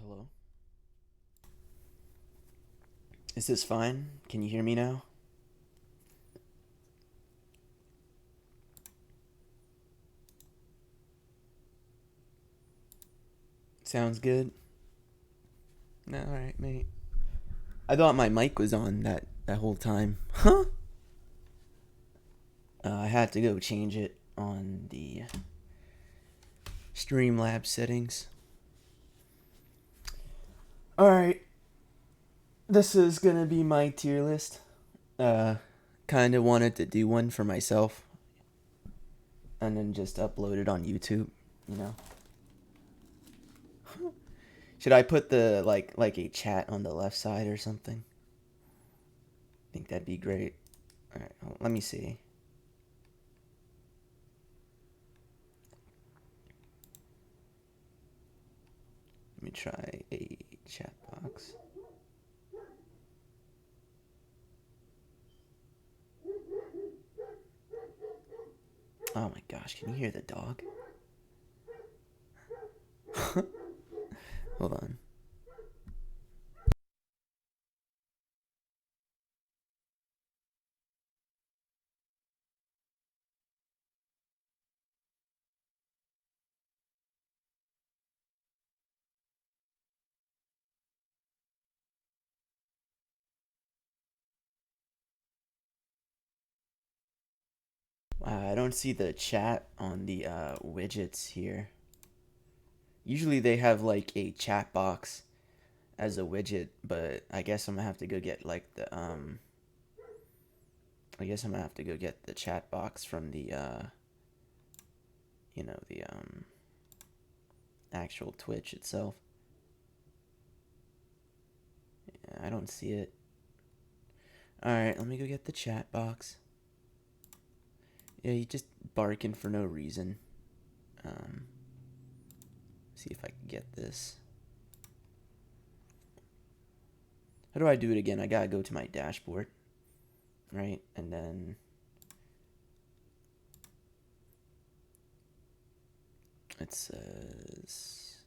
Hello. Is this fine? Can you hear me now? Sounds good. No, alright, mate. I thought my mic was on that whole time. Huh? I had to go change it on the Streamlabs settings. Alright, this is gonna be my tier list. Kinda wanted to do one for myself and then just upload it on YouTube, you know? Should I put the like a chat on the left side or something? I think that'd be great. All right, let me see. Let me try a chat box. Oh my gosh, can you hear the dog? Hold on. I don't see the chat on the widgets here. Usually they have like a chat box as a widget, but I guess I'm gonna have to go get like the I guess I'm gonna have to go get the chat box from the you know, the actual Twitch itself. Yeah, I don't see it. Alright, let me go get the chat box. Yeah, you just barking for no reason. See if I can get this. How do I do it again? I gotta go to my dashboard, right? And then it says,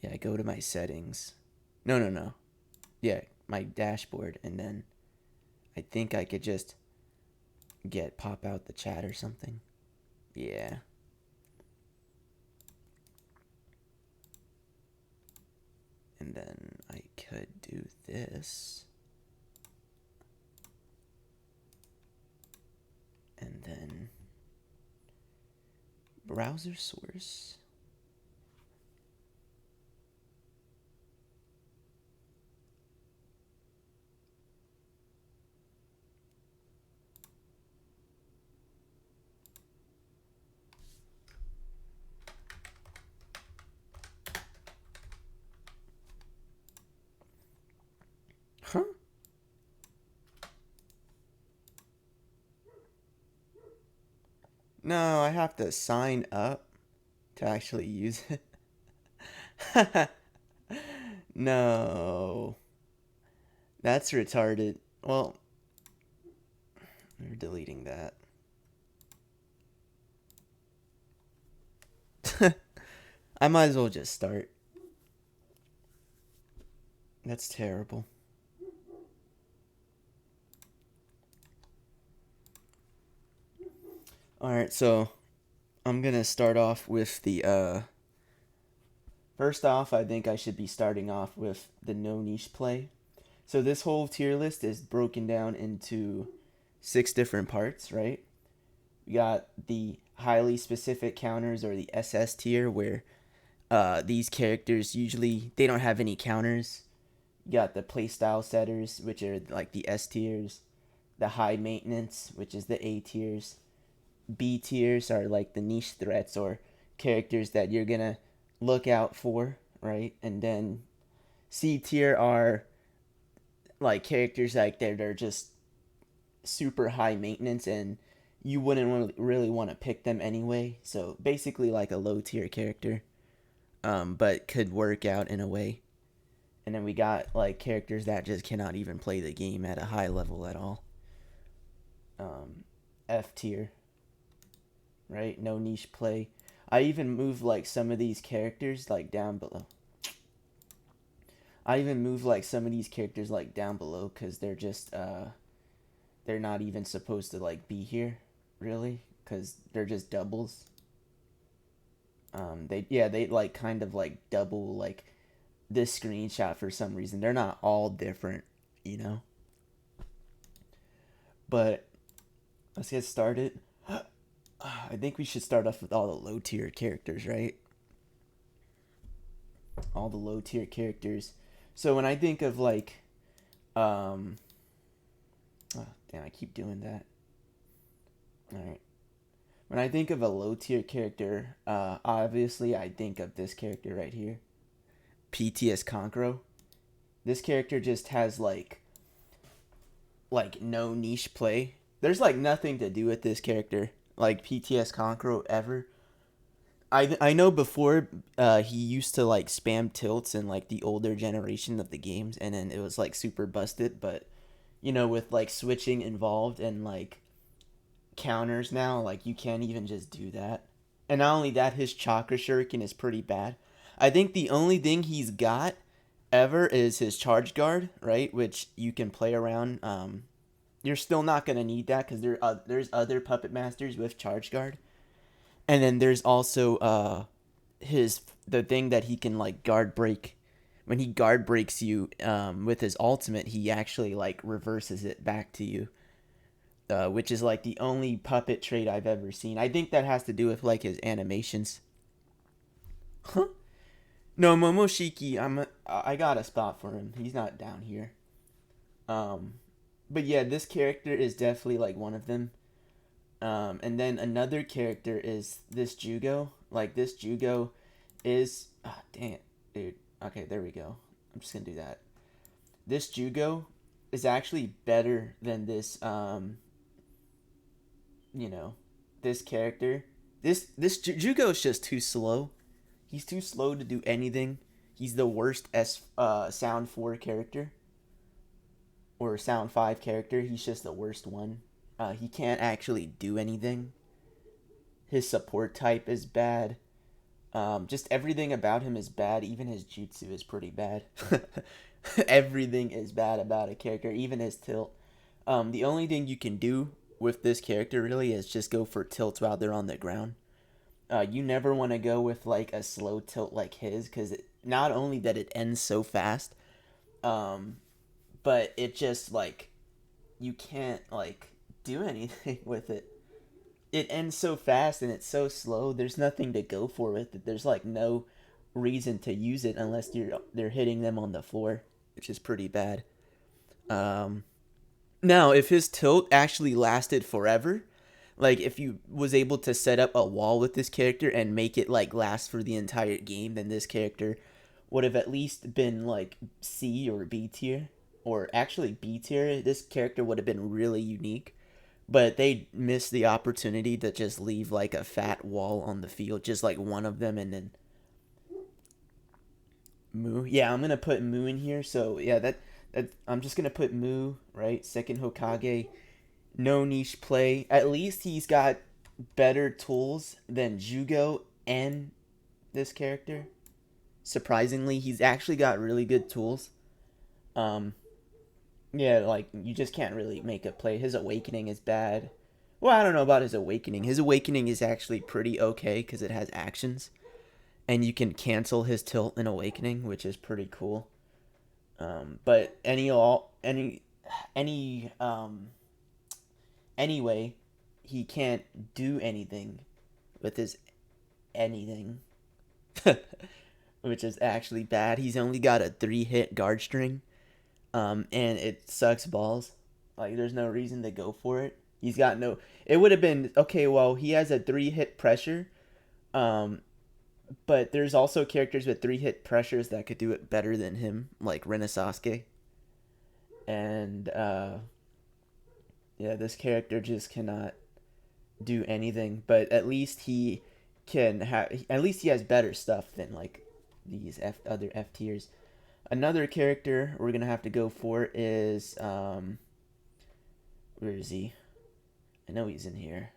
yeah, I go to my settings. No. Yeah, my dashboard, and then I think I could just pop out the chat or something. Yeah. And then I could do this. And then browser source. Huh? No, I have to sign up to actually use it. No. That's retarded. Well, we're deleting that. I might as well just start. That's terrible. Alright, so I'm gonna start off with the first off, I think I should be starting off with the no niche play. So this whole tier list is broken down into 6 different parts, right? We got the highly specific counters, or the SS tier, where these characters usually they don't have any counters. You got the playstyle setters, which are like the S tiers, the high maintenance, which is the A tiers. B tiers are like the niche threats, or characters that you're gonna look out for, right? And then C tier are like characters like they're just super high maintenance and you wouldn't really want to pick them anyway. So basically like a low tier character, but could work out in a way. And then we got like characters that just cannot even play the game at a high level at all. F tier, right? No niche play. I even moved like some of these characters like down below. I even moved like some of these characters like down below because they're not even supposed to like be here, really, because they're just doubles. They like kind of like double like this screenshot for some reason. They're not all different, you know. But let's get started. I think we should start off with all the low tier characters, right? All the low tier characters. So when I think of like, oh, damn, I keep doing that. All right. When I think of a low tier character, obviously I think of this character right here, 𝓝𝓪𝓻𝓾𝓽𝓸. This character just has like no niche play. There's like nothing to do with this character, like 𝓝𝓪𝓻𝓾𝓽𝓸 ever. I know before he used to like spam tilts in like the older generation of the games, and then it was like super busted. But you know, with like switching involved and like counters now, like you can't even just do that. And not only that, his chakra shuriken is pretty bad. I think the only thing he's got ever is his charge guard, right? Which you can play around. You're still not gonna need that because there's other puppet masters with charge guard, and then there's also his the thing that he can like guard break. When he guard breaks you with his ultimate, he actually like reverses it back to you, which is like the only puppet trait I've ever seen. I think that has to do with like his animations. Huh? No, Momoshiki. I got a spot for him. He's not down here. Um, but yeah, this character is definitely like one of them. And then another character is this Jugo. Like this Jugo is damn dude. Okay, there we go. I'm just gonna do that. This Jugo is actually better than this you know, this character. This Jugo is just too slow. He's too slow to do anything. He's the worst Sound 4 character or Sound 5 character. He's just the worst one. He can't actually do anything. His support type is bad. Just everything about him is bad. Even his jutsu is pretty bad. Everything is bad about a character, even his tilt. The only thing you can do with this character really is just go for tilts while they're on the ground. You never want to go with like a slow tilt like his because not only that it ends so fast, but it just like you can't like do anything with it. It ends so fast and it's so slow. There's nothing to go for with it. There's like no reason to use it unless they're hitting them on the floor, which is pretty bad. Um, Now, if his tilt actually lasted forever, like if you was able to set up a wall with this character and make it like last for the entire game, then this character would have at least been like C or B tier, or actually B tier. This character would have been really unique, but they missed the opportunity to just leave like a fat wall on the field, just like one of them, and then Mu. Yeah, I'm gonna put Mu in here. So yeah, that I'm just gonna put Mu right. Second Hokage, no niche play. At least he's got better tools than Jugo and this character. Surprisingly, he's actually got really good tools. Um, yeah, like you just can't really make a play. His awakening is bad. Well, I don't know about his awakening. His awakening is actually pretty okay because it has actions, and you can cancel his tilt and awakening, which is pretty cool. But any anyway, he can't do anything with his anything, which is actually bad. He's only got a 3-hit guard string, and it sucks balls. Like there's no reason to go for it. He's got no. It would have been okay. Well, he has a 3-hit pressure, um, but there's also characters with 3-hit pressures that could do it better than him, like Renesasuke. And yeah, this character just cannot do anything. But at least he can have. At least he has better stuff than like these other F tiers. Another character we're gonna have to go for is where is he? I know he's in here.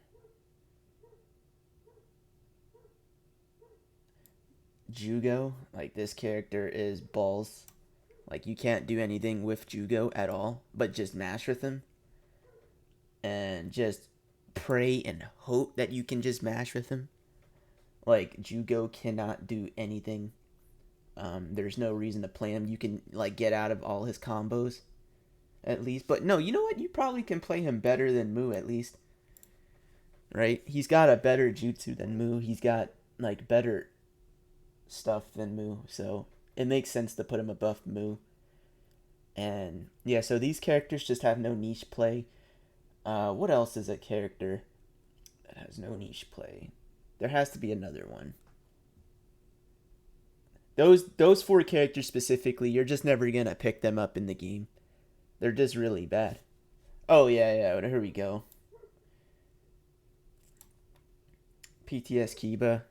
Jugo, like this character is balls. Like you can't do anything with Jugo at all, but just mash with him and just pray and hope that you can just mash with him. Like Jugo cannot do anything. There's no reason to play him. You can like get out of all his combos at least. But no, you know what? You probably can play him better than Mu at least. Right? He's got a better jutsu than Mu. He's got like better stuff than Mu. So it makes sense to put him above Mu. And yeah, so these characters just have no niche play. What else is a character that has no niche play? There has to be another one. Those four characters specifically, you're just never gonna pick them up in the game. They're just really bad. Oh yeah. Here we go. PTS Kiba.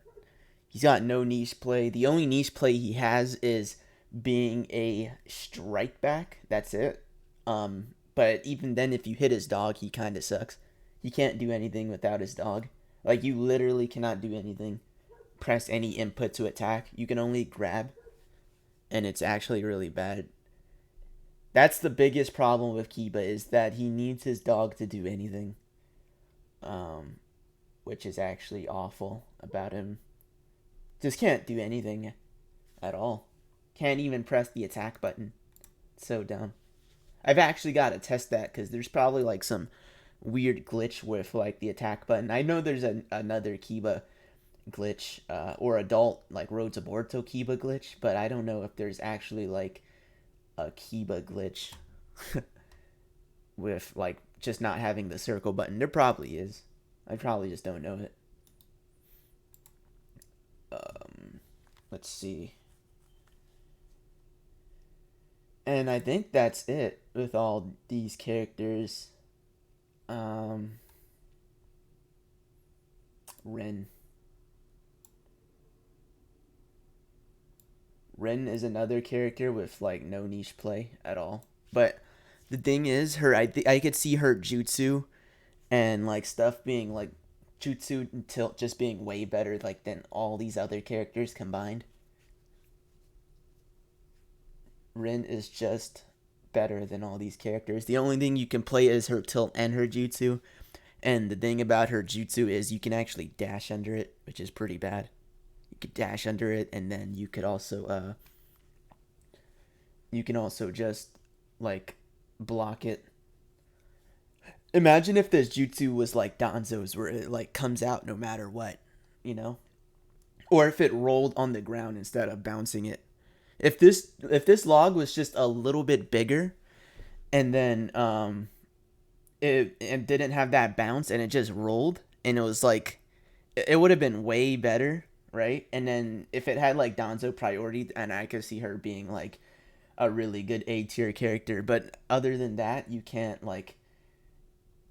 He's got no niche play. The only niche play he has is being a strike back. That's it. But even then, if you hit his dog, he kind of sucks. He can't do anything without his dog. Like, you literally cannot do anything. Press any input to attack. You can only grab. And it's actually really bad. That's the biggest problem with Kiba, is that he needs his dog to do anything. Which is actually awful about him. Just can't do anything at all. Can't even press the attack button. It's so dumb. I've actually got to test that because there's probably like some weird glitch with like the attack button. I know there's another Kiba glitch or adult like Road to Boruto Kiba glitch, but I don't know if there's actually like a Kiba glitch with like just not having the circle button. There probably is. I probably just don't know it. Let's see. And I think that's it with all these characters. Ren. Ren is another character with like no niche play at all. But the thing is, I could see her jutsu and like stuff being like jutsu and tilt just being way better like than all these other characters combined. Rin is just better than all these characters. The only thing you can play is her tilt and her jutsu. And the thing about her jutsu is you can actually dash under it, which is pretty bad. You could dash under it, and then you could also just like block it. Imagine if this jutsu was like Danzo's, where it like comes out no matter what, you know? Or if it rolled on the ground instead of bouncing it. If this log was just a little bit bigger, and then it didn't have that bounce and it just rolled, and it was like it would have been way better, right? And then if it had like Danzo priority, and I could see her being like a really good A tier character, but other than that, you can't like.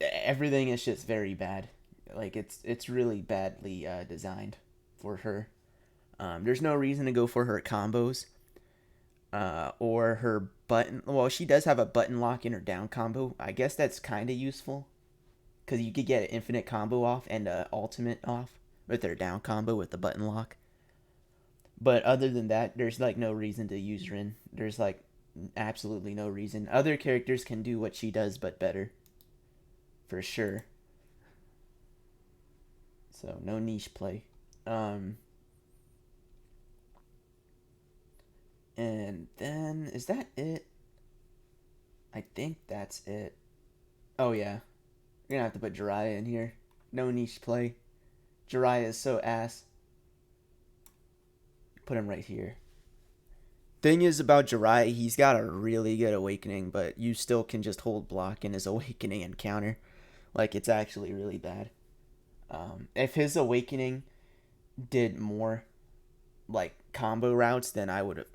Everything is just very bad. Like it's really badly designed for her. There's no reason to go for her combos. Or her button. Well, she does have a button lock in her down combo. I guess that's kind of useful, because you could get an infinite combo off and an ultimate off with her down combo with the button lock. But other than that, there's like no reason to use Rin. There's like absolutely no reason. Other characters can do what she does, but better, for sure. So no niche play. And then, is that it? I think that's it. Oh yeah, you're gonna have to put Jiraiya in here. No niche play. Jiraiya is so ass. Put him right here. Thing is about Jiraiya, he's got a really good awakening, but you still can just hold block in his awakening and counter. Like, it's actually really bad. If his awakening did more like combo routes, then I would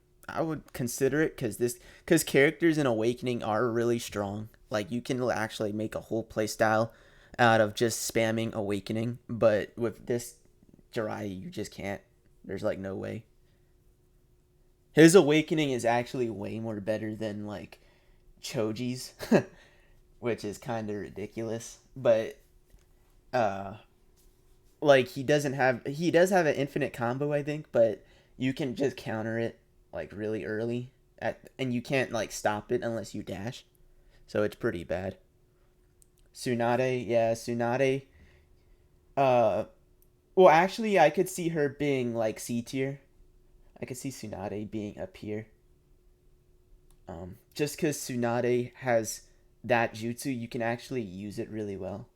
consider it, because characters in Awakening are really strong. Like, you can actually make a whole playstyle out of just spamming Awakening, but with this Jiraiya, you just can't. There's like no way. His Awakening is actually way more better than like Choji's, which is kind of ridiculous. But like he does have an infinite combo, I think, but you can just counter it like really early and you can't like stop it unless you dash. So it's pretty bad. Tsunade, yeah, Tsunade. Uh, well, actually, I could see her being like C tier. I could see Tsunade being up here. Just because Tsunade has that jutsu, you can actually use it really well.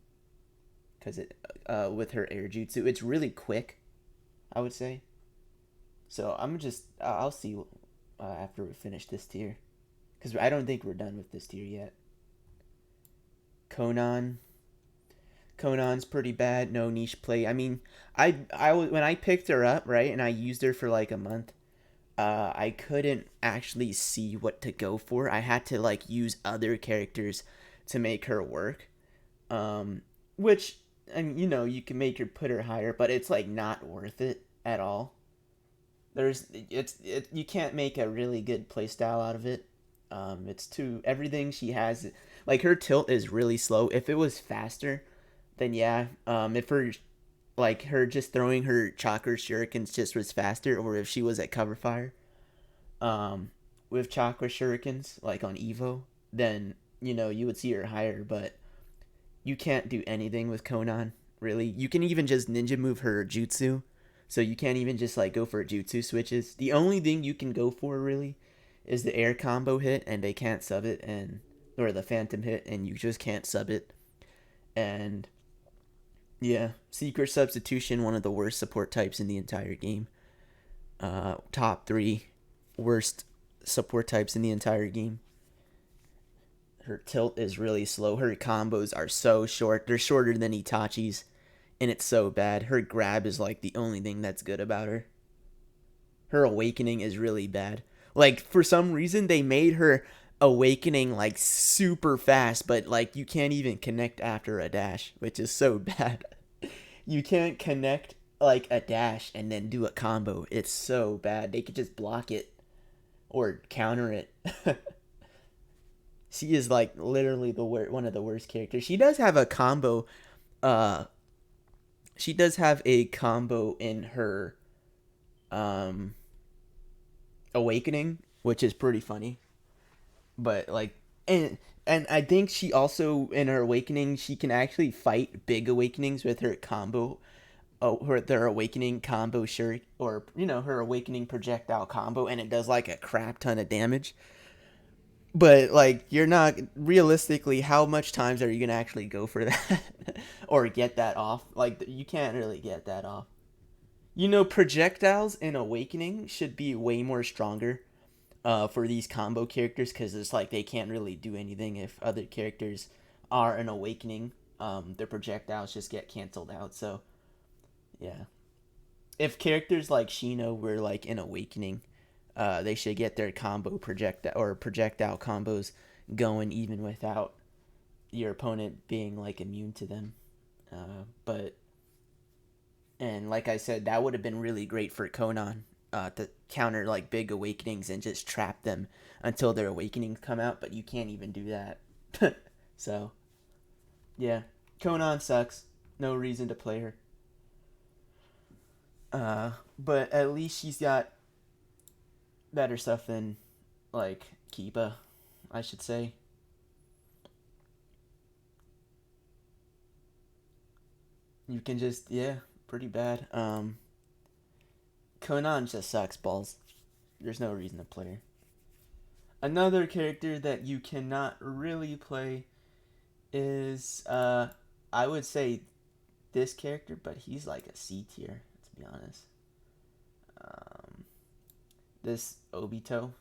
Because it, with her air jutsu, it's really quick. I would say. So I'm just, I'll see after we finish this tier, because I don't think we're done with this tier yet. Conan, Conan's pretty bad. No niche play. I mean, when I picked her up, right, and I used her for like a month, I couldn't actually see what to go for. I had to like use other characters to make her work. Which, and you know, you can make her put her higher, but it's like not worth it at all. You can't make a really good playstyle out of it. It's too everything she has, like her tilt is really slow. If it was faster, then yeah. If her like her just throwing her chakra shurikens just was faster, or if she was at cover fire, with chakra shurikens like on Evo, then you know you would see her higher. But you can't do anything with Conan really. You can even just ninja move her jutsu, so you can't even just like go for jutsu switches. The only thing you can go for really is the air combo hit, and they can't sub it, and or the phantom hit, and you just can't sub it. And yeah, secret substitution, one of the worst support types in the entire game. Top three worst support types in the entire game. Her tilt is really slow. Her combos are so short. They're shorter than Itachi's, and it's so bad. Her grab is like the only thing that's good about her. Her awakening is really bad. Like for some reason they made her awakening like super fast, but like you can't even connect after a dash, which is so bad. You can't connect like a dash and then do a combo. It's so bad. They could just block it or counter it. She is like literally one of the worst characters. She does have a combo. Uh, she does have a combo in her um awakening, which is pretty funny. But like, and I think she also in her awakening she can actually fight big awakenings with her combo. Oh, her their awakening combo shirt, or you know, her awakening projectile combo, and it does like a crap ton of damage. But like, you're not realistically, how much times are you gonna actually go for that or get that off? Like, you can't really get that off. You know, projectiles in awakening should be way more stronger for these combo characters, because it's like they can't really do anything if other characters are an awakening. Their projectiles just get canceled out. So yeah, if characters like Shino were like an awakening, they should get their combo projectile combos going even without your opponent being like immune to them. But and like I said, that would have been really great for Conan, to counter like big awakenings and just trap them until their awakenings come out. But you can't even do that. So yeah, Conan sucks. No reason to play her. But at least she's got better stuff than like Kiba, I should say. You can just, yeah, pretty bad. Conan just sucks balls. There's no reason to play her. Another character that you cannot really play is I would say this character, but he's like a C tier, to be honest. Um, this Obito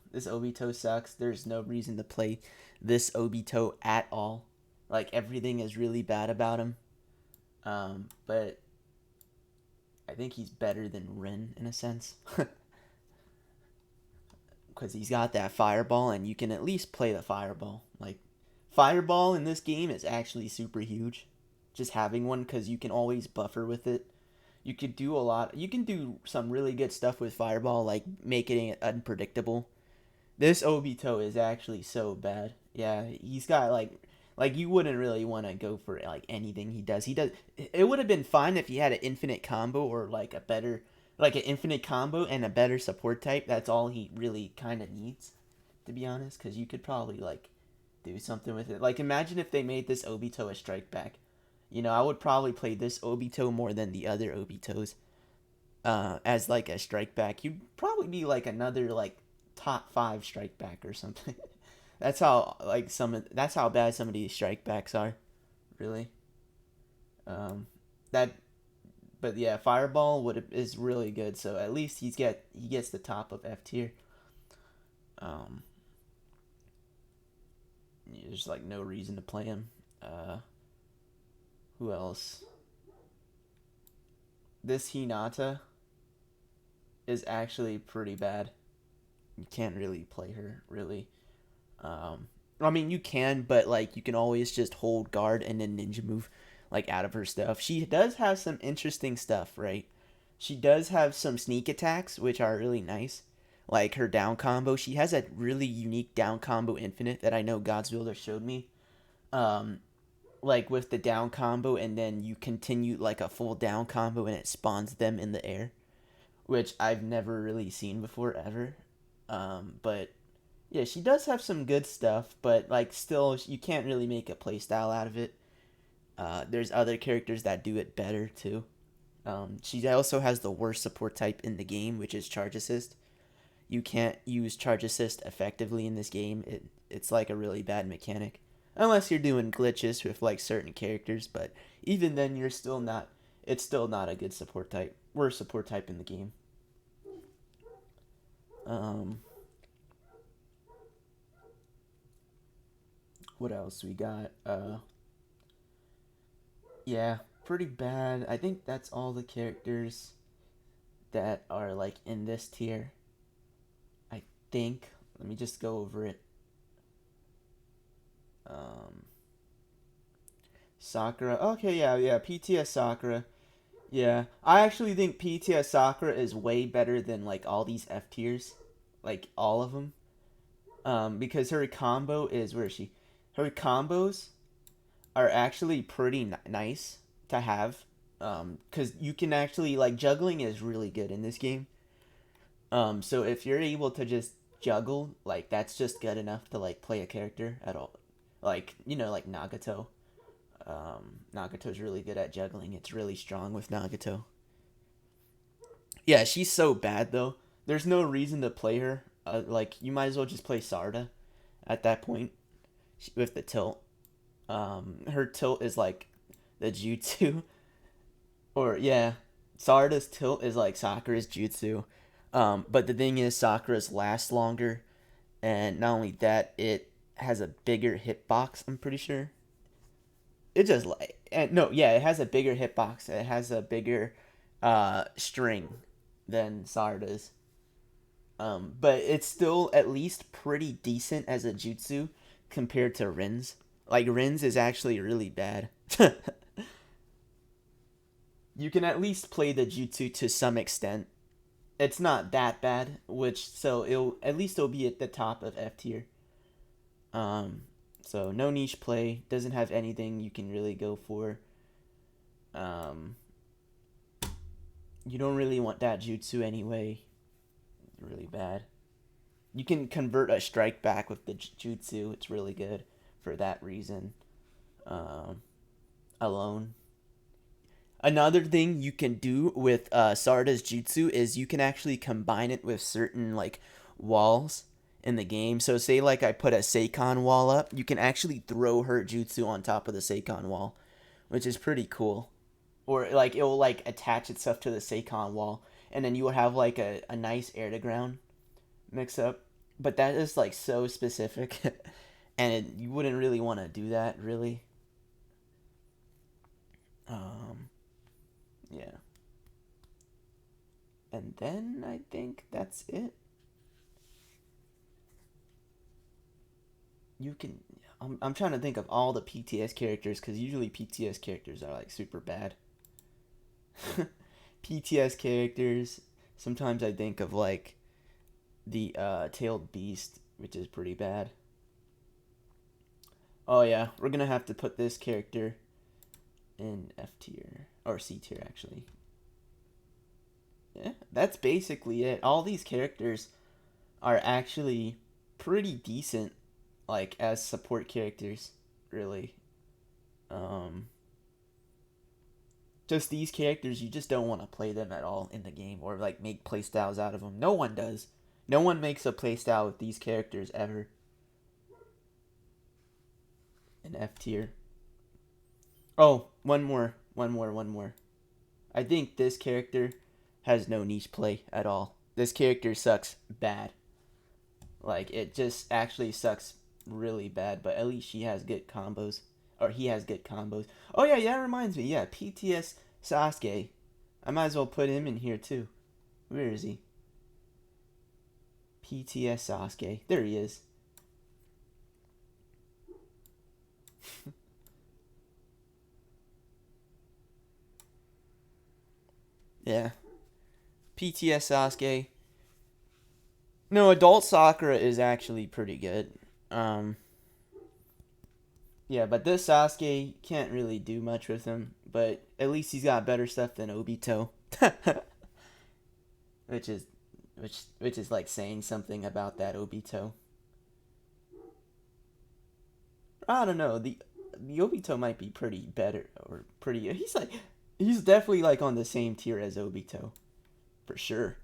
sucks. There's no reason to play this Obito at all. Like, everything is really bad about him. But I think he's better than Rin in a sense. Because he's got that fireball, and you can at least play the fireball. Like, fireball in this game is actually super huge. Just having one, because you can always buffer with it. You could do a lot. You can do some really good stuff with fireball, like making it unpredictable. This Obito is actually so bad. Yeah, he's got like you wouldn't really want to go for like anything he does. He does. It would have been fine if he had an infinite combo or like a better like an infinite combo and a better support type. That's all he really kind of needs, to be honest. Because you could probably like do something with it. Like imagine if they made this Obito a strike back. You know, I would probably play this Obito more than the other Obitos. As like a strike back, you'd probably be like another like top 5 strike back or something. That's how like that's how bad some of these strike backs are, really. That but yeah, Fireball is really good. So at least he gets the top of F tier. Um, there's like no reason to play him. Who else? This Hinata is actually pretty bad. You can't really play her really. I mean you can, but like you can always just hold guard and then ninja move like out of her stuff. She does have some interesting stuff, right? She does have some sneak attacks which are really nice. Like her down combo, she has a really unique down combo infinite that I know Godswielder showed me. Um, like with the down combo, and then you continue like a full down combo, and it spawns them in the air, which I've never really seen before ever. But yeah, she does have some good stuff, but like still, you can't really make a playstyle out of it. There's other characters that do it better too. She also has the worst support type in the game, which is Charge Assist. You can't use Charge Assist effectively in this game. It's like a really bad mechanic, unless you're doing glitches with like certain characters. But even then, you're still not. It's still not a good support type. Worst support type in the game. Um, what else we got? Yeah, pretty bad. I think that's all the characters that are like in this tier. I think. Let me just go over it. Um, Sakura. Okay, yeah. PTS Sakura. Yeah, I actually think PTS Sakura is way better than like all these F tiers, like all of them. Because her combo is where is she? Her combos are actually pretty nice to have. Because you can actually like juggling is really good in this game. So if you're able to just juggle, like that's just good enough to like play a character at all. Like you know, like Nagato. Nagato's really good at juggling. It's really strong with Nagato. Yeah, she's so bad though. There's no reason to play her. Like you might as well just play Sarda at that point with the tilt. Her tilt is like the jutsu, or yeah, Sarda's tilt is like Sakura's jutsu. But the thing is, Sakura's lasts longer, and not only that, it has a bigger hitbox. I'm pretty sure. It just like and no, yeah, it has a bigger hitbox. It has a bigger string than Sarda's. But it's still at least pretty decent as a jutsu compared to Rin's. Like Rin's is actually really bad. You can at least play the jutsu to some extent. It's not that bad, which so it'll at least it'll be at the top of F tier. Um, so no niche play, doesn't have anything you can really go for. Um, you don't really want that jutsu anyway. Really bad. You can convert a strike back with the jutsu. It's really good for that reason. Um, Alone. Another thing you can do with Sarda's jutsu is you can actually combine it with certain like walls in the game. So say like I put a Seikon wall up, you can actually throw her jutsu on top of the Seikon wall, which is pretty cool. Or like it will like attach itself to the Seikon wall, and then you will have like a nice air to ground mix up. But that is like so specific, and you wouldn't really want to do that really. Um, yeah. And then I think that's it. You can. I'm trying to think of all the PTS characters because usually PTS characters are like super bad. PTS characters. Sometimes I think of like the tailed beast, which is pretty bad. Oh yeah, we're gonna have to put this character in F tier or C tier actually. Yeah, that's basically it. All these characters are actually pretty decent, like as support characters, really. Um, just these characters, you just don't want to play them at all in the game or like make playstyles out of them. No one does. No one makes a playstyle with these characters ever in F tier. Oh, one more. I think this character has no niche play at all. This character sucks bad. Like, it just actually sucks really bad, but at least she has good combos. Or he has good combos. Oh, yeah, that reminds me. Yeah, PTS Sasuke. I might as well put him in here, too. Where is he? PTS Sasuke. There he is. Yeah. PTS Sasuke. No, adult Sakura is actually pretty good. Um, yeah, but this Sasuke can't really do much with him. But at least he's got better stuff than Obito, which is which is like saying something about that Obito. I don't know. The Obito might be pretty better or pretty. He's definitely like on the same tier as Obito, for sure.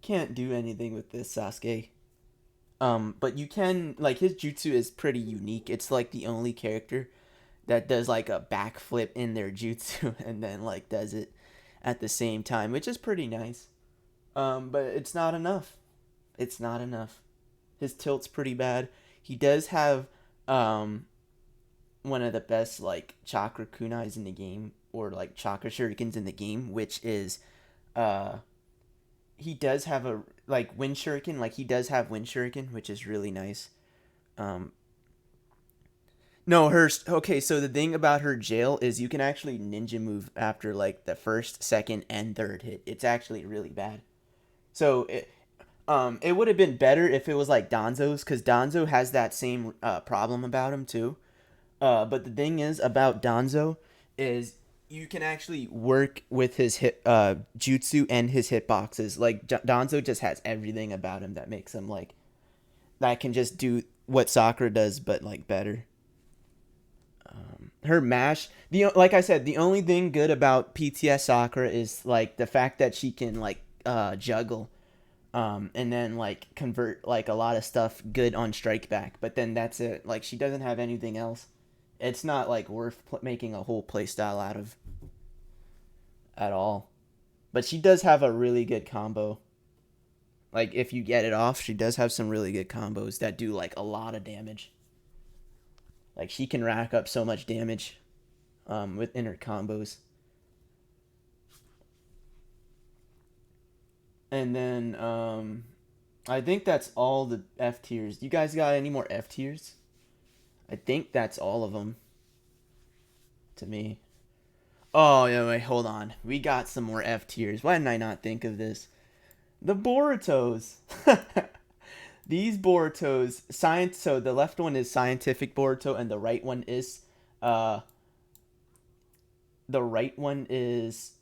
Can't do anything with this Sasuke. But you can like his jutsu is pretty unique. It's like the only character that does like a backflip in their jutsu and then like does it at the same time, which is pretty nice. But it's not enough. It's not enough. His tilt's pretty bad. He does have um one of the best like chakra kunais in the game, or like chakra shurikens in the game, which is uh he does have a like wind shuriken, like he does have wind shuriken, which is really nice. Um no, her okay, so the thing about her jail is you can actually ninja move after like the first, second, and third hit. It's actually really bad. So it would have been better if it was like Danzo's, because Danzo has that same problem about him too. But the thing is about Danzo is you can actually work with his hit jutsu and his hitboxes. Like Danzo just has everything about him that makes him like that can just do what Sakura does, but like better. Her mash, the like I said, the only thing good about PTS Sakura is like the fact that she can like juggle, and then like convert like a lot of stuff good on strike back. But then that's it. Like she doesn't have anything else. It's not like worth making a whole play style out of at all. But she does have a really good combo. Like if you get it off, she does have some really good combos that do like a lot of damage. Like she can rack up so much damage within her combos. And then I think that's all the F tiers. You guys got any more F tiers? I think that's all of them to me. Oh, yeah, wait, hold on. We got some more F tiers. Why didn't I not think of this? The Borutos. These Borutos, science. So the left one is scientific Boruto, and the right one is, uh, the right one is.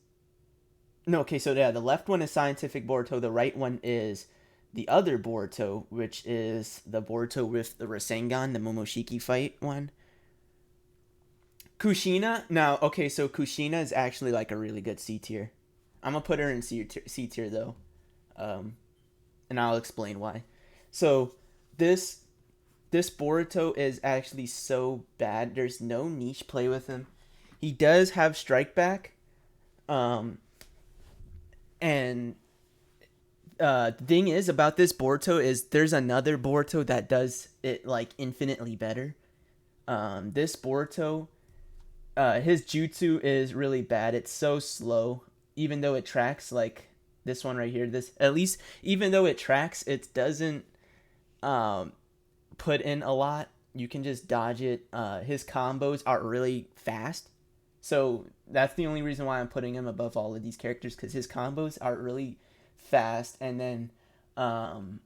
No, okay, so yeah, the left one is scientific Boruto. The right one is the other Boruto, which is the Boruto with the Rasengan, the Momoshiki fight one. Kushina. Now, okay, so Kushina is actually like a really good C tier. I'm gonna put her in C tier though, um, and I'll explain why. So this this Boruto is actually so bad. There's no niche play with him. He does have strike back, um, and the thing is about this Boruto is there's another Boruto that does it like infinitely better. This Boruto, his jutsu is really bad. It's so slow, even though it tracks like this one right here. This at least, even though it tracks, it doesn't um, put in a lot. You can just dodge it. His combos are really fast, so that's the only reason why I'm putting him above all of these characters, because his combos are really fast, and then um,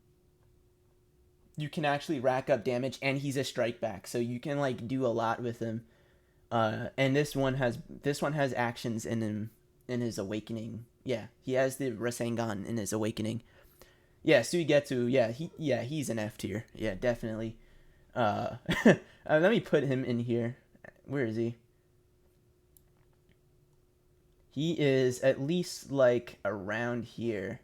you can actually rack up damage, and he's a strike back, so you can like do a lot with him. And this one has actions in him in his awakening. Yeah, he has the Rasengan in his awakening. Yeah, Suigetsu. He's an F tier. Yeah, definitely. Uh, let me put him in here. Where is he? He is at least like around here,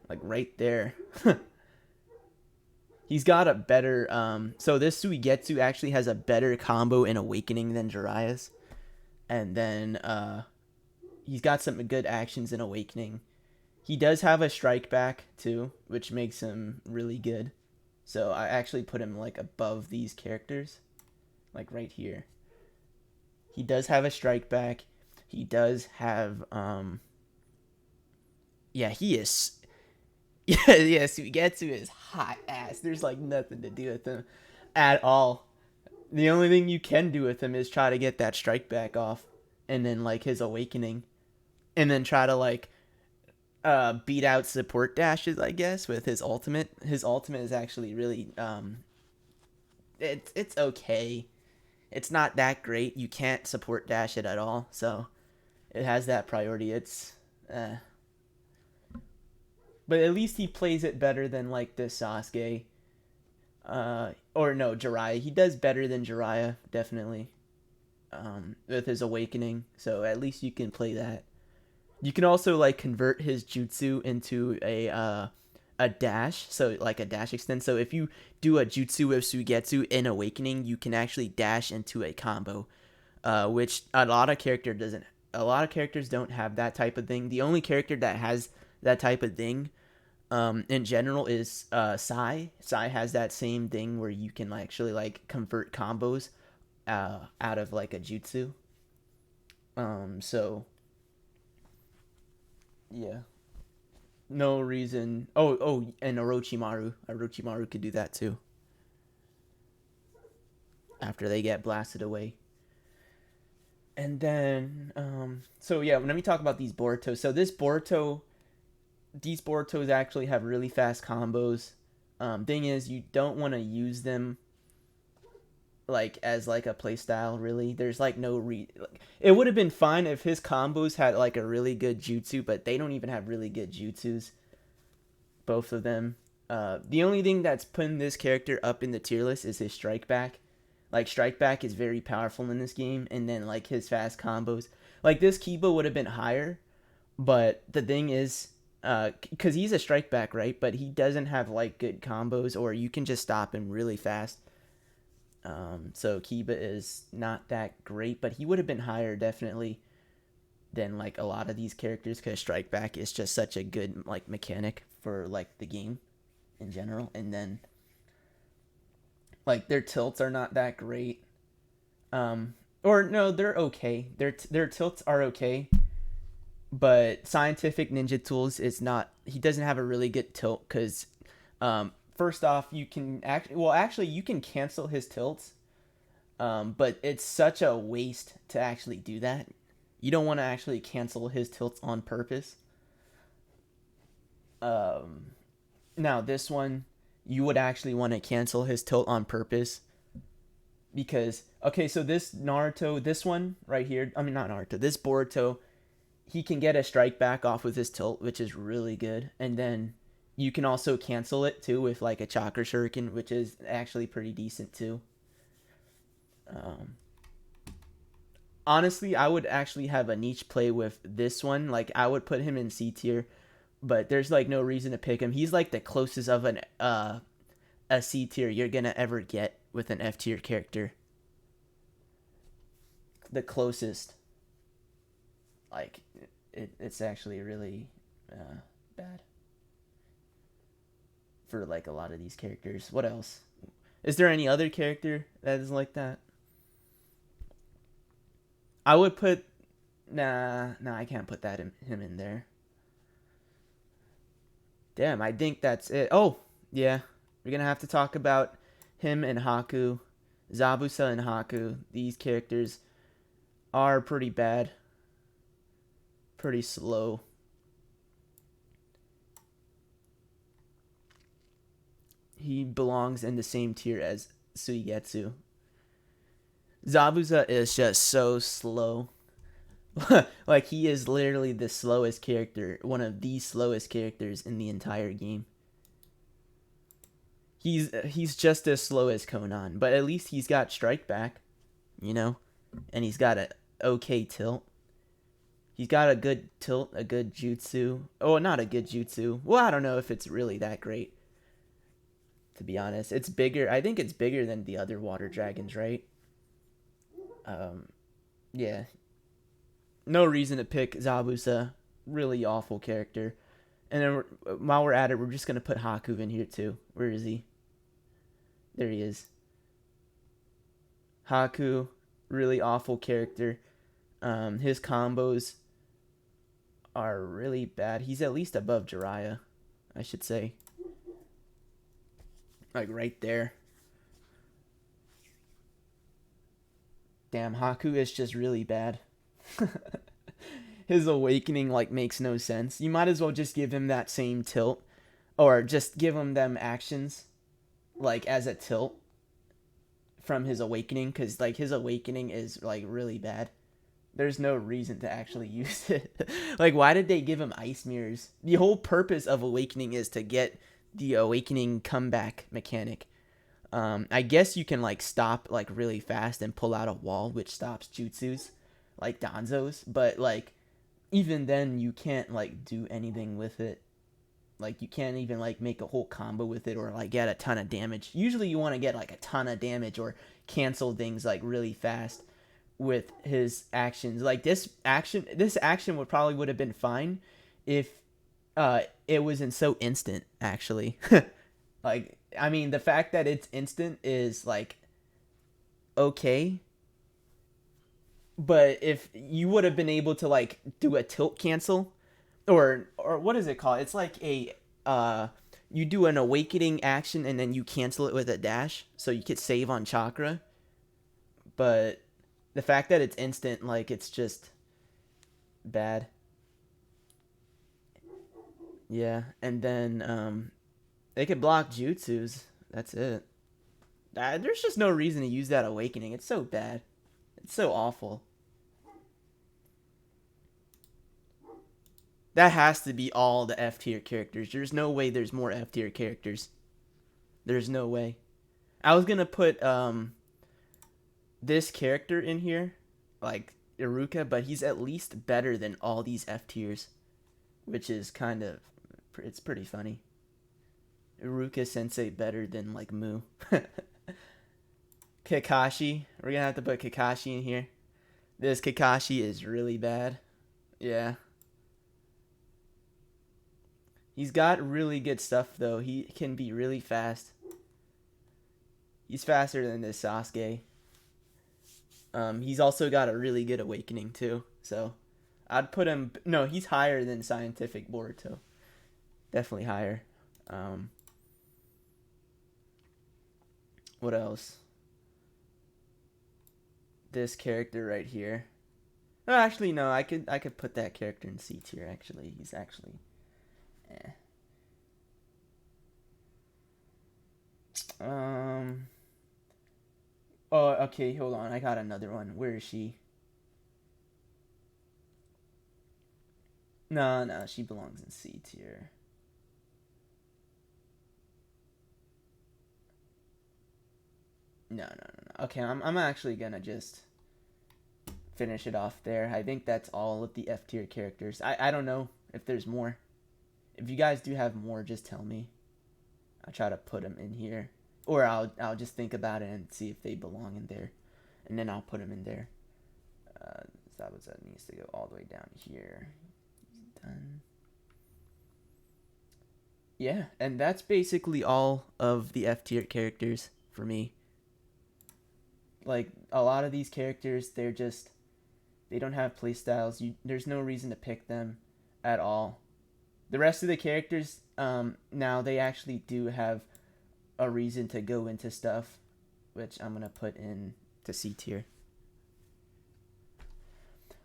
like right there. He's got a better so this Suigetsu actually has a better combo in Awakening than Jiraiya's. And then he's got some good actions in Awakening. He does have a strike back too, which makes him really good. So I actually put him like above these characters, like right here. He does have a strike back. He does have yeah, he is yeah, Suigetsu is hot ass. There's like nothing to do with him at all. The only thing you can do with him is try to get that strike back off, and then like his awakening, and then try to like beat out support dashes, I guess, with his ultimate. His ultimate is actually really it's okay. It's not that great. You can't support dash it at all, so it has that priority. It's but at least he plays it better than like this Sasuke. Or no, Jiraiya. He does better than Jiraiya, definitely. With his awakening, so at least you can play that. You can also like convert his jutsu into a dash, so like a dash extend. So if you do a jutsu with Suigetsu in awakening, you can actually dash into a combo, which a lot of characters don't have that type of thing. The only character that has that type of thing in general is Sai. Sai has that same thing where you can actually like convert combos out of like a jutsu. So yeah, no reason. And Orochimaru could do that too after they get blasted away. And then so yeah, let me talk about these Boruto. So these Borutos actually have really fast combos. Thing is, you don't want to use them like as like a playstyle. Really, there's like no like, it would have been fine if his combos had like a really good jutsu, but they don't even have really good jutsus, both of them. The only thing that's putting this character up in the tier list is his strike back. Like strike back is very powerful in this game, and then like his fast combos. Like this Kiba would have been higher, but the thing is, because he's a strike back, right? But he doesn't have like good combos, or you can just stop him really fast. So Kiba is not that great, but he would have been higher definitely than like a lot of these characters, because strike back is just such a good like mechanic for like the game in general. And then like their tilts are not that great. Or no, they're okay. Their tilts are okay, but Scientific Ninja Tools is not. He doesn't have a really good tilt because, first off, you can actually you can cancel his tilts, but it's such a waste to actually do that. You don't want to actually cancel his tilts on purpose. Now this one, you would actually want to cancel his tilt on purpose, because okay, so this Naruto, this one right here, I mean not Naruto, this Boruto, he can get a strike back off with his tilt, which is really good. And then you can also cancel it too with like a chakra shuriken, which is actually pretty decent too. Um, Honestly, I would actually have a niche play with this one. Like I would put him in C tier, but there's like no reason to pick him. He's like the closest of an a C tier you're gonna ever get with an F tier character. The closest. Like it's actually really bad for like a lot of these characters. What else? Is there any other character that is like that? I would put nah, I can't put him in there. Damn, I think that's it. Oh, yeah. We're going to have to talk about him and Haku. Zabuza and Haku. These characters are pretty bad. Pretty slow. He belongs in the same tier as Suigetsu. Zabuza is just so slow. Like, he is literally the slowest character, one of the slowest characters in the entire game. He's just as slow as Conan, but at least he's got strike back, you know, and he's got a okay tilt. He's got a good tilt, a good jutsu. Oh, not a good jutsu. Well, I don't know if it's really that great, to be honest. It's bigger. I think it's bigger than the other water dragons, right? Um, yeah. No reason to pick Zabuza. Really awful character. And then while we're at it, we're just gonna put Haku in here too. Where is he? There he is. Haku, really awful character. His combos are really bad. He's at least above Jiraiya, I should say. Like right there. Damn, Haku is just really bad. His awakening like makes no sense. You might as well just give him that same tilt, or just give him them actions like as a tilt from his awakening, because like his awakening is like really bad. There's no reason to actually use it. Like, why did they give him ice mirrors? The whole purpose of awakening is to get the awakening comeback mechanic. I guess you can like stop like really fast and pull out a wall, which stops jutsus like Danzo's, but like even then you can't like do anything with it. Like, you can't even like make a whole combo with it or like get a ton of damage. Usually you want to get like a ton of damage or cancel things like really fast with his actions. Like this action would have been fine if it wasn't so instant actually. Like, I mean, the fact that it's instant is like okay, but if you would have been able to like do a tilt cancel, or what is it called? It's like a you do an awakening action and then you cancel it with a dash, so you could save on chakra. But the fact that it's instant, like, it's just bad. Yeah, and then they could block jutsus. That's it. There's just no reason to use that awakening. It's so bad. It's so awful. That has to be all the F tier characters. There's no way there's more F tier characters. There's no way. I was gonna put this character in here, like Iruka, but he's at least better than all these F tiers, which is kind of, it's pretty funny. Iruka Sensei better than like Mu. Kakashi, we're gonna have to put Kakashi in here. This Kakashi is really bad. Yeah. He's got really good stuff though. He can be really fast. He's faster than this Sasuke. He's also got a really good awakening too. So I'd put him. No, he's higher than Scientific Boruto. Definitely higher. What else? This character right here. Oh, actually, no. I could put that character in C tier. Actually, he's actually. Eh. Oh, okay. Hold on. I got another one. Where is she? No, no. She belongs in C tier. No, no, no, no. Okay, I'm actually gonna just finish it off there. I think that's all of the F tier characters. I don't know if there's more. If you guys do have more, just tell me. I'll try to put them in here, or I'll just think about it and see if they belong in there, and then I'll put them in there. That needs to go all the way down here. Done. Yeah, and that's basically all of the F tier characters for me. Like, a lot of these characters, they don't have playstyles. There's no reason to pick them at all. The rest of the characters, now they actually do have a reason to go into stuff, which I'm gonna put in to C tier.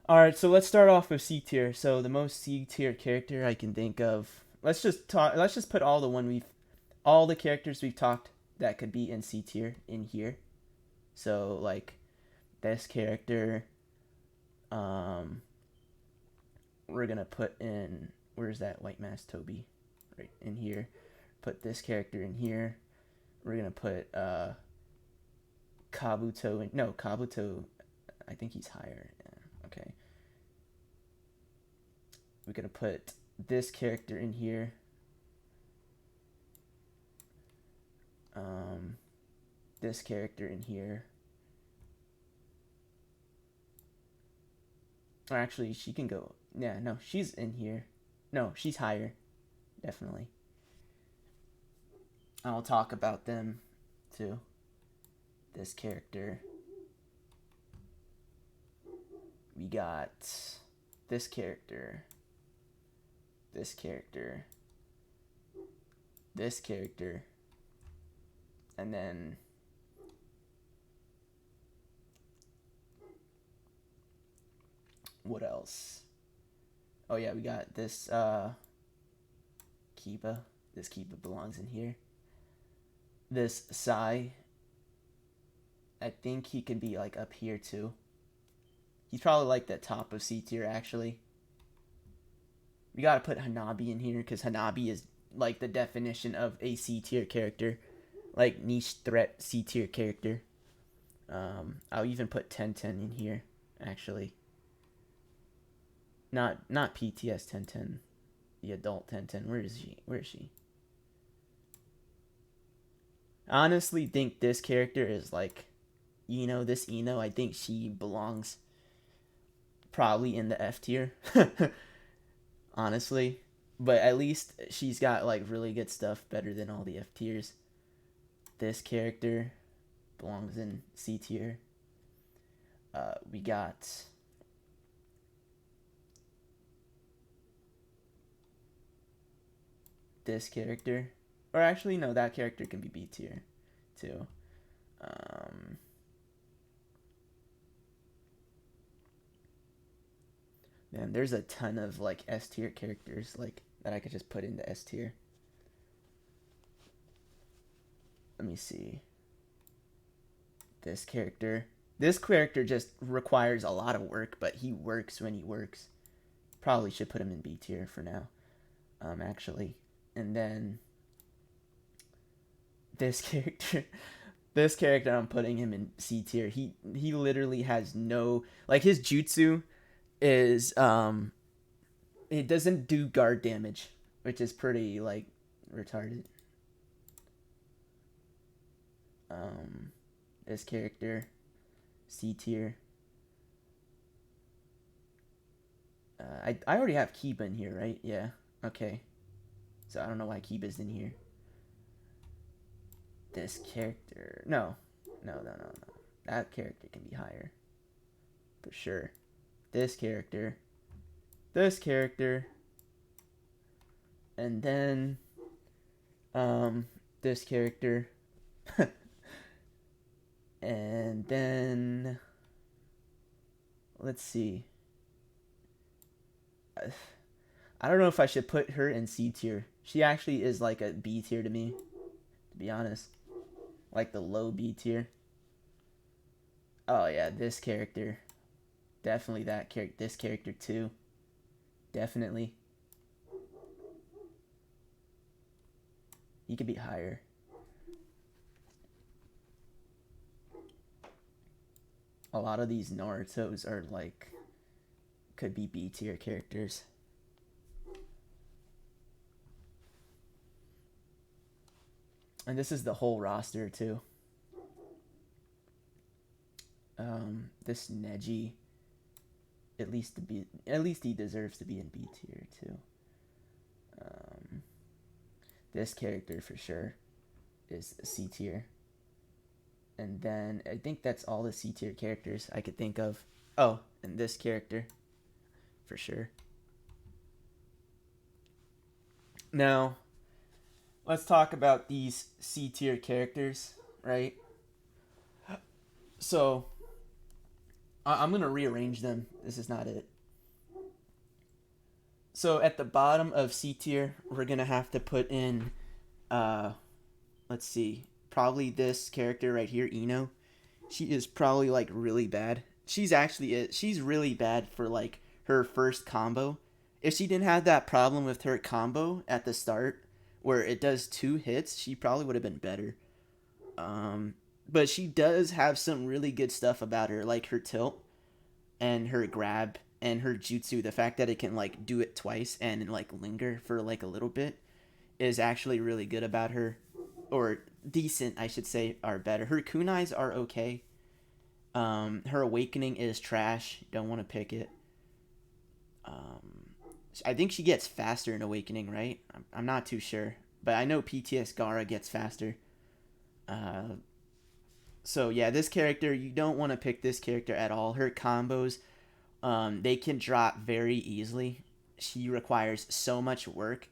All right, so let's start off with C tier. So the most C tier character I can think of. Let's just put all the characters we've talked that could be in C tier in here. So like this character, we're gonna put in, where's that white mask Toby? Right in here. Put this character in here. We're gonna put Kabuto in, no, Kabuto, I think he's higher. Yeah, okay. We're gonna put this character in here. This character in here. Or actually, she can go. Yeah, no, she's in here. No, she's higher. Definitely. I'll talk about them too. This character. We got this character. This character. This character. And then what else? Oh yeah, we got this Kiba. This Kiba belongs in here. This Sai, I think he can be like up here too. He's probably like the top of C tier actually. We gotta put Hanabi in here because Hanabi is like the definition of a C tier character. Like niche threat C tier character. I'll even put 1010 in here, actually. Not PTS 1010, the adult 1010. Where is she? Where is she? I honestly think this character is like, this Ino. I think she belongs probably in the F tier. Honestly, but at least she's got like really good stuff, better than all the F tiers. This character belongs in C tier. We got this character, or actually no, that character can be B tier too. Man, there's a ton of like S tier characters like that I could just put into S tier. Let me see. This character just requires a lot of work, but he works when he works. Probably should put him in B tier for now. Actually. And then this character I'm putting him in C tier. He literally has no, like, his jutsu is it doesn't do guard damage, which is pretty like retarded. This character, C tier. I already have Kiba in here, right? Yeah. Okay. So I don't know why Kiba's in here. This character, no. That character can be higher, for sure. This character, and then this character. And then let's see. I don't know if I should put her in C tier. She actually is like a B tier to me, to be honest. Like the low B tier. Oh yeah, this character. Definitely that character. This character too. Definitely. He could be higher. A lot of these Narutos are like, could be B tier characters. And this is the whole roster too. This Neji, at least he deserves to be in B tier too. This character for sure is C tier. And then I think that's all the C tier characters I could think of. Oh, and this character for sure. Now, let's talk about these C tier characters, right? So, I'm going to rearrange them. This is not it. So, at the bottom of C tier, we're going to have to put in, let's see, probably this character right here, Ino. She is probably like really bad. She's really bad for like her first combo. If she didn't have that problem with her combo at the start, where it does 2 hits, she probably would have been better. Um, but she does have some really good stuff about her, like her tilt and her grab and her jutsu. The fact that it can like do it twice and like linger for like a little bit is actually really good about her, or decent, I should say, are better. Her kunais are okay. Her awakening is trash. Don't want to pick it. I think she gets faster in awakening, right? I'm not too sure, but I know PTS Gara gets faster. Uh, so yeah, this character, you don't want to pick this character at all. Her combos, they can drop very easily. She requires so much work,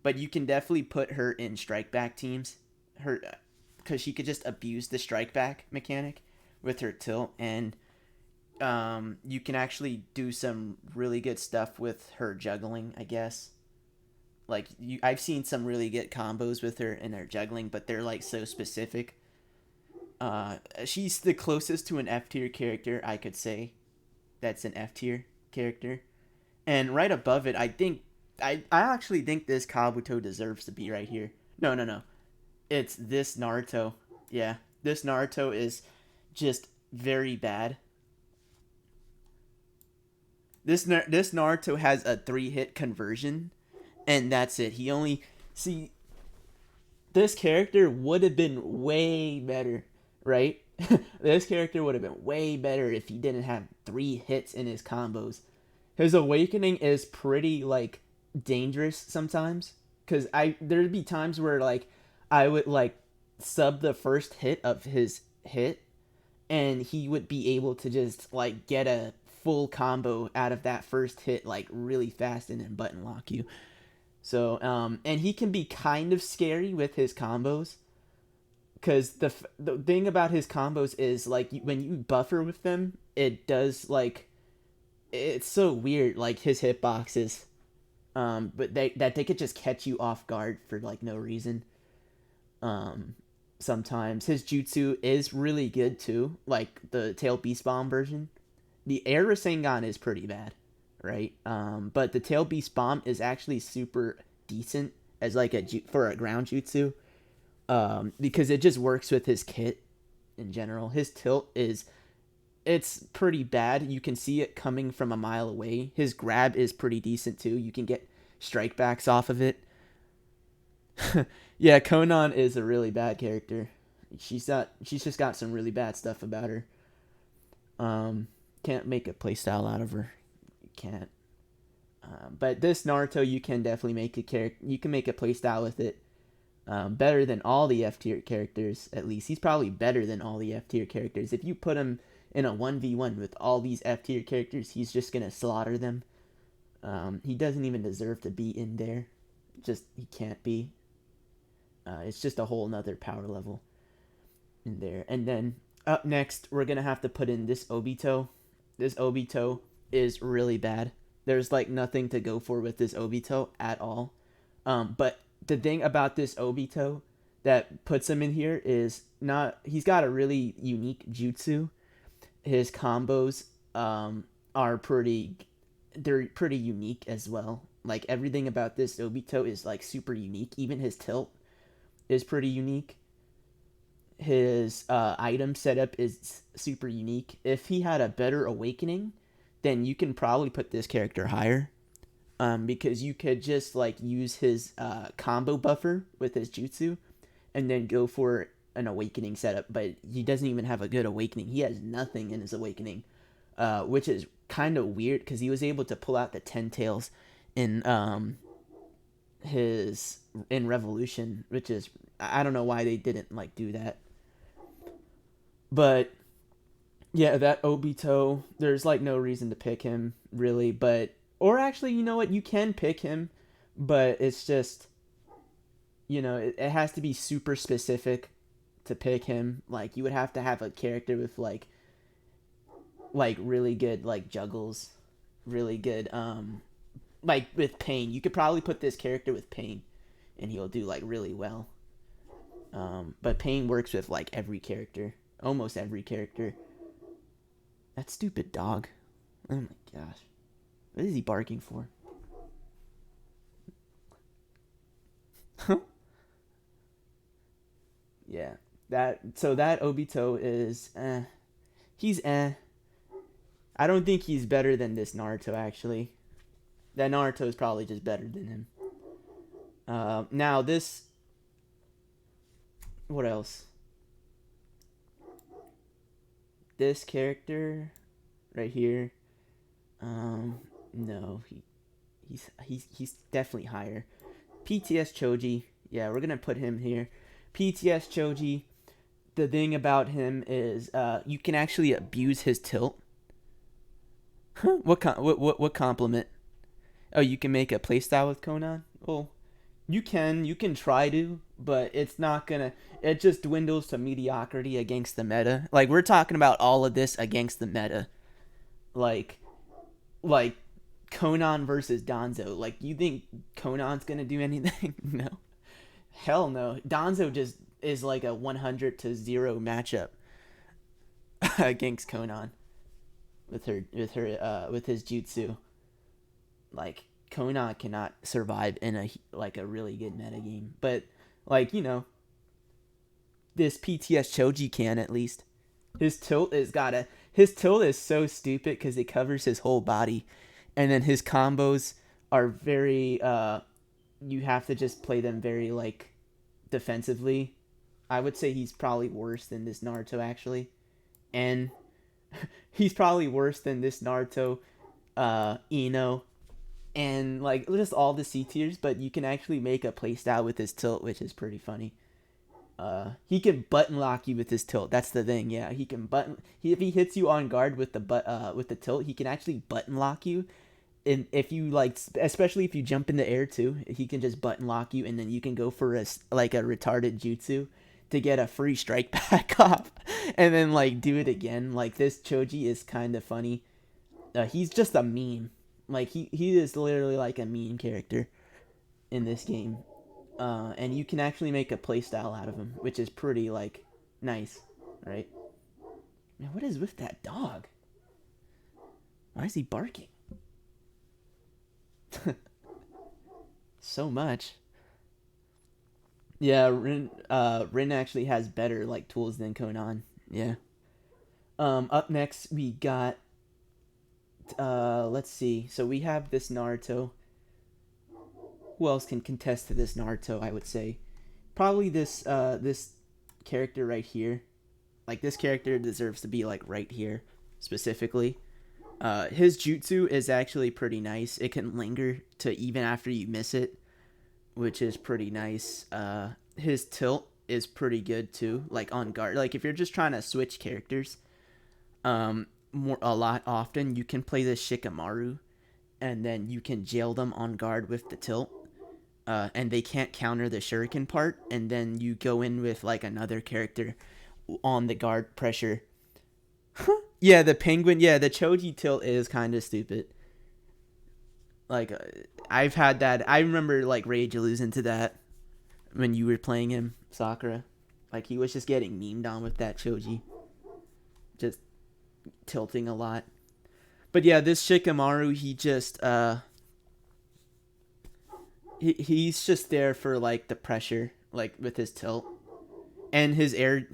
but you can definitely put her in strike back teams. Her, because she could just abuse the strike back mechanic with her tilt, and you can actually do some really good stuff with her juggling, I guess. Like I've seen some really good combos with her in her juggling, but they're like so specific. She's the closest to an F tier character I could say. That's an F tier character, and right above it, I actually think this Kabuto deserves to be right here. No, no, no. It's this Naruto. Yeah, this Naruto is just very bad. This Naruto has a 3-hit conversion, and that's it. He only see this character would have been way better, right? This character would have been way better if he didn't have 3 hits in his combos. His awakening is pretty like dangerous sometimes, cuz I there'd be times where like I would like sub the first hit of his hit, and he would be able to just like get a full combo out of that first hit like really fast and then button lock you. So and he can be kind of scary with his combos, because the thing about his combos is like when you buffer with them, it does like it's so weird, like his hitboxes. But they could just catch you off guard for like no reason. Um, Sometimes his jutsu is really good too, like the tail beast bomb version. The air Rasengan is pretty bad, right? But the tail beast bomb is actually super decent as like for a ground jutsu, because it just works with his kit in general. His tilt is it's pretty bad. You can see it coming from a mile away. His grab is pretty decent too. You can get strike backs off of it. Yeah, Konan is a really bad character. She's just got some really bad stuff about her. Um, can't make a playstyle out of her. You can't. But this Naruto, you can definitely make a character. You can make a playstyle with it. Better than all the F tier characters, at least. He's probably better than all the F tier characters. If you put him in a 1v1 with all these F tier characters, he's just gonna slaughter them. He doesn't even deserve to be in there. Just he can't be. It's just a whole nother power level in there. And then up next, we're gonna have to put in this Obito. This Obito is really bad. There's like nothing to go for with this Obito at all. But the thing about this Obito that puts him in here is not he's got a really unique jutsu. His combos are they're pretty unique as well. Like everything about this Obito is like super unique. Even his tilt is pretty unique. His item setup is super unique. If he had a better awakening, then you can probably put this character higher. Because you could just like use his combo buffer with his jutsu, and then go for an awakening setup. But he doesn't even have a good awakening. He has nothing in his awakening, which is kind of weird because he was able to pull out the 10 tails in his in Revolution, which is I don't know why they didn't like do that. But yeah, that Obito, there's like no reason to pick him really, but or actually, you know what, you can pick him, but it's just it has to be super specific to pick him. Like you would have to have a character with like really good like juggles, really good like with Pain. You could probably put this character with Pain and he'll do like really well. But Pain works with like every character, almost every character. That stupid dog. Oh my gosh. What is he barking for? Yeah. That Obito is he's I don't think he's better than this Naruto actually. That Naruto is probably just better than him. Now this, what else? This character right here. No, he's definitely higher. PTS Choji. Yeah, we're gonna put him here. PTS Choji. The thing about him is, you can actually abuse his tilt. What compliment? Oh, you can make a playstyle with Conan. Well, you can try to, but it's not gonna. It just dwindles to mediocrity against the meta. Like we're talking about all of this against the meta. Like like Conan versus Danzo. Like you think Conan's gonna do anything? No, hell no. Danzo just is like a 100-0 matchup against Conan with his jutsu. Like Conan cannot survive in a really good metagame, but like this PTS Choji can at least. His tilt is so stupid because it covers his whole body, and then his combos are very you have to just play them very like defensively. I would say he's probably worse than this Naruto actually, and he's probably worse than this Naruto, Ino, and like just all the C tiers. But you can actually make a playstyle with his tilt, which is pretty funny. He can button lock you with his tilt. That's the thing. Yeah, he can if he hits you on guard with the tilt, he can actually button lock you. And if you like, especially if you jump in the air too, he can just button lock you, and then you can go for a retarded jutsu to get a free strike back off, and then like do it again. Like this Choji is kind of funny. He's just a meme. Like he is literally like a meme character in this game. And you can actually make a playstyle out of him, which is pretty like nice, right? Man, what is with that dog? Why is he barking? So much. Yeah, Rin actually has better like tools than Conan. Yeah. Up next we got let's see. So we have this Naruto. Who else can contest to this Naruto? I would say probably this character right here. Like this character deserves to be like right here specifically. His jutsu is actually pretty nice. It can linger to even after you miss it, which is pretty nice. His tilt is pretty good too. Like on guard, like if you're just trying to switch characters, a lot often you can play this Shikamaru, and then you can jail them on guard with the tilt. And they can't counter the shuriken part, and then you go in with like another character on the guard pressure. Yeah, the penguin. Yeah, the Choji tilt is kind of stupid. Like I've had that. I remember like Rage losing to that when you were playing him, Sakura. Like he was just getting memed on with that Choji, just tilting a lot. But yeah, this Shikamaru, he just he's just there for like the pressure, like with his tilt and his air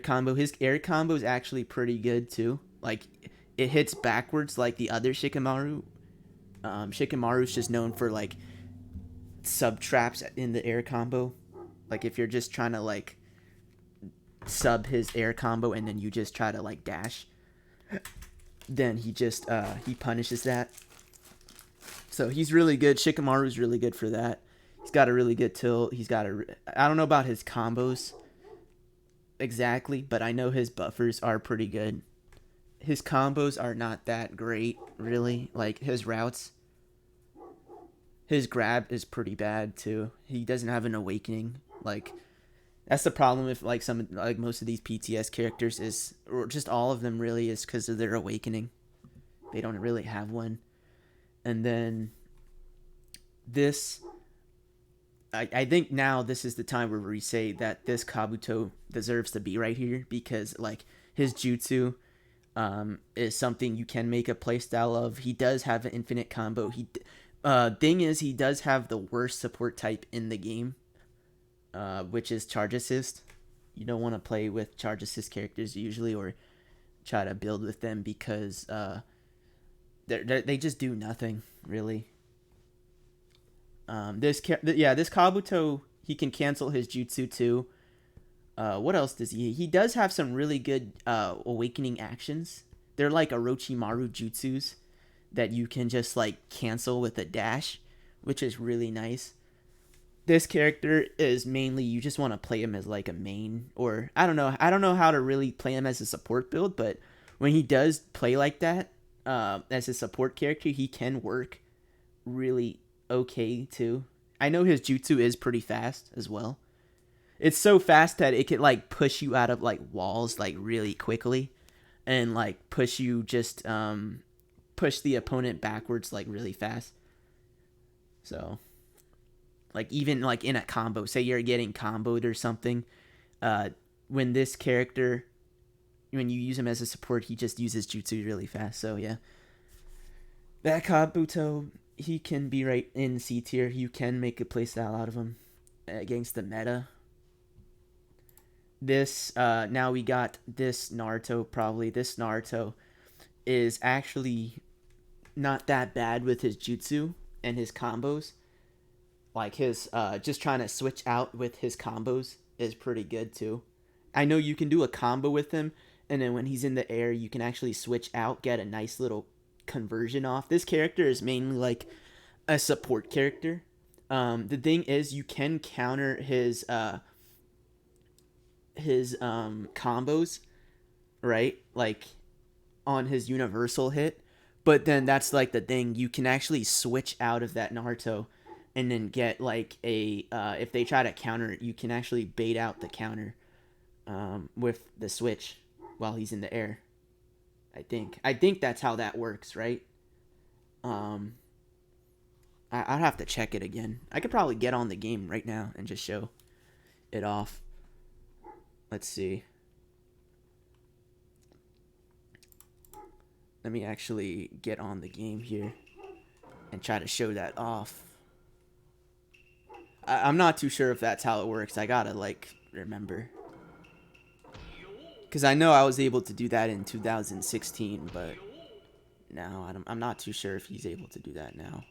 combo. His air combo is actually pretty good too. Like it hits backwards like the other Shikamaru. Shikamaru's just known for like sub traps in the air combo. Like if you're just trying to like sub his air combo and then you just try to like dash, then he punishes that. So he's really good. Shikamaru's really good for that. He's got a really good tilt. I don't know about his combos exactly, but I know his buffers are pretty good. His combos are not that great, really. Like his routes, his grab is pretty bad too. He doesn't have an awakening. Like that's the problem with like most of these PTS characters is, or just all of them really, is because of their awakening. They don't really have one. And then I think now this is the time where we say that this Kabuto deserves to be right here, because like his jutsu is something you can make a playstyle of. He does have an infinite combo. Thing is, he does have the worst support type in the game. which is charge assist. You don't want to play with charge assist characters usually, or try to build with them because they just do nothing really. This Kabuto, he can cancel his jutsu too. What else does he? He does have some really good awakening actions. They're like Orochimaru jutsus that you can just like cancel with a dash, which is really nice. This character is mainly you just want to play him as like a main, or I don't know how to really play him as a support build, but when he does play like that as a support character, he can work really okay too. I know his jutsu is pretty fast as well. It's so fast that it could like push you out of like walls like really quickly, and like push you just push the opponent backwards like really fast. So like even like in a combo, say you're getting comboed or something, when this character, when you use him as a support, he just uses jutsu really fast. So yeah, that Kabuto, he can be right in C tier. You can make a playstyle out of him against the meta. This now we got this Naruto. Probably this Naruto is actually not that bad with his jutsu and his combos. Like his just trying to switch out with his combos is pretty good too. I know you can do a combo with him, and then when he's in the air, you can actually switch out, get a nice little conversion off. This character is mainly like a support character. The thing is, you can counter his combos, right? Like on his universal hit, but then that's like the thing. You can actually switch out of that Naruto and then get like a if they try to counter it, you can actually bait out the counter with the switch while he's in the air. I think that's how that works, right? I'd have to check it again. I could probably get on the game right now and just show it off. Let's see. Let me actually get on the game here and try to show that off. I'm not too sure if that's how it works. I gotta like remember, because I know I was able to do that in 2016, but now I'm not too sure if he's able to do that now.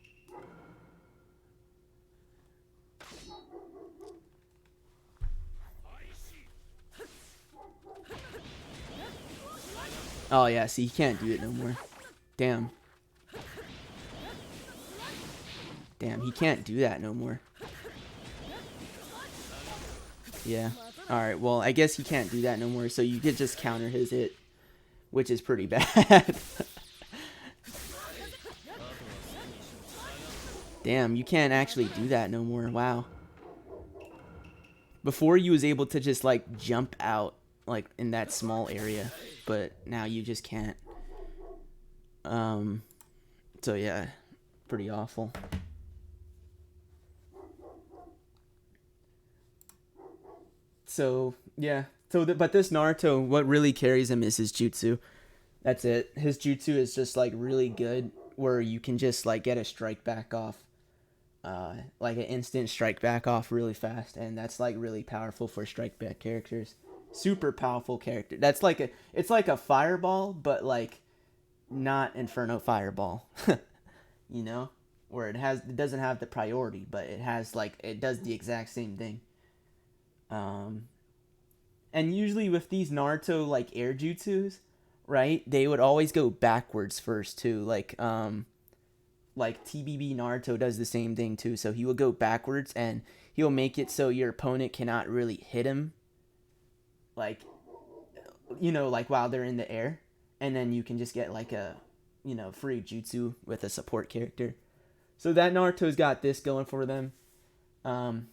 Oh yeah, see, he can't do it no more. Damn. Damn, he can't do that no more. Yeah. Alright, well, I guess he can't do that no more, so you could just counter his hit, which is pretty bad. Damn, you can't actually do that no more. Wow. Before, you was able to just, like, jump out, like, in that small area, but now you just can't. So yeah, pretty awful. So yeah, but this Naruto, what really carries him is his jutsu. That's it. His jutsu is just like really good, where you can just like get a strike back off, like an instant strike back off really fast, and that's like really powerful for strike back characters. Super powerful character. That's like it's like a fireball, but like not Inferno Fireball, you know, where it doesn't have the priority, but it has like it does the exact same thing. And usually with these Naruto like air jutsus, right? They would always go backwards first too. Like TBB Naruto does the same thing too. So he will go backwards and he'll make it so your opponent cannot really hit him. Like, you know, like while they're in the air, and then you can just get like a, you know, free jutsu with a support character. So that Naruto's got this going for them, and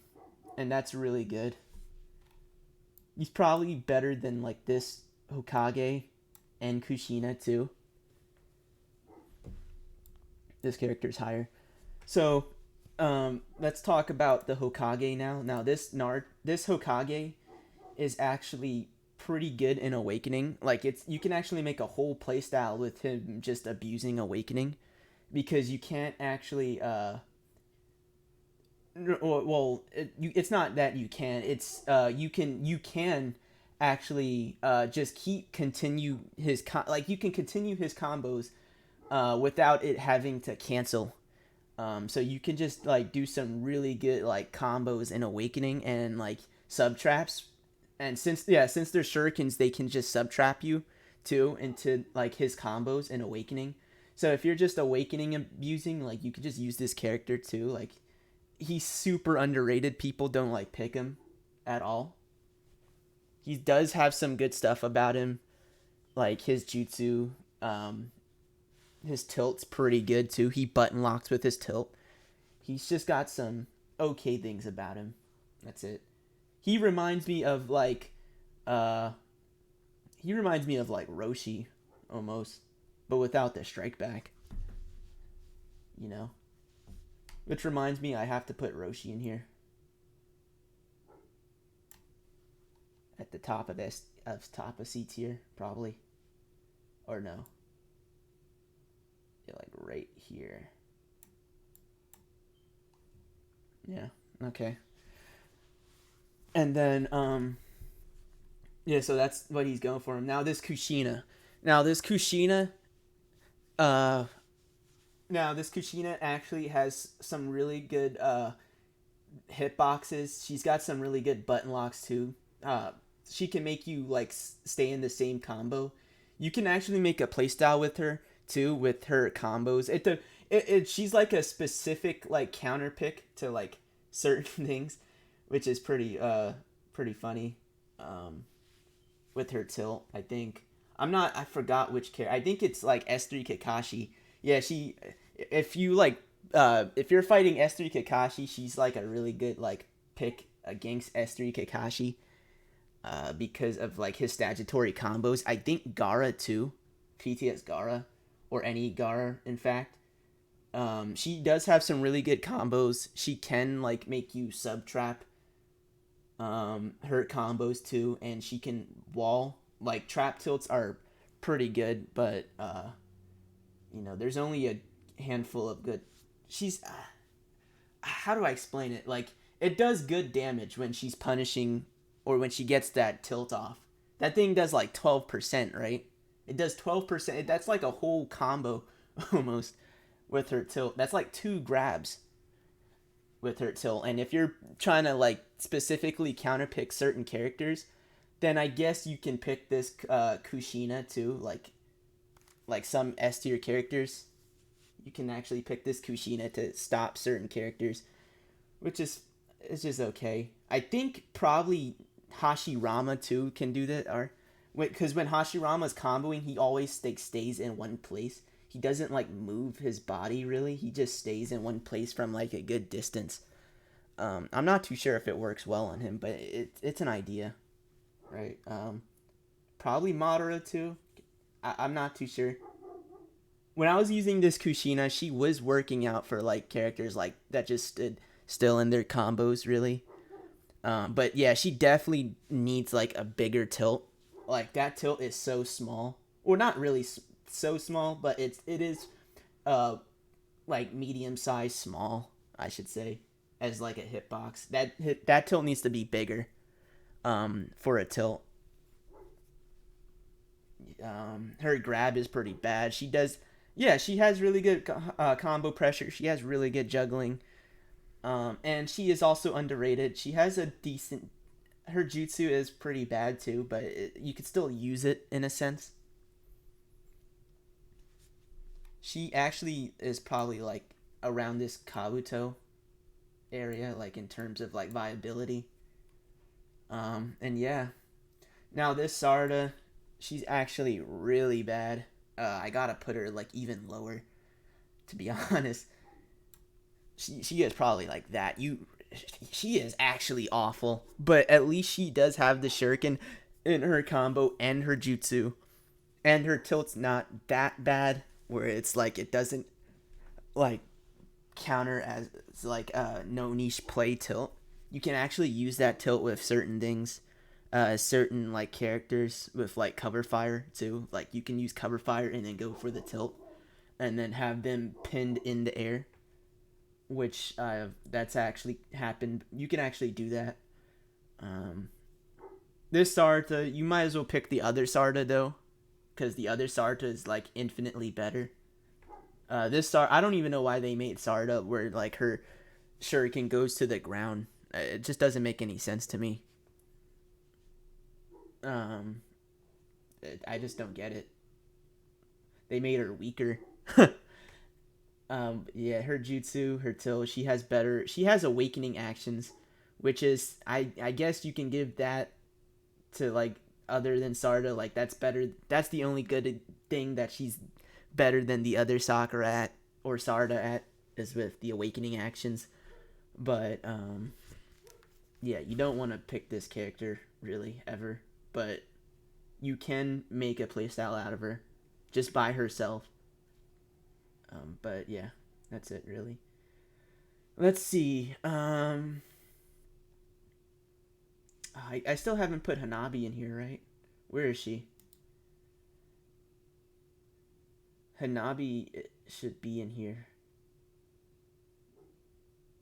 that's really good. He's probably better than like this Hokage and Kushina too. This character's higher. So, let's talk about the Hokage now. Now this Hokage is actually pretty good in Awakening. Like you can actually make a whole playstyle with him just abusing Awakening, because you can't actually Well, it's not that you can. It's you can actually just continue his like you can continue his combos without it having to cancel. So you can just like do some really good like combos in Awakening and like sub traps. And since they're shurikens, they can just sub trap you too into like his combos in Awakening. So if you're just Awakening abusing, like you could just use this character too. Like he's super underrated. People don't like pick him at all. He does have some good stuff about him, like his jutsu. His tilt's pretty good too. He button locks with his tilt. He's just got some okay things about him. That's it. He reminds me of like Roshi almost, but without the strike back. You know? Which reminds me I have to put Roshi in here. At the top of C tier, probably. Or no. Yeah, like right here. Yeah, okay. And then yeah, so that's what he's going for him. Now this Kushina. Now this Kushina uh Now this Kushina actually has some really good hitboxes. She's got some really good button locks too. She can make you like stay in the same combo. You can actually make a playstyle with her too with her combos. She's like a specific like counter pick to like certain things, which is pretty funny. With her tilt, I think I forgot which character. I think it's like S3 Kakashi. Yeah, she if you're fighting S3 Kakashi, she's like a really good like pick against S3 Kakashi. Because of like his statutory combos. I think Gaara too, PTS Gaara, or any Gaara in fact. She does have some really good combos. She can like make you sub trap her combos too, and she can wall. Like trap tilts are pretty good, but there's only a handful of good. She's how do I explain it? Like it does good damage when she's punishing or when she gets that tilt off. That thing does like 12%, right? It does 12%. That's like a whole combo almost with her tilt. That's like 2 grabs with her tilt. And if you're trying to like specifically counterpick certain characters, then I guess you can pick this Kushina too. Like some S tier characters, you can actually pick this Kushina to stop certain characters, which is it's just okay. I think probably Hashirama too can do that, or because when Hashirama's comboing, he always stays in one place. He doesn't like move his body really. He just stays in one place from like a good distance. I'm not too sure if it works well on him, but it's an idea, right? Probably Madara too. I'm not too sure. When I was using this Kushina, she was working out for like characters like that just stood still in their combos really. But yeah, she definitely needs like a bigger tilt. Like that tilt is so small, or not really so small, but it is uh like medium size small, I should say, as like a hitbox. That tilt needs to be bigger for a tilt. Her grab is pretty bad. She has really good combo pressure. She has really good juggling. And she is also underrated. She has a decent. Her jutsu is pretty bad too, but you could still use it in a sense. She actually is probably like around this Kabuto area, like in terms of like viability. And yeah, now this Sarda, she's actually really bad. I gotta put her like even lower, to be honest. She is probably like that. She is actually awful, but at least she does have the shuriken in her combo and her jutsu, and her tilt's not that bad. Where it's like it doesn't like counter as like a no niche play tilt. You can actually use that tilt with certain things, certain like characters with like cover fire too. Like you can use cover fire and then go for the tilt, and then have them pinned in the air. which that's actually happened. You can actually do that. Um, this Sarta, you might as well pick the other Sarta though, because the other Sarta is like infinitely better. This Sarta, I don't even know why they made Sarta where like her shuriken goes to the ground. It just doesn't make any sense to me. Um, I just don't get it. They made her weaker. Yeah, her jutsu, her till, she has better. She has awakening actions, which is I guess you can give that to like other than Sarda. Like that's better. That's the only good thing that she's better than the other Sakura at or Sarda at is with the awakening actions. But yeah, you don't want to pick this character really ever. But you can make a playstyle out of her just by herself. But yeah, that's it really. Let's see. I still haven't put Hanabi in here, right? Where is she? Hanabi should be in here.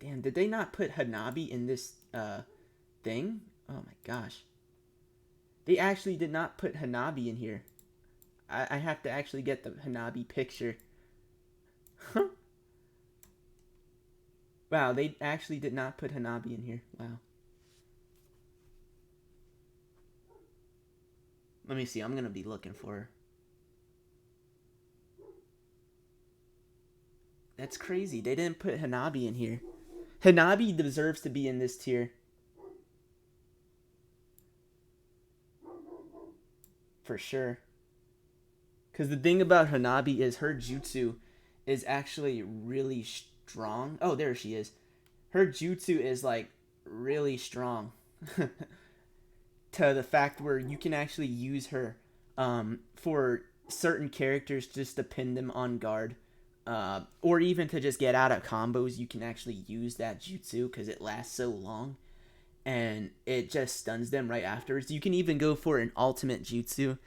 Damn, did they not put Hanabi in this thing? Oh my gosh. They actually did not put Hanabi in here. I have to actually get the Hanabi picture. Wow, they actually did not put Hanabi in here. Wow. Let me see. I'm going to be looking for her. That's crazy. They didn't put Hanabi in here. Hanabi deserves to be in this tier. For sure. Because the thing about Hanabi is her jutsu is actually really strong. Oh, there she is. Her jutsu is like really strong. To the fact where you can actually use her for certain characters just to pin them on guard. Or even to just get out of combos, you can actually use that jutsu because it lasts so long. And it just stuns them right afterwards. You can even go for an ultimate jutsu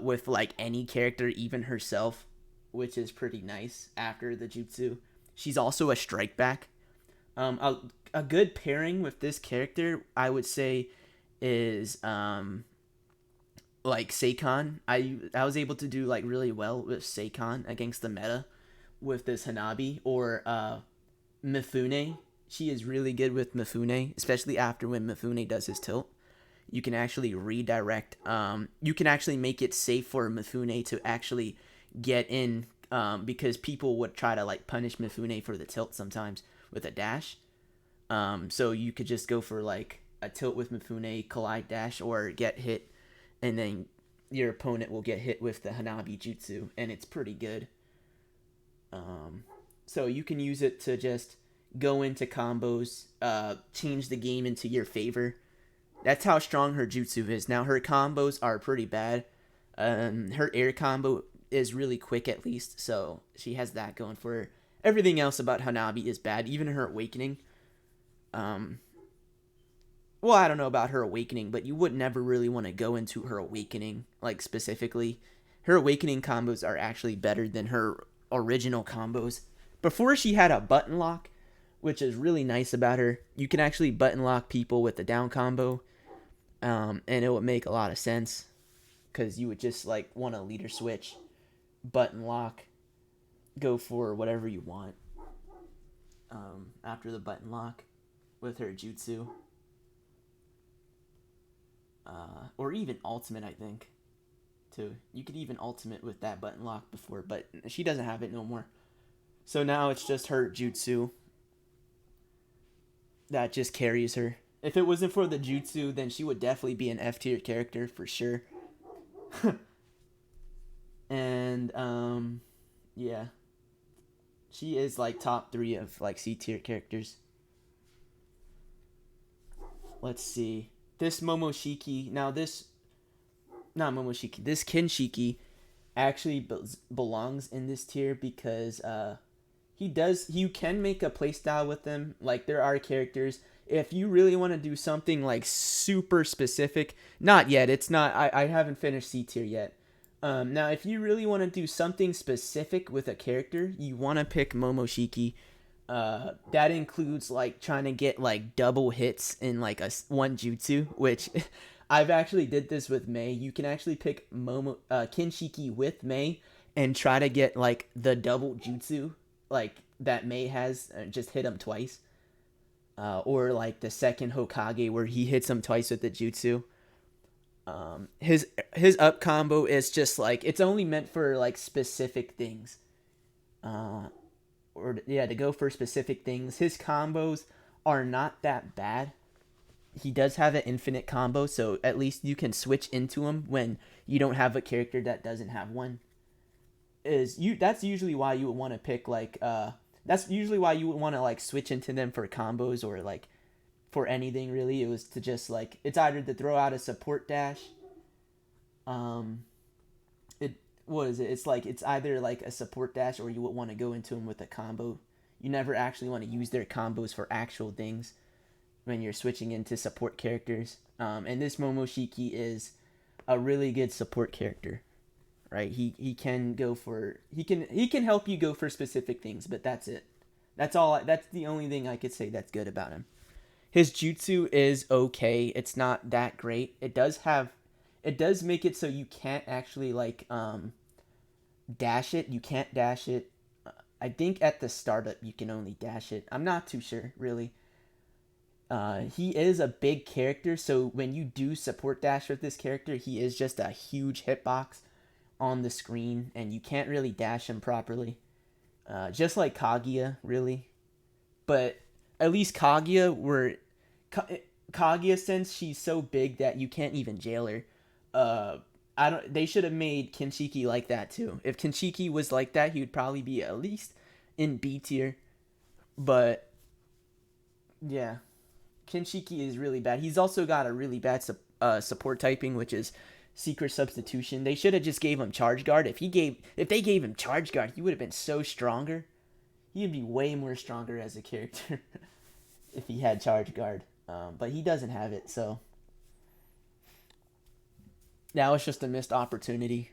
with like any character, even herself, which is pretty nice after the jutsu. She's also a strike back. A good pairing with this character, I would say, is like Seikon. I was able to do like really well with Seikon against the meta with this Hanabi or Mifune. She is really good with Mifune, especially after when Mifune does his tilt. You can actually redirect. You can actually make it safe for Mifune to actually get in because people would try to like punish Mifune for the tilt sometimes with a dash. So you could just go for like a tilt with Mifune, collide dash, or get hit, and then your opponent will get hit with the Hanabi Jutsu, and it's pretty good. So you can use it to just go into combos, change the game into your favor. That's how strong her jutsu is. Now her combos are pretty bad. Her air combo is really quick at least, so she has that going for her. Everything else about Hanabi is bad, even her awakening. Well, I don't know about her awakening, but you would never really want to go into her awakening, like specifically. Her awakening combos are actually better than her original combos. Before she had a button lock, which is really nice about her. You can actually button lock people with the down combo, and it would make a lot of sense because you would just like want to leader switch, button lock, go for whatever you want after the button lock with her jutsu. Or even ultimate, I think, too. You could even ultimate with that button lock before, but she doesn't have it no more. So now it's just her jutsu that just carries her. If it wasn't for the jutsu, then she would definitely be an F tier character for sure. And yeah, she is like top 3 of like C tier characters. Let's see. This Momoshiki, now this, not Momoshiki, this Kinshiki actually belongs in this tier because you can make a playstyle with them. Like there are characters, if you really want to do something like super specific, not yet, it's not, I haven't finished C tier yet. Now if you really want to do something specific with a character, you want to pick Momoshiki. That includes like trying to get like double hits in like one jutsu, which I've actually did this with Mei. You can actually pick Kinshiki with Mei and try to get like the double jutsu like that Mei has, just hit him twice. Or like the second Hokage where he hits him twice with the jutsu. His up combo is just like it's only meant for like specific things. Uh, or yeah, to go for specific things. His combos are not that bad. He does have an infinite combo, so at least you can switch into him when you don't have a character that doesn't have one. Is you That's usually why you would want to pick like that's usually why you would want to like switch into them for combos or like for anything really. It was to just like it's either to throw out a support dash. Um, it what is it? It's like it's either like a support dash or you would want to go into them with a combo. You never actually want to use their combos for actual things when you're switching into support characters. And this Momoshiki is a really good support character, right? He can go for he can help you go for specific things, but that's it. That's the only thing I could say that's good about him. His jutsu is okay. It's not that great. It does make it so you can't actually like dash it. You can't dash it. I think at the startup you can only dash it. I'm not too sure really. He is a big character, so when you do support dash with this character, he is just a huge hitbox on the screen, and you can't really dash him properly. Just like Kaguya, really. But at least Kaguya, since she's so big that you can't even jail her. I don't. They should have made Kinshiki like that too. If Kinshiki was like that, he would probably be at least in B tier. But yeah, Kinshiki is really bad. He's also got a really bad support typing, which is secret substitution. They should have just gave him charge guard. If they gave him charge guard, he would have been so stronger. He'd be way more stronger as a character if he had charge guard. But he doesn't have it, so now it's just a missed opportunity.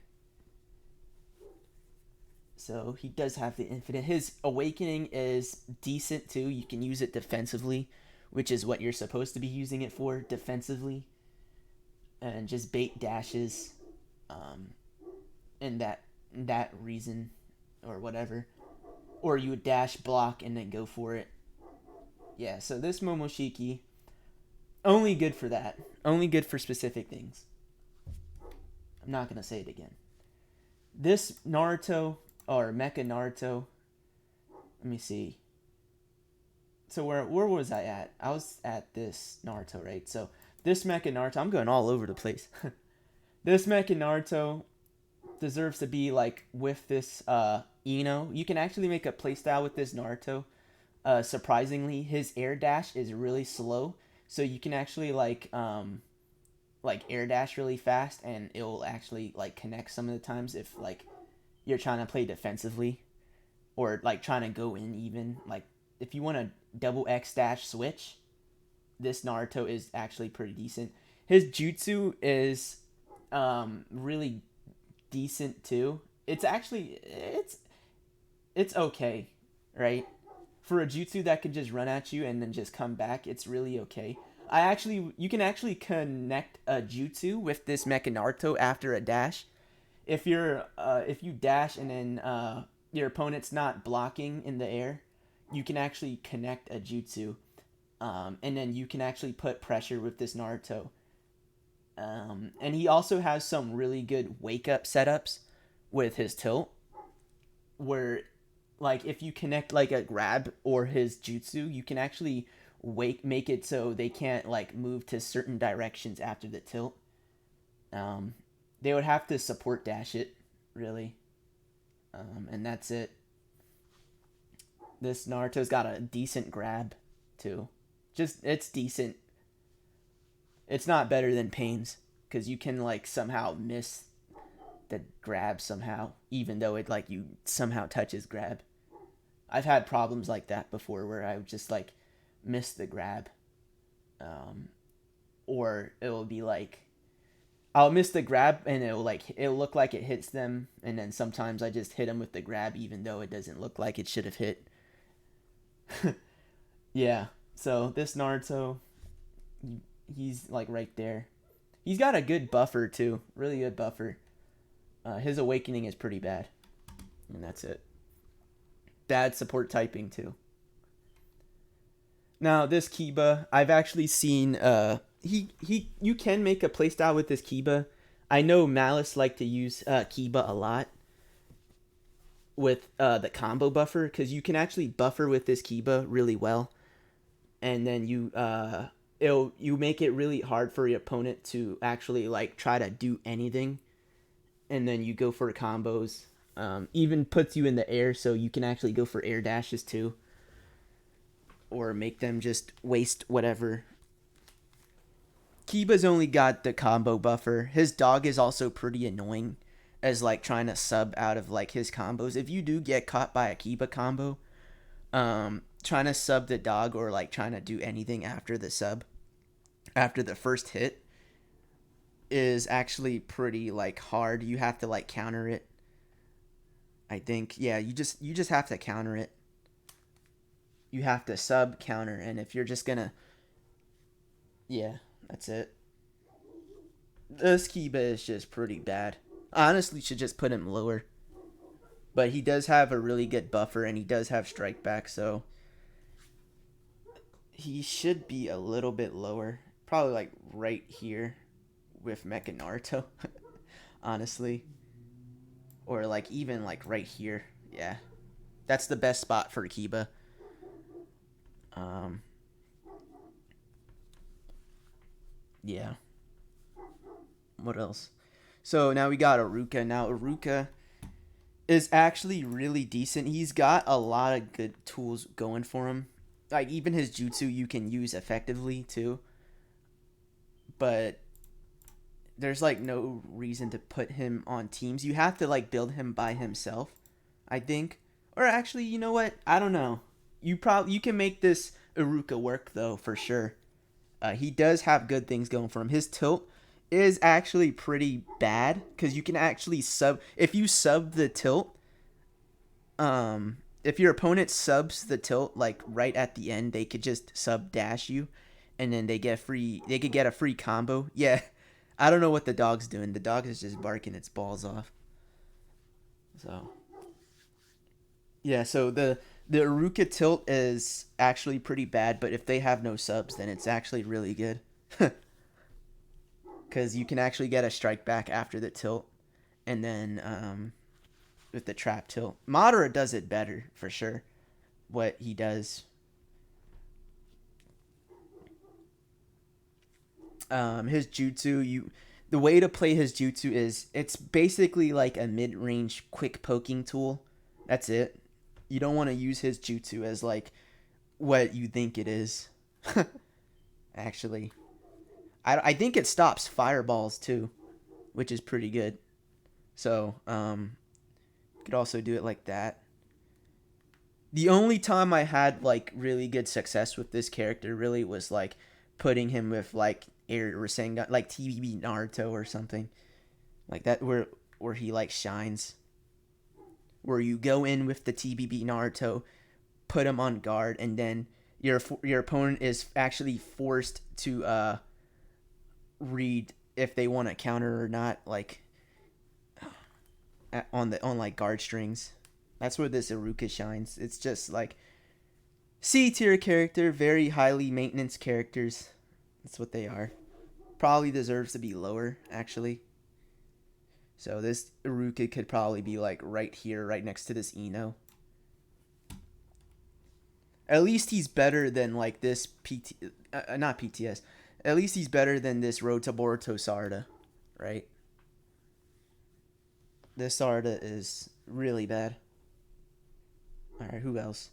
So he does have the infinite. His awakening is decent too. You can use it defensively, which is what you're supposed to be using it for, defensively, and just bait dashes, and that reason or whatever, or you would dash block and then go for it. Yeah. So this Momoshiki only good for that. Only good for specific things. I'm not gonna say it again. This Naruto or Mecha Naruto. Let me see. So where was I at? I was at this Naruto, right? So this Mecha Naruto, I'm going all over the place. This Mecha Naruto deserves to be like with this Ino. You can actually make a playstyle with this Naruto. Surprisingly, his air dash is really slow, so you can actually like air dash really fast, and it'll actually like connect some of the times if like you're trying to play defensively or like trying to go in even like if you want to double X dash switch, this Naruto is actually pretty decent. His jutsu is really decent too. It's okay, right? For a jutsu that can just run at you and then just come back, it's really okay. You can actually connect a jutsu with this Mecha Naruto after a dash. If you dash and then your opponent's not blocking in the air, you can actually connect a jutsu, and then you can actually put pressure with this Naruto. And he also has some really good wake up setups with his tilt, where like if you connect like a grab or his jutsu, you can actually make it so they can't like move to certain directions after the tilt. Um, they would have to support dash it, really, and that's it. This Naruto's got a decent grab, too. Just it's decent. It's not better than Pain's because you can like somehow miss the grab somehow, even though it like you somehow touch his grab. I've had problems like that before where I would just like miss the grab, um, or it will be like I'll miss the grab and it'll look like it hits them, and then sometimes I just hit them with the grab even though it doesn't look like it should have hit. Yeah. So this Naruto, he's like right there. He's got a good buffer too, really good buffer. His awakening is pretty bad, and that's it. Bad support typing too. Now this Kiba, I've actually seen. He you can make a playstyle with this Kiba. I know Malice like to use Kiba a lot with the combo buffer because you can actually buffer with this Kiba really well, and then you make it really hard for your opponent to actually like try to do anything, and then you go for combos. Even puts you in the air, so you can actually go for air dashes too, or make them just waste whatever. Kiba's only got the combo buffer. His dog is also pretty annoying as like trying to sub out of like his combos. If you do get caught by a Kiba combo, trying to sub the dog or like trying to do anything after the sub, after the first hit, is actually pretty like hard. You have to like counter it. I think yeah, you just have to counter it. You have to sub counter, and if you're just gonna yeah, that's it. This Kiba is just pretty bad. Honestly, should just put him lower. But he does have a really good buffer, and he does have strike back, so he should be a little bit lower. Probably like right here with Mecha Naruto, honestly. Or like even like right here. Yeah. That's the best spot for Kiba. Um, yeah. What else? So now we got Aruka. Now Aruka is actually really decent. He's got a lot of good tools going for him. Like even his jutsu you can use effectively too. But there's like no reason to put him on teams. You have to like build him by himself, I think. Or actually, you know what? I don't know. You can make this Iruka work though for sure. He does have good things going for him. His tilt is actually pretty bad because you can actually sub if you sub the tilt. If your opponent subs the tilt like right at the end, they could just sub dash you, and then they get free. They could get a free combo. Yeah, I don't know what the dog's doing. The dog is just barking its balls off. So yeah, so the Aruka tilt is actually pretty bad, but if they have no subs, then it's actually really good. Because you can actually get a strike back after the tilt, and then with the trap tilt, Madara does it better for sure. What he does, his jutsu, the way to play his jutsu is it's basically like a mid-range quick poking tool. That's it. You don't want to use his jutsu as like what you think it is. Actually, I think it stops fireballs too, which is pretty good. So you could also do it like that. The only time I had like really good success with this character really was like putting him with like Air Rasengan, like TBB Naruto or something like that, where he like shines. Where you go in with the TBB Naruto, put him on guard, and then your opponent is actually forced to read if they want to counter or not, like on like guard strings. That's where this Iruka shines. It's just like C tier character, very highly maintenance characters. That's what they are. Probably deserves to be lower, actually. So this Iruka could probably be like right here, right next to this Ino. At least he's better than like this not PTS. At least he's better than this Road to Boruto Sarda, right? This Sarda is really bad. All right, who else?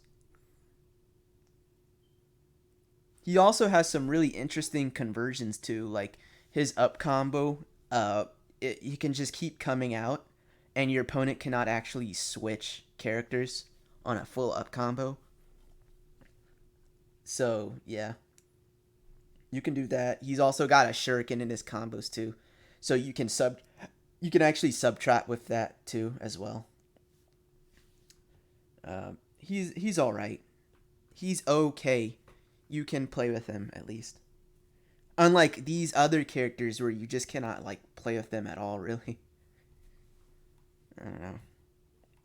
He also has some really interesting conversions too, like his up combo. He can just keep coming out, and your opponent cannot actually switch characters on a full up combo. So yeah, you can do that. He's also got a shuriken in his combos too, so you can sub. You can actually sub trap with that too as well. He's all right. He's okay. You can play with him at least. Unlike these other characters where you just cannot like play with them at all, really. I don't know.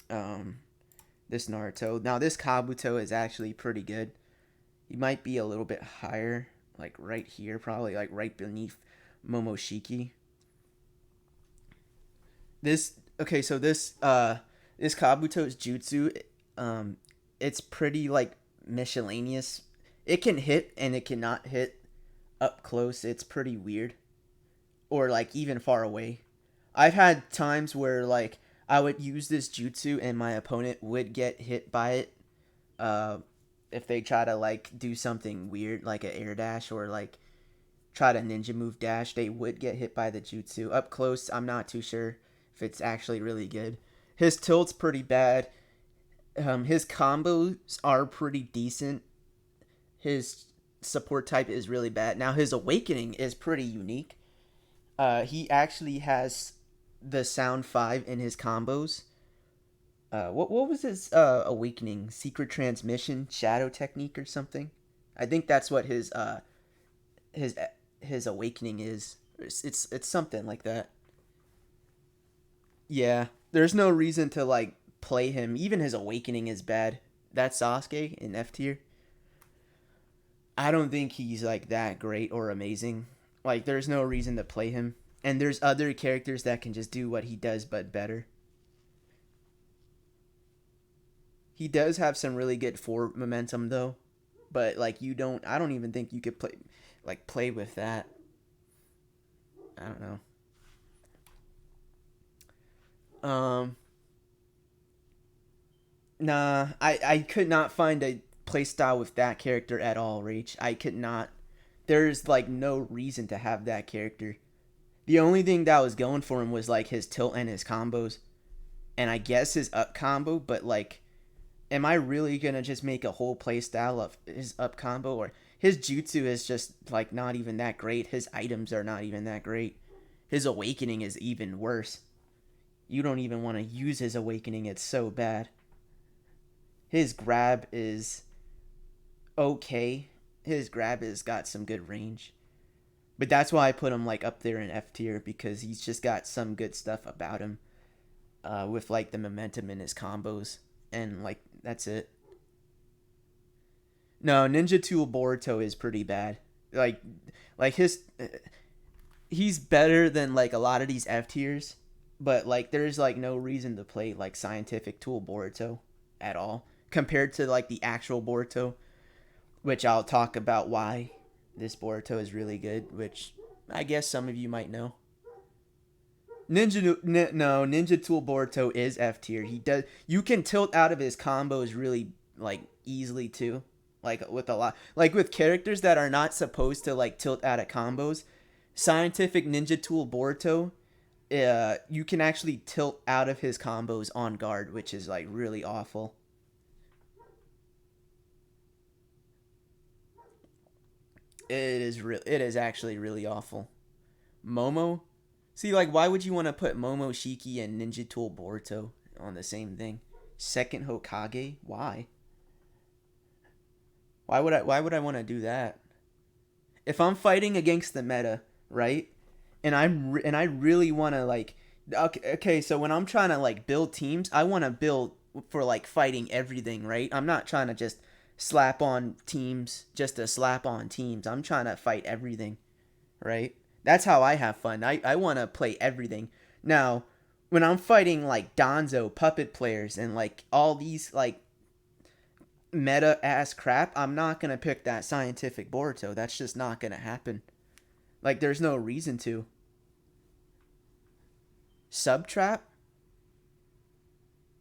Um, this Naruto. Now this Kabuto is actually pretty good. He might be a little bit higher, like right here, probably like right beneath Momoshiki. This okay, so this Kabuto's jutsu, um, it's pretty like miscellaneous. It can hit and it cannot hit up close. It's pretty weird, or like even far away. I've had times where like I would use this jutsu and my opponent would get hit by it. Uh, if they try to like do something weird like an air dash or like try to ninja move dash, they would get hit by the jutsu. Up close, I'm not too sure if it's actually really good. His tilt's pretty bad. His combos are pretty decent. His support type is really bad. Now his awakening is pretty unique. He actually has the sound 5 in his combos. What was his awakening? Secret transmission, shadow technique, or something? I think that's what his his awakening is. It's something like that. Yeah, there's no reason to like play him. Even his awakening is bad. That's Sasuke in F tier. I don't think he's like that great or amazing. Like there's no reason to play him. And there's other characters that can just do what he does but better. He does have some really good forward momentum though, but like you don't I don't even think you could play with that. I don't know. Nah, I could not find a playstyle with that character at all, Rach. I could not. There's like no reason to have that character. The only thing that was going for him was like his tilt and his combos, and I guess his up combo. But like, am I really gonna just make a whole playstyle of his up combo? Or his jutsu is just like not even that great. His items are not even that great. His awakening is even worse. You don't even want to use his awakening. It's so bad. His grab is okay. His grab has got some good range. But that's why I put him like up there in F tier, because he's just got some good stuff about him. With like the momentum in his combos. And like that's it. No, Ninja Tool Boruto is pretty bad. Like his he's better than like a lot of these F tiers, but like there's like no reason to play like Scientific Tool Boruto at all compared to like the actual Boruto, which I'll talk about why this Boruto is really good, which I guess some of you might know. Ninja Tool Boruto is F tier. He does you can tilt out of his combos really like easily too. Like with a lot like with characters that are not supposed to like tilt out of combos, Scientific Ninja Tool Boruto, you can actually tilt out of his combos on guard, which is like really awful. It is actually really awful. Momo, see like why would you want to put Momoshiki and Ninja Tool Boruto on the same thing? Second Hokage? Why? Why would I want to do that? If I'm fighting against the meta, right? And I really want to like okay, so when I'm trying to like build teams, I want to build for like fighting everything, right? I'm not trying to just slap on teams just to slap on teams. I'm trying to fight everything, right? That's how I have fun. I want to play everything. Now, when I'm fighting like Donzo puppet players and like all these like meta ass crap, I'm not going to pick that Scientific Boruto. That's just not going to happen. Like there's no reason to. Subtrap?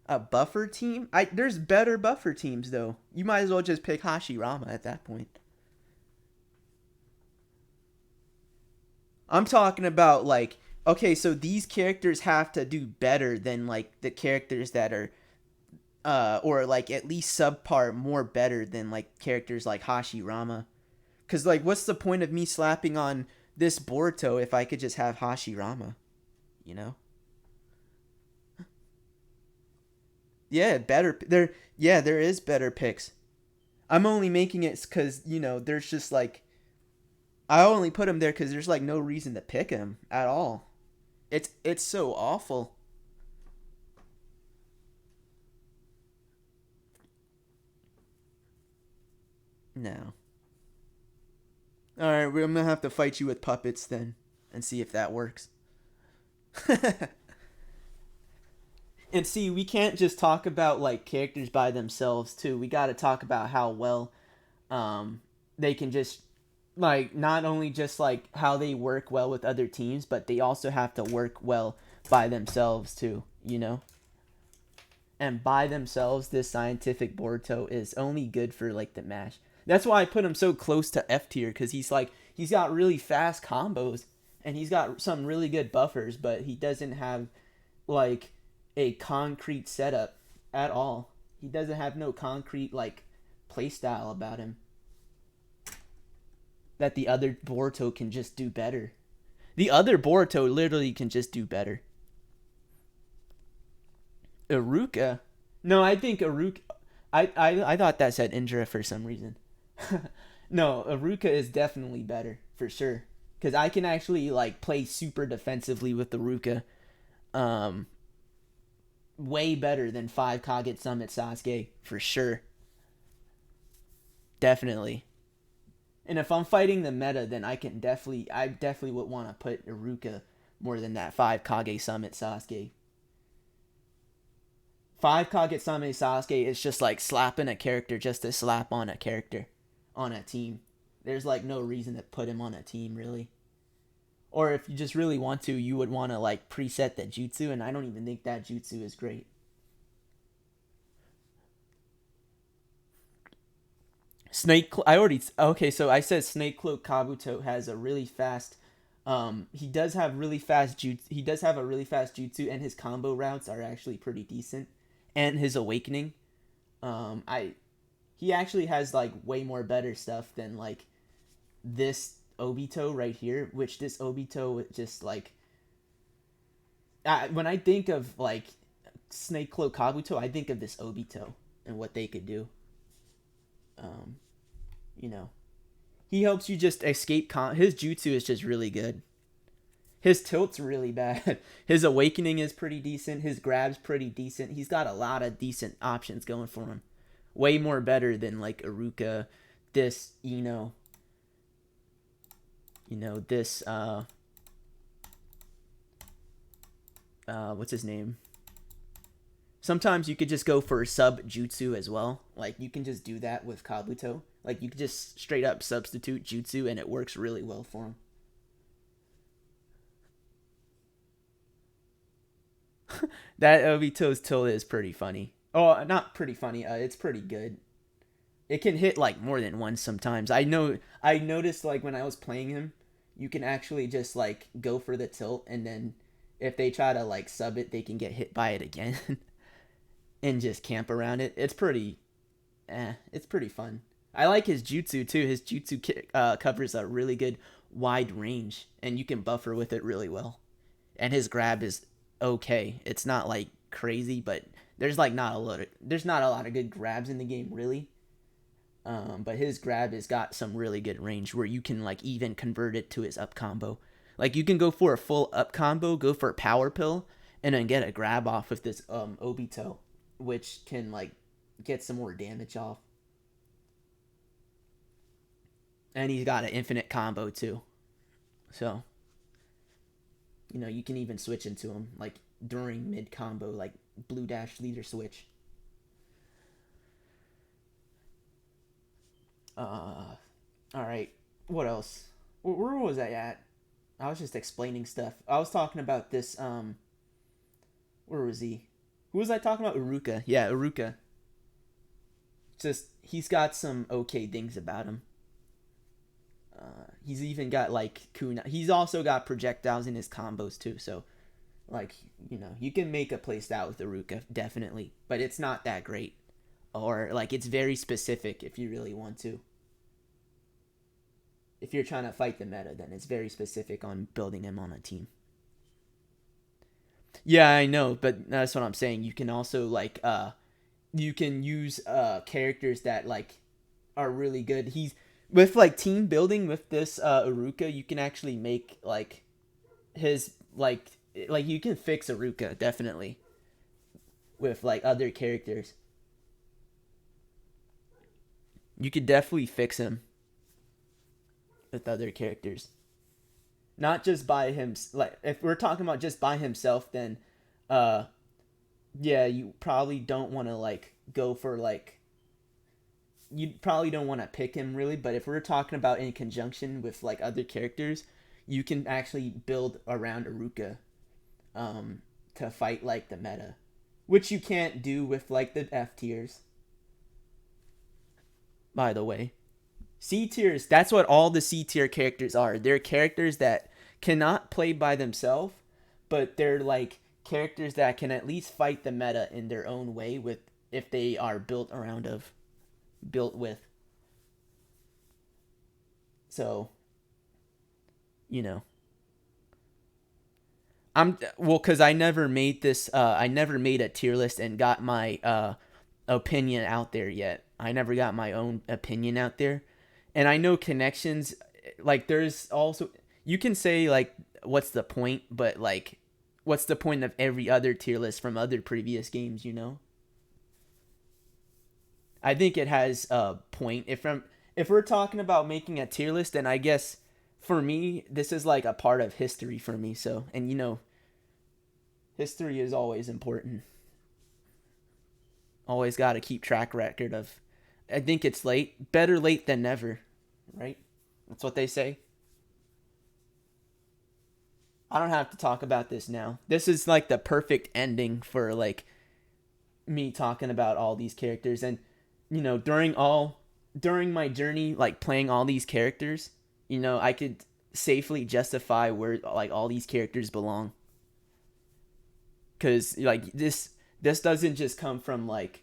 A buffer team? There's better buffer teams though. You might as well just pick Hashirama at that point. I'm talking about like okay, so these characters have to do better than like the characters that are or like at least subpar more better than like characters like Hashirama. Cuz like what's the point of me slapping on this Boruto if I could just have Hashirama, you know? Yeah, better there. Yeah, there is better picks. I'm only making it because, there's just like, I only put him there because there's like no reason to pick him at all. It's so awful. No. All right, I'm gonna have to fight you with puppets then, and see if that works. And see, we can't just talk about like characters by themselves too. We got to talk about how well um, they can just like not only just like how they work well with other teams, but they also have to work well by themselves too. And by themselves, this scientific Boruto is only good for like the mash. That's why I put him so close to F tier because he's got really fast combos and he's got some really good buffers, but he doesn't have like a concrete setup at all. He doesn't have no concrete like playstyle about him that the other Boruto can just do better. The other Boruto literally can just do better. Iruka? No, I think Iruka. I thought that said Indra for some reason. No, Iruka is definitely better for sure. Because I can actually like play super defensively with Iruka. Um, Way better than 5 Kage Summit Sasuke for sure. Definitely. And if I'm fighting the meta, then I definitely would want to put Iruka more than that 5 Kage Summit Sasuke. 5 Kage Summit Sasuke is just like slapping a character just to slap on a character on a team. There's like no reason to put him on a team really. Or if you just really want to, you would want to like preset the jutsu, and I don't even think that jutsu is great. I already okay. So I said Snake Cloak Kabuto has a really fast. He does have really fast jutsu. He does have a really fast jutsu, and his combo routes are actually pretty decent. And his awakening, I he actually has like way more better stuff than like this Obito right here. Which this Obito just like when I think of like Snake Cloak Kabuto, I think of this Obito and what they could do. Um, you know, he helps you just escape. His jutsu is just really good. His tilt's really bad. His awakening is pretty decent. His grab's pretty decent. He's got a lot of decent options going for him. Way more better than like Iruka, this this what's his name? Sometimes you could just go for sub jutsu as well. Like you can just do that with Kabuto. Like you could just straight up substitute jutsu and it works really well for him. That Obito's tilt is pretty funny. Oh, not pretty funny. It's pretty good. It can hit like more than once sometimes. I know. I noticed like when I was playing him, you can actually just like go for the tilt, and then if they try to like sub it, they can get hit by it again and just camp around it. It's pretty fun. I like his jutsu too. His jutsu covers a really good wide range, and you can buffer with it really well. And his grab is okay. It's not like crazy, but there's not a lot of good grabs in the game really. But his grab has got some really good range where you can like even convert it to his up combo. Like you can go for a full up combo, go for a power pill, and then get a grab off with this Obito, which can like get some more damage off. And he's got an infinite combo too. So, you can even switch into him like during mid combo, like blue dash leader switch. All right. What else? Where was I at? I was just explaining stuff. I was talking about this. Where was he? Who was I talking about? Iruka. Yeah, Iruka. Just he's got some okay things about him. He's even got like kuna. He's also got projectiles in his combos too. So, like you can make a playstyle with Iruka definitely, but it's not that great, or like it's very specific if you really want to. If you're trying to fight the meta, then it's very specific on building him on a team. Yeah, I know, but that's what I'm saying. You can also like you can use characters that like are really good. He's with like team building with this Iruka, you can actually make like his like you can fix Iruka definitely with like other characters. You could definitely fix him with other characters. Not just by him. Like if we're talking about just by himself, then uh yeah, you probably don't want to like go for like you probably don't want to pick him really, but if we're talking about in conjunction with like other characters, you can actually build around Iruka to fight like the meta, which you can't do with like the F tiers. By the way, C tiers, that's what all the C tier characters are. They're characters that cannot play by themselves, but they're like characters that can at least fight the meta in their own way with if they are built with. So, you know, I'm well cuz I never made this I never made a tier list and got my opinion out there yet. I never got my own opinion out there. And I know connections like there's also you can say like what's the point, but like what's the point of every other tier list from other previous games, you know? I think it has a point. If we're talking about making a tier list, then I guess for me this is like a part of history for me. So, and you know, history is always important. Always got to keep track record of. I think it's late. Better late than never, right? That's what they say. I don't have to talk about this now. This is like the perfect ending for like me talking about all these characters and you know during my journey like playing all these characters, you know, I could safely justify where like all these characters belong cuz like this doesn't just come from like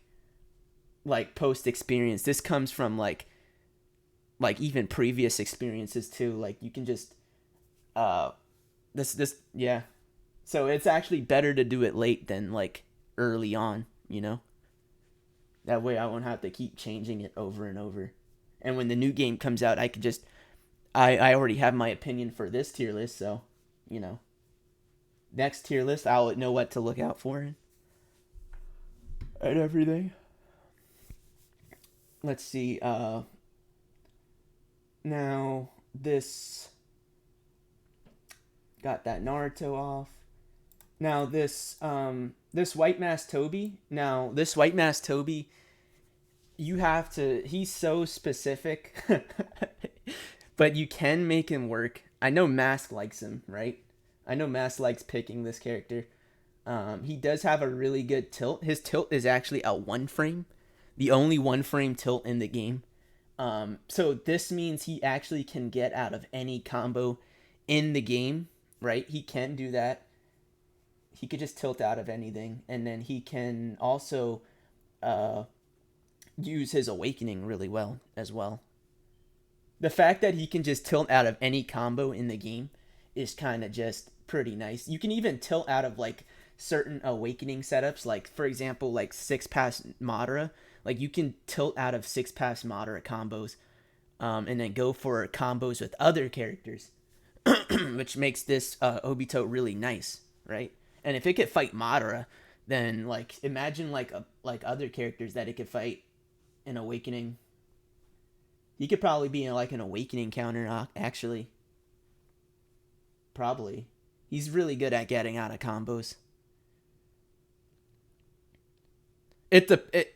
post experience. This comes from like even previous experiences too. Like you can just uh this yeah. So it's actually better to do it late than like early on, you know? That way I won't have to keep changing it over and over. And when the new game comes out, I could just I already have my opinion for this tier list, so you know. Next tier list, I'll know what to look out for and everything. Let's see. Now this got that Naruto off. Now this White Mask Toby. Now this White Mask Toby, you have to. He's so specific, but you can make him work. I know Mask likes him, right? I know Mask likes picking this character. He does have a really good tilt. His tilt is actually a one frame, the only one frame tilt in the game. So this means he actually can get out of any combo in the game, right? He can do that. He could just tilt out of anything, and then he can also uh, use his awakening really well as well. The fact that he can just tilt out of any combo in the game is kind of just pretty nice. You can even tilt out of like certain awakening setups, like for example, like six pass Madara. Like you can tilt out of six pass Madara combos, and then go for combos with other characters, which makes this Obito really nice, right? And if it could fight Madara, then like imagine like other characters that it could fight in Awakening. He could probably be in like an Awakening counter actually. Probably. He's really good at getting out of combos.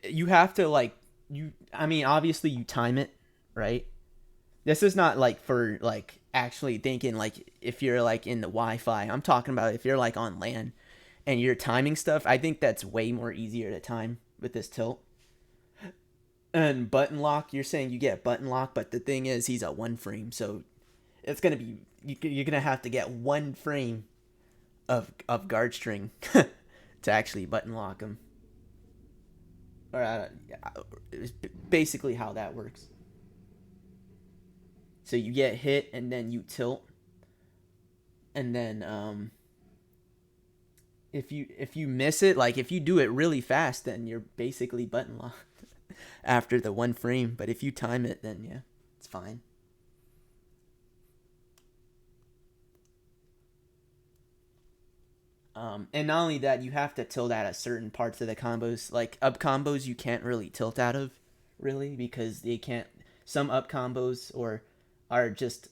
You have to like you I mean obviously you time it, right? This is not like for like actually thinking like if you're like in the Wi-Fi. I'm talking about if you're like on LAN and you're timing stuff. I think that's way more easier to time with this tilt. And button lock, you're saying you get button lock, but the thing is he's a one frame, so it's gonna be you're gonna have to get one frame of guard string to actually button lock him. Or it's basically how that works. So you get hit and then you tilt, and then if you miss it, like if you do it really fast, then you're basically button locked. after the 1 frame. But if you time it, then yeah, it's fine. And not only that, you have to tilt out of certain parts of the combos. Like up combos, you can't really tilt out of, really, because they can't. Some up combos or are just,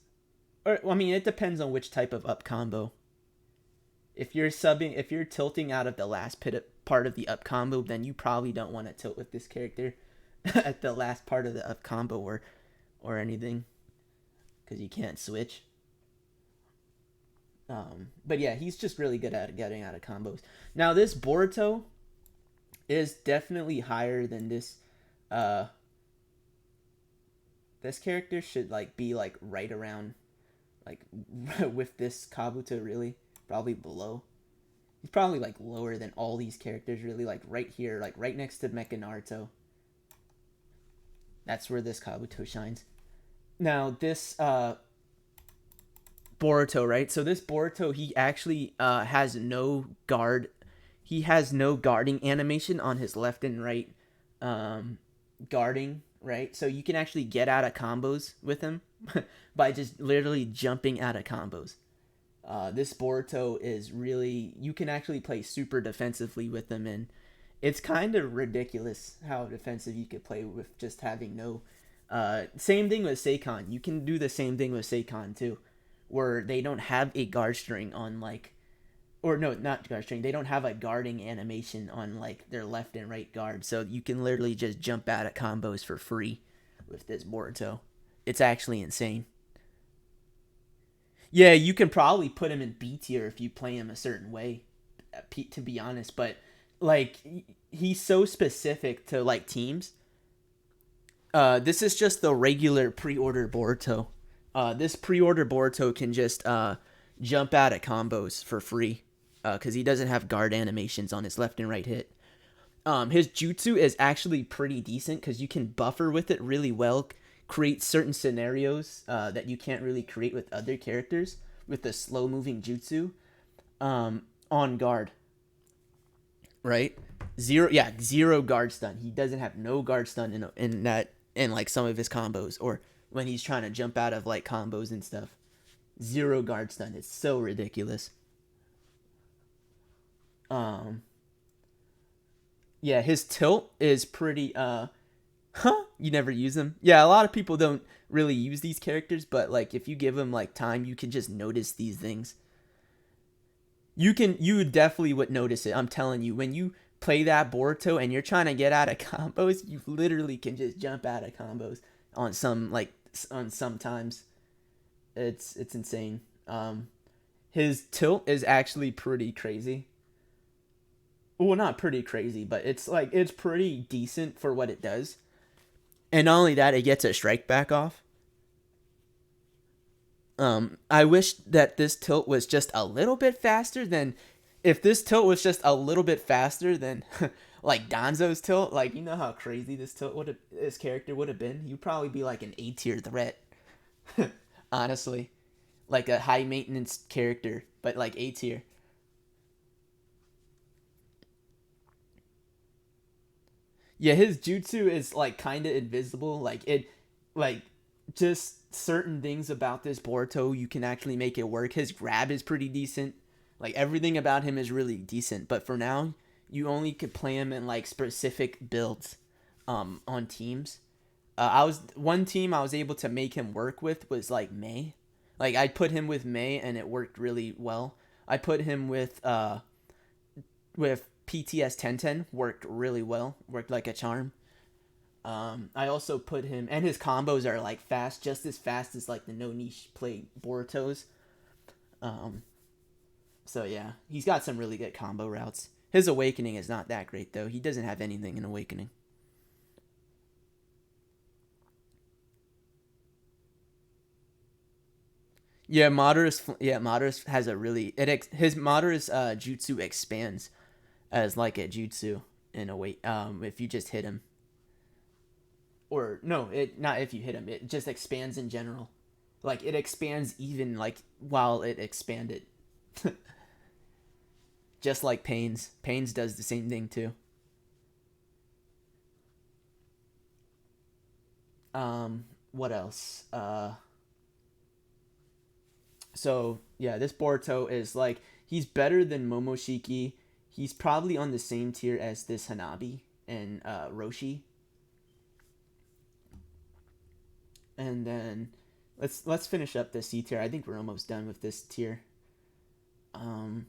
or I mean, it depends on which type of up combo. If you're tilting out of the last part of the up combo, then you probably don't want to tilt with this character at the last part of the up combo or anything, because you can't switch. But yeah, he's just really good at getting out of combos. Now this Boruto is definitely higher than this. Uh, this character should like be like right around, like with this Kabuto, really probably below. He's probably like lower than all these characters, really, like right here, like right next to Mecha Naruto. That's where this Kabuto shines. Now this Boruto, right? So this Boruto, he actually has no guard. He has no guarding animation on his left and right guarding, right? So you can actually get out of combos with him by just literally jumping out of combos. This Boruto is really, you can actually play super defensively with him, and it's kind of ridiculous how defensive you could play with just having no. Same thing with Seikon. You can do the same thing with Seikon too, where they don't have a guard string on like, or no, not guard string. They don't have a guarding animation on like their left and right guard, so you can literally just jump out of combos for free with this Boruto. It's actually insane. Yeah, you can probably put him in B tier if you play him a certain way, to be honest. But like, he's so specific to like teams. This is just the regular pre-order Boruto. This pre-order Boruto can just jump out of combos for free because he doesn't have guard animations on his left and right hit. His jutsu is actually pretty decent because you can buffer with it really well, create certain scenarios that you can't really create with other characters with the slow moving jutsu on guard. Right? Zero guard stun. He doesn't have no guard stun in like some of his combos, or when he's trying to jump out of like combos and stuff. Zero guard stun. It's so ridiculous. Um yeah, his tilt is pretty you never use them. Yeah, a lot of people don't really use these characters, but like if you give them like time, you can just notice these things. You definitely would notice it. I'm telling you, when you play that Boruto and you're trying to get out of combos, you literally can just jump out of combos on some times. It's insane. His tilt is actually pretty crazy. Well, not pretty crazy, but it's pretty decent for what it does. And not only that, it gets a strike back off. I wish that this tilt was just a little bit faster than, if this tilt was just a little bit faster than like Danzo's tilt. Like, you know how crazy this character would have been. You'd probably be like an A tier threat, honestly, like a high maintenance character, but like A tier. Yeah, his jutsu is like kind of invisible. Like just certain things about this Boruto, you can actually make it work. His grab is pretty decent. Like everything about him is really decent. But for now, you only could play him in like specific builds, on teams. One team I was able to make him work with was like May. Like I put him with May and it worked really well. I put him with PTS 1010, worked really well, worked like a charm. I also put him, and his combos are like fast, just as fast as like the no niche play Borutos. Um, so yeah, he's got some really good combo routes. His awakening is not that great though. He doesn't have anything in awakening. Yeah, Madara's has a really his Madara's jutsu expands as like a jutsu in a way. If you just hit him, or no, it not if you hit him, it just expands in general. Like it expands even like while it expanded. Just like Pains does the same thing too. What else? So yeah, this Boruto is like he's better than Momoshiki. He's probably on the same tier as this Hanabi and Roshi. And then let's finish up the C tier. I think we're almost done with this tier. Um,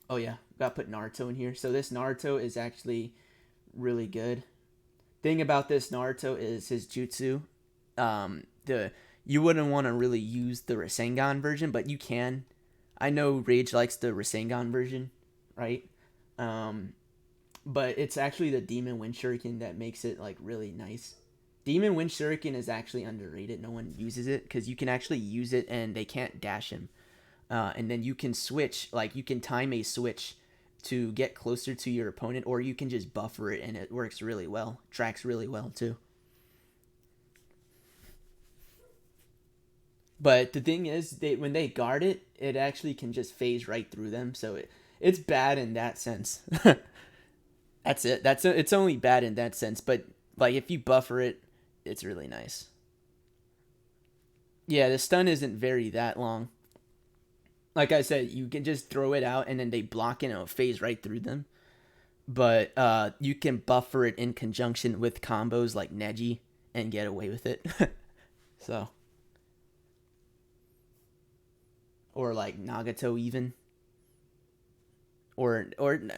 oh yeah, got to put Naruto in here. So this Naruto is actually really good. Thing about this Naruto is his jutsu. The You wouldn't want to really use the Rasengan version, but you can. I know Rage likes the Rasengan version, right? Um, but it's actually the Demon Wind Shuriken that makes it like really nice. Demon Wind Shuriken is actually underrated. No one uses it because you can actually use it and they can't dash him. And then you can switch, like you can time a switch to get closer to your opponent, or you can just buffer it and it works really well. Tracks really well too. But the thing is, when they guard it, it actually can just phase right through them. So it's bad in that sense. That's it. It's only bad in that sense. But like if you buffer it, it's really nice. Yeah, the stun isn't very that long. Like I said, you can just throw it out and then they block it and it'll phase right through them. But you can buffer it in conjunction with combos like Neji and get away with it. So, or like Nagato even, or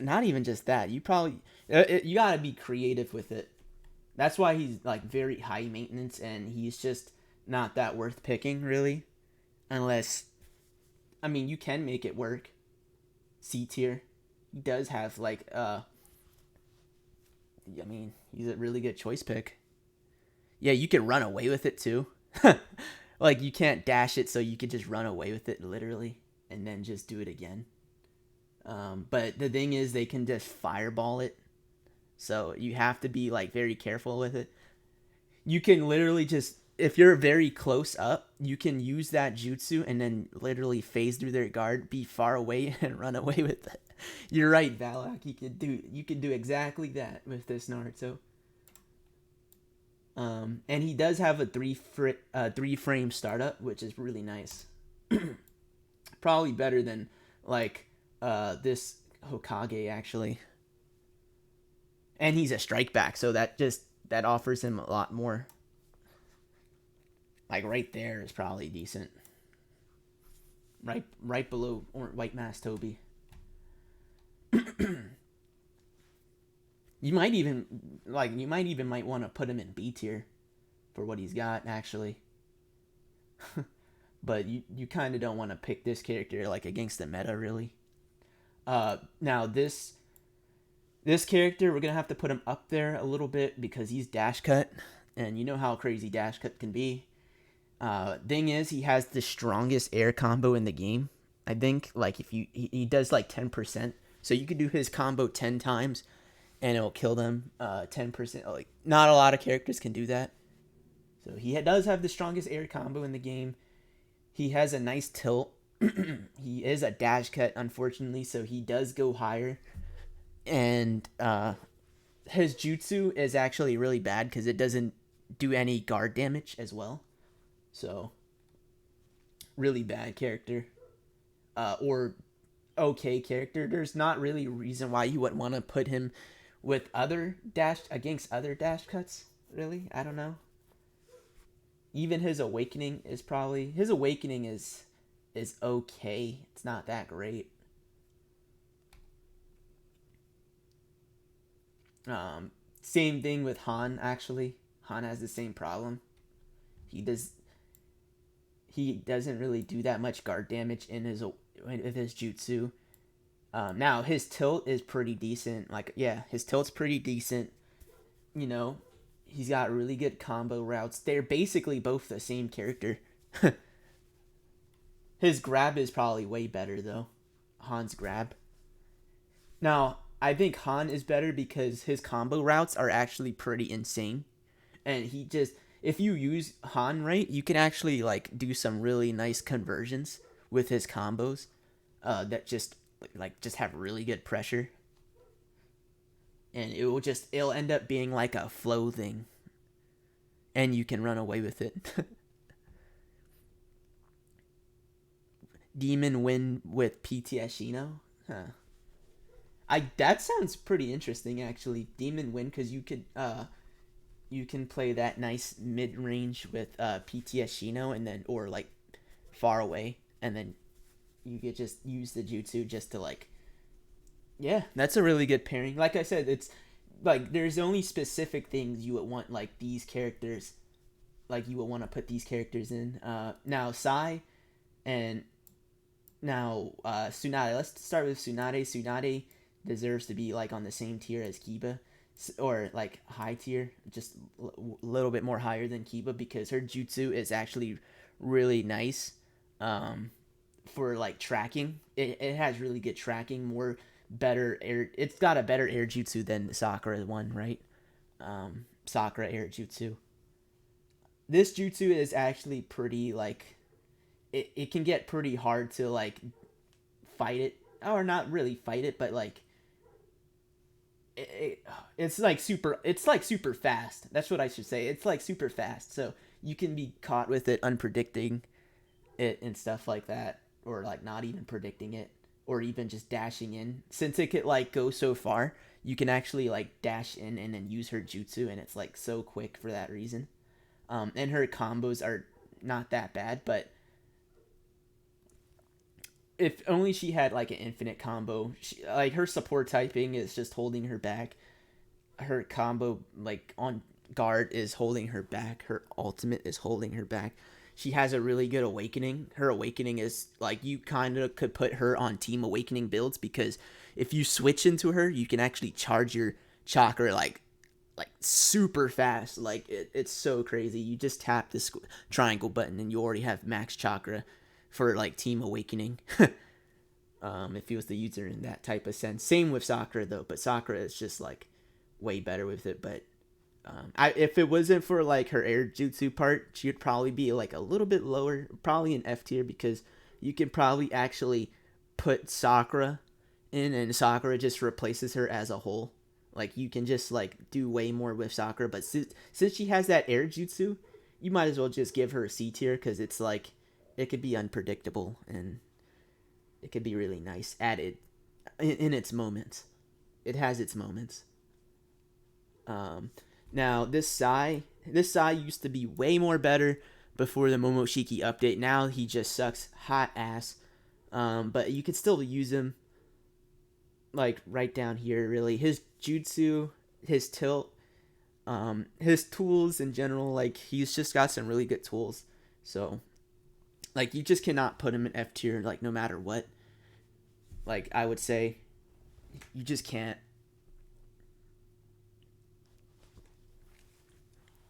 not even just that. You probably you gotta be creative with it. That's why he's like very high maintenance and he's just not that worth picking really, unless I mean you can make it work. C tier, he does have like I mean he's a really good choice pick. Yeah, you could run away with it too. Like you can't dash it, so you could just run away with it literally, and then just do it again. But the thing is, they can just fireball it, so you have to be like very careful with it. You can literally just, if you're very close up, you can use that jutsu and then literally phase through their guard, be far away, and run away with it. You're right, Valak. You can do exactly that with this Naruto. And he does have a three frame startup, which is really nice. Probably better than like this Hokage actually. And he's a strike back, so that offers him a lot more. Like right there is probably decent. Right below White Mask Toby. You might even want to put him in B tier for what he's got actually. But you kind of don't want to pick this character like against the meta really. Now this character we're gonna have to put him up there a little bit because he's dash cut, and you know how crazy dash cut can be. Thing is, he has the strongest air combo in the game. I think like if he does like 10%, so you could do his combo 10 times and it'll kill them 10%. Like not a lot of characters can do that. So he does have the strongest air combo in the game. He has a nice tilt. He is a dash cut, unfortunately, so he does go higher. And his jutsu is actually really bad because it doesn't do any guard damage as well. So, really bad character. Or okay character. There's not really a reason why you wouldn't want to put him with against other dash cuts. Really, I don't know. Even his awakening is okay. It's not that great. Same thing with Han actually. Han has the same problem. He doesn't really do that much guard damage with his jutsu. Now his tilt is pretty decent. Like yeah, his tilt's pretty decent. You know, he's got really good combo routes. They're basically both the same character. His grab is probably way better though. Han's grab. Now, I think Han is better because his combo routes are actually pretty insane. And if you use Han right, you can actually like do some really nice conversions with his combos that just have really good pressure. And it'll end up being like a flow thing. and you can run away with it. Demon Wind with PTS Shino? Huh. That sounds pretty interesting actually. Demon Wind, because you can play that nice mid range with PTS Shino, and then or like far away, and then you could just use the jutsu just to like, yeah, that's a really good pairing. Like I said, it's like there's only specific things you would want like these characters, like you would want to put these characters in. Now Sai and now Tsunade. Let's start with Tsunade. Tsunade deserves to be like on the same tier as Kiba, or like high tier, just a little bit more higher than Kiba, because her jutsu is actually really nice. For like tracking, it has really good tracking, more better air. It's got a better air jutsu than the Sakura one, right? Sakura air jutsu. This jutsu is actually pretty like it can get pretty hard to like fight it, or not really fight it, but like it's like super fast. That's what I should say. It's like super fast, so you can be caught with it unpredicting it and stuff like that, or like not even predicting it, or even just dashing in. Since it could like go so far, you can actually like dash in and then use her jutsu, and it's like so quick for that reason. And her combos are not that bad, but if only she had like an infinite combo. Like her support typing is just holding her back. Her combo like on guard is holding her back. Her ultimate is holding her back. She has a really good awakening. Her awakening is like you kind of could put her on team awakening builds, because if you switch into her, you can actually charge your chakra like super fast. Like it's so crazy. You just tap this triangle button and you already have max chakra for like team awakening. If he was the user in that type of sense. Same with Sakura though, but Sakura is just like way better with it. But if it wasn't for like her air jutsu part, she would probably be like a little bit lower, probably an F tier, because you can probably actually put Sakura in and Sakura just replaces her as a whole. Like you can just like do way more with Sakura, but since she has that air jutsu, you might as well just give her a C tier, because it's like it could be unpredictable and it could be really nice added in its moments. It has its moments. Now this Sai used to be way more better before the Momoshiki update. Now he just sucks hot ass. But you could still use him like right down here really. His jutsu, his tilt, his tools in general, like he's just got some really good tools. So like you just cannot put him in F tier like no matter what. Like I would say you just can't.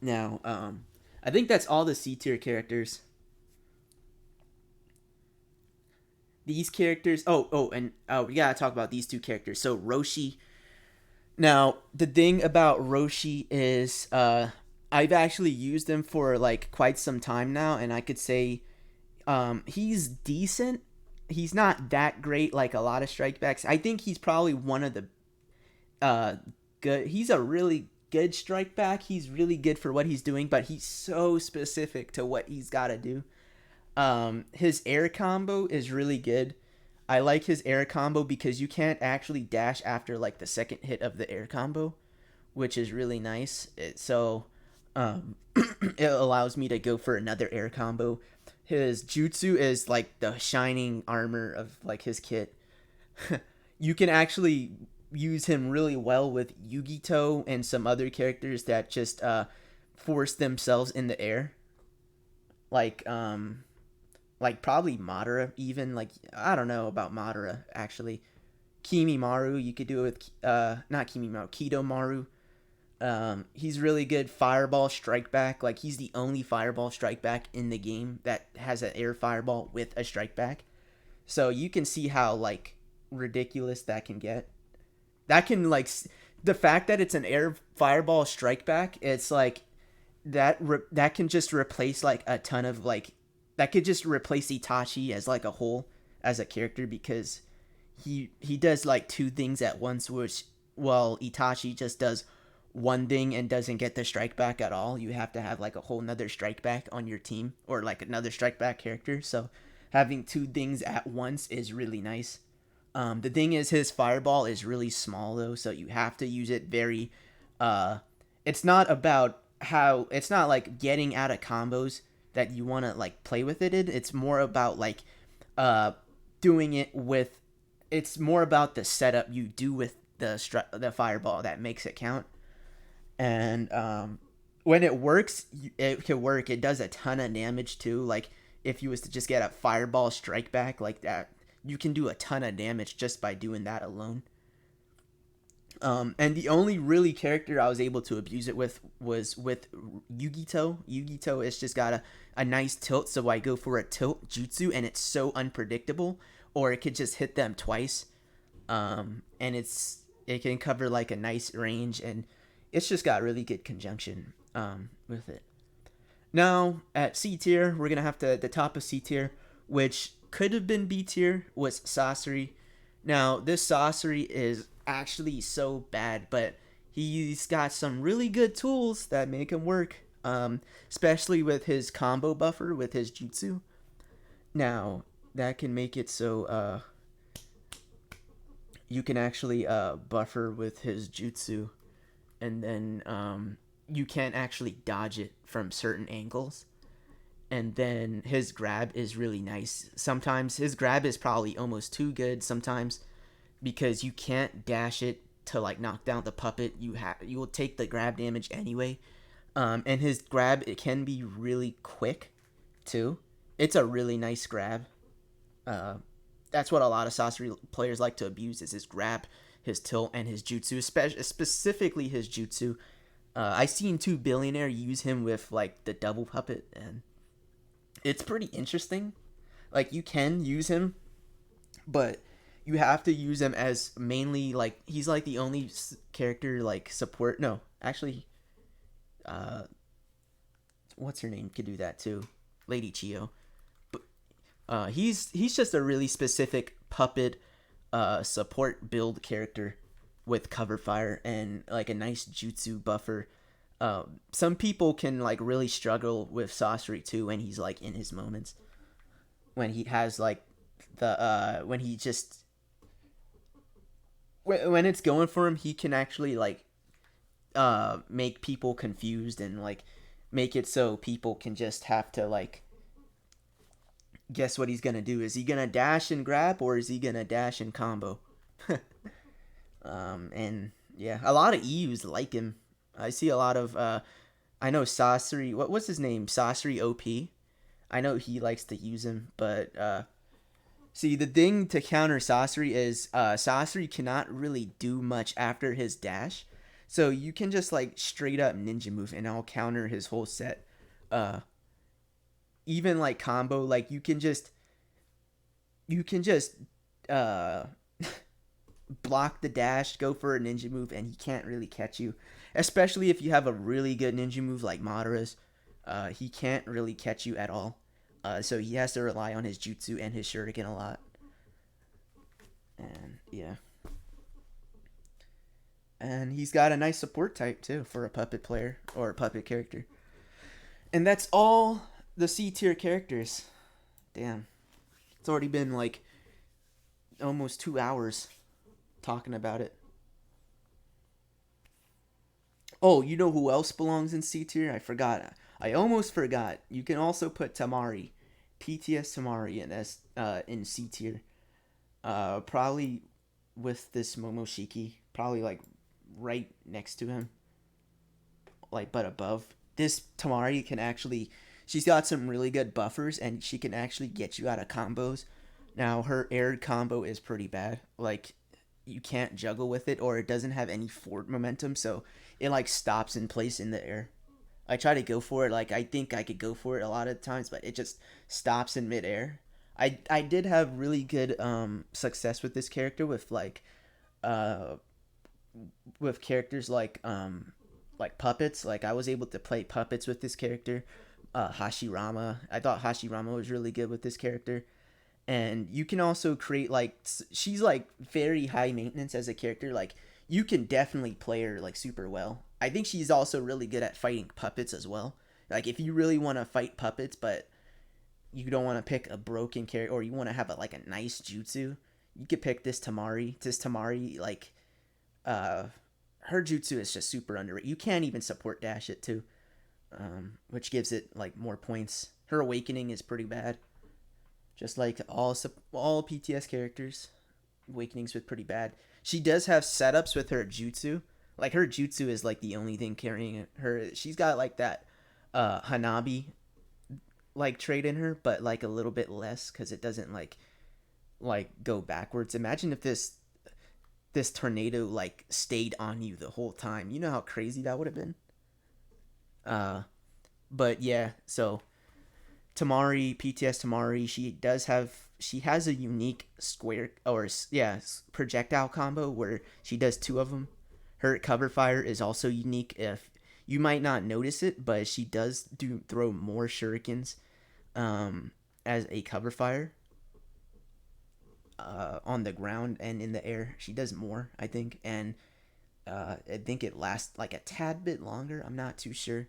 Now, I think that's all the C tier characters. These characters. And we gotta talk about these two characters. So Roshi. Now, the thing about Roshi is, I've actually used him for like quite some time now, and I could say, he's decent. He's not that great like a lot of strikebacks. I think he's probably one of the, good. He's a really good strike back. He's really good for what he's doing, but he's so specific to what he's got to do. His air combo is really good. I like his air combo because you can't actually dash after like the second hit of the air combo, which is really nice. It allows me to go for another air combo. His jutsu is like the shining armor of like his kit. You can actually use him really well with Yugito and some other characters that just force themselves in the air. Like probably Madara even. Like I don't know about Madara actually. Kimimaru, you could do it with not Kimimaru, Kidomaru. He's really good fireball strike back. Like he's the only fireball strike back in the game that has an air fireball with a strike back. So you can see how like ridiculous that can get. That can like the fact that it's an air fireball strike back, it's like that can just replace like a ton of like that could just replace Itachi as like a whole as a character, because he does like two things at once, which well Itachi just does one thing and doesn't get the strike back at all. You have to have like a whole nother strike back on your team, or like another strike back character. So having two things at once is really nice. The thing is, his fireball is really small though, so you have to use it very. It's not about how, it's not like getting out of combos that you want to like play with it. It's more about like uh, doing it with. It's more about the setup you do with the fireball that makes it count. And when it works, it can work. It does a ton of damage too. Like if you was to just get a fireball strike back like that, you can do a ton of damage just by doing that alone. And the only really character I was able to abuse it with was with Yugito. Yugito has just got a nice tilt, so I go for a tilt jutsu, and it's so unpredictable. Or it could just hit them twice, and it can cover like a nice range, and it's just got really good conjunction with it. Now at C tier, we're gonna have to the top of C tier, which could have been B tier, was Sasori. Now this Sasori is actually so bad, but he's got some really good tools that make him work. Especially with his combo buffer with his jutsu. Now that can make it so you can actually buffer with his jutsu, and then you can't actually dodge it from certain angles. And then his grab is really nice. Sometimes his grab is probably almost too good sometimes, because you can't dash it to like knock down the puppet. You will take the grab damage anyway. And his grab, it can be really quick too. It's a really nice grab. That's what a lot of Sasori players like to abuse, is his grab, his tilt, and his jutsu, specifically his jutsu. I seen 2Billionaire use him with like the double puppet, and it's pretty interesting. Like you can use him, but you have to use him as mainly like he's like the only character like support. No, actually, what's her name could do that too, Lady Chio. He's just a really specific puppet support build character with cover fire and like a nice jutsu buffer. Some people can like really struggle with Sasori too when he's like in his moments, when he has like the when he just when it's going for him, he can actually like make people confused, and like make it so people can just have to like guess what he's gonna do. Is he gonna dash and grab, or is he gonna dash and combo? And yeah, a lot of EUs like him. I see a lot of I know Sasori, what's his name? Sasori OP. I know he likes to use him, but see, the thing to counter Sasori is Sasori cannot really do much after his dash. So you can just like straight up ninja move and I'll counter his whole set. Even like combo, like you can just block the dash, go for a ninja move, and he can't really catch you. Especially if you have a really good ninja move like Madara's, he can't really catch you at all. So he has to rely on his jutsu and his shuriken a lot. And yeah. And he's got a nice support type too for a puppet player or a puppet character. And that's all the C tier characters. Damn. It's already been like almost 2 hours talking about it. Oh, you know who else belongs in C tier? I forgot. I almost forgot. You can also put Tamari, PTS Tamari in C tier. Probably with this Momoshiki, probably like right next to him, like but above. This Tamari can actually, she's got some really good buffers, and she can actually get you out of combos. Now her air combo is pretty bad. Like you can't juggle with it, or it doesn't have any forward momentum, so it like stops in place in the air. I try to go for it, like I think I could go for it a lot of times, but it just stops in midair. I did have really good success with this character with like with characters like puppets. Like I was able to play puppets with this character. Hashirama. I thought Hashirama was really good with this character. And you can also create like, she's like very high maintenance as a character. Like you can definitely play her like super well. I think she's also really good at fighting puppets as well. Like if you really want to fight puppets, but you don't want to pick a broken character, or you want to have like a nice jutsu, you could pick this Tamari. This Tamari, like, uh, her jutsu is just super underrated. You can't even support dash it too, which gives it like more points. Her awakening is pretty bad, just like all PTS characters. Awakenings with pretty bad. She does have setups with her jutsu. Like her jutsu is like the only thing carrying her. She's got like that Hanabi like trait in her, but like a little bit less because it doesn't like go backwards. Imagine if this tornado like stayed on you the whole time. You know how crazy that would have been. Uh, but yeah, so Tamari, PTS Tamari, she has a unique square or yeah projectile combo where she does two of them. Her cover fire is also unique. If you might not notice it, but she does do throw more shurikens um, as a cover fire on the ground and in the air. She does more, I think, and I think it lasts like a tad bit longer. I'm not too sure,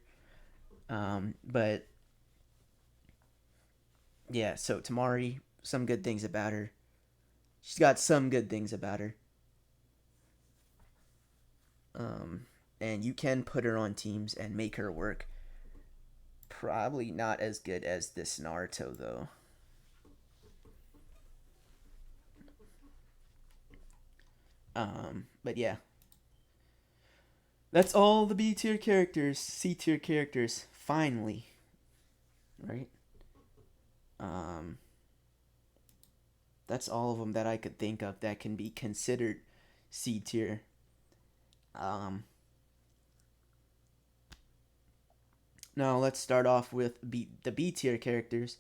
but yeah. So Tamari, some good things about her. She's got some good things about her. Um, and you can put her on teams and make her work. Probably not as good as this Naruto though. But yeah, that's all the B tier characters, C tier characters. Finally, right? Um, that's all of them that I could think of that can be considered C tier. Um, Now let's start off with the B tier characters.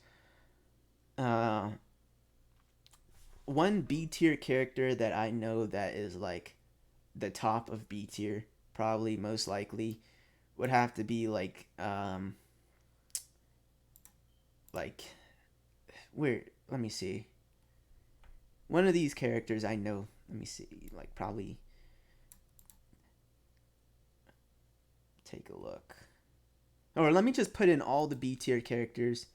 Uh, One B tier character that I know that is like the top of B tier, probably most likely, would have to be like where let me see. One of these characters I know. Let me see. Like probably take a look. Or let me just put in all the B tier characters,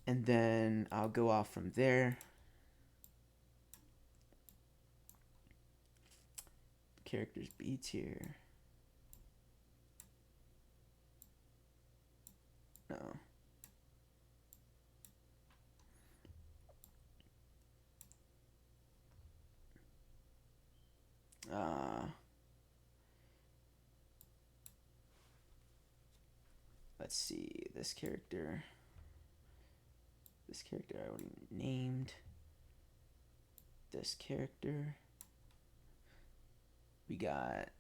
and then I'll go off from there. Characters B tier. No. Uh, let's see. This character. This character I already named. This character. We got.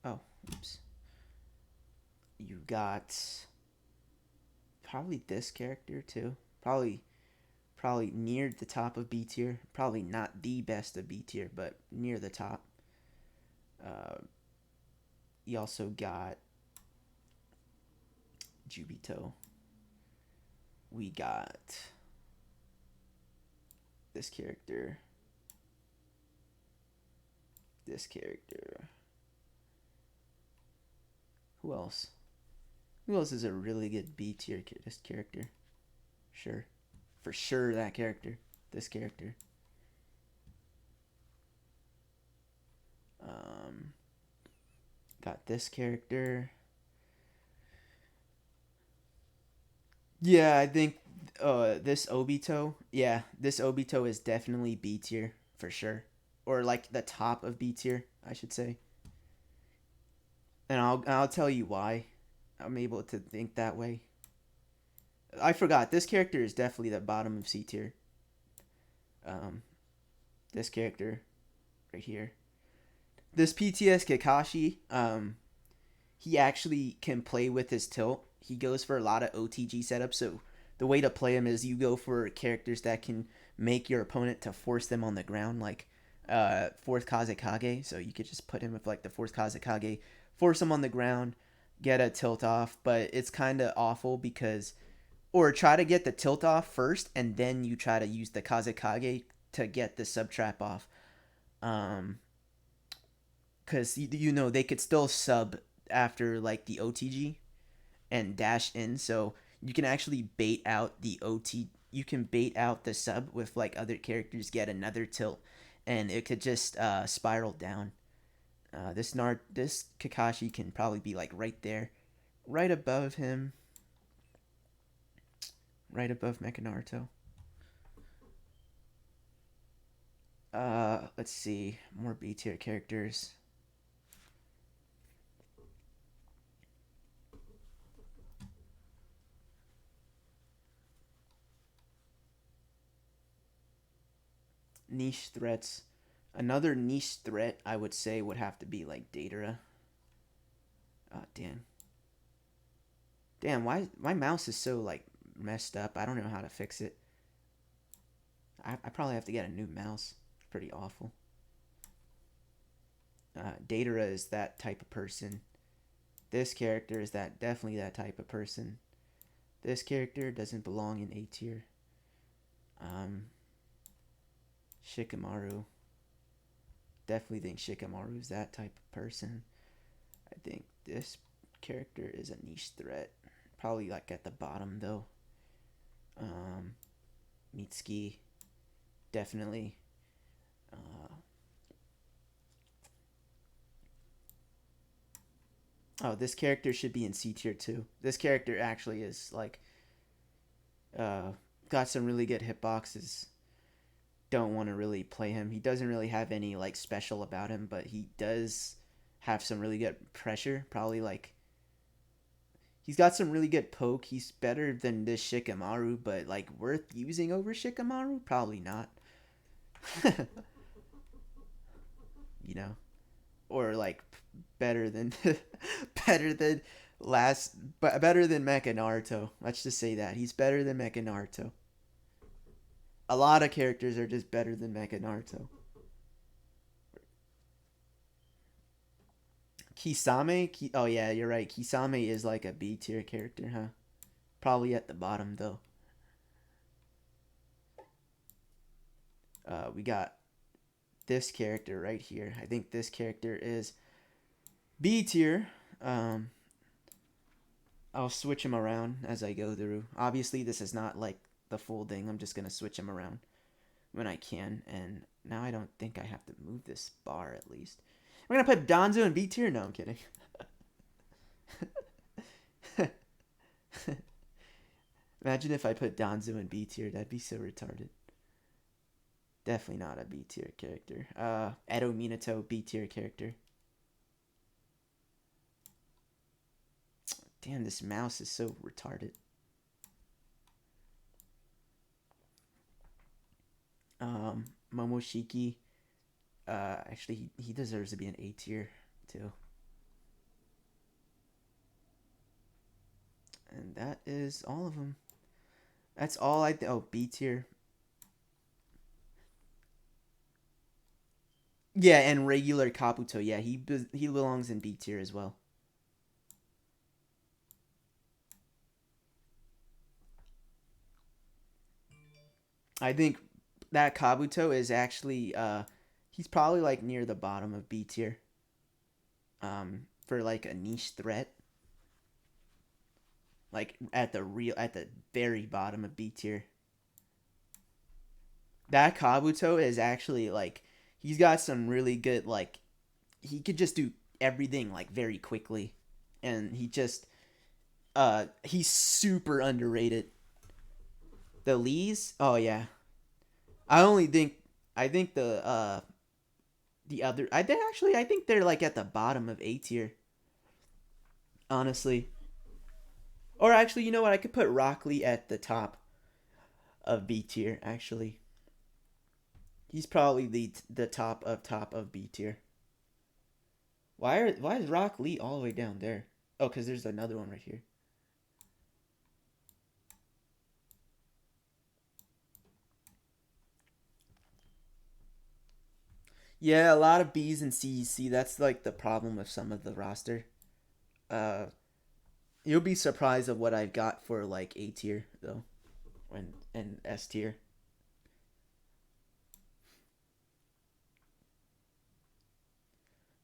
Oh, oops. You got probably this character too. Probably near the top of B tier. Probably not the best of B tier, but near the top. Uh, you also got Jubito. We got this character. This character. Who else? Who else is a really good B tier? This character. Sure. For sure, that character. This character. Um, got this character. Yeah, I think this Obito. Yeah, this Obito is definitely B tier for sure, or like the top of B tier, I should say. And I'll tell you why I'm able to think that way. I forgot this character is definitely the bottom of C tier. Um, this character right here. This PTS Kakashi. He actually can play with his tilt. He goes for a lot of OTG setups. So the way to play him is you go for characters that can make your opponent to force them on the ground, like fourth Kazekage. So you could just put him with like the fourth Kazekage, force him on the ground, get a tilt off. But it's kind of awful because, or try to get the tilt off first, and then you try to use the Kazekage to get the sub trap off. Um, because you know they could still sub after like the OTG and dash in, so you can actually bait out the OT. You can bait out the sub with like other characters, get another tilt, and it could just spiral down. This Kakashi can probably be like right there, right above him, right above Mecha Naruto. Let's see, more B tier characters. Niche threats. Another niche threat I would say would have to be like Datara. Oh damn. Damn, why my mouse is so like messed up? I don't know how to fix it. I probably have to get a new mouse. It's pretty awful. Datara is that type of person. This character is definitely that type of person. This character doesn't belong in A tier. Shikamaru. Definitely think Shikamaru is that type of person. I think this character is a niche threat. Probably like at the bottom though. Mitsuki. Definitely. Oh, this character should be in C tier too. This character actually is like got some really good hitboxes. Don't want to really play him. He doesn't really have any like special about him, but he does have some really good pressure. Probably like he's got some really good poke. He's better than this Shikamaru, but like worth using over Shikamaru? Probably not. You know, or like better than better than better than Mecha Naruto. Let's just say that he's better than Mecha Naruto. A lot of characters are just better than Mecha Naruto. Kisame? Oh yeah, you're right. Kisame is like a B tier character, huh? Probably at the bottom though. We got this character right here. I think this character is B tier. I'll switch him around as I go through. Obviously, this is not like the full thing. I'm just gonna switch him around when I can. And now I don't think I have to move this bar at least. We're gonna put Danzo in B tier. No, I'm kidding. Imagine if I put Danzo in B tier. That'd be so retarded. Definitely not a B tier character. Edo Minato, B tier character. Damn, this mouse is so retarded. Momoshiki. Actually, he deserves to be an A tier too. And that is all of them. That's all oh, B tier. Yeah, and regular Kabuto. Yeah, he belongs in B tier as well. I think that Kabuto is actually he's probably like near the bottom of B tier. For like a niche threat. Like at the very bottom of B tier. That Kabuto is actually like he's got some really good like he could just do everything like very quickly. And he's super underrated. The Lees? Oh yeah. I only think I think the other I think they're like at the bottom of A tier. Honestly. Or actually, you know what? I could put Rock Lee at the top of B tier actually. He's probably the top of B tier. Why is Rock Lee all the way down there? Oh, cuz there's another one right here. Yeah, a lot of B's and C's. See, that's like the problem with some of the roster. Uh, you'll be surprised of what I've got for like A tier though, and S tier.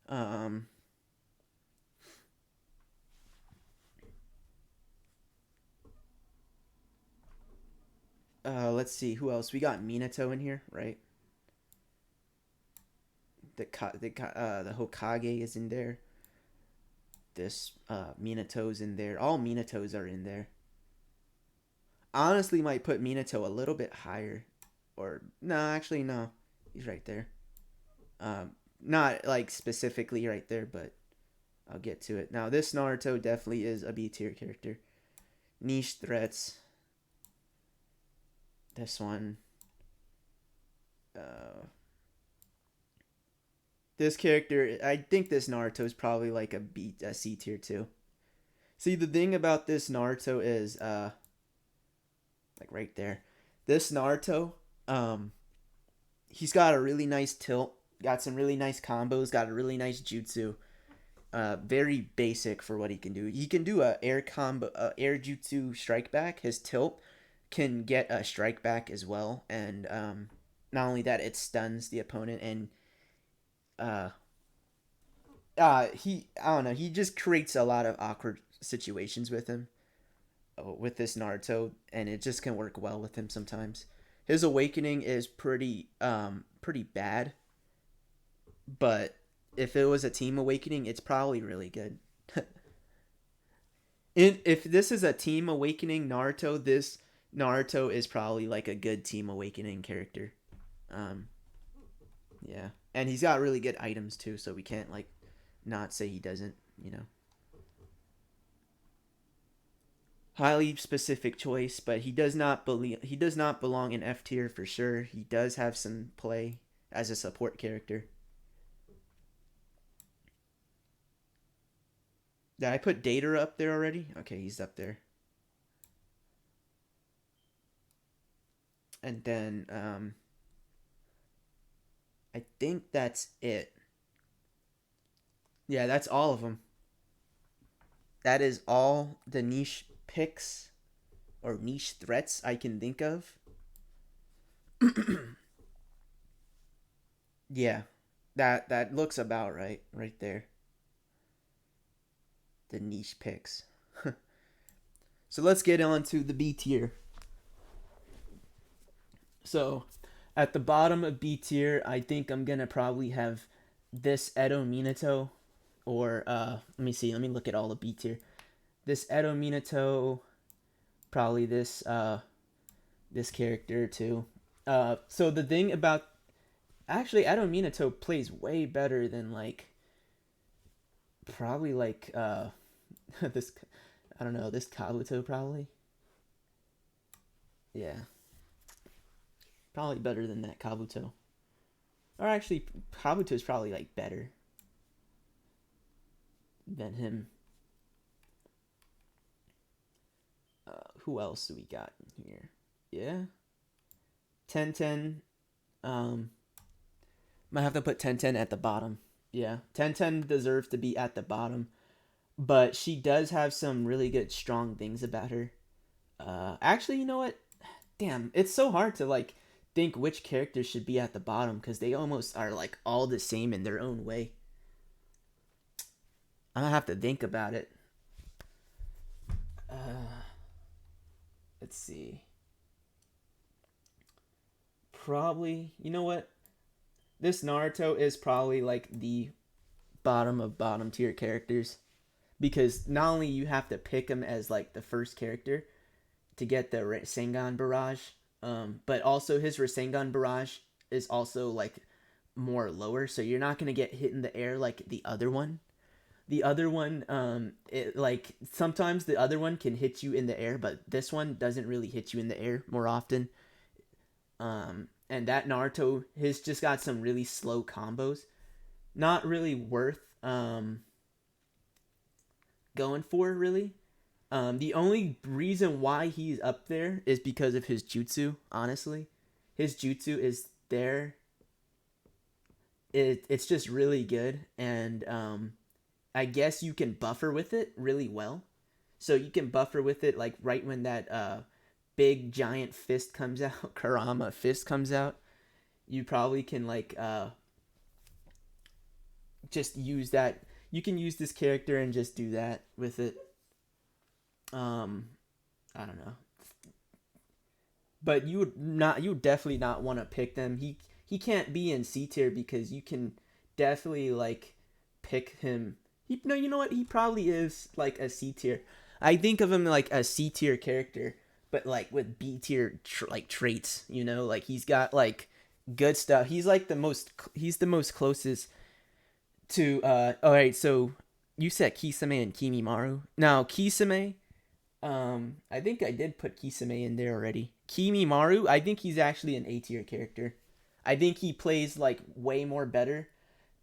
Um, Let's see who else. We got Minato in here, right? The Hokage is in there. This Minato's in there. All Minatos are in there. Honestly, might put Minato a little bit higher, or no, actually no, he's right there. Not like specifically right there, but I'll get to it. Now this Naruto definitely is a B tier character. Niche threats. This one. This character, I think this Naruto is probably like a C tier too. See, the thing about this Naruto is, like right there, this Naruto, he's got a really nice tilt, got some really nice combos, got a really nice jutsu. Very basic for what he can do. He can do a air combo, air jutsu strike back. His tilt can get a strike back as well, and not only that, it stuns the opponent, and he, I don't know, he just creates a lot of awkward situations with him, with this Naruto, and it just can work well with him sometimes. His awakening is pretty bad, but if it was a team awakening, it's probably really good. If this is a team awakening Naruto, this Naruto is probably like a good team awakening character. Um, yeah, and he's got really good items too, so we can't like not say he doesn't. You know, highly specific choice, but he does not belong in F tier for sure. He does have some play as a support character. Did I put Data up there already? Okay, he's up there. And then I think that's it. Yeah, that's all of them. That is all the niche picks or niche threats I can think of. Yeah, that looks about right there. The niche picks. So let's get on to the B tier. So at the bottom of B tier, I think I'm gonna probably have this Edo Minato, or let me see, let me look at all the B tier. This Edo Minato, probably this character too. So the thing about, actually Edo Minato plays way better than like probably like this, I don't know, this Kabuto probably. Yeah, probably better than that Kabuto. Or actually, Kabuto is probably like better than him. Who else do we got in here? Yeah, 1010. Might have to put 1010 at the bottom. Yeah, 1010 deserves to be at the bottom, but she does have some really good strong things about her. Actually, you know what? Damn, it's so hard to like think which characters should be at the bottom because they almost are like all the same in their own way. I'm gonna have to think about it. Uh, let's see. Probably, you know what? This Naruto is probably like the bottom of bottom tier characters because not only you have to pick him as like the first character to get the Rasengan barrage, but also his Rasengan barrage is also like more lower, so you're not gonna get hit in the air like the other one. The other one, it like sometimes the other one can hit you in the air, but this one doesn't really hit you in the air more often. And that Naruto, has just got some really slow combos. Not really worth going for, really. The only reason why he's up there is because of his jutsu, honestly. His jutsu is there. It's just really good, and I guess you can buffer with it really well. So you can buffer with it like right when that big giant fist comes out, Kurama fist comes out. You probably can like just use that. You can use this character and just do that with it. Um, I don't know, but you would definitely not want to pick them. He can't be in C tier because you can definitely like pick him. He no, you know what? He probably is like a C tier. I think of him like a C tier character, but like with B tier like traits. You know, like he's got like good stuff. He's like the most. He's the most closest to. All right, so you said Kisame and Kimimaru. Now Kisame, I think I did put Kisame in there already. Kimimaru, I think he's actually an A tier character. I think he plays like way more better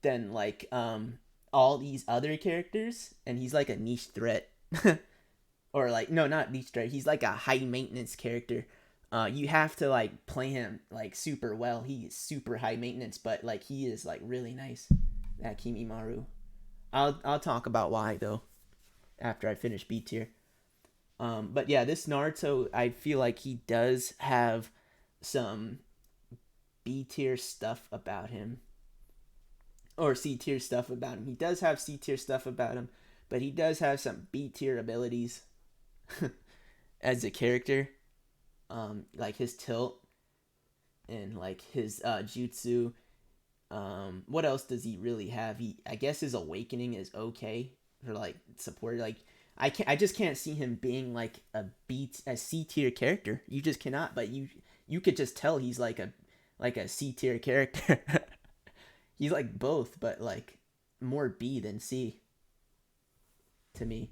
than like all these other characters, and he's like a niche threat. Or like no, not niche threat. He's like a high maintenance character. You have to like play him like super well. He is super high maintenance, but like he is like really nice. That Kimimaru. I'll talk about why though after I finish B tier. But yeah, this Naruto, I feel like he does have some B tier stuff about him, or C tier stuff about him. He does have C tier stuff about him, but he does have some B tier abilities as a character, like his tilt and like his jutsu. What else does he really have? I guess his awakening is okay for like support. Like I just can't see him being like a C tier character. You just cannot. But you could just tell he's like a C tier character. He's like both, but like more B than C to me.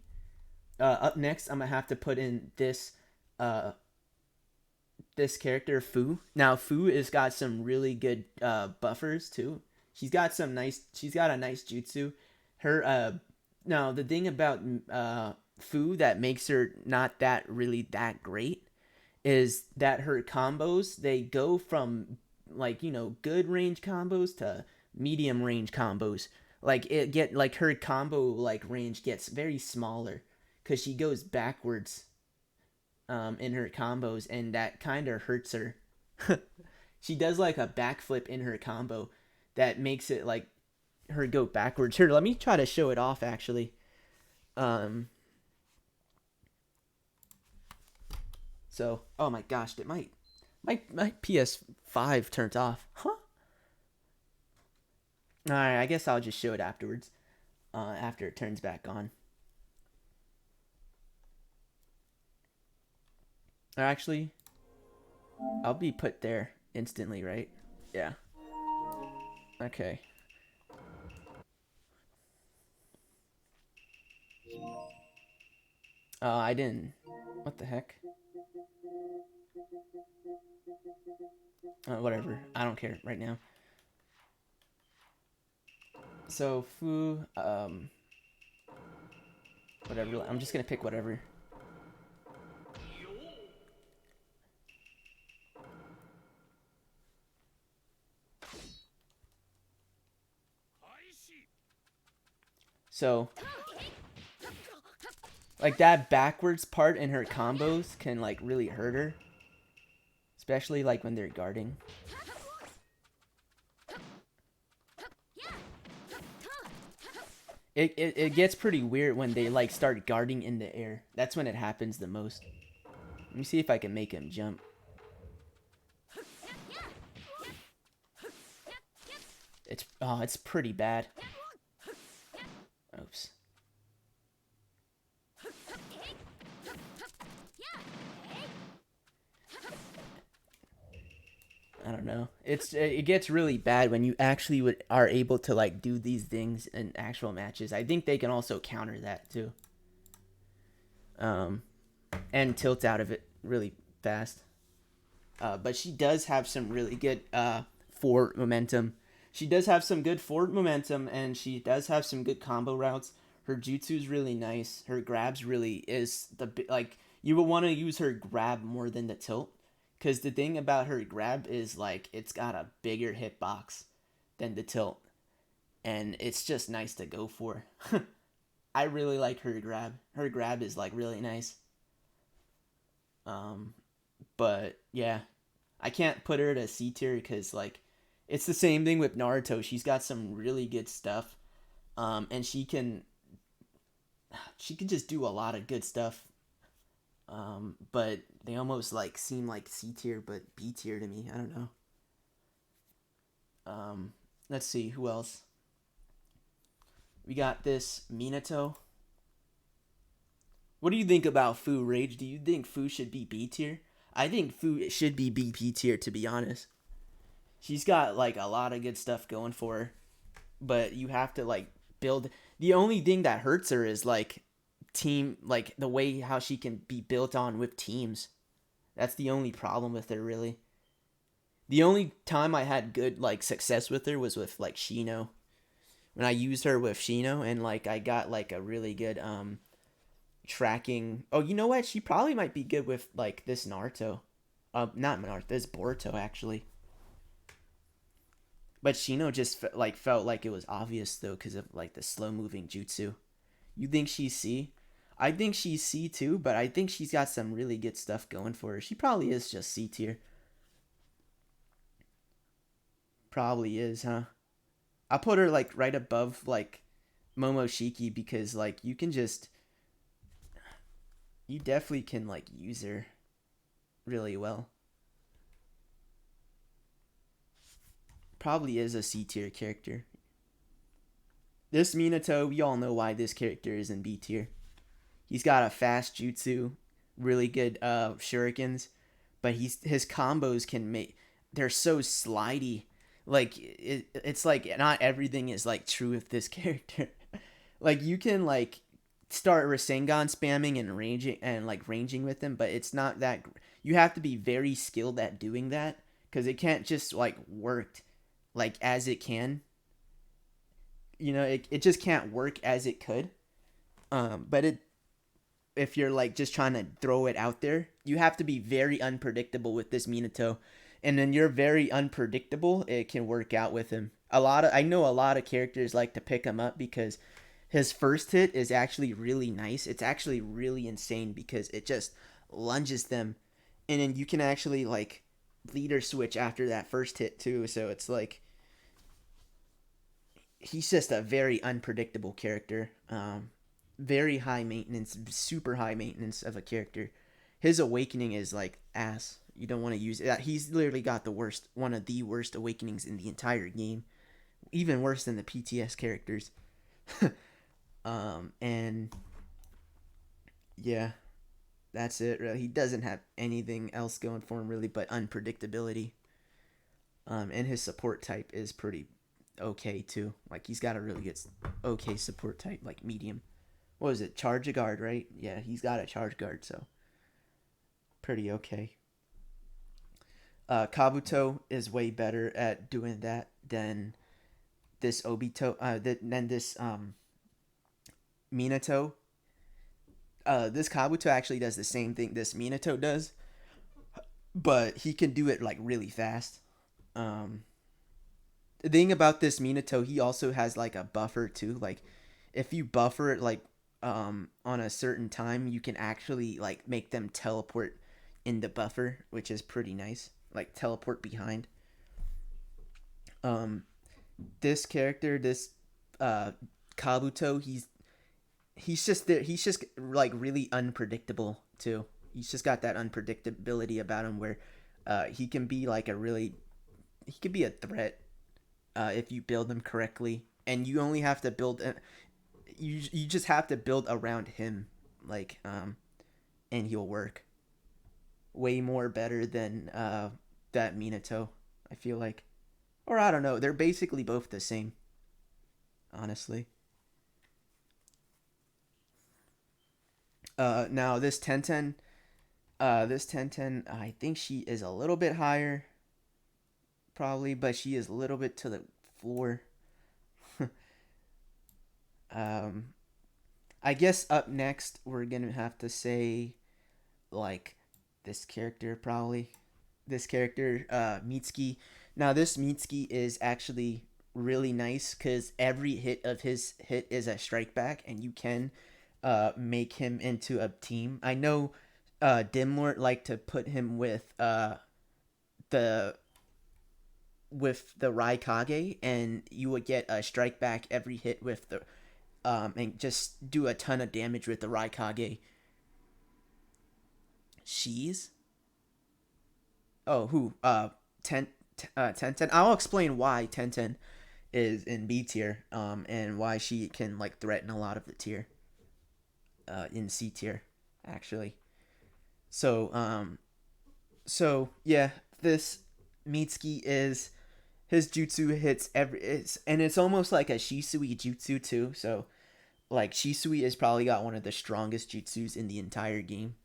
Up next, I'm gonna have to put in uh this character Fu. Now Fu has got some really good buffers too. She's got a nice jutsu. Her now the thing about Fu that makes her not that really that great is that her combos, they go from like, you know, good range combos to medium range combos. Like it get like her combo like range gets very smaller cuz she goes backwards in her combos, and that kind of hurts her. She does like a backflip in her combo that makes it like her go backwards. Here, let me try to show it off actually. Um, so, oh my gosh, did my PS5 turned off? Huh? All right, I guess I'll just show it afterwards. After it turns back on. Or actually, I'll be put there instantly, right? Yeah. Okay. I didn't. What the heck? Whatever. I don't care right now. So Fu, whatever. I'm just gonna pick whatever. So, like that backwards part in her combos can like really hurt her, especially like when they're guarding. It gets pretty weird when they like start guarding in the air. That's when it happens the most. Let me see if I can make him jump. It's pretty bad. Oops. I don't know. It gets really bad when you actually are able to like do these things in actual matches. I think they can also counter that too. And tilt out of it really fast. But she does have some really good forward momentum. She does have some good forward momentum, and she does have some good combo routes. Her jutsu is really nice. Her grabs really is like you would want to use her grab more than the tilt, because the thing about her grab is like it's got a bigger hitbox than the tilt, and it's just nice to go for. I really like her grab. Her grab is like really nice. Um, but yeah, I can't put her at a C tier because like it's the same thing with Naruto. She's got some really good stuff, and she can just do a lot of good stuff. But They almost like seem like C tier but B tier to me. I don't know. Let's see who else. We got this Minato. What do you think about Fu Rage? Do you think Fu should be B tier? I think Fu should be BP tier, to be honest. She's got like a lot of good stuff going for her, but you have to like build. The only thing that hurts her is like team, like the way how she can be built on with teams. That's the only problem with her, really. The only time I had good like success with her was with like Shino. When I used her with Shino and like I got like a really good tracking. Oh, you know what? She probably might be good with like this Naruto. Not Naruto, this Boruto actually. But Shino just like felt like it was obvious though because of like the slow moving jutsu. You think she's C? I think she's C too, but I think she's got some really good stuff going for her. She probably is just C tier. Probably is, huh? I put her like right above like Momoshiki because like you definitely can like use her really well. Probably is a C tier character. This Minato, we all know why this character is in B tier. He's got a fast jutsu, really good shurikens, but his combos can make they're so slidey. Like it's like not everything is like true with this character. Like you can like start Rasengan spamming and ranging with him, but it's not that. You have to be very skilled at doing that because it can't just like work like as it can. It just can't work as it could. But it if you're like just trying to throw it out there, you have to be very unpredictable with this Minato. And then you're very unpredictable, it can work out with him. I know a lot of characters like to pick him up because his first hit is actually really nice. It's actually really insane because it just lunges them, and then you can actually like leader switch after that first hit too. So it's like he's just a very unpredictable character. Very high maintenance, super high maintenance of a character. His awakening is like ass. You don't want to use it. He's literally got one of the worst awakenings in the entire game, even worse than the PTS characters. And yeah, that's it. Really, he doesn't have anything else going for him really, but unpredictability. And his support type is pretty okay too. Like he's got a really good, okay support type, like medium. What is it? Charge a guard, right? Yeah, he's got a charge guard, so pretty okay. Kabuto is way better at doing that than this Obito. Than this Minato. This Kabuto actually does the same thing this Minato does, but he can do it like really fast. The thing about this Minato, he also has like a buffer too. Like if you buffer it like on a certain time, you can actually like make them teleport in the buffer, which is pretty nice. Like teleport behind. Um, this character, this Kabuto, he's just there. He's just like really unpredictable too. He's just got that unpredictability about him where he can be like he can be a threat if you build him correctly, and you only have to build you just have to build around him, like and he'll work way more better than that Minato. I feel like, or I don't know. They're basically both the same, honestly. Now this Tenten, I think she is a little bit higher, probably, but she is a little bit to the floor. um, I guess up next we're gonna have to say like this character probably. This character, Mitsuki. Now this Mitsuki is actually really nice because every hit of his hit is a strike back, and you can make him into a team. I know Dimlord like to put him the the Raikage, and you would get a strike back every hit with the and just do a ton of damage with the Raikage. She's who? Ten, 10. I'll explain why 10 is in B tier, and why she can like threaten a lot of the tier, in C tier, actually. So, yeah, this Mitsuki is his jutsu hits and it's almost like a Shisui jutsu too. So, like Shisui has probably got one of the strongest jutsus in the entire game.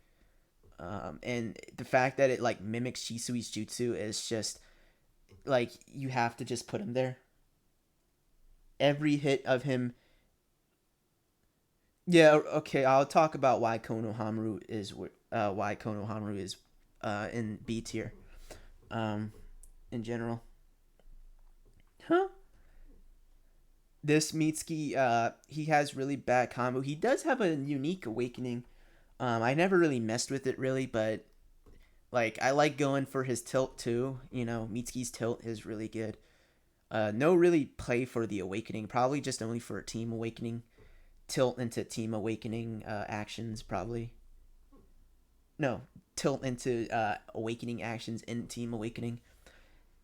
And the fact that it like mimics Shisui's jutsu is just like you have to just put him there. Every hit of him. Yeah, okay. I'll talk about why Konohamaru is in B tier. Um, in general, huh? This Mitsuki, he has really bad combo. He does have a unique awakening. I never really messed with it really, but like I like going for his tilt too. You know, Mitsuki's tilt is really good. No really play for the awakening. Probably just only for a team awakening. Tilt into team awakening actions probably. No, tilt into awakening actions in team awakening.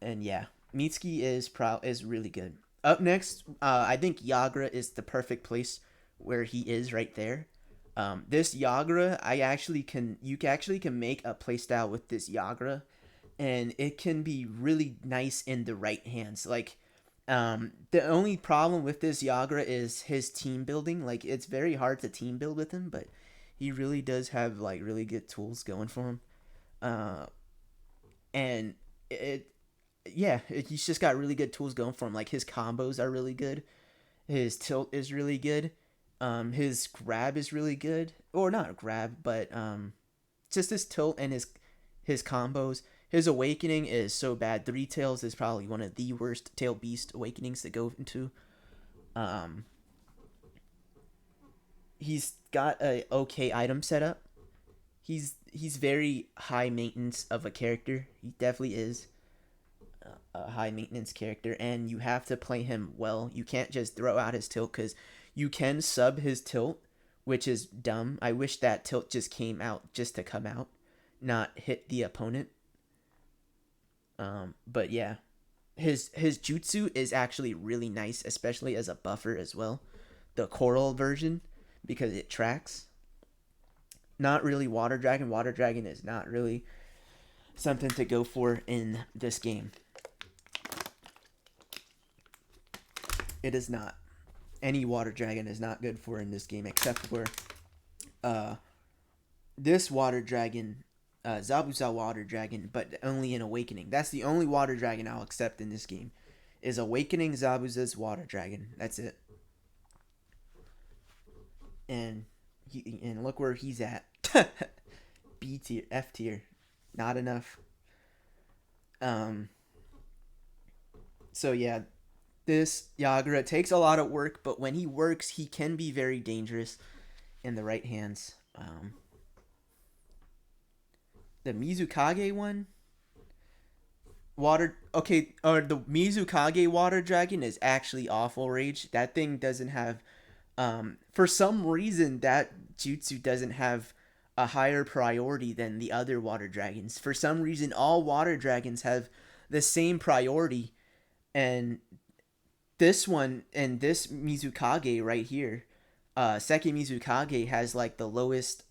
And yeah, Mitsuki is really good. Up next, I think Yagra is the perfect place where he is right there. This Yagra, you actually can make a playstyle with this Yagra, and it can be really nice in the right hands. Like, the only problem with this Yagra is his team building. Like, it's very hard to team build with him, but he really does have like really good tools going for him. Uh, and it yeah, he's just got really good tools going for him. Like his combos are really good. His tilt is really good. His grab is really good, or not grab, but just his tilt and his combos. His awakening is so bad. Three Tails is probably one of the worst Tail Beast awakenings to go into. Um, he's got a okay item setup. He's very high maintenance of a character. He definitely is a high maintenance character, and you have to play him well. You can't just throw out his tilt because you can sub his tilt, which is dumb. I wish that tilt just came out just to come out, not hit the opponent. But yeah, his jutsu is actually really nice, especially as a buffer as well. The coral version, because it tracks. Not really water dragon. Water dragon is not really something to go for in this game. It is not. Any water dragon is not good for in this game, except for uh, this water dragon, Zabuza water dragon, but only in Awakening. That's the only water dragon I'll accept in this game. Is Awakening Zabuza's water dragon. That's it. And look where he's at. B tier, F tier, not enough. Um. So yeah, this Yagra takes a lot of work, but when he works, he can be very dangerous in the right hands. The Mizukage one, the Mizukage water dragon is actually awful rage. That thing doesn't have, for some reason that jutsu doesn't have a higher priority than the other water dragons. For some reason, all water dragons have the same priority, and this one and this Mizukage right here, second Mizukage has like the lowest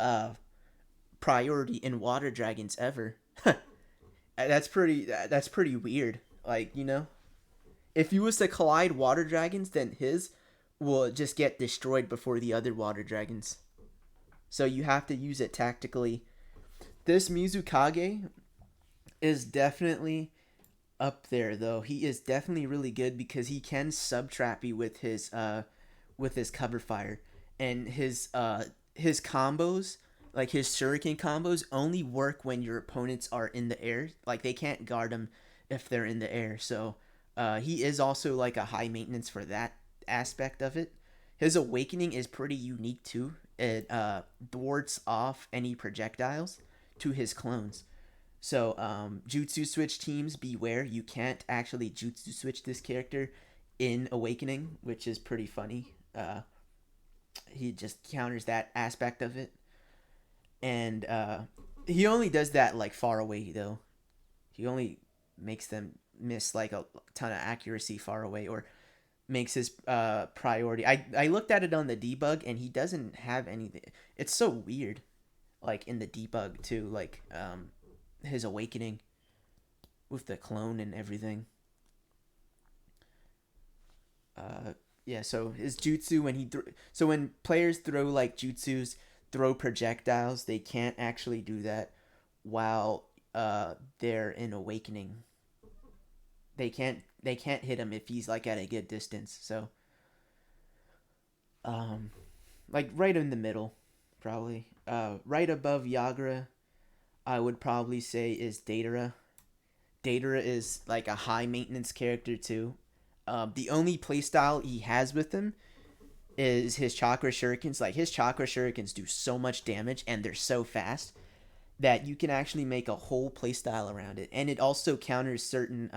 priority in water dragons ever. That's pretty weird. Like, if he was to collide water dragons, then his will just get destroyed before the other water dragons. So you have to use it tactically. This Mizukage is definitely up there though. He is definitely really good because he can sub trap you with his cover fire, and his combos, like his shuriken combos, only work when your opponents are in the air. Like they can't guard him if they're in the air. So he is also like a high maintenance for that aspect of it. His awakening is pretty unique too. It thwarts off any projectiles to his clones. So, Jutsu Switch teams, beware. You can't actually Jutsu Switch this character in Awakening, which is pretty funny. He just counters that aspect of it. And He only does that like far away though. He only makes them miss like a ton of accuracy far away, or makes his priority. I looked at it on the debug and he doesn't have anything. It's so weird, like in the debug too, like his awakening with the clone and everything. Yeah, so his jutsu when so when players throw like jutsus, throw projectiles, they can't actually do that while they're in awakening. They can't hit him if he's like at a good distance. So um like right in the middle, probably. Right above Yagra, I would probably say is Datara. Datara is like a high maintenance character too. The only playstyle he has with him is his chakra shurikens. Like his chakra shurikens do so much damage and they're so fast that you can actually make a whole playstyle around it. And it also counters certain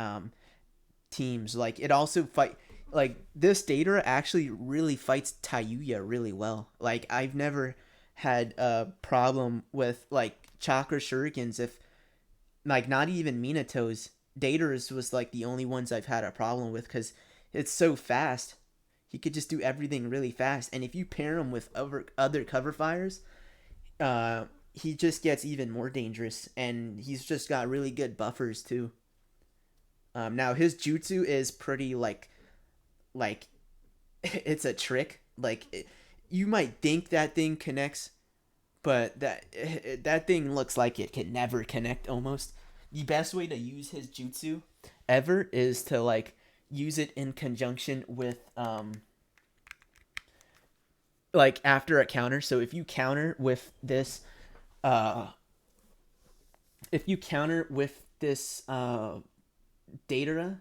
teams. Like it also fight like this Datara actually really fights Tayuya really well. Like I've never had a problem with like chakra shurikens if like not even Minato's. Datara's was like the only ones I've had a problem with because it's so fast. He could just do everything really fast, and if you pair him with other cover fires, he just gets even more dangerous, and he's just got really good buffers too. Now his jutsu is pretty like it's a trick. You might think that thing connects, but that thing looks like it can never connect almost. The best way to use his jutsu ever is to like use it in conjunction with like after a counter. So uh if you counter with this Datara,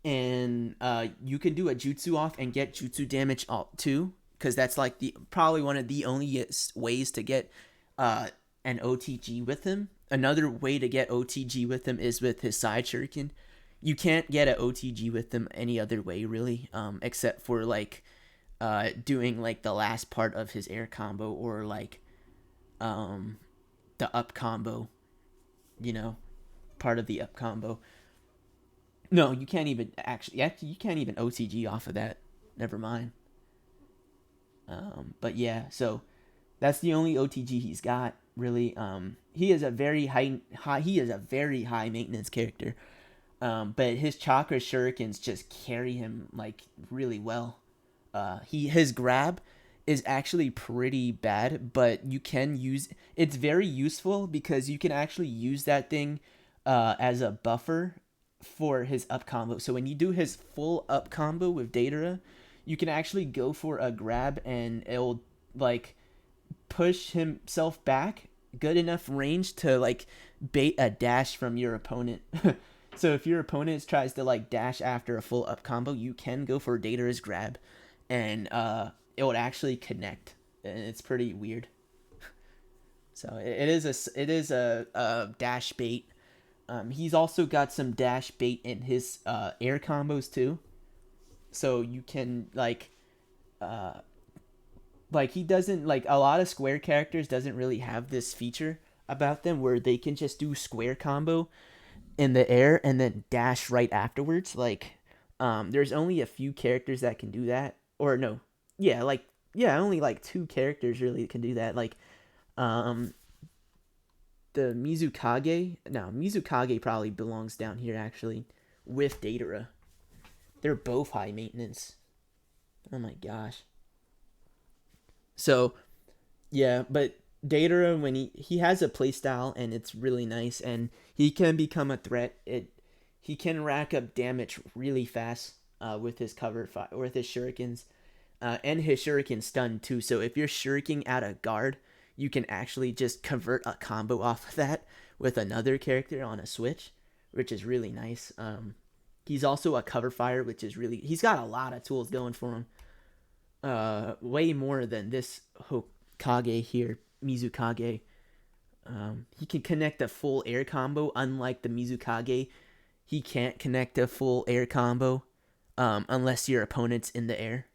and you can do a jutsu off and get jutsu damage too, because that's like the probably one of the only ways to get uh an OTG with him. Another way to get OTG with him is with his side shuriken. You can't get an OTG with him any other way really, except for like doing like the last part of his air combo, or like um the up combo, you know, part of the up combo. No, you can't even actually you can't even OTG off of that. Never mind. But yeah, so that's the only OTG he's got really. He is a very high he is a very high maintenance character. But his chakra shurikens just carry him like really well. His grab is actually pretty bad, but you can use it's very useful because you can actually use that thing as a buffer for his up combo. So when you do his full up combo with Datara, you can actually go for a grab and it'll like push himself back good enough range to like bait a dash from your opponent. So if your opponent tries to like dash after a full up combo, you can go for Datara's grab, and it would actually connect, and it's pretty weird. So it is a dash bait. He's also got some dash bait in his air combos too, so you can like he doesn't like a lot of square characters doesn't really have this feature about them where they can just do square combo in the air and then dash right afterwards. Like, there's only a few characters that can do that, or no, yeah, only like two characters really can do that. Like, um, the Mizukage. No, Mizukage probably belongs down here actually with Datara. They're both high maintenance. Oh my gosh. So yeah, but Datara when he has a playstyle and it's really nice and he can become a threat. He can rack up damage really fast with his cover fire with his shurikens, and his shuriken stun too. So if you're shuriken out of guard, you can actually just convert a combo off of that with another character on a switch, which is really nice. He's also a cover fire, which is really he's got a lot of tools going for him. Way more than this Hokage here, Mizukage. He can connect a full air combo, unlike the Mizukage. He can't connect a full air combo unless your opponent's in the air.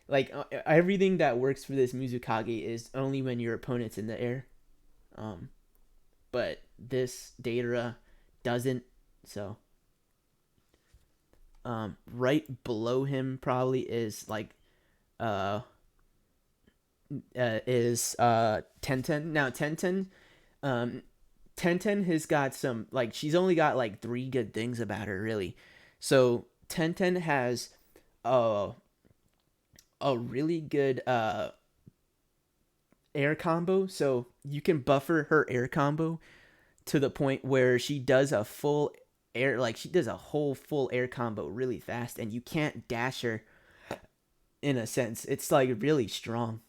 Like everything that works for this Mizukage is only when your opponent's in the air. Um, but this Datara doesn't. So right below him probably is like uh is Tenten. Now um Tenten has got some, like, she's only got like three good things about her really. So Tenten has a a really good air combo. So you can buffer her air combo to the point where she does a full air, like she does a whole full air combo really fast, and you can't dash her. In a sense, it's like really strong.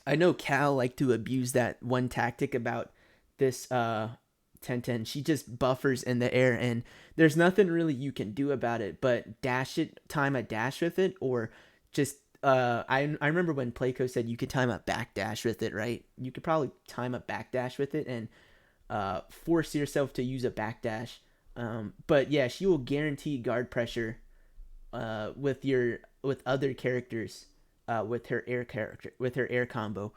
I know Cal liked to abuse that one tactic about this 1010. She just buffers in the air, and there's nothing really you can do about it but dash it, time a dash with it, or just I remember when Playco said you could time a back dash with it, right? You could probably time a back dash with it and force yourself to use a back dash. But yeah, she will guarantee guard pressure with other characters, with her air combo.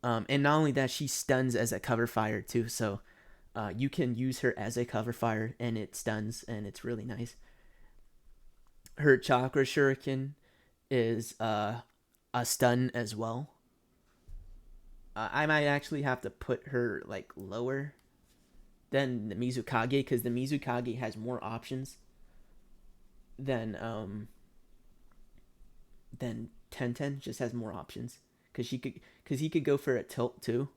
And not only that, she stuns as a cover fire too. So you can use her as a cover fire and it stuns, and it's really nice. Her chakra shuriken is a stun as well. I might actually have to put her like lower than the Mizukage, because the Mizukage has more options than Tenten. Just has more options because he could go for a tilt too.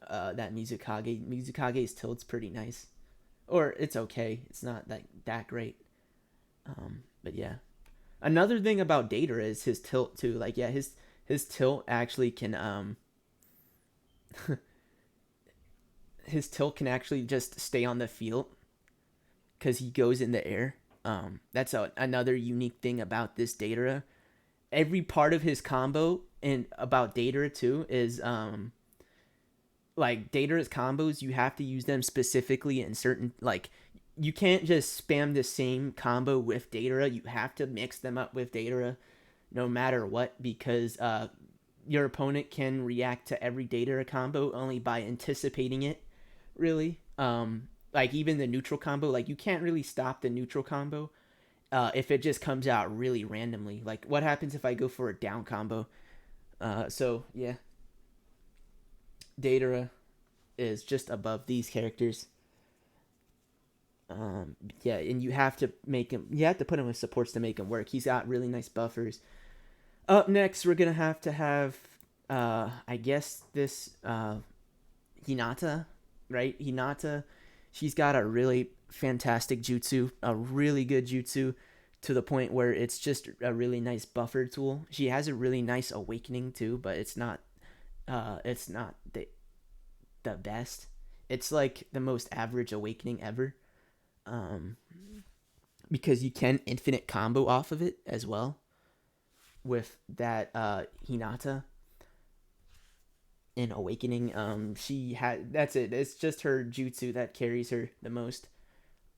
That Mizukage's tilt's pretty nice, or it's okay. It's not that great. But yeah, another thing about Data is his tilt too. Like yeah, his tilt actually can his tilt can actually just stay on the field because he goes in the air. That's another unique thing about this Data. Every part of his combo, and about Data too, is like Data's combos, you have to use them specifically in certain, like, you can't just spam the same combo with Data. You have to mix them up with Data no matter what, because your opponent can react to every Data combo only by anticipating it, really. Like even the neutral combo, like you can't really stop the neutral combo if it just comes out really randomly. Like what happens if I go for a down combo? So yeah, Data is just above these characters. Yeah, and you have to make him. You have to put him with supports to make him work. He's got really nice buffers. Up next, we're gonna have I guess this Hinata, right? Hinata, she's got a really fantastic jutsu, a really good jutsu, to the point where it's just a really nice buffer tool. She has a really nice awakening too, but it's not the best. It's like the most average awakening ever. Um, because you can infinite combo off of it as well with that Hinata in awakening. She had, that's it. It's just her jutsu that carries her the most.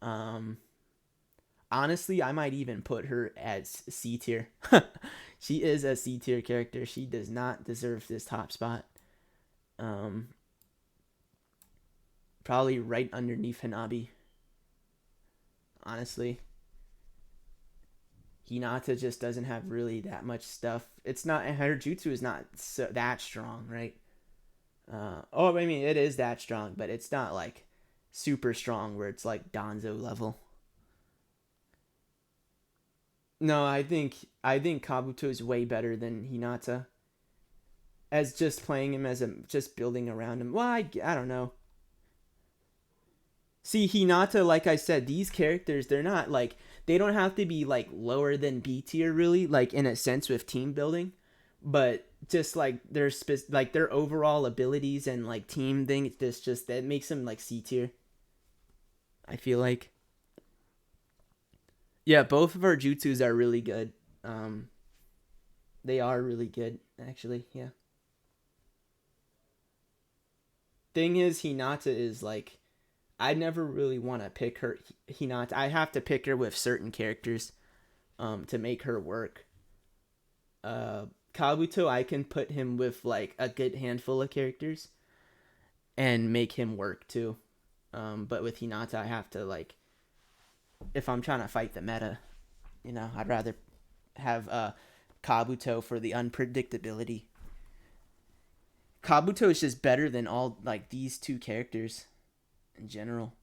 Um, Honestly, I might even put her as C tier. She is a C tier character. She does not deserve this top spot. Um, Probably right underneath Hanabi. Honestly, Hinata just doesn't have really that much stuff. It's not, her jutsu is not that strong, right? Oh, I mean, it is that strong, but it's not like super strong where it's like Danzo level. No, I think Kabuto is way better than Hinata. As just playing him as a, just building around him. Well, I don't know. See, Hinata, like I said, these characters, they're not like, they don't have to be like lower than B tier really, like in a sense with team building, but just like their like their overall abilities and like team thing, this just that makes them like C tier. I feel like. Yeah, both of our jutsus are really good. Um, they are really good actually. Yeah. Thing is, Hinata is like, I never really want to pick her. Hinata, I have to pick her with certain characters to make her work. Kabuto, I can put him with like a good handful of characters, and make him work too. But with Hinata, I have to like, if I'm trying to fight the meta, I'd rather have Kabuto for the unpredictability. Kabuto is just better than all like these two characters in general.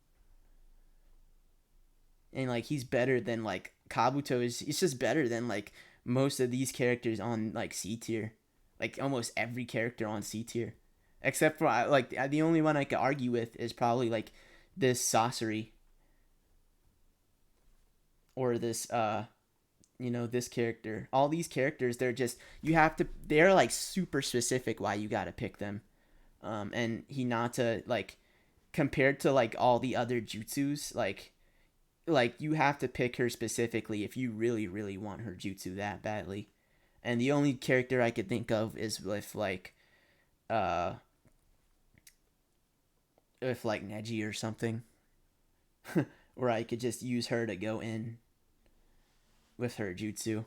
And like he's better than like Kabuto is it's just better than like most of these characters on like C tier. Like almost every character on C tier. Except for like the only one I could argue with is probably like this Sasori or this this character. All these characters, they're like super specific why you gotta pick them. And Hinata, like compared to like all the other jutsus, like you have to pick her specifically if you really really want her jutsu that badly. And the only character I could think of is with like Neji or something, where I could just use her to go in with her jutsu.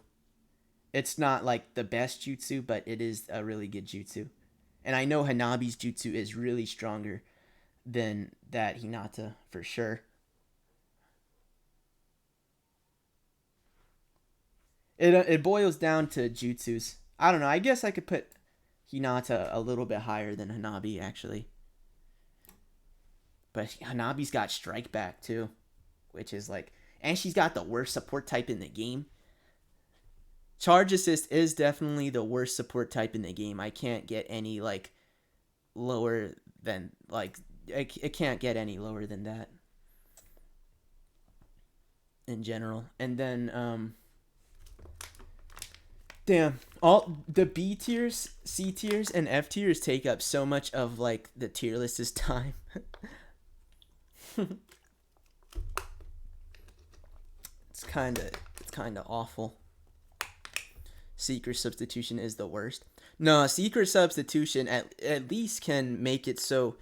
It's not like the best jutsu, but it is a really good jutsu. And I know Hanabi's jutsu is really stronger than that Hinata for sure. It boils down to jutsus. I don't know. I guess I could put Hinata a little bit higher than Hanabi actually. But Hanabi's got strike back too, which is like, and she's got the worst support type in the game. Charge assist is definitely the worst support type in the game. I can't get any like lower than like it can't get any lower than that in general. And then damn, all the B tiers, C tiers, and F tiers take up so much of like the tier list's time. It's kind of awful. Secret substitution is the worst. No, secret substitution at least can make it so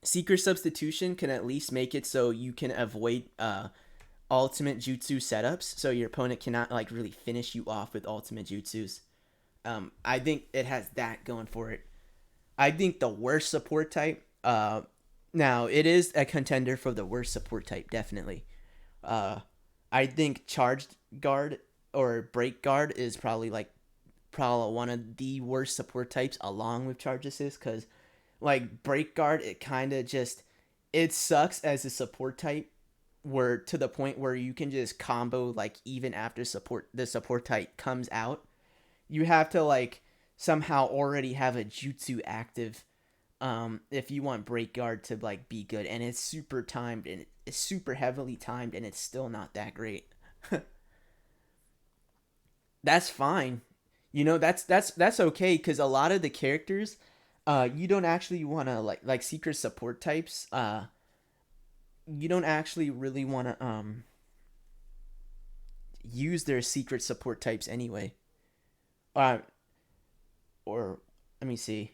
secret substitution can at least make it so you can avoid ultimate jutsu setups, so your opponent cannot like really finish you off with ultimate jutsus. I think it has that going for it. I think the worst support type, now it is a contender for the worst support type, definitely. I think charged guard or break guard is probably one of the worst support types along with charge assist, because like break guard, it kind of just, it sucks as a support type, where to the point where you can just combo like even after the support type comes out. You have to like somehow already have a jutsu active if you want break guard to like be good, and it's super timed and it's super heavily timed, and it's still not that great. That's fine. That's okay, because a lot of the characters you don't actually want to like secret support types, you don't actually really want to use their secret support types anyway. Or let me see.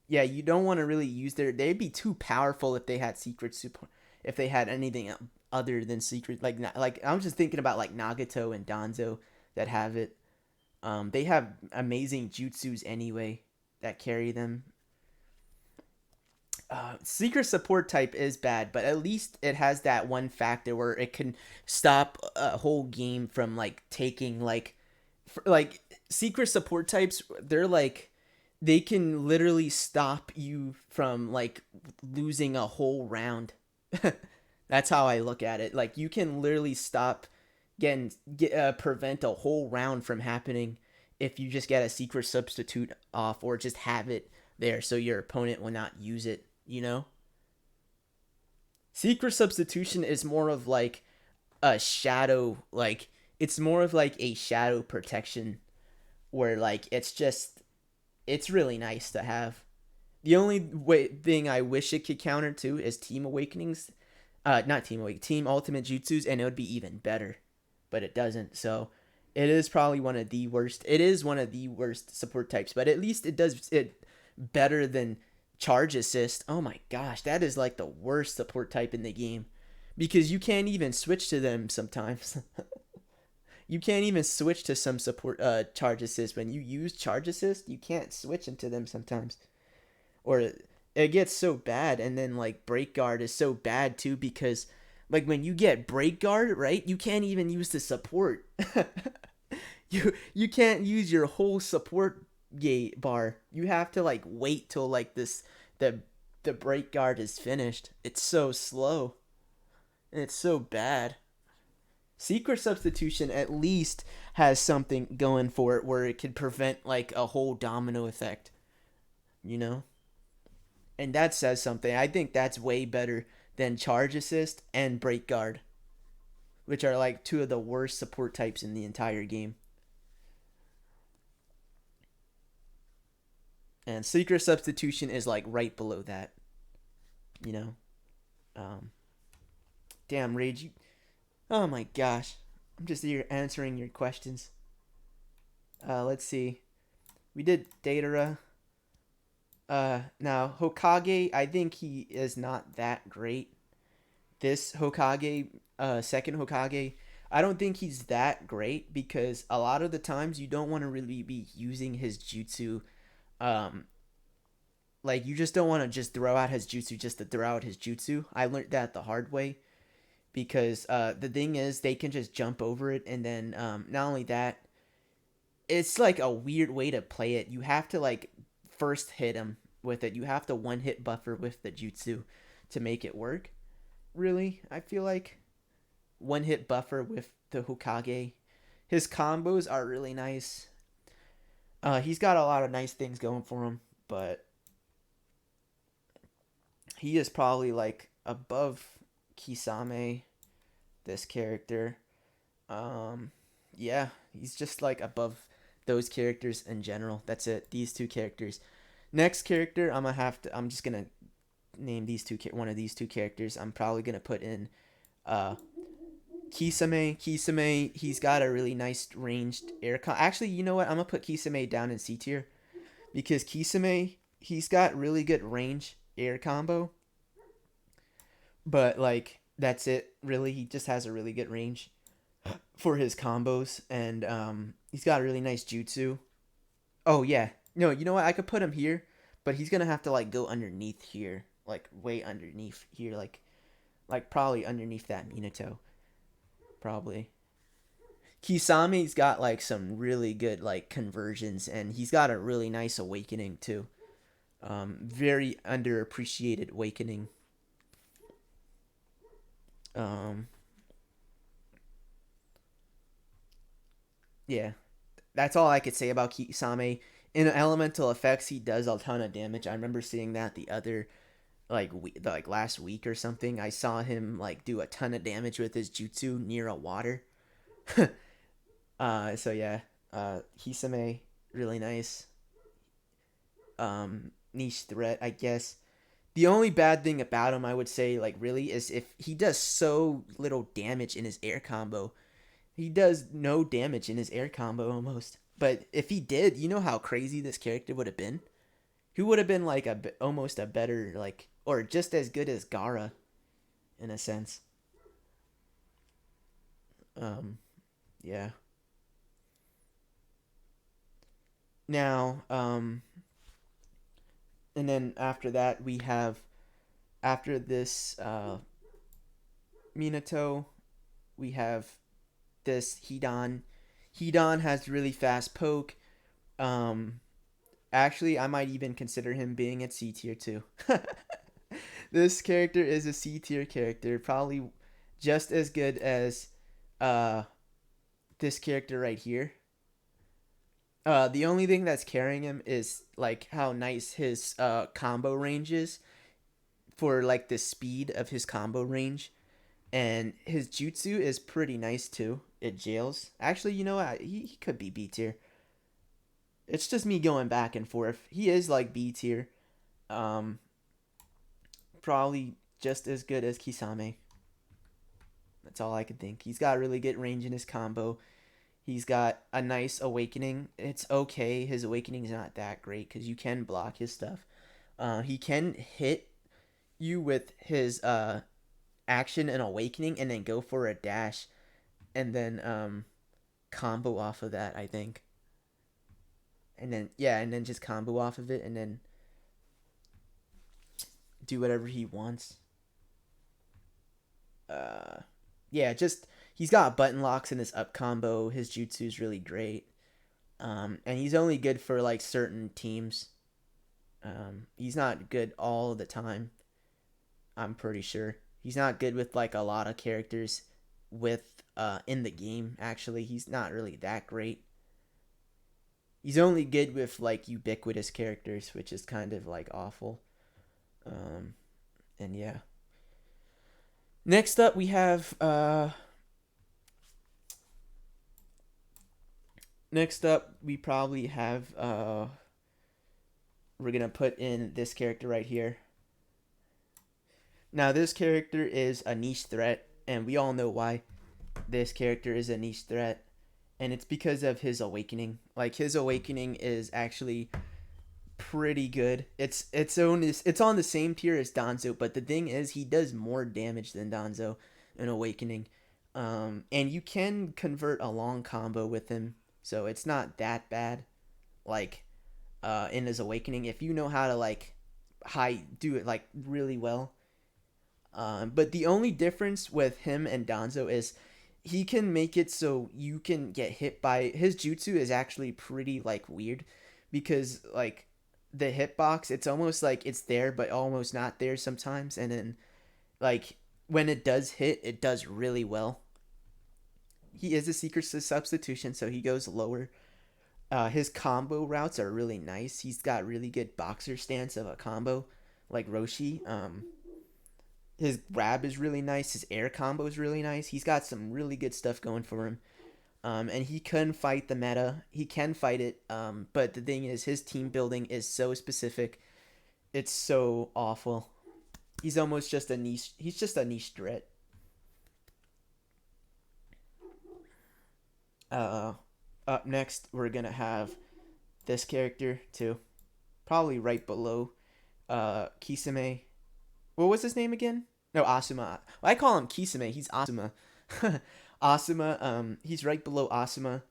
Yeah, you don't want to really use they'd be too powerful if they had secret support, if they had anything other than secret, like I'm just thinking about like Nagato and Danzo that have it. They have amazing jutsus anyway that carry them. Secret support type is bad, but at least it has that one factor where it can stop a whole game from like taking like secret support types. They can literally stop you from like losing a whole round. That's how I look at it. Like you can literally prevent a whole round from happening if you just get a secret substitute off, or just have it there so your opponent will not use it. Secret substitution is more of like a shadow, like it's more of like a shadow protection, where like it's really nice to have. The only thing I wish it could counter to is Team Awakenings, not Team Awakening, Team Ultimate Jutsus, and it would be even better, but it doesn't. So it is probably one of the worst. It is one of the worst support types, but at least it does it better than charge assist. Oh my gosh, that is like the worst support type in the game, because you can't even switch to them sometimes. You can't even switch to some support charge assist. When you use charge assist, you can't switch into them sometimes, or it gets so bad. And then like break guard is so bad too, because like when you get break guard, right, you can't even use the support. You can't use your whole support gate bar. You have to like wait till like the the break guard is finished. It's so slow and it's so bad. Secret substitution at least has something going for it where it could prevent like a whole domino effect, you know? And that says something. I think that's way better than charge assist and break guard, which are like two of the worst support types in the entire game. And secret substitution is like right below that, you know? Um, Damn, Rage. Oh my gosh. I'm just here answering your questions. Let's see. We did Datara. Now Hokage, I think he is not that great. This Hokage, second Hokage, I don't think he's that great because a lot of the times you don't want to really be using his jutsu. Um, like you just don't want to just throw out his jutsu just to throw out his jutsu. I learned that the hard way because the thing is they can just jump over it, and then not only that, it's like a weird way to play it. You have to like first hit him with it. You have to one hit buffer with the jutsu to make it work. Really, I feel like one hit buffer with the Hokage. His combos are really nice. He's got a lot of nice things going for him, but he is probably like above Kisame, this character. Um, yeah, he's just like above those characters in general. That's it. These two characters. Next character, I'm just gonna name one of these two characters. I'm probably gonna put in uh Kisame. Kisame, he's got a really nice ranged air Actually, you know what? I'm gonna put Kisame down in C tier because Kisame, he's got really good range air combo, but like that's it. Really, he just has a really good range for his combos, and he's got a really nice jutsu. Oh yeah, no, you know what? I could put him here, but he's gonna have to like go underneath here, like way underneath here, like probably underneath that Minato, probably. Kisame's got like some really good like conversions, and he's got a really nice awakening too. Very underappreciated awakening. Um, yeah, that's all I could say about Kisame. In elemental effects, he does a ton of damage. I remember seeing that the other like last week or something. I saw him like do a ton of damage with his jutsu near a water. So yeah, Hisame, really nice. Niche threat, I guess. The only bad thing about him, I would say, like really, is if he does so little damage in his air combo. He does no damage in his air combo almost. But if he did, you know how crazy this character would have been. He would have been like almost a better like or just as good as Gara, in a sense. Um, yeah. Now, and then after that we have after this Minato, we have this Hidan. Hidan has really fast poke. Um, Actually, I might even consider him being at C tier too. This character is a C tier character, probably just as good as uh this character right here. The only thing that's carrying him is like how nice his combo range is for like the speed of his combo range, and his jutsu is pretty nice too. It jails. Actually, you know what? He could be B tier. It's just me going back and forth. He is like B tier. Um, Probably just as good as Kisame. That's all I can think. He's got really good range in his combo. He's got a nice awakening. It's okay. His awakening is not that great because you can block his stuff. He can hit you with his action and awakening and then go for a dash and then combo off of that, I think. And then yeah, and then just combo off of it and then do whatever he wants. Uh, yeah, just he's got button locks in his up combo. His jutsu is really great. And he's only good for like certain teams. He's not good all the time. I'm pretty sure he's not good with like a lot of characters with in the game. Actually, he's not really that great. He's only good with like ubiquitous characters, which is kind of like awful. Um, and yeah. Next up, we have next up we probably have we're gonna put in this character right here. Now this character is a niche threat, and we all know why this character is a niche threat, and it's because of his awakening. Like his awakening is actually pretty good. It's on the same tier as Danzo, but the thing is he does more damage than Danzo in awakening. And you can convert a long combo with him, so it's not that bad. Like in his awakening, if you know how to like high do it like really well. But the only difference with him and Danzo is he can make it so you can get hit by his jutsu is actually pretty like weird because like the hitbox it's almost like it's there but almost not there sometimes, and then like when it does hit it does really well. He is a secret substitution, so he goes lower. His combo routes are really nice. He's got really good boxer stance of a combo like Roshi. His grab is really nice. His air combo is really nice. He's got some really good stuff going for him. And he can fight the meta. He can fight it. But the thing is, his team building is so specific. It's so awful. He's almost just a niche. He's just a niche threat. Up next, we're gonna have this character too, probably right below Kisame. What was his name again? No, Asuma. I call him Kisame. He's Asuma. Asuma. He's right below Asuma.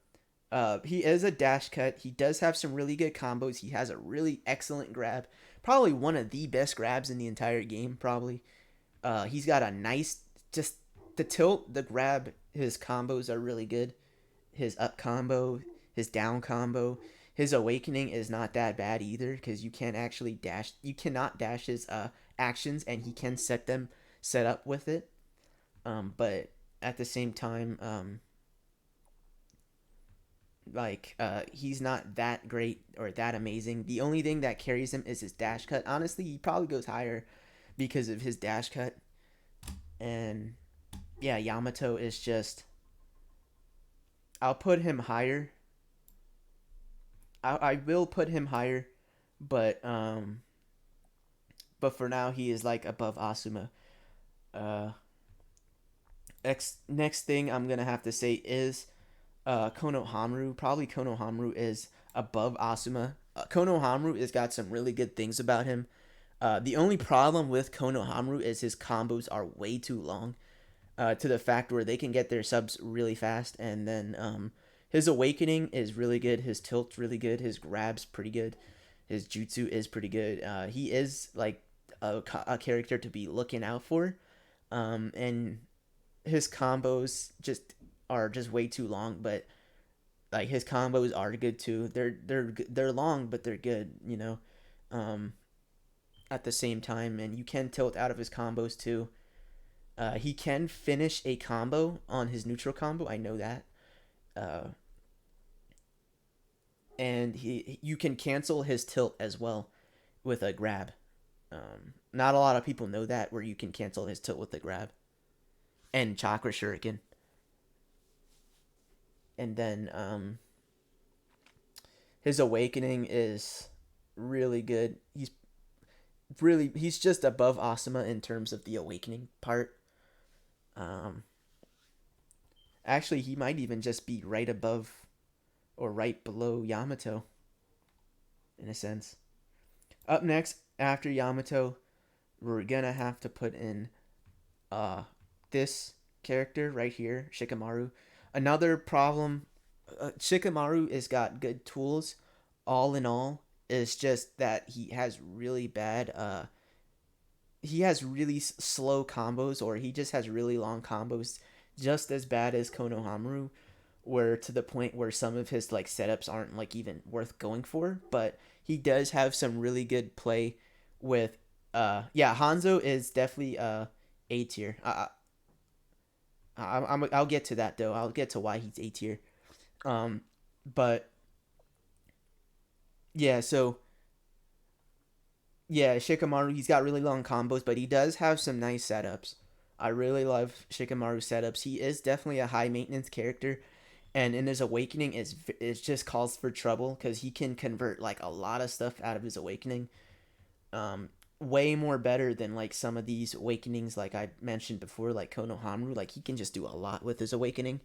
He is a dash cut. He does have some really good combos. He has a really excellent grab. Probably one of the best grabs in the entire game. Probably. He's got a nice, just the tilt, the grab. His combos are really good. His up combo, his down combo, his awakening is not that bad either because you can't actually dash. You cannot dash his actions, and he can set up with it. But at the same time, he's not that great or that amazing. The only thing that carries him is his dash cut. Honestly, he probably goes higher because of his dash cut. And yeah, Yamato is just. I'll put him higher. I will put him higher, but for now he is like above Asuma. Uh, next thing I'm gonna have to say is Konohamaru. Probably Konohamaru is above Asuma. Konohamaru has got some really good things about him. The only problem with Konohamaru is his combos are way too long, to the fact where they can get their subs really fast, and then his awakening is really good. His tilt's really good. His grab's pretty good. His jutsu is pretty good. He is like a character to be looking out for, and his combos just are just way too long. But like his combos are good too. They're long, but they're good. Um, at the same time, and you can tilt out of his combos too. He can finish a combo on his neutral combo. I know that. Uh, and you can cancel his tilt as well with a grab. Not a lot of people know that, where you can cancel his tilt with a grab. And chakra shuriken. And then his awakening is really good. He's just above Asuma in terms of the awakening part. Um, Actually, he might even just be right above or right below Yamato, in a sense. Up next, after Yamato, we're gonna have to put in this character right here, Shikamaru. Another problem, Shikamaru has got good tools. All in all, it's just that he has really bad he has really slow combos, or he just has really long combos, just as bad as Konohamaru, where to the point where some of his like setups aren't like even worth going for. But he does have some really good play with yeah, Hanzo is definitely A tier. I'll get to that though. I'll get to why he's A tier. Um, but yeah, so yeah, Shikamaru, he's got really long combos, but he does have some nice setups. I really love Shikamaru's setups. He is definitely a high maintenance character, and in his awakening is just calls for trouble because he can convert like a lot of stuff out of his awakening. Way more better than like some of these awakenings like I mentioned before, like Konohamaru. Like he can just do a lot with his awakening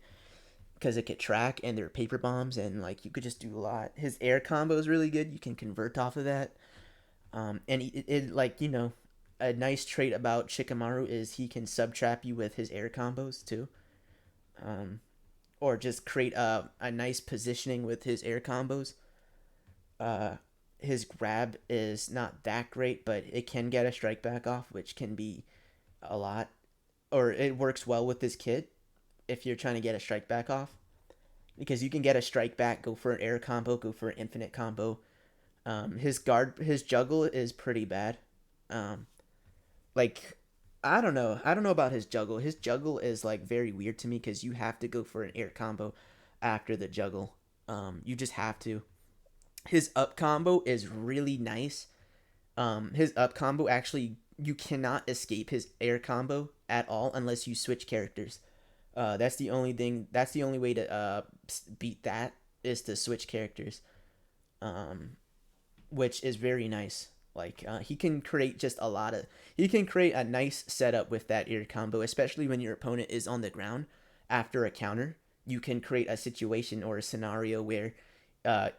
because it could track and there are paper bombs and like you could just do a lot. His air combo is really good. You can convert off of that. And it like a nice trait about Shikamaru is he can sub trap you with his air combos too. Um, or just create a nice positioning with his air combos. Uh, his grab is not that great, but it can get a strike back off, which can be a lot. Or it works well with this kit if you're trying to get a strike back off. Because you can get a strike back, go for an air combo, go for an infinite combo. His juggle is pretty bad. Um, like, I don't know about his juggle. His juggle is like very weird to me because you have to go for an air combo after the juggle. You just have to. His up combo is really nice. His up combo actually you cannot escape his air combo at all unless you switch characters. That's the only thing. That's the only way to beat that is to switch characters. Um, which is very nice. Like he can create just a lot of. He can create a nice setup with that air combo, especially when your opponent is on the ground after a counter. You can create a situation or a scenario where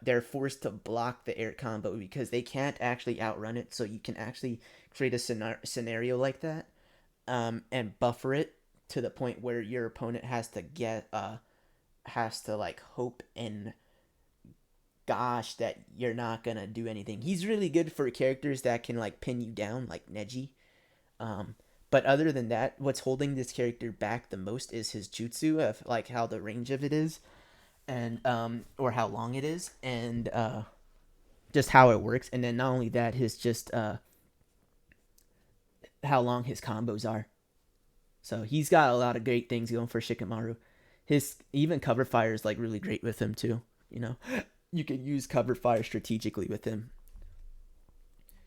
they're forced to block the air combo because they can't actually outrun it. So you can actually create a scenario like that and buffer it to the point where your opponent has to like hope and gosh that you're not gonna do anything. He's really good for characters that can like pin you down, like Neji. Um, but other than that, what's holding this character back the most is his jutsu of like how the range of it is, and or how long it is, and just how it works. And then not only that, his just how long his combos are. So he's got a lot of great things going for Shikamaru. His even cover fire is like really great with him too. You know, you can use cover fire strategically with him.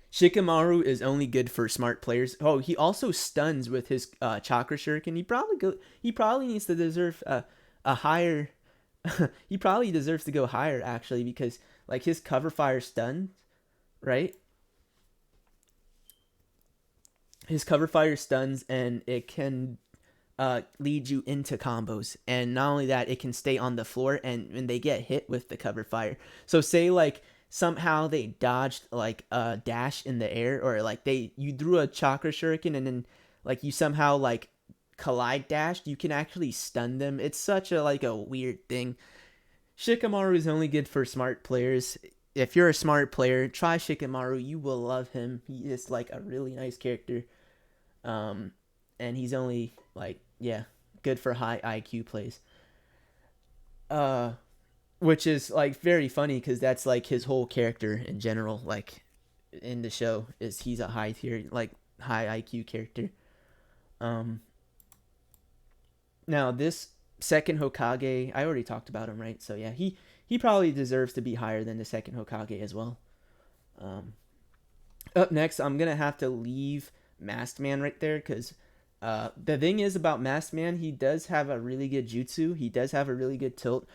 Shikamaru is only good for smart players. Oh, he also stuns with his chakra shuriken. He probably needs to deserve a higher. He probably deserves to go higher actually because like his cover fire stuns, right? His cover fire stuns and it can lead you into combos. And not only that, it can stay on the floor and when they get hit with the cover fire. So say like somehow they dodged like a dash in the air or like you threw a chakra shuriken and then like you somehow like collide dashed, you can actually stun them. It's such a like a weird thing. Shikamaru is only good for smart players. If you're a smart player, try Shikamaru. You will love him. He is like a really nice character. Um, and he's only like yeah, good for high IQ plays. Uh, which is like very funny because that's like his whole character in general. Like in the show, is he's a high tier like high IQ character. Um, Now this second Hokage, I already talked about him, right? So yeah, he probably deserves to be higher than the second Hokage as well. Um, Up next, I'm gonna have to leave Masked Man right there because the thing is about Masked Man, he does have a really good jutsu. He does have a really good tilt.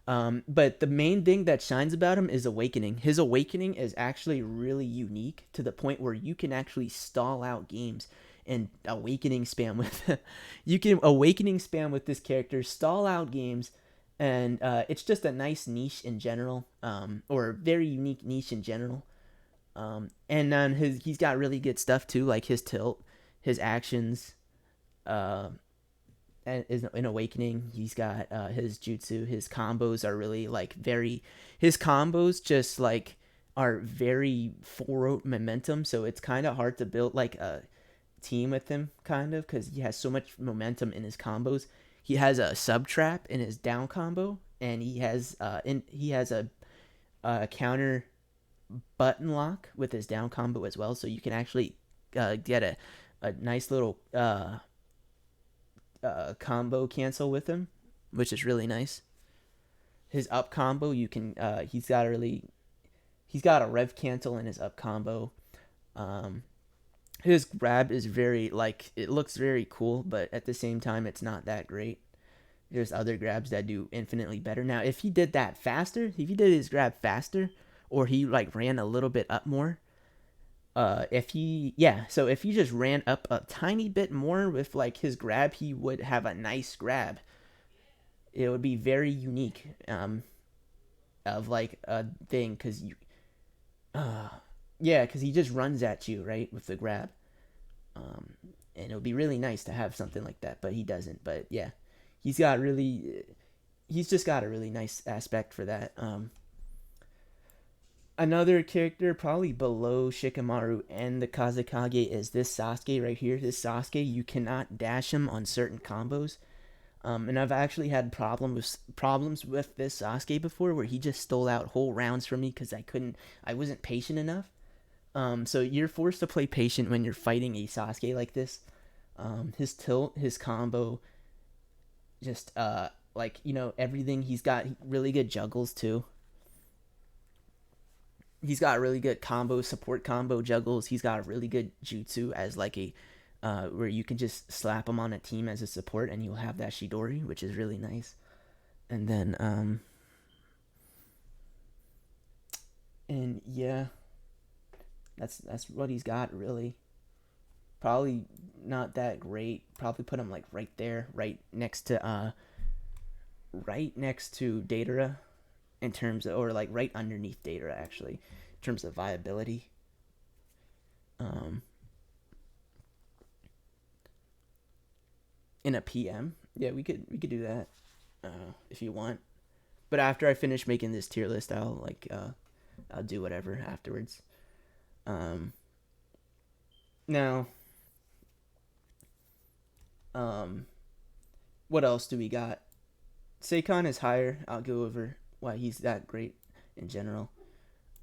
But the main thing that shines about him is awakening. His awakening is actually really unique to the point where you can actually stall out games and awakening spam with you can awakening spam with this character, stall out games, and it's just a nice niche in general, or a very unique niche in general. And then he's got really good stuff too, like his tilt, his actions, uh, and in Awakening, he's got his jutsu. His combos are really like very. His combos just like are very forward momentum, so it's kind of hard to build like a team with him, kind of, because he has so much momentum in his combos. He has a sub trap in his down combo, and he has a counter button lock with his down combo as well. So you can actually get a nice little combo cancel with him, which is really nice. His up combo, you can he's got a rev cancel in his up combo. Um, his grab is very like it looks very cool, but at the same time, it's not that great. There's other grabs that do infinitely better. Now, if he did that faster, if he did his grab faster, or he like ran a little bit up more, so if he just ran up a tiny bit more with like his grab, he would have a nice grab. It would be very unique, of like a thing, because because he just runs at you right with the grab, um, and it would be really nice to have something like that, but he doesn't. But yeah, he's got really, he's just got a really nice aspect for that. Another character probably below Shikamaru and the Kazekage is this Sasuke right here. This Sasuke, you cannot dash him on certain combos. And I've actually had problems with this Sasuke before, where he just stole out whole rounds from me because I wasn't patient enough. So you're forced to play patient when you're fighting a Sasuke like this. His tilt, his combo, just everything. He's got really good juggles too. He's got really good combo support combo juggles. He's got a really good jutsu as like a where you can just slap him on a team as a support and you'll have that Shidori, which is really nice. And then and yeah, that's what he's got really. Probably not that great. Probably put him like right there, right next to Datara in terms of, or like right underneath Datara actually, in terms of viability. Um, in a PM, yeah, we could do that if you want. But after I finish making this tier list, I'll do whatever afterwards. Um, now, um, what else do we got? Seikon is higher. I'll go over why he's that great in general.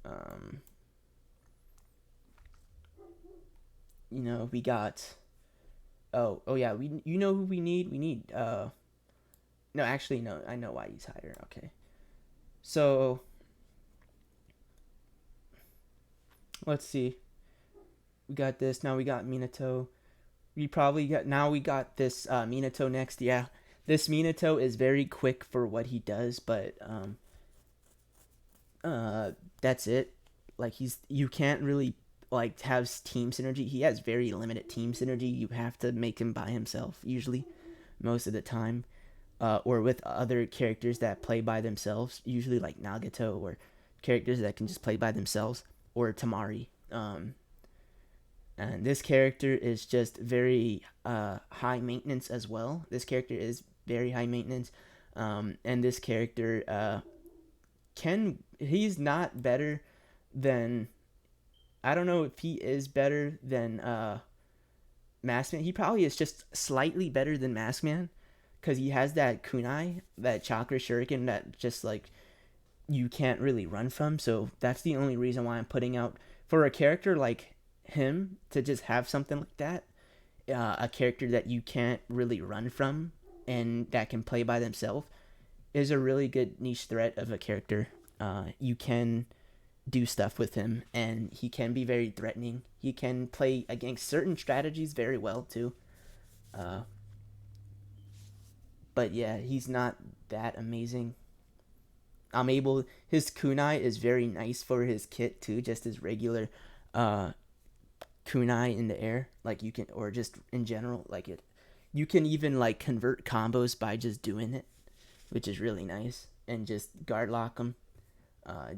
Um, we got. Oh yeah, we you know who we need? We need no, actually no, I know why he's higher. Okay. So, let's see. We got this. Now we got Minato. We got this Minato next. Yeah. This Minato is very quick for what he does, but that's it. Like you can't really like have team synergy. He has very limited team synergy. You have to make him by himself usually, most of the time, or with other characters that play by themselves. Usually like Nagato or characters that can just play by themselves, or Tamari. And this character is just very high maintenance as well. This character is very high maintenance, and this character he's not better than, I don't know if he is better than Maskman. He probably is just slightly better than Maskman, because he has that kunai, that chakra shuriken that just like you can't really run from. So that's the only reason why I'm putting out, for a character like him to just have something like that, a character that you can't really run from and that can play by themselves, is a really good niche threat of a character. You can do stuff with him, and he can be very threatening. He can play against certain strategies very well too. Uh, but yeah, he's not that amazing. His kunai is very nice for his kit too, just his regular uh, kunai in the air. Like you can, or just in general, like it. You can even like convert combos by just doing it, which is really nice, and just guard lock him.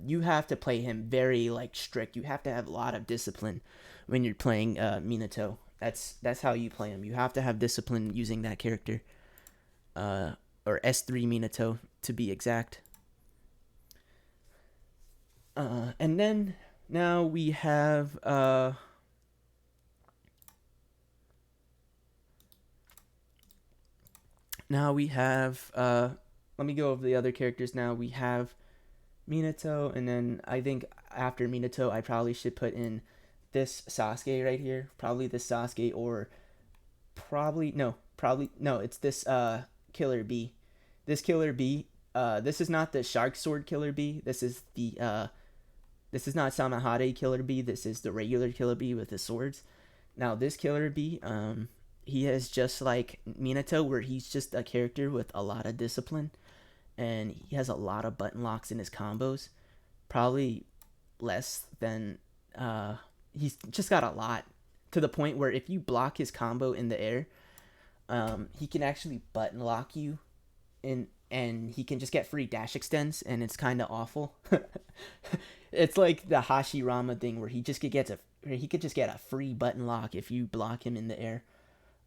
You have to play him very like strict. You have to have a lot of discipline when you're playing Minato. That's how you play him. You have to have discipline using that character, or S3 Minato to be exact. And then now we have Now we have let me go over the other characters now. We have Minato, and then I think after Minato I probably should put in this Sasuke right here. Probably this Sasuke, or probably no, it's this Killer B. This Killer B, this is not the Shark Sword Killer B. This is not Samahade Killer B. This is the regular Killer B with the swords. Now this Killer B, he is just like Minato, where he's just a character with a lot of discipline, and he has a lot of button locks in his combos. Probably less than he's just got a lot, to the point where if you block his combo in the air, he can actually button lock you in, and he can just get free dash extends, and it's kind of awful. It's like the Hashirama thing, where he could just get a free button lock if you block him in the air.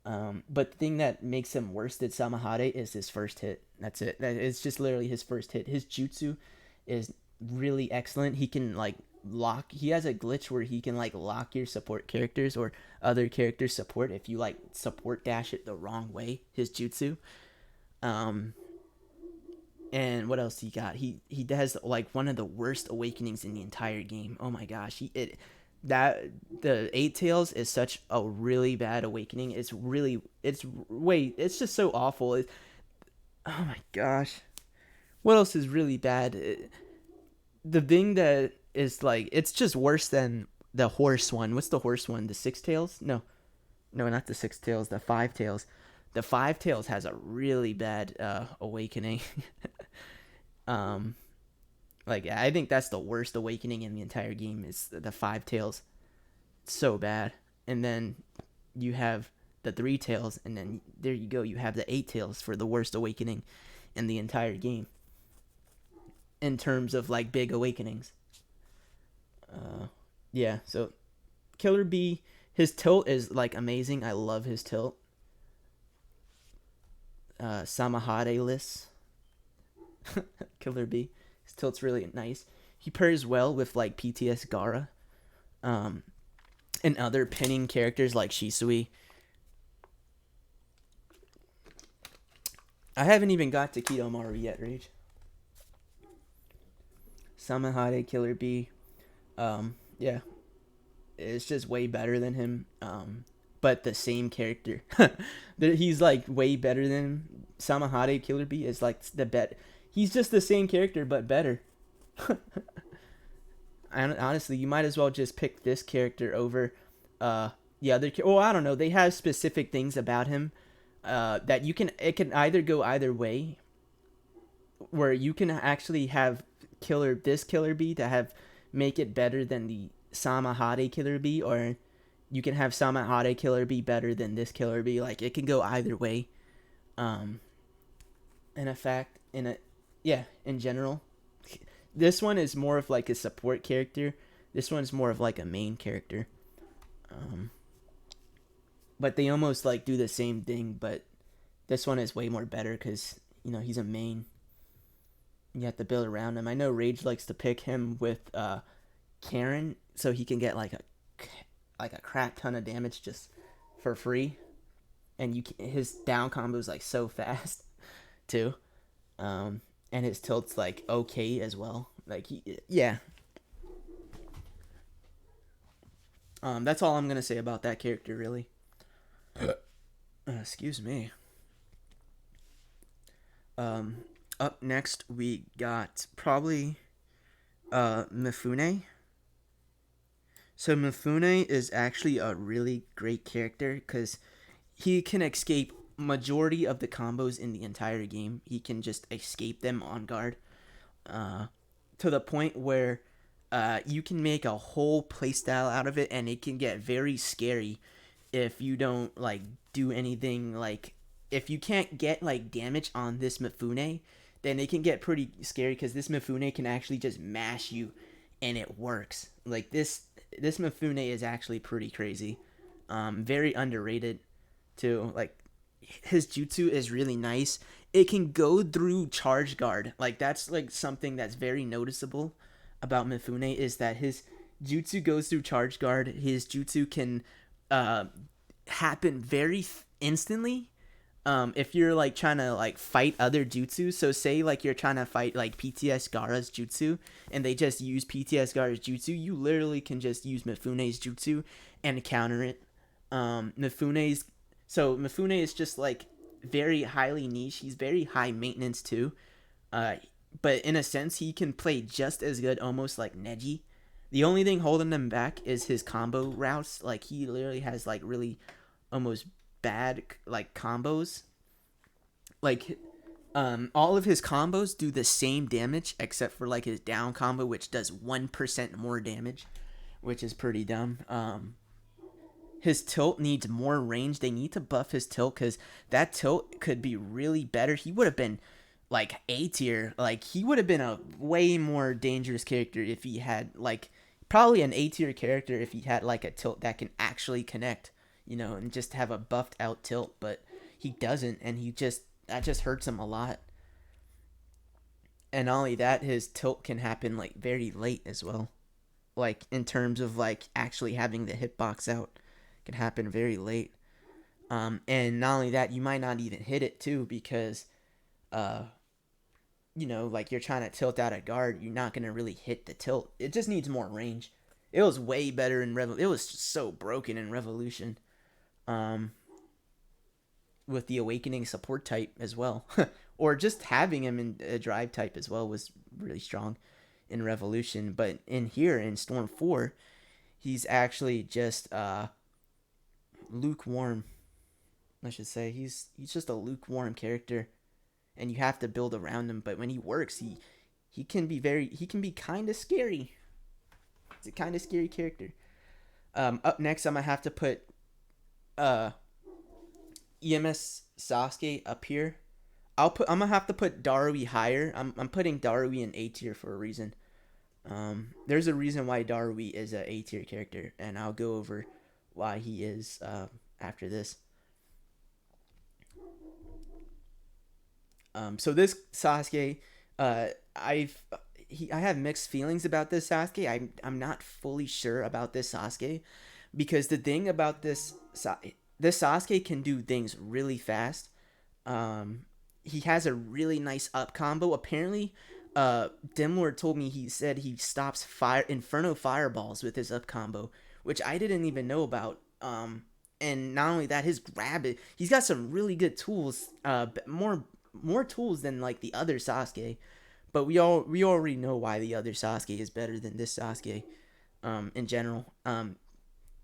But the thing that makes him worse than Samahade is his first hit. That's it. It's just literally his first hit. His jutsu is really excellent. He can like lock. He has a glitch where he can like lock your support characters or other characters' support if you like support dash it the wrong way. His jutsu. And what else he got? He has like one of the worst awakenings in the entire game. Oh my gosh, the Eight Tails is such a really bad awakening. It's just so awful. Oh my gosh, what else is really bad? The thing that is like, it's just worse than the horse one. What's the horse one? The Six Tails? No, not the Six Tails. The Five Tails. The Five Tails has a really bad awakening. Like I think that's the worst awakening in the entire game, is the Five Tails. It's so bad. And then you have the Three Tails, and then there you go, you have the Eight Tails for the worst awakening in the entire game in terms of like big awakenings. Yeah, so Killer B, his tilt is like amazing. I love his tilt. Samahade-less Killer B. His tilt's really nice. He pairs well with like PTS Gara, and other pinning characters like Shisui. I haven't even got to Kidomaru yet, Rage. Samahade Killer B. Yeah. It's just way better than him. But the same character. He's like way better than him. Samahade Killer B is like the bet. He's just the same character but better. Honestly, you might as well just pick this character over the other. Oh, I don't know. They have specific things about him that you can. It can either go either way, where you can actually have this Killer B to have make it better than the Samahade Killer B, or you can have Samahade Killer B better than this Killer B. Like it can go either way. In general, this one is more of like a support character. This one's more of like a main character. But they almost like do the same thing, but this one is way more better because he's a main. You have to build around him. I know Rage likes to pick him with Karen, so he can get like a crap ton of damage just for free, and his down combo is like so fast too, and his tilt's like okay as well. Like that's all I'm gonna say about that character, really. Excuse me. Up next we got probably Mifune. So Mifune is actually a really great character because he can escape majority of the combos in the entire game. He can just escape them on guard, to the point where you can make a whole playstyle out of it, and it can get very scary if you don't like do anything. Like if you can't get like damage on this Mifune, then it can get pretty scary because this Mifune can actually just mash you, and it works. Like this Mifune is actually pretty crazy. Very underrated too. Like his jutsu is really nice. It can go through charge guard. Like that's like something that's very noticeable about Mifune, is that his jutsu goes through charge guard. His jutsu can happen very instantly. if you're like trying to like fight other jutsu, so say like you're trying to fight like PTS Gaara's jutsu and they just use PTS Gaara's jutsu, you literally can just use Mifune's jutsu and counter it. Mifune's Mifune is just like very highly niche. He's very high maintenance too. Uh, but in a sense, he can play just as good, almost like Neji. The only thing holding him back is his combo routes. Like he literally has like really almost bad like combos. Like all of his combos do the same damage except for like his down combo, which does 1% more damage, which is pretty dumb. His tilt needs more range. They need to buff his tilt because that tilt could be really better. He would have been like A tier. Like he would have been a way more dangerous character if he had like probably an A tier character if he had like a tilt that can actually connect, you know, and just have a buffed out tilt. But he doesn't, and that just hurts him a lot. And not only that, his tilt can happen like very late as well. Like in terms of like actually having the hitbox out, can happen very late. And not only that, you might not even hit it too because, uh, you know, like you're trying to tilt out a guard, you're not gonna really hit the tilt. It just needs more range. It was way better in It was so broken in Revolution, um, with the Awakening support type as well, or just having him in a drive type as well was really strong in Revolution. But in here in Storm 4, he's actually just lukewarm. I should say he's just a lukewarm character, and you have to build around him. But when he works, he can be kind of scary. It's a kind of scary character. Up next, I'm gonna have to put uh EMS Sasuke up here. I'm gonna have to put Darui higher. I'm putting Darui in A tier for a reason. There's a reason why Darui is a A tier character, and I'll go over why he is after this. So this Sasuke, uh, I've I have mixed feelings about this Sasuke. I'm not fully sure about this Sasuke because the thing about this Sasuke can do things really fast. He has a really nice up combo. Apparently, Dimlord told me he said he stops Inferno fireballs with his up combo, which I didn't even know about. And not only that, his grab he's got some really good tools. More tools than like the other Sasuke, but we already know why the other Sasuke is better than this Sasuke, in general.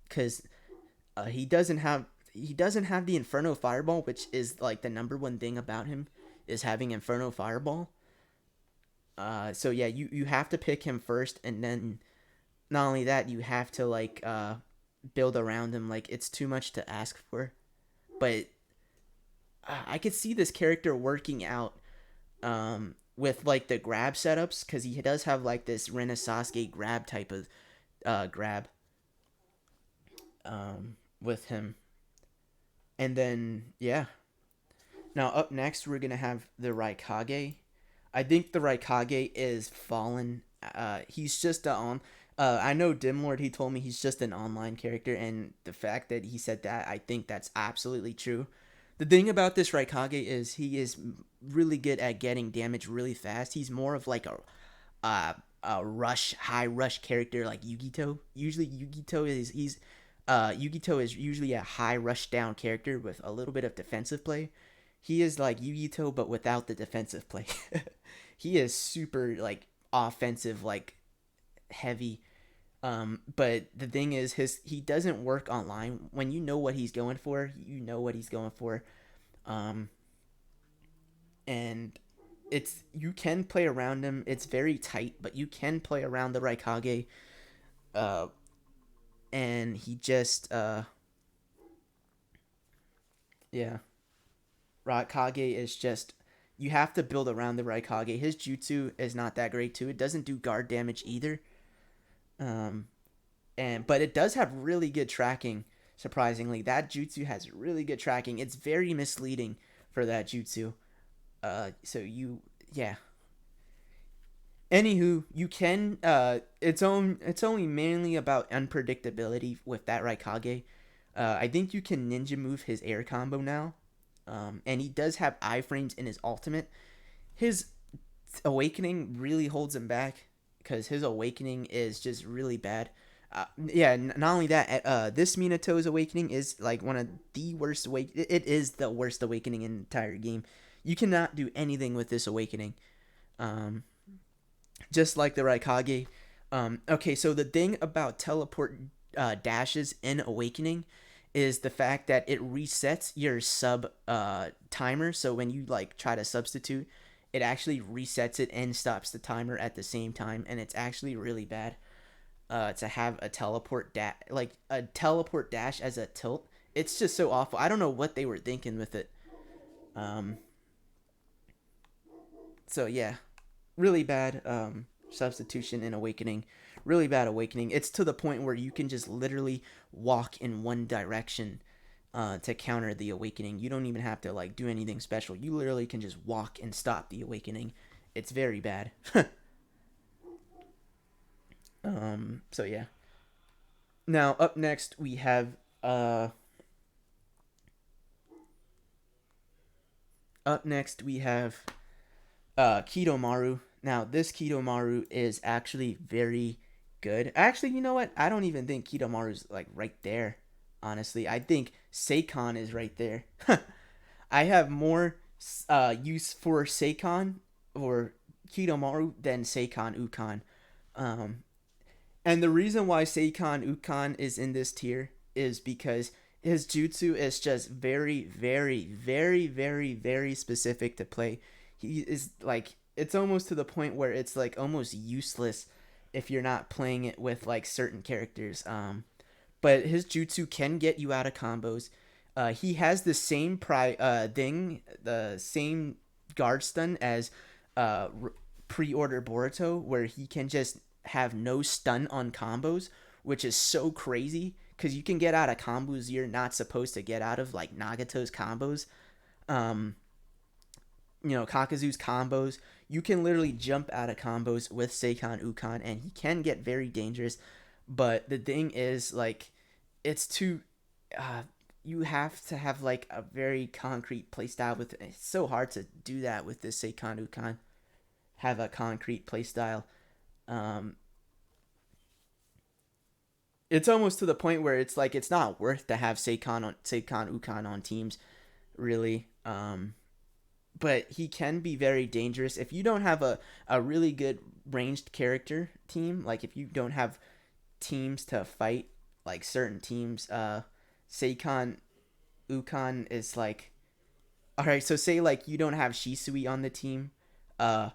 Because he doesn't have the Inferno Fireball, which is like the number one thing about him is having Inferno Fireball. So yeah, you have to pick him first, and then not only that, you have to like build around him. Like it's too much to ask for, but I could see this character working out with like the grab setups because he does have like this Renaissance grab type of grab with him. And then yeah. Now up next we're gonna have the Raikage. I think the Raikage is fallen. He's just I know Dimlord. He told me he's just an online character, and the fact that he said that, I think that's absolutely true. The thing about this Raikage is he is really good at getting damage really fast. He's more of like a high rush character like Yugito. Usually Yugito is usually a high rush down character with a little bit of defensive play. He is like Yugito but without the defensive play. He is super like offensive, like heavy. But the thing is, he doesn't work online. When you know what he's going for, you know what he's going for. And you can play around him. It's very tight, but you can play around the Raikage. And he just yeah, Raikage is just, you have to build around the Raikage. His jutsu is not that great too. It doesn't do guard damage either. But it does have really good tracking. Surprisingly, that jutsu has really good tracking. It's very misleading for that jutsu. Yeah. Anywho, you can it's only mainly about unpredictability with that Raikage. I think you can ninja move his air combo now. And he does have iframes in his ultimate. His awakening really holds him back because his awakening is just really bad. Yeah, not only that, this Minato's awakening is like one of the worst it is the worst awakening in the entire game. You cannot do anything with this awakening. Um, just like the Raikage. Okay, so the thing about teleport dashes in awakening is the fact that it resets your sub timer. So when you like try to substitute, it actually resets it and stops the timer at the same time, and it's actually really bad to have a teleport dash as a tilt. It's just so awful. I don't know what they were thinking with it. Um, so yeah, really bad substitution in awakening. Really bad awakening. It's to the point where you can just literally walk in one direction to counter the awakening. You don't even have to like do anything special. You literally can just walk and stop the awakening. It's very bad. So yeah. Now up next we have Kidomaru. Now this Kidomaru is actually very good. Actually, you know what? I don't even think Kidomaru's like right there. Honestly, I think Seikon is right there. I have more use for Seikon or Kidomaru than Seikon Ukon. Um, and the reason why Seikon Ukon is in this tier is because his jutsu is just very, very, very, very, very specific to play. He is like, it's almost to the point where it's like almost useless if you're not playing it with like certain characters. But his jutsu can get you out of combos. He has the same the same guard stun as pre-order Boruto, where he can just have no stun on combos, which is so crazy because you can get out of combos you're not supposed to get out of, like Nagato's combos. Um, Kakazu's combos. You can literally jump out of combos with Seikon Ukon, and he can get very dangerous. But the thing is, like, it's too. You have to have like a very concrete playstyle with it. It's so hard to do that with this Seikon Ukon. Have a concrete playstyle. Um, it's almost to the point where it's like it's not worth to have Seikon Ukon on teams, really. But he can be very dangerous if you don't have a really good ranged character team. Like if you don't have teams to fight, like certain teams, Seikon Ukon is like, all right. So say like you don't have Shisui on the team, uh,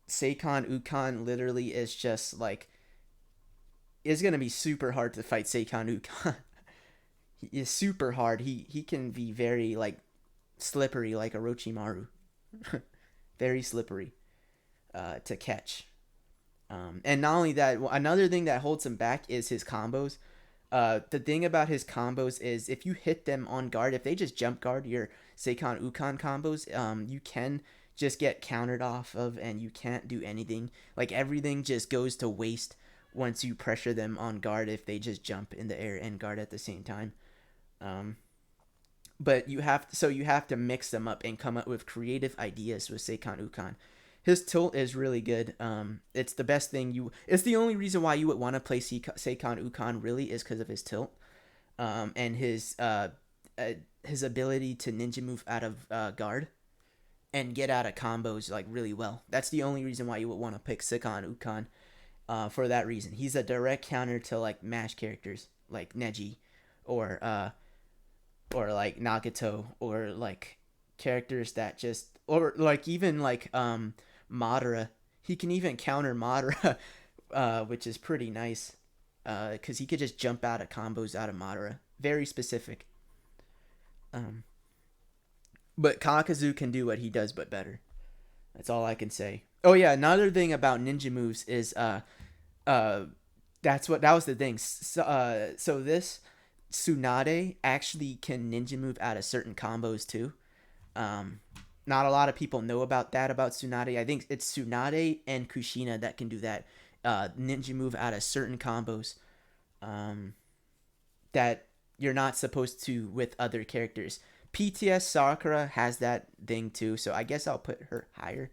Seikon Ukon literally is just like, it's gonna be super hard to fight Seikon Ukon. He is super hard. He can be very like slippery like Orochimaru. Very slippery to catch. And not only that, another thing that holds him back is his combos. The thing about his combos is if you hit them on guard, if they just jump guard your Seikon Ukon combos, you can just get countered off of and you can't do anything. Like everything just goes to waste once you pressure them on guard if they just jump in the air and guard at the same time. Um, but you have to mix them up and come up with creative ideas with Seikon Ukon. His tilt is really good. It's the best thing it's the only reason why you would want to play Seikon Ukon really is because of his tilt, and his ability to ninja move out of guard and get out of combos like really well. That's the only reason why you would want to pick Seikon Ukon. For that reason, he's a direct counter to like mash characters like Neji, or like Nagato, or like characters that just, or like even like Madara. He can even counter Madara, which is pretty nice, because he could just jump out of combos out of Madara. Very specific. Um, but Kakazu can do what he does, but better. That's all I can say. Oh yeah, another thing about ninja moves is uh, that was the thing. So this Tsunade actually can ninja move out of certain combos too. Um, Not a lot of people know about that about Tsunade. I think it's Tsunade and Kushina that can do that. Ninja move out of certain combos that you're not supposed to with other characters. PTS Sakura has that thing too, so I guess I'll put her higher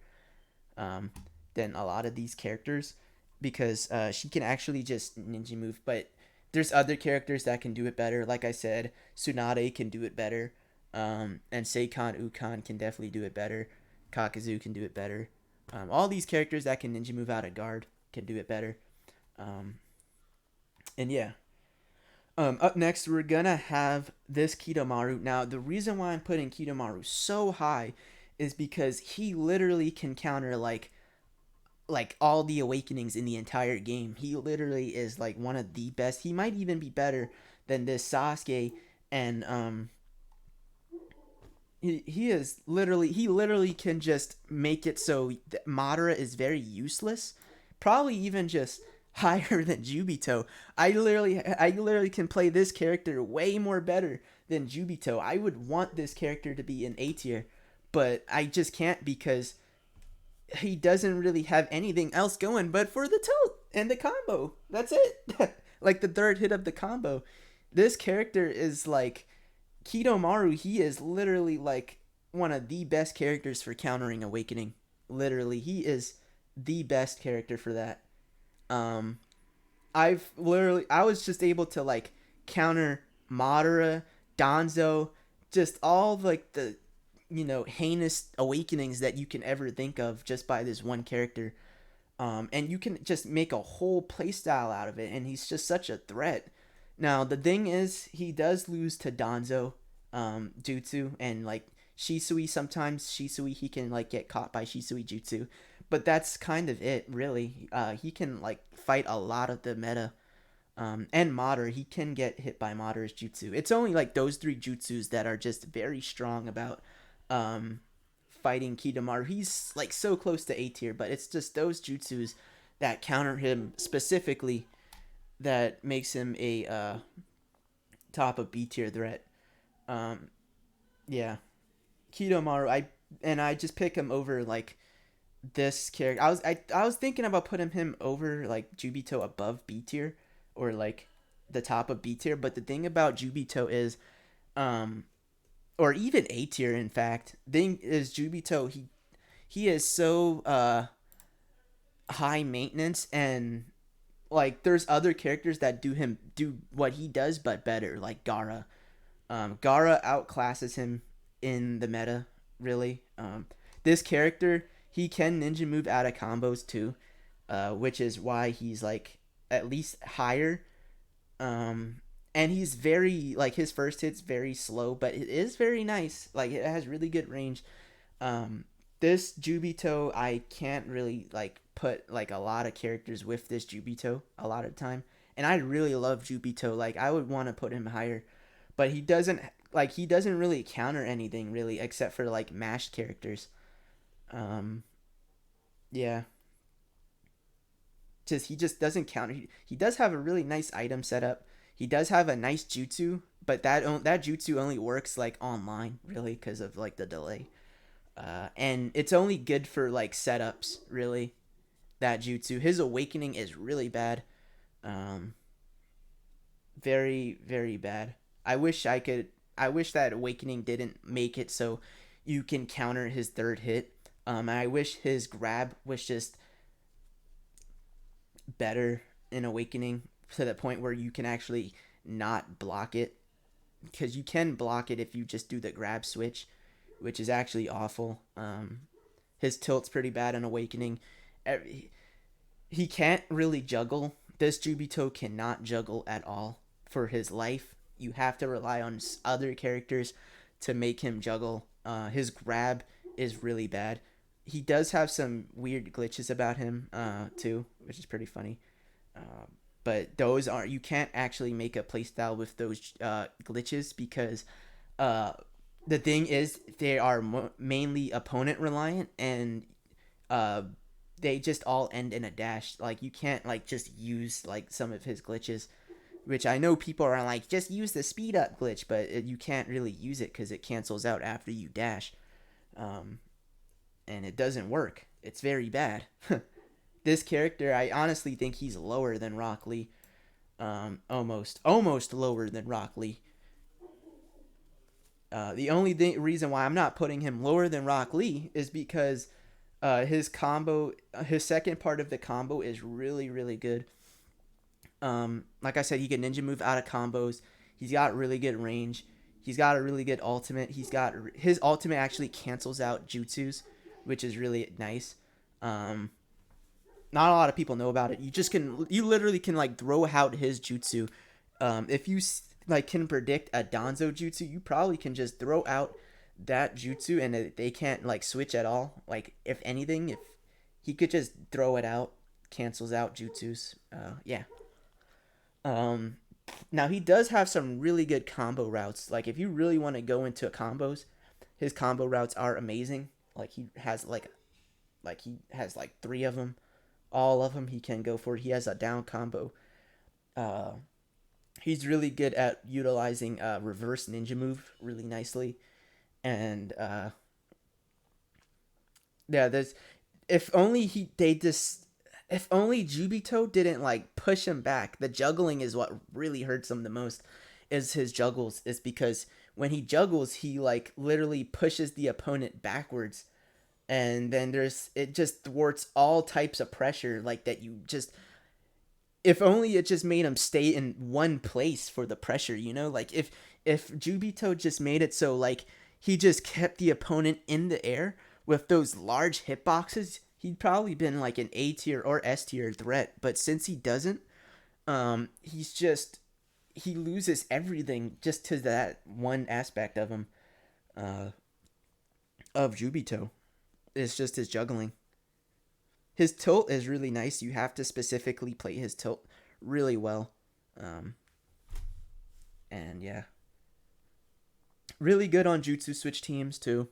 um, than a lot of these characters because she can actually just ninja move. But there's other characters that can do it better. Like I said, Tsunade can do it better, and 𝓝𝓪𝓻𝓾𝓽𝓸 can definitely do it better. Kakuzu can do it better. All these characters that can ninja move out of guard can do it better. Um, and yeah, up next, we're gonna have this Kidomaru. Now, the reason why I'm putting Kidomaru so high is because he literally can counter like all the awakenings in the entire game. He literally is like one of the best. He might even be better than this Sasuke, and he literally can just make it so that Madara is very useless. Probably even just higher than Jubito. I literally can play this character way more better than Jubito. I would want this character to be in A tier, but I just can't because he doesn't really have anything else going but for the tilt and the combo. That's it. Like the third hit of the combo. This character is like Kidomaru. He is literally like one of the best characters for countering awakening. Literally, he is the best character for that. Um, I was just able to like counter Madara, Danzo, just all like the heinous awakenings that you can ever think of just by this one character. And you can just make a whole playstyle out of it, and he's just such a threat. Now the thing is, he does lose to Danzo, Jutsu, and like Shisui. Sometimes Shisui he can like get caught by Shisui Jutsu, but that's kind of it really. He can like fight a lot of the meta. And Madara, he can get hit by Madara's jutsu. It's only like those three jutsus that are just very strong about um, fighting Kidomaru. He's like so close to A tier, but it's just those jutsus that counter him specifically that makes him a top of B tier threat. Um, yeah, Kidomaru. I just pick him over like this character. I was thinking about putting him over like Jubito above B tier or like the top of B tier, but the thing about Jubito is um or even A tier in fact, thing is Jubito he is so high maintenance, and like there's other characters that do what he does but better, like Gara. Gara outclasses him in the meta, really. This character, he can ninja move out of combos too, which is why he's like at least higher. And he's very like his first hit's very slow, but it is very nice. Like it has really good range. Um, this Jubito, I can't really like put like a lot of characters with this Jubito a lot of time, and I really love Jubito. Like I would want to put him higher, but he doesn't really counter anything really except for like mashed characters. Um, yeah, just he just doesn't counter. He does have a really nice item setup. He does have a nice jutsu, but that jutsu only works like online really because of like the delay. And it's only good for like setups really. That jutsu, his awakening is really bad. Um, very very bad. I wish I could. I wish that awakening didn't make it so you can counter his third hit. I wish his grab was just better in awakening to the point where you can actually not block it, because you can block it if you just do the grab switch, which is actually awful. His tilt's pretty bad in awakening. He can't really juggle. This Jubito cannot juggle at all for his life. You have to rely on other characters to make him juggle. His grab is really bad. He does have some weird glitches about him too, which is pretty funny. Um, but those are you can't actually make a playstyle with those glitches because uh, the thing is they are mainly opponent reliant, and uh, they just all end in a dash. Like you can't like just use like some of his glitches, which I know people are like just use the speed up glitch, but you can't really use it because it cancels out after you dash, um, and it doesn't work. It's very bad. This character, I honestly think he's lower than Rock Lee. Almost lower than Rock Lee. The only reason why I'm not putting him lower than Rock Lee is because his combo, his second part of the combo is really, really good. Like I said, he can ninja move out of combos. He's got really good range. He's got a really good ultimate. His ultimate actually cancels out jutsus, which is really nice. Um, Not a lot of people know about it. You literally can like throw out his jutsu. If you like can predict a Danzo jutsu, you probably can just throw out that jutsu and they can't like switch at all. Like if anything, if he could just throw it out, cancels out jutsus. Yeah. Um, Now he does have some really good combo routes. Like if you really want to go into combos, his combo routes are amazing. Like he has like three of them. All of them he can go for. He has a down combo. Uh, he's really good at utilizing reverse ninja move really nicely. And yeah, there's if only he they just if only Jubito didn't like push him back. The juggling is what really hurts him the most. Is his juggles is because when he juggles, he like literally pushes the opponent backwards, and then it just thwarts all types of pressure like that. You just if only it just made him stay in one place for the pressure, like if Jubito just made it so like he just kept the opponent in the air with those large hitboxes, he'd probably been like an A tier or S tier threat. But since he doesn't, he loses everything just to that one aspect of him, uh, of Jubito. It's just his juggling. His tilt is really nice. You have to specifically play his tilt really well. Um, and yeah. Really good on Jutsu Switch teams too.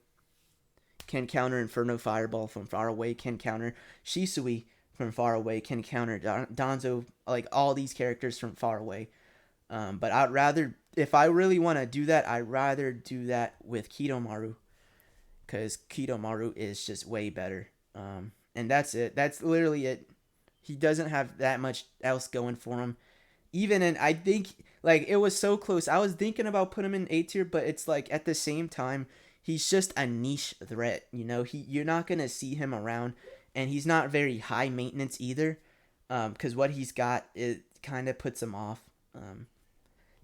Can counter Inferno Fireball from far away. Can counter Shisui from far away. Can counter Danzo. Like all these characters from far away. But I'd rather, if I really want to do that, I'd rather do that with Kidomaru. Because Kidomaru is just way better. And that's it. That's literally it. He doesn't have that much else going for him. I think like it was so close. I was thinking about putting him in A tier, but it's like at the same time, he's just a niche threat. You're not gonna see him around, and he's not very high maintenance either. Because what he's got, it kind of puts him off.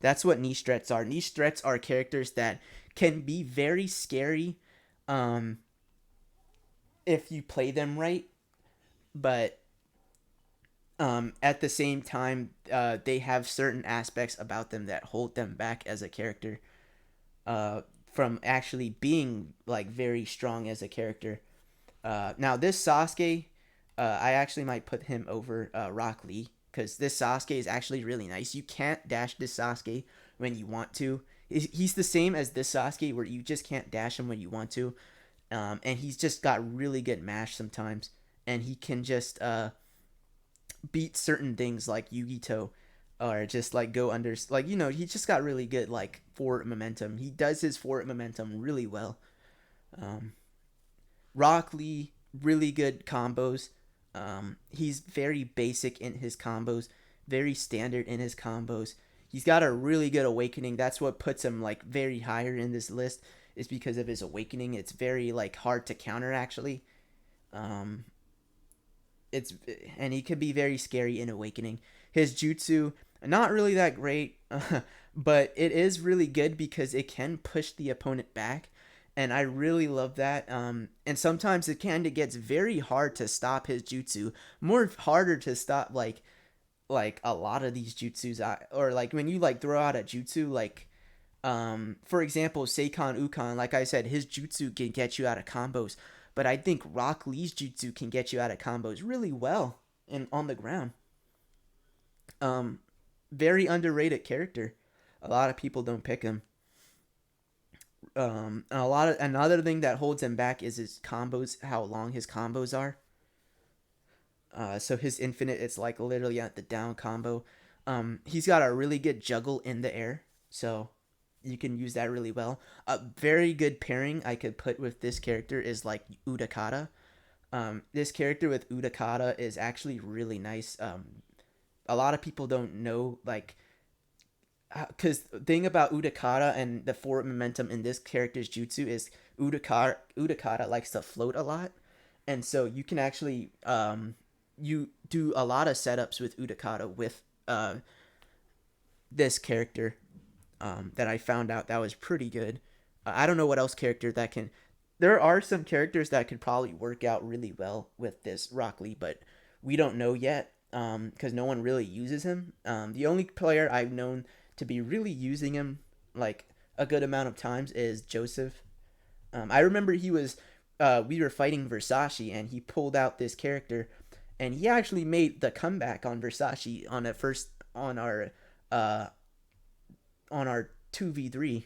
That's what niche threats are. Niche threats are characters that can be very scary, if you play them right, but at the same time, they have certain aspects about them that hold them back as a character, from actually being like very strong as a character. Now this Sasuke, I actually might put him over Rock Lee because this Sasuke is actually really nice. You can't dash this Sasuke when you want to. He's the same as this Sasuke where you just can't dash him when you want to, and he's just got really good mash sometimes, and he can just beat certain things like Yugito, or just like go under, like he just got really good like forward momentum. He does his forward momentum really well. um Rock Lee, really good combos. He's very basic in his combos, very standard in his combos. He's got a really good awakening. That's what puts him like very higher in this list, is because of his awakening. It's very like hard to counter actually. um it's and he can be very scary in awakening. His jutsu, not really that great, but it is really good because it can push the opponent back, and I really love that. And sometimes it kind of gets very hard to stop his jutsu, more harder to stop like a lot of these jutsus, or like when you like throw out a jutsu, like for example, Seikon Ukon, like I said, his jutsu can get you out of combos, but I think Rock Lee's jutsu can get you out of combos really well and on the ground. Um, Very underrated character. A lot of people don't pick him. Another thing that holds him back is his combos, how long his combos are. So his infinite, it's like literally at the down combo. He's got a really good juggle in the air, so you can use that really well. A very good pairing I could put with this character is like Udakata. This character with Udakata is actually really nice. A lot of people don't know, like because the thing about Udakata and the forward momentum in this character's jutsu is Udakata likes to float a lot, and so you can actually you do a lot of setups with Udakata with this character that I found out that was pretty good. I don't know what else character that can. There are some characters that could probably work out really well with this Rock Lee, but we don't know yet because no one really uses him. The only player I've known to be really using him like a good amount of times is Joseph. I remember he was we were fighting Versace and he pulled out this character and he actually made the comeback on Versace on a first uh on our 2v3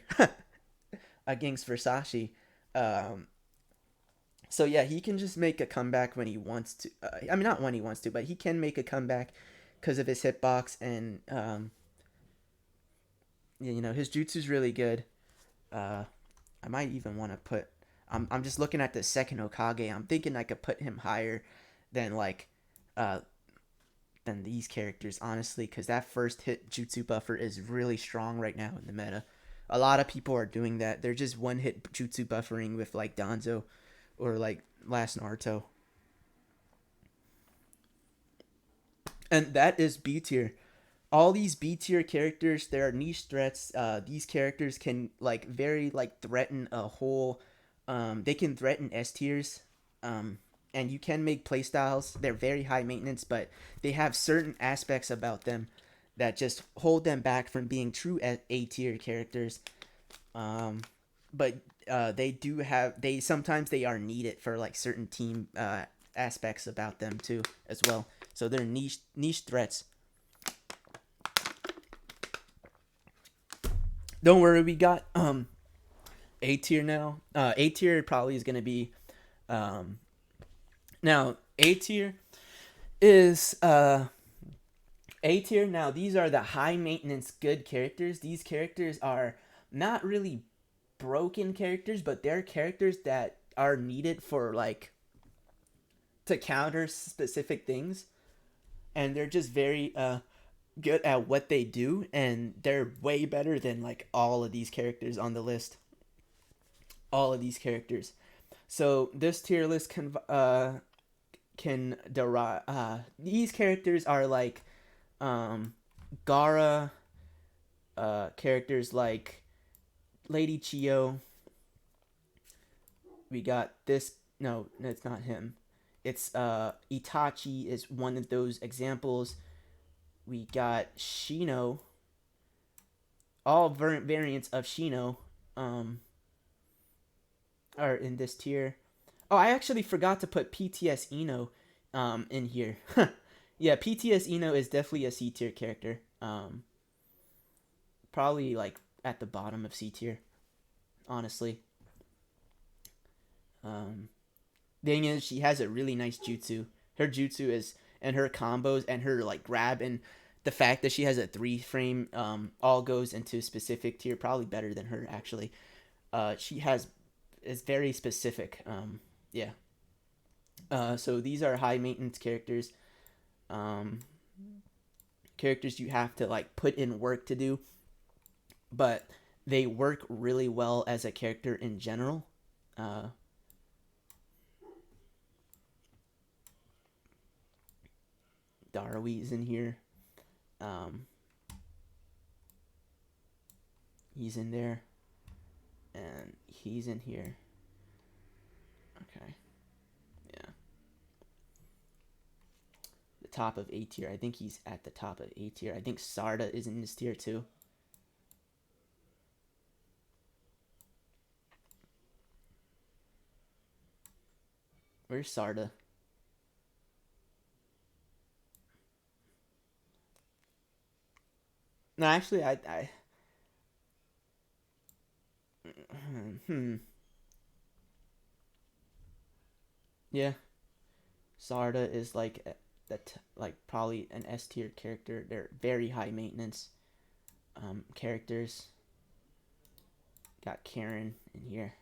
against Versace. Um, so yeah, he can just make a comeback when he wants to. I mean, not when he wants to, but he can make a comeback because of his hitbox and you know his jutsu's really good. Uh, I might even want to put. I'm just looking at the second Hokage. I'm thinking I could put him higher than like uh than these characters, honestly, because that first hit jutsu buffer is really strong right now in the meta. A lot of people are doing that. They're just one hit jutsu buffering with like Danzo or like last Naruto. And that is B tier. All these B tier characters, there are niche threats. These characters can like very like threaten a whole. They can threaten S tiers. And you can make playstyles. They're very high maintenance, but they have certain aspects about them that just hold them back from being true A tier characters. Um, but they do have they sometimes they are needed for like certain team aspects about them too as well. So they're niche threats. Don't worry, we got A tier now. A tier probably is gonna be um now A tier is A tier. Now these are the high maintenance good characters. These characters are not really broken characters, but they're characters that are needed for like to counter specific things, and they're just very good at what they do, and they're way better than like all of these characters on the list. All of these characters. So this tier list can derive. These characters are like um, Gara, characters like Lady Chio. We got this. No, it's not him. It's Itachi is one of those examples. We got Shino. All variants of Shino are in this tier. Oh, I actually forgot to put PTS Ino in here. Yeah, PTS Ino is definitely a C tier character. Probably like at the bottom of C tier, honestly. Um, thing is, she has a really nice jutsu. Her jutsu is and her combos and her like grab and the fact that she has a 3 frame all goes into specific tier. Probably better than her actually. She has is very specific. Yeah. So these are high maintenance characters. Um, characters you have to like put in work to do, but they work really well as a character in general. Uh, Darwi is in here. Um, he's in there, and he's in here. Okay, yeah. The top of A tier. I think he's at the top of A tier. I think Sarda is in this tier too. Where's Sarda? No, actually, I hmm. Yeah, Sarda is like that, like probably an S tier character. They're very high maintenance characters. Got Karen in here,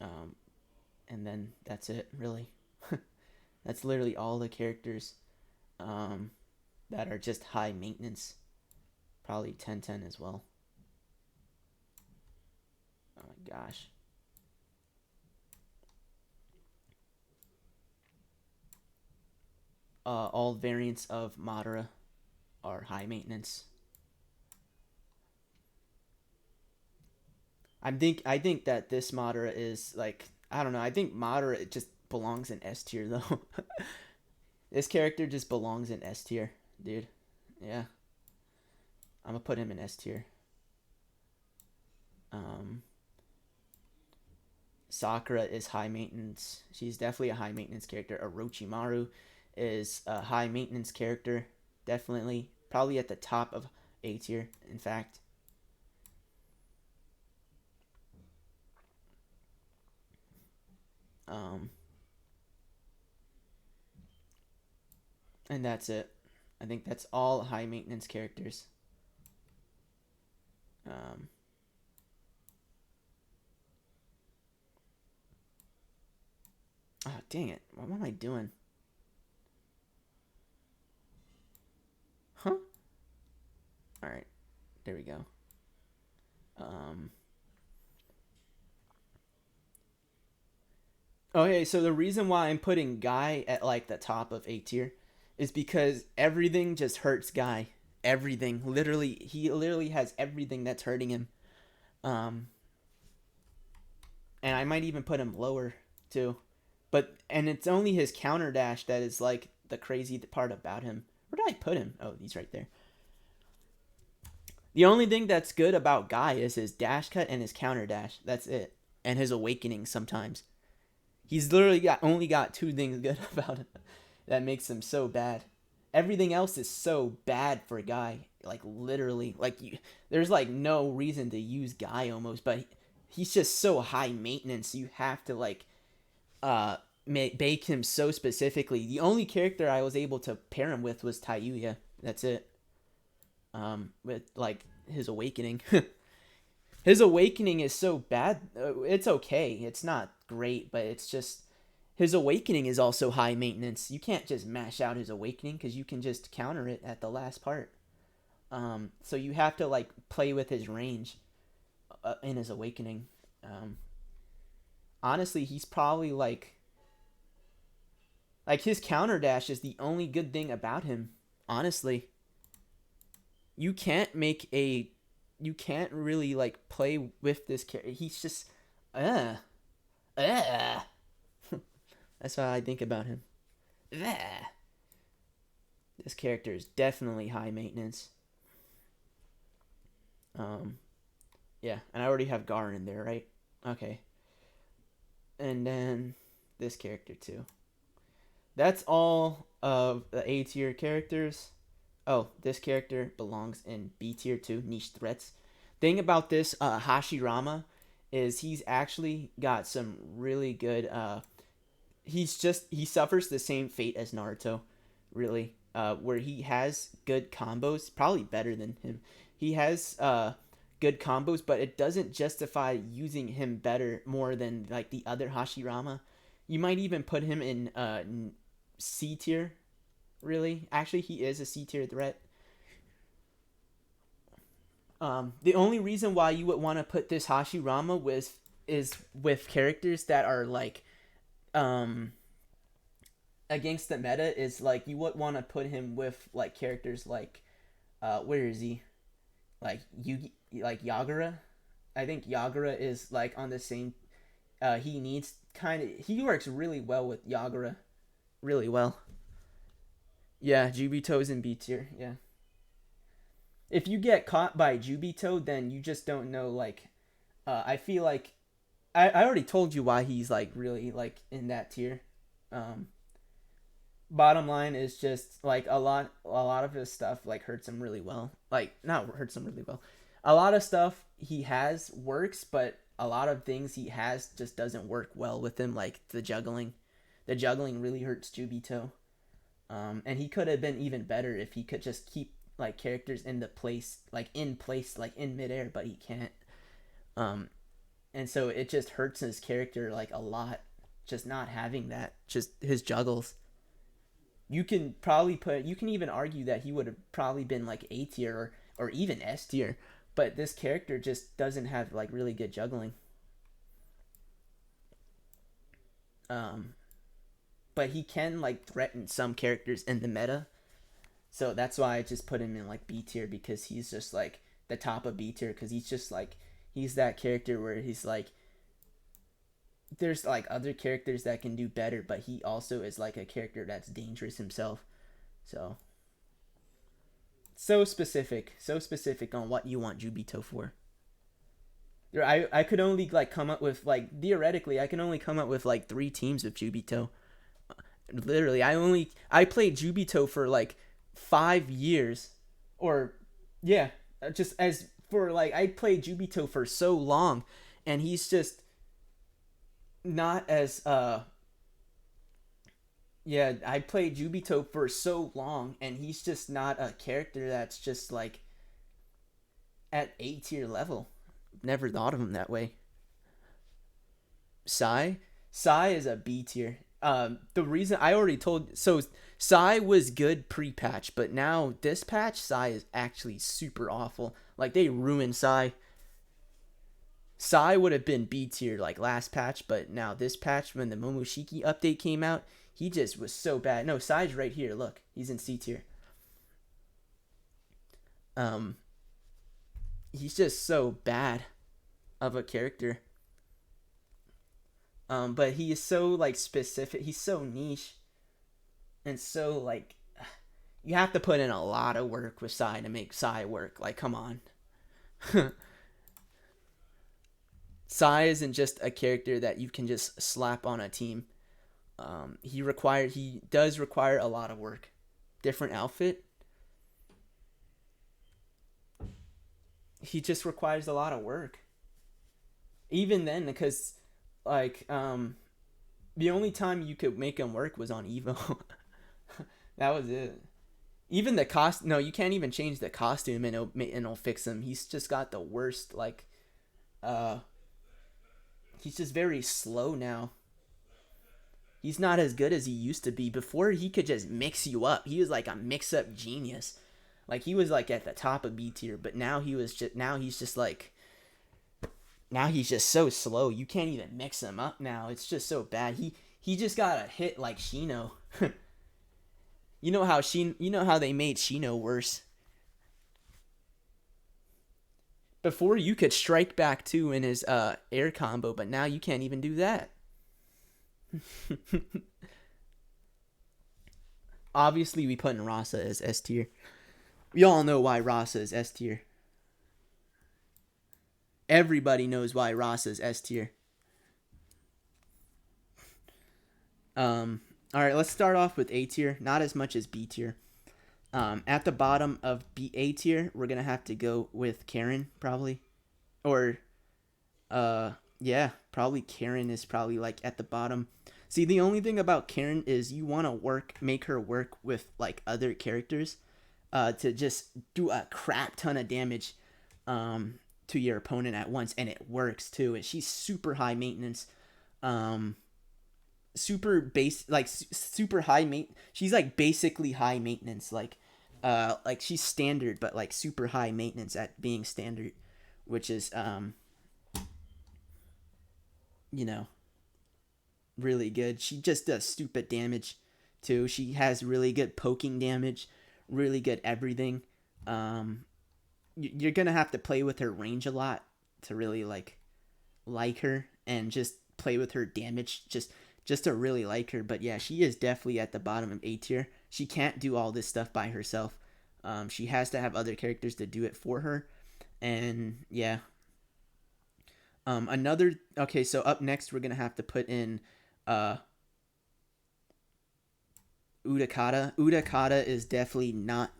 um, and then that's it. Really, that's literally all the characters um, that are just high maintenance. Probably 10-10 as well. Oh my gosh. All variants of Madara are high maintenance. I think that this Madara is like, I don't know. I think Madara just belongs in S tier though. This character just belongs in S tier, dude. Yeah, I'm gonna put him in S tier. Um, Sakura is high maintenance. She's definitely a high maintenance character. Orochimaru is a high maintenance character. Definitely. Probably at the top of A tier, in fact. Um, and that's it. I think that's all high maintenance characters. Um, oh, dang it. What am I doing? Huh? Alright. There we go. Okay, so the reason why I'm putting Guy at like the top of A tier is because everything just hurts Guy. Everything. Literally, he literally has everything that's hurting him. Um, and I might even put him lower too. And it's only his counter dash that is like the crazy part about him. Where did I put him? Oh, he's right there. The only thing that's good about Guy is his dash cut and his counter dash. That's it. And his awakening sometimes. He's literally only got two things good about him that makes him so bad. Everything else is so bad for Guy. Like literally, there's like no reason to use Guy almost, but he's just so high maintenance. You have to like bake him so specifically. The only character I was able to pair him with was Tayuya. That's it. With like his awakening. His awakening is so bad. It's okay. It's not great, but it's just his awakening is also high maintenance. You can't just mash out his awakening because you can just counter it at the last part. So you have to like play with his range in his awakening. Honestly, he's probably like his counter dash is the only good thing about him. Honestly, you can't make a you can't really like play with this character. He's just uh uh that's how I think about him. This character is definitely high maintenance. um yeah, and I already have Gar in there, right? Okay. And then this character too. That's all of the A tier characters. Oh, this character belongs in B tier too, niche threats. Thing about this Hashirama is he's actually got some really good he suffers the same fate as Naruto, really. Where he has good combos, probably better than him. He has good combos, but it doesn't justify using him better more than like the other Hashirama. You might even put him in C tier, really. Actually, he is a C tier threat. The only reason why you would want to put this Hashirama is with characters that are like um against the meta is like you would want to put him with like characters like where is he? Like Yugi, like Yagura. I think Yagura is like on the same he needs he works really well with Yagura. Really well. Yeah, Jubito's in B tier. Yeah. If you get caught by Jubito, then you just don't know. Like, I feel like I already told you why he's like really like in that tier. Um, Bottom line is just like a lot of his stuff like hurts him really well. Like not hurts him really well. A lot of stuff he has works, but a lot of things he has just doesn't work well with him. Like the juggling. The juggling really hurts Jubito. And he could have been even better if he could just keep like characters in place, like in midair, but he can't. Um, and so it just hurts his character like a lot, just not having that. Just his juggles. You can even argue that he would have probably been like A tier, or or even S tier. But this character just doesn't have like really good juggling. Um, but he can like threaten some characters in the meta. So that's why I just put him in like B tier, because he's just like the top of B tier, because he's just like he's that character where he's like there's like other characters that can do better, but he also is like a character that's dangerous himself. So so specific on what you want Jubito for. I could only like come up with like theoretically I can only come up with like 3 teams with Jubito. Literally, I played Jubito for like 5 years, or yeah, just as for like I played Jubito for so long, and he's just not as yeah, I played Jubito for so long, and he's just not a character that's just like at A tier level. Never thought of him that way. Sai is a B tier. The reason I already told, so Sai was good pre-patch, but now this patch Sai is actually super awful. Like they ruined Sai. Sai would have been B tier like last patch, but now this patch when the Momoshiki update came out, he just was so bad. No, Sai's right here. Look, he's in C tier. Um, he's just so bad of a character. But he is so like specific. He's so niche, and so like you have to put in a lot of work with Sai to make Sai work. Like, come on. Sai isn't just a character that you can just slap on a team. He does require a lot of work. Different outfit. He just requires a lot of work. Even then, because like the only time you could make him work was on Evo. That was it. Even the cost, no, you can't even change the costume and it'll fix him. He's just got the worst like uh he's just very slow now. He's not as good as he used to be. Before he could just mix you up. He was like a mix-up genius. Like he was like at the top of B tier, but now he's just like now he's just so slow. You can't even mix him up now. It's just so bad. He just got a hit like Shino. You know how they made Shino worse. Before you could strike back too in his air combo, but now you can't even do that. Obviously, we put in Rasa as S tier. We all know why Rasa is S tier. Everybody knows why Rasa is S tier. All right, let's start off with A tier. Not as much as B tier. At the bottom of A tier, we're gonna have to go with Karen probably, or yeah, probably Karen is probably like at the bottom. See, the only thing about Karen is you want to make her work with like other characters, to just do a crap ton of damage, to your opponent at once, and it works too. And she's super high maintenance, super base like super high she's like basically high maintenance, like she's standard but like super high maintenance at being standard, which is you know, really good. She just does stupid damage too. She has really good poking damage, really good everything. You're gonna have to play with her range a lot to really like her, and just play with her damage just to really like her. But yeah, she is definitely at the bottom of A tier. She can't do all this stuff by herself. She has to have other characters to do it for her. And yeah. Okay, so up next we're gonna have to put in Utakata. Utakata is definitely not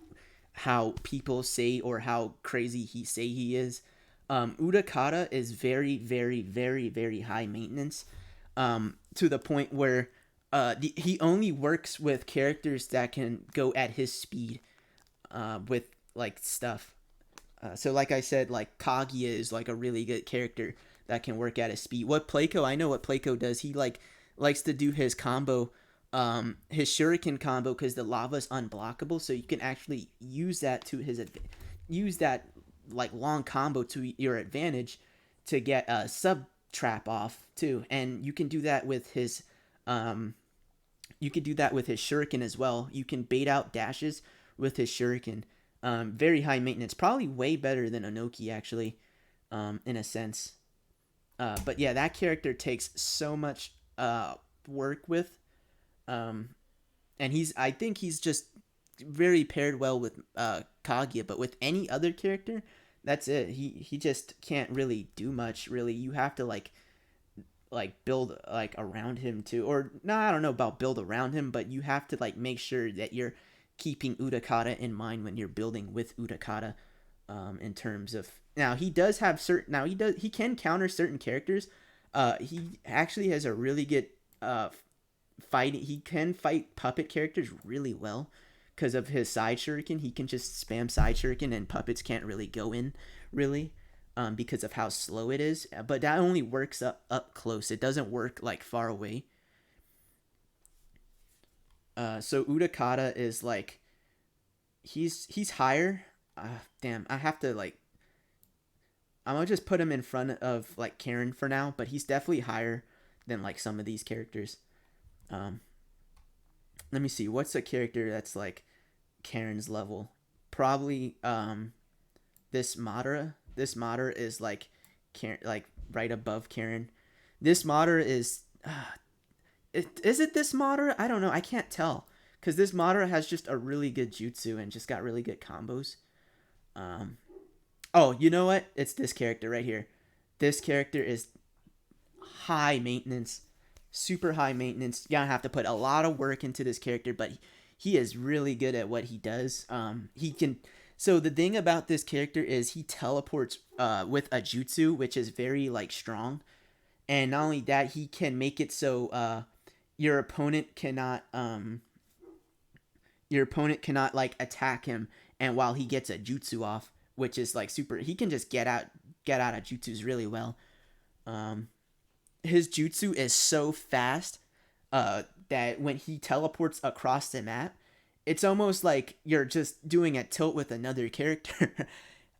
how people say or how crazy he is. Utakata is very, very, very, very high maintenance, to the point where he only works with characters that can go at his speed, with like stuff. So like I said, like Kaguya is like a really good character that can work at his speed. I know what Pleiko does. He like likes to do his combo, his shuriken combo, because the lava's unblockable, so you can actually use that to use that like long combo to your advantage to get a sub trap off too, and you can do that with his um shuriken as well. You can bait out dashes with his shuriken. Very high maintenance, probably way better than Onoki actually, in a sense. But yeah, that character takes so much work with, um, and I think he's just very paired well with Kaguya, but with any other character, that's it. He just can't really do much. Really, you have to build like around him too, or no, I don't know about build around him, but you have to like make sure that you're keeping Utakata in mind when you're building with Utakata. In terms of now, he does have certain now he can counter certain characters. He actually has a really good fighting. He can fight puppet characters really well because of his side shuriken. He can just spam side shuriken, and puppets can't really go in really, because of how slow it is. But that only works up close. It doesn't work like far away. So Utakata is like he's higher. Damn, I have to like I'm gonna just put him in front of like Karen for now, but he's definitely higher than like some of these characters. Um, Let me see. What's a character that's like Karen's level? Probably this Madara. This Madara is like Karen, like right above Karen. This Madara is is it this Madara? I don't know. I can't tell because this Madara has just a really good jutsu and just got really good combos. Um, oh, you know what? It's this character right here. This character is high maintenance, super high maintenance. You gotta have to put a lot of work into this character, but he is really good at what he does. He can. So the thing about this character is he teleports with a jutsu, which is very like strong, and not only that, he can make it so your opponent cannot like attack him, and while he gets a jutsu off, which is like super, he can just get out of jutsus really well. Um, his jutsu is so fast that when he teleports across the map, it's almost like you're just doing a tilt with another character.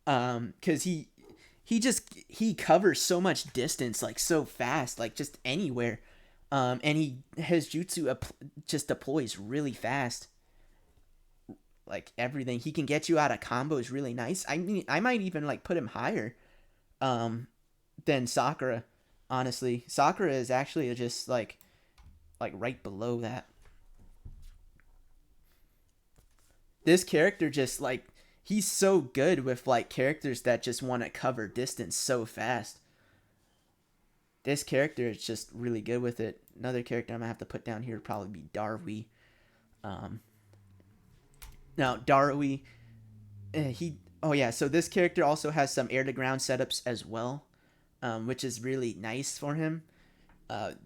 Because he covers so much distance like so fast, like just anywhere. And his jutsu just deploys really fast. Like everything, he can get you out of combos really nice. I mean, I might even like put him higher um, than Sakura. Honestly, Sakura is actually just like right below that. This character just like he's so good with like characters that just want to cover distance so fast. This character is just really good with it. Another character I'm gonna have to put down here would probably be Darui. Um, Now Darui, he oh yeah, so this character also has some air to ground setups as well, which is really nice for him.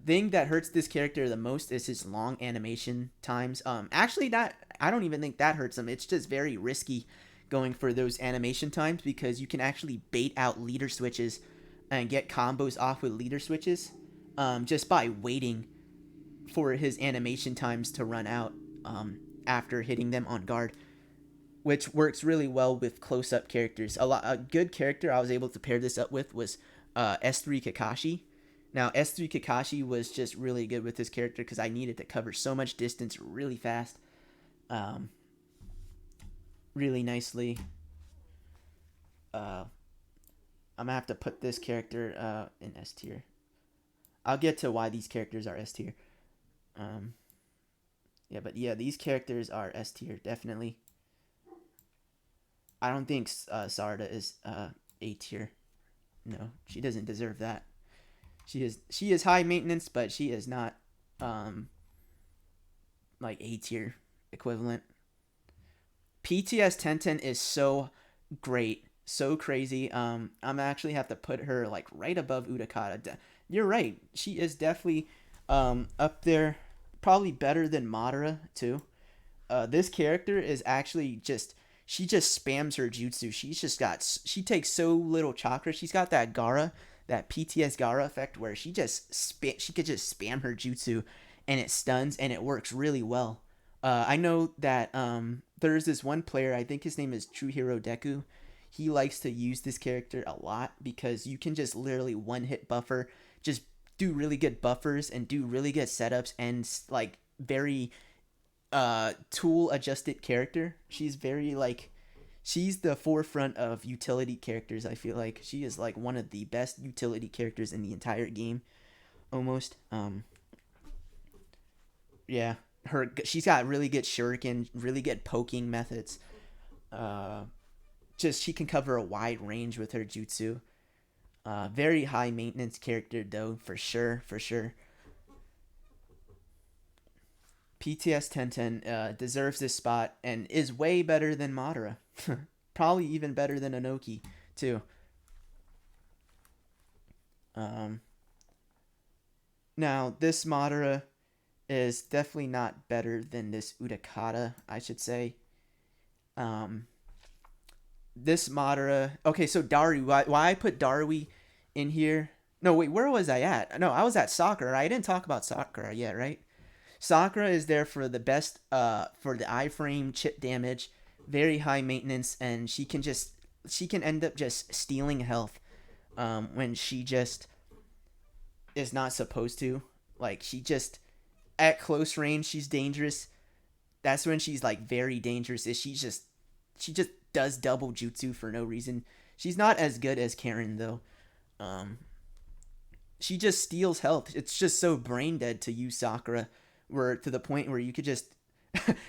Thing that hurts this character the most is his long animation times. Actually, that I don't even think that hurts him. It's just very risky going for those animation times because you can actually bait out leader switches and get combos off with leader switches, just by waiting for his animation times to run out after hitting them on guard, which works really well with close-up characters. A good character I was able to pair this up with was S3 Kakashi. Now S3 Kakashi was just really good with this character because I needed to cover so much distance really fast, um, really nicely. Uh, I'm gonna have to put this character in S tier. I'll get to why these characters are S tier. Um, yeah, but yeah, these characters are S tier definitely. I don't think Sarda is A tier. No, she doesn't deserve that. She is high maintenance, but she is not um like A tier equivalent. PTS 1010 is so great, so crazy. I'm actually have to put her like right above Utakata. You're right. She is definitely up there, probably better than Madara too. This character is actually just she just spams her jutsu. She takes so little chakra. She's got that Gara, that PTS Gara effect where she could just spam her jutsu, and it stuns and it works really well. I know that there's this one player. I think his name is True Hero Deku. he likes to use this character a lot because you can just literally one hit buffer, just do really good buffers and do really good setups and like very tool adjusted character. She's very like she's the forefront of utility characters. I feel like she is like one of the best utility characters in the entire game almost. Yeah, she's got really good shuriken, really good poking methods. Uh, just she can cover a wide range with her jutsu. Very high maintenance character though, for sure, for sure. PTS 1010 deserves this spot and is way better than Madara. Probably even better than Anoki too. Um, Now this Madara is definitely not better than this Utakata, I should say. Um, this Madara. Okay, so Daru. Why I put Darui in here? No, wait, where was I at? No, I was at Sakura. I didn't talk about Sakura yet, right? Sakura is there for the best for the iframe chip damage, very high maintenance, and she can end up just stealing health when she just is not supposed to. Like she just at close range she's dangerous. That's when she's like very dangerous. Is she just does double jutsu for no reason. She's not as good as Karen though. Um, she just steals health. It's just so brain dead to use Sakura, where to the point where you could just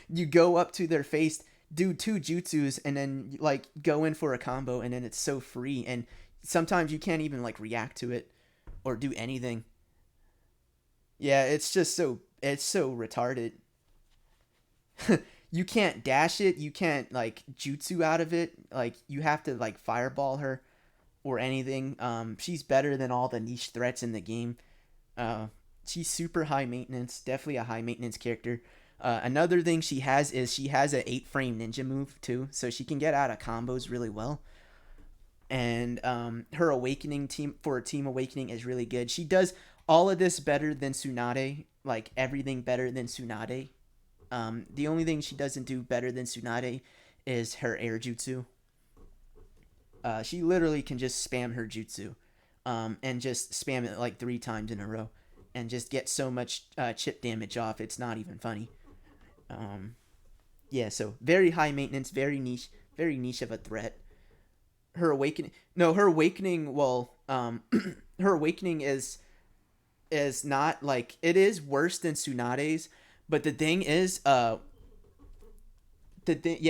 you go up to their face, do two jutsus, and then like go in for a combo, and then it's so free. And sometimes you can't even like react to it or do anything. Yeah, it's so retarded. You can't dash it. You can't like jutsu out of it. Like you have to like fireball her or anything. She's better than all the niche threats in the game. Uh, she's super high maintenance. Definitely a high maintenance character. Another thing she has is she has an 8 frame ninja move too, so she can get out of combos really well. And her awakening team for a team awakening is really good. She does all of this better than Tsunade, like everything better than Tsunade. The only thing she doesn't do better than Tsunade is her air jutsu. She literally can just spam her jutsu, and just spam it like 3 times in a row, and just get so much chip damage off. It's not even funny. Um, yeah, so very high maintenance, very niche of a threat. Her awakening, no, her awakening. Well, her awakening is not like it is worse than Tsunade's, but the thing is, yeah,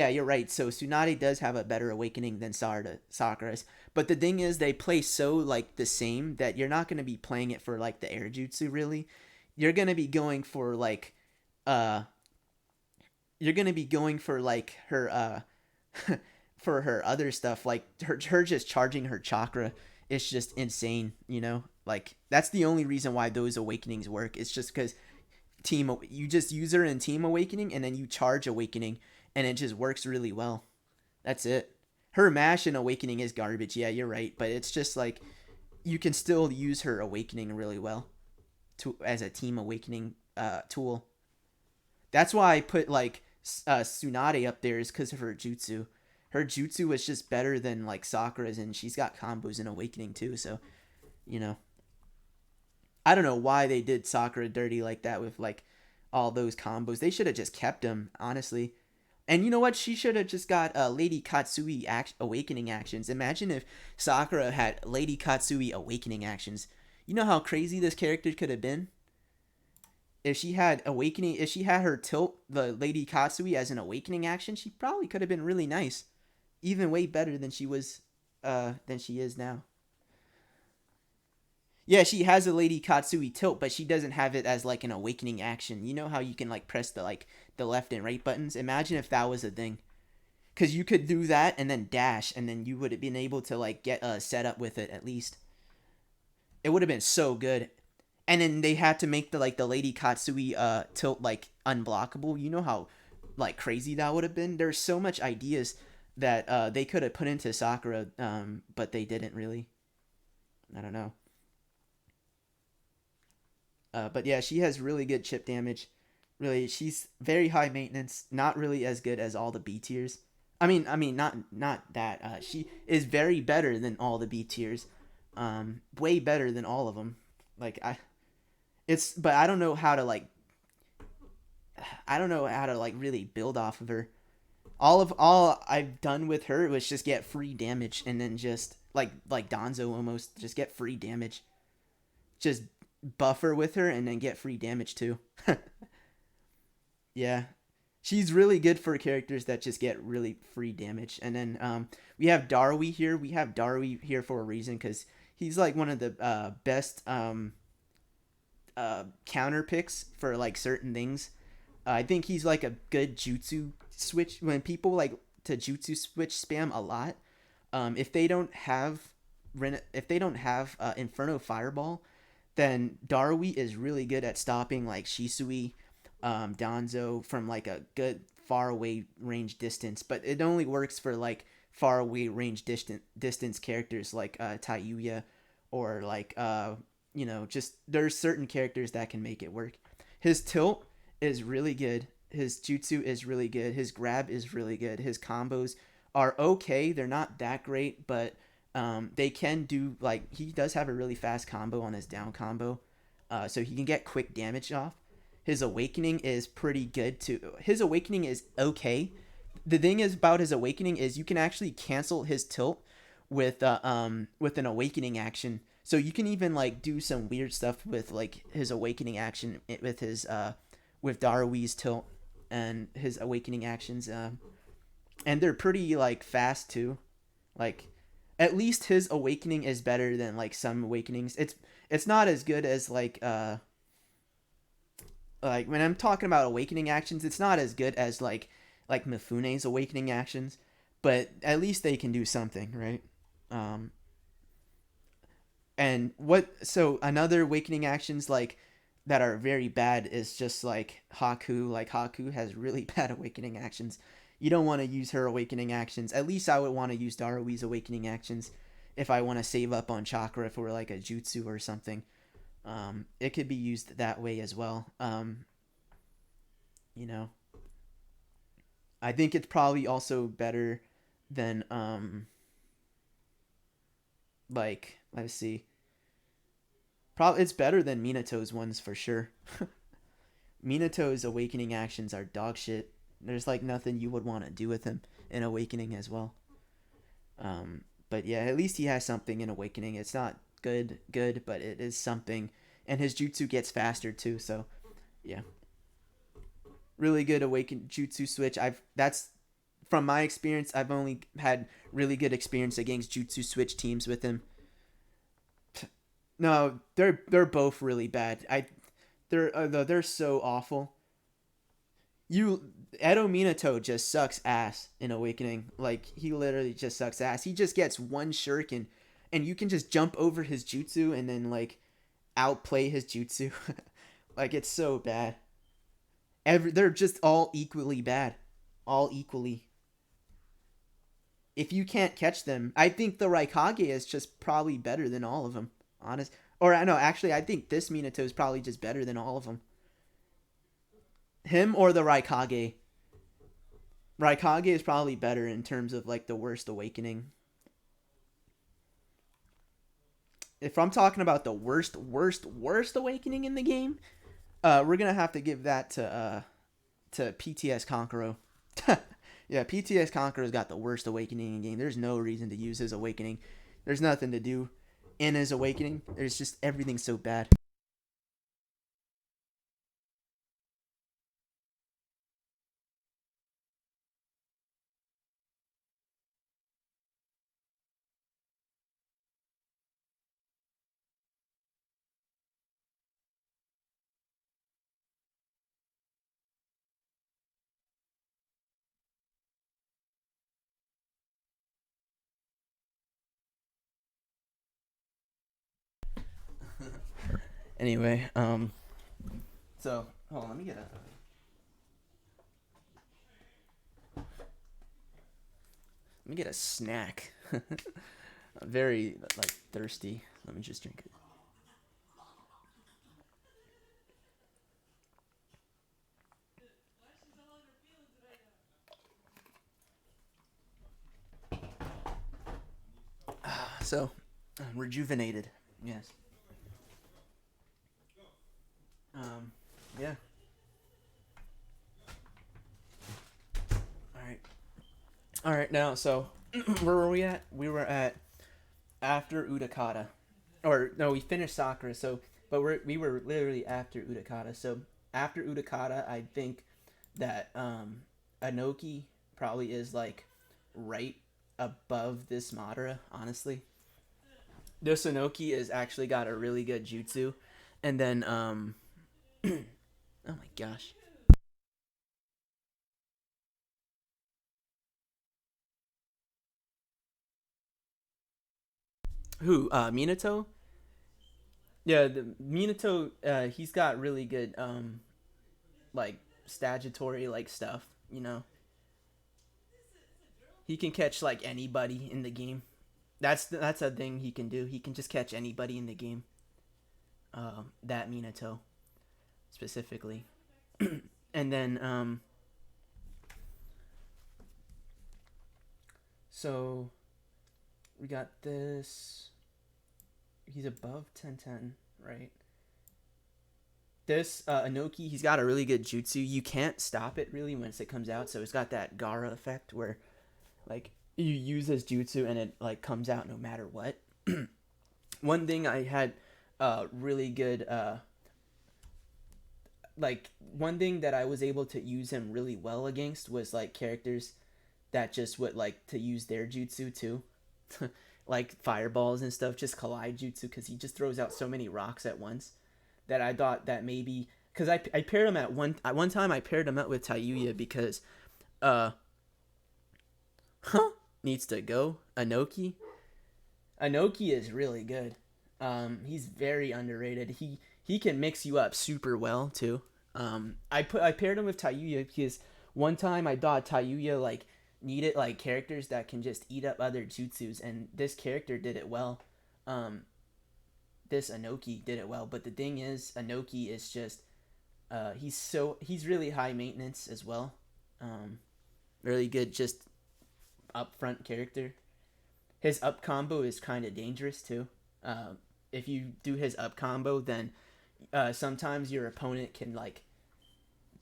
you're right. So Tsunade does have a better awakening than Sakura's. But the thing is, they play so like the same that you're not gonna be playing it for like the air jutsu really. You're gonna be going for like, uh, you're gonna be going for like her for her other stuff like her just charging her chakra. It's just insane, you know. Like that's the only reason why those awakenings work. It's just because team you just use her in team awakening and then you charge awakening and it just works really well. That's it. Her mash and awakening is garbage. Yeah, you're right, but it's just like you can still use her awakening really well to as a team awakening tool. That's why I put like Tsunade up there is because of her jutsu. Her jutsu was just better than like Sakura's, and she's got combos in awakening too. So you know, I don't know why they did Sakura dirty like that with like all those combos. They should have just kept them, honestly. And you know what? She should have just got Lady Katsui awakening actions. Imagine if Sakura had Lady Katsui awakening actions. You know how crazy this character could have been? If she had awakening, if she had her tilt the Lady Katsui as an awakening action, she probably could have been really nice. Even way better than she is now. Yeah, she has a Lady Katsui tilt, but she doesn't have it as like an awakening action. You know how you can like press the left and right buttons? Imagine if that was a thing. Cause you could do that and then dash, and then you would have been able to like get a setup with it at least. It would have been so good. And then they had to make the Lady Katsui tilt like unblockable. You know how like crazy that would have been. There's so much ideas that they could have put into Sakura, but they didn't really. I don't know. But yeah, she has really good chip damage. Really, she's very high maintenance. Not really as good as all the B tiers. not that. She is very better than all the B tiers, way better than all of them. Like but I don't know how to like really build off of her. All I've done with her was just get free damage and then just like Donzo almost just get free damage. Just buffer with her and then get free damage too. Yeah. She's really good for characters that just get really free damage. And then we have Darwi here. We have Darwi here for a reason because he's like one of the best counter picks for like certain things. I think he's like a good jutsu switch when people like to jutsu switch spam a lot. If they don't have Inferno Fireball, then Darui is really good at stopping like Shisui, Danzo from like a good far away range distance. But it only works for like far away range distance characters like Tayuya or like just there's certain characters that can make it work. His tilt is really good. His jutsu is really good. His grab is really good. His combos are okay. They're not that great, but they can do like he does have a really fast combo on his down combo, so he can get quick damage off. His awakening is pretty good too. His awakening is okay. The thing is about his awakening is you can actually cancel his tilt with an awakening action. So you can even like do some weird stuff with like his awakening action with his with Darwi's tilt and his awakening actions, and they're pretty like fast too. Like at least his awakening is better than like some awakenings. It's not as good as like when I'm talking about awakening actions, it's not as good as like Mifune's awakening actions, but at least they can do something, right? Um, and another awakening actions like that are very bad is just like Haku. Like Haku has really bad awakening actions. You don't want to use her awakening actions. At least I would want to use Darui's awakening actions if I want to save up on chakra for like a jutsu or something. It could be used that way as well. You know, I think it's probably also better than like let's see. Probably it's better than Minato's ones for sure. Minato's awakening actions are dog shit. There's like nothing you would want to do with him in awakening as well. But yeah, at least he has something in awakening. It's not good, but it is something. And his jutsu gets faster too. So yeah, really good awaken jutsu switch. That's from my experience. I've only had really good experience against jutsu switch teams with him. No, they're both really bad. They're so awful. You Edo Minato just sucks ass in Awakening. Like he literally just sucks ass. He just gets one shuriken, and you can just jump over his jutsu and then like outplay his jutsu. Like it's so bad. They're just all equally bad, all equally. If you can't catch them, I think the Raikage is just probably better than all of them. Honest, or I know actually, I think this Minato is probably just better than all of them. Him or the Raikage. Raikage is probably better in terms of like the worst awakening. If I'm talking about the worst awakening in the game, we're gonna have to give that to PTS Conqueror. Yeah, PTS Conqueror's got the worst awakening in the game. There's no reason to use his awakening. There's nothing to do in his awakening. There's just everything's so bad. Anyway, so hold on, let me get a snack. I'm very like thirsty. Let me just drink it. So, rejuvenated. Yes. Yeah. All right. All right. Now, so where were we at? We were at after Utakata, or no, we finished Sakura. So, but we were literally after Utakata. So after Utakata, I think that Anoki probably is like right above this Madara. Honestly, this Anoki is actually got a really good jutsu, and then oh my gosh. Who? Minato? Yeah, the Minato. He's got really good like statutory like stuff. You know, he can catch like anybody in the game. That's a thing he can do. He can just catch anybody in the game. That Minato specifically, and then so we got this. He's above 10-10, right? This Anoki, he's got a really good jutsu. You can't stop it really once it comes out. So it's got that Gara effect where like you use his jutsu and it like comes out no matter what. One thing I had really good like one thing that I was able to use him really well against was like characters that just would like to use their jutsu too. Like fireballs and stuff, just collide jutsu because he just throws out so many rocks at once that I thought that maybe because I paired him at one time I paired him up with Tayuya because uh needs to go Anoki is really good. He's very underrated. He can mix you up super well too. I paired him with Tayuya because one time I thought Tayuya like needed like characters that can just eat up other jutsus, and this character did it well. Um, this Anoki did it well, but the thing is, Anoki is just he's really high maintenance as well. Um, really good, just upfront character. His up combo is kind of dangerous too. Uh, if you do his up combo, then sometimes your opponent can like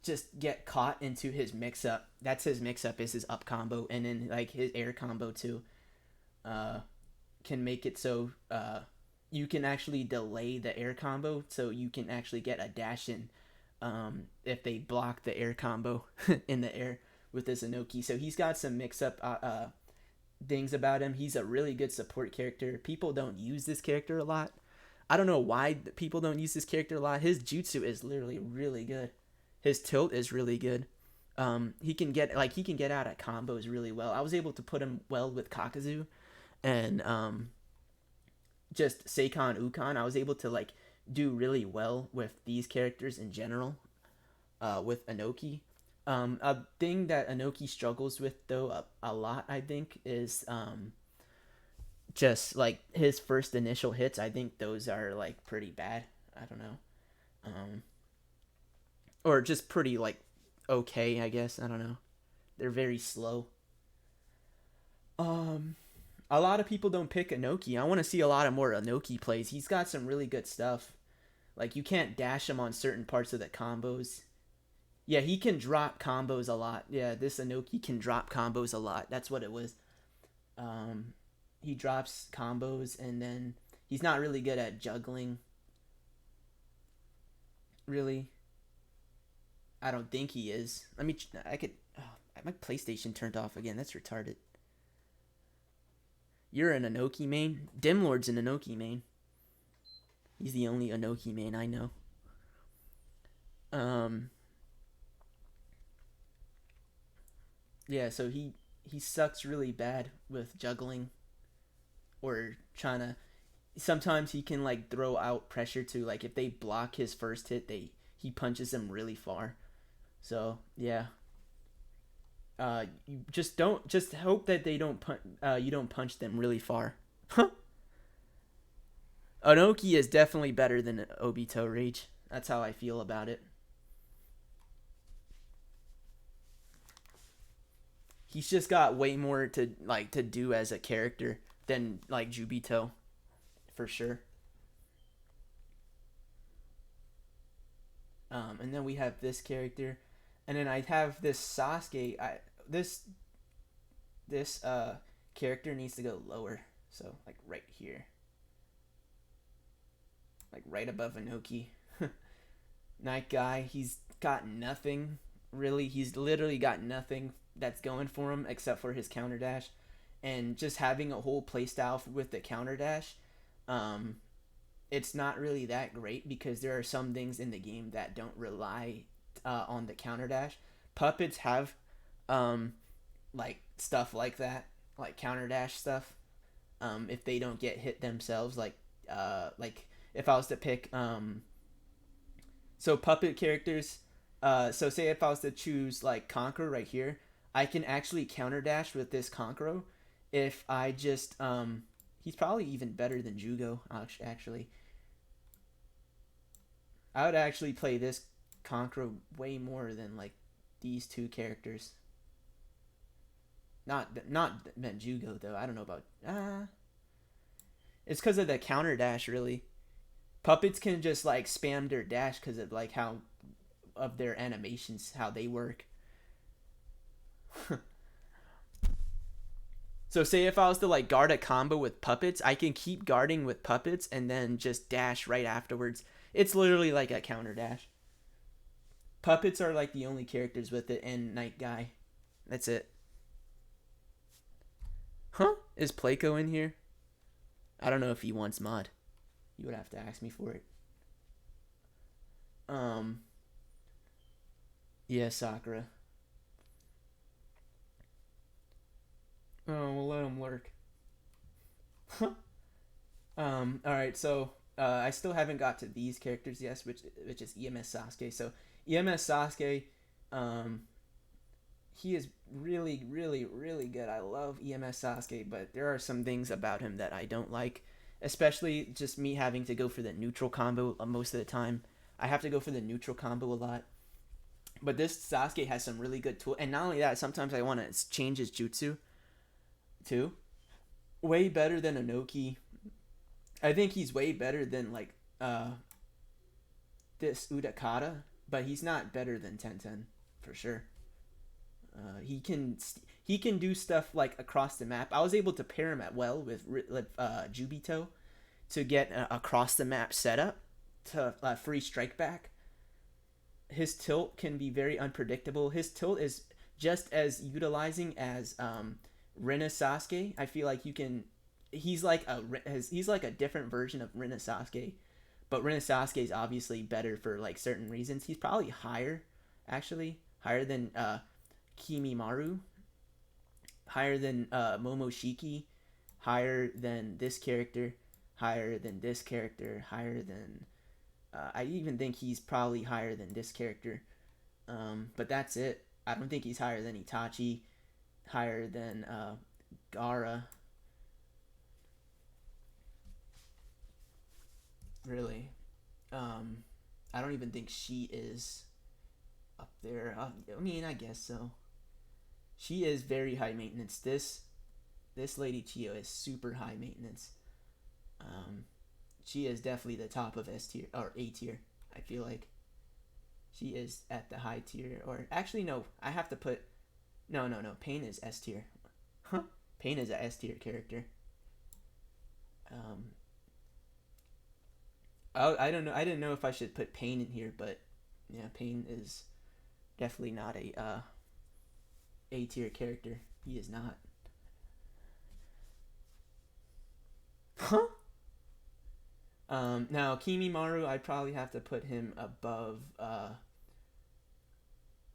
just get caught into his mix up. That's his mix up is his up combo, and then like his air combo too. Uh, can make it so you can actually delay the air combo, so you can actually get a dash in if they block the air combo in the air with this Inoki. So he's got some mix up things about him. He's a really good support character. People don't use this character a lot. I don't know why people don't use this character a lot. His jutsu is literally really good. His tilt is really good. He can get out of combos really well. I was able to put him well with Kakazu and just Seikon Ukon. I was able to like do really well with these characters in general. With Anoki, a thing that Anoki struggles with though a lot, I think, is just like his first initial hits. I think those are like pretty bad. I don't know, um, or just pretty like okay. I guess I don't know. They're very slow. Um, a lot of people don't pick Anoki. I want to see a lot of more Anoki plays. He's got some really good stuff. Like you can't dash him on certain parts of the combos. Yeah, he can drop combos a lot. Yeah, this Anoki can drop combos a lot. That's what it was. Um, he drops combos, and then he's not really good at juggling. Really, I don't think he is. Let me. I could. Oh, my PlayStation turned off again. That's retarded. You're an Anoki main. Dimlord's an Anoki main. He's the only Anoki main I know. Um. Yeah. So he sucks really bad with juggling or trying to. Sometimes he can like throw out pressure to like if they block his first hit, he punches them really far. So yeah, you just hope that they don't you don't punch them really far. Onoki is definitely better than Obito Rage. That's how I feel about it. He's just got way more to like to do as a character. than like Jubito for sure. And then we have this character, and then I have this Sasuke. This this character needs to go lower, so like right here, like right above Inoki. Night guy, he's got nothing really. He's literally got nothing that's going for him except for his counter dash, and just having a whole playstyle with the counter dash. Um, it's not really that great because there are some things in the game that don't rely on the counter dash. Puppets have um, like stuff like that, like counter dash stuff. If they don't get hit themselves, like if I was to pick so puppet characters, so say if I was to choose like Conqueror right here, I can actually counter dash with this Conqueror. If I just he's probably even better than Jugo actually. I would actually play this Conqueror way more than like these two characters. Not Jugo though. I don't know about it's because of the counter dash really. Puppets can just like spam their dash because of like how of their animations, how they work. So say if I was to like guard a combo with puppets, I can keep guarding with puppets and then just dash right afterwards. It's literally like a counter dash. Puppets are like the only characters with it, and Night Guy. That's it. Huh? Is Playco in here? I don't know if he wants mod. You would have to ask me for it. Yeah, Sakura. Oh, we'll let him lurk. All right. So, I still haven't got to these characters yet, which is EMS Sasuke. So, EMS Sasuke, um, he is really, really, really good. I love EMS Sasuke, but there are some things about him that I don't like, especially just me having to go for the neutral combo most of the time. I have to go for the neutral combo a lot. But this Sasuke has some really good tools, and not only that, sometimes I want to change his jutsu too. Way better than Inoki. I think he's way better than like this Udakata, but he's not better than Tenten for sure. He can do stuff like across the map. I was able to pair him at well with Jubito to get across the map setup to free strike back. His tilt can be very unpredictable. His tilt is just as utilizing as Rina Sasuke. I feel like you can. He's like a different version of Rina Sasuke, but Rina Sasuke is obviously better for like certain reasons. He's probably higher, actually higher than Kimimaru, higher than Momoshiki, higher than this character, higher than this character, higher than. I even think he's probably higher than this character, but that's it. I don't think he's higher than Itachi, higher than Gaara. Really, I don't even think she is up there. I mean, I guess so. She is very high maintenance. This Lady Chio is super high maintenance. Um, she is definitely the top of S tier or A tier. I feel like she is at the high tier. Or actually, no, I have to put. No. Pain is S tier. Huh? Pain is a S tier character. Um, I don't know. I didn't know if I should put Pain in here, but yeah, Pain is definitely not A tier character. He is not. Huh? Now Kimimaru, I'd probably have to put him above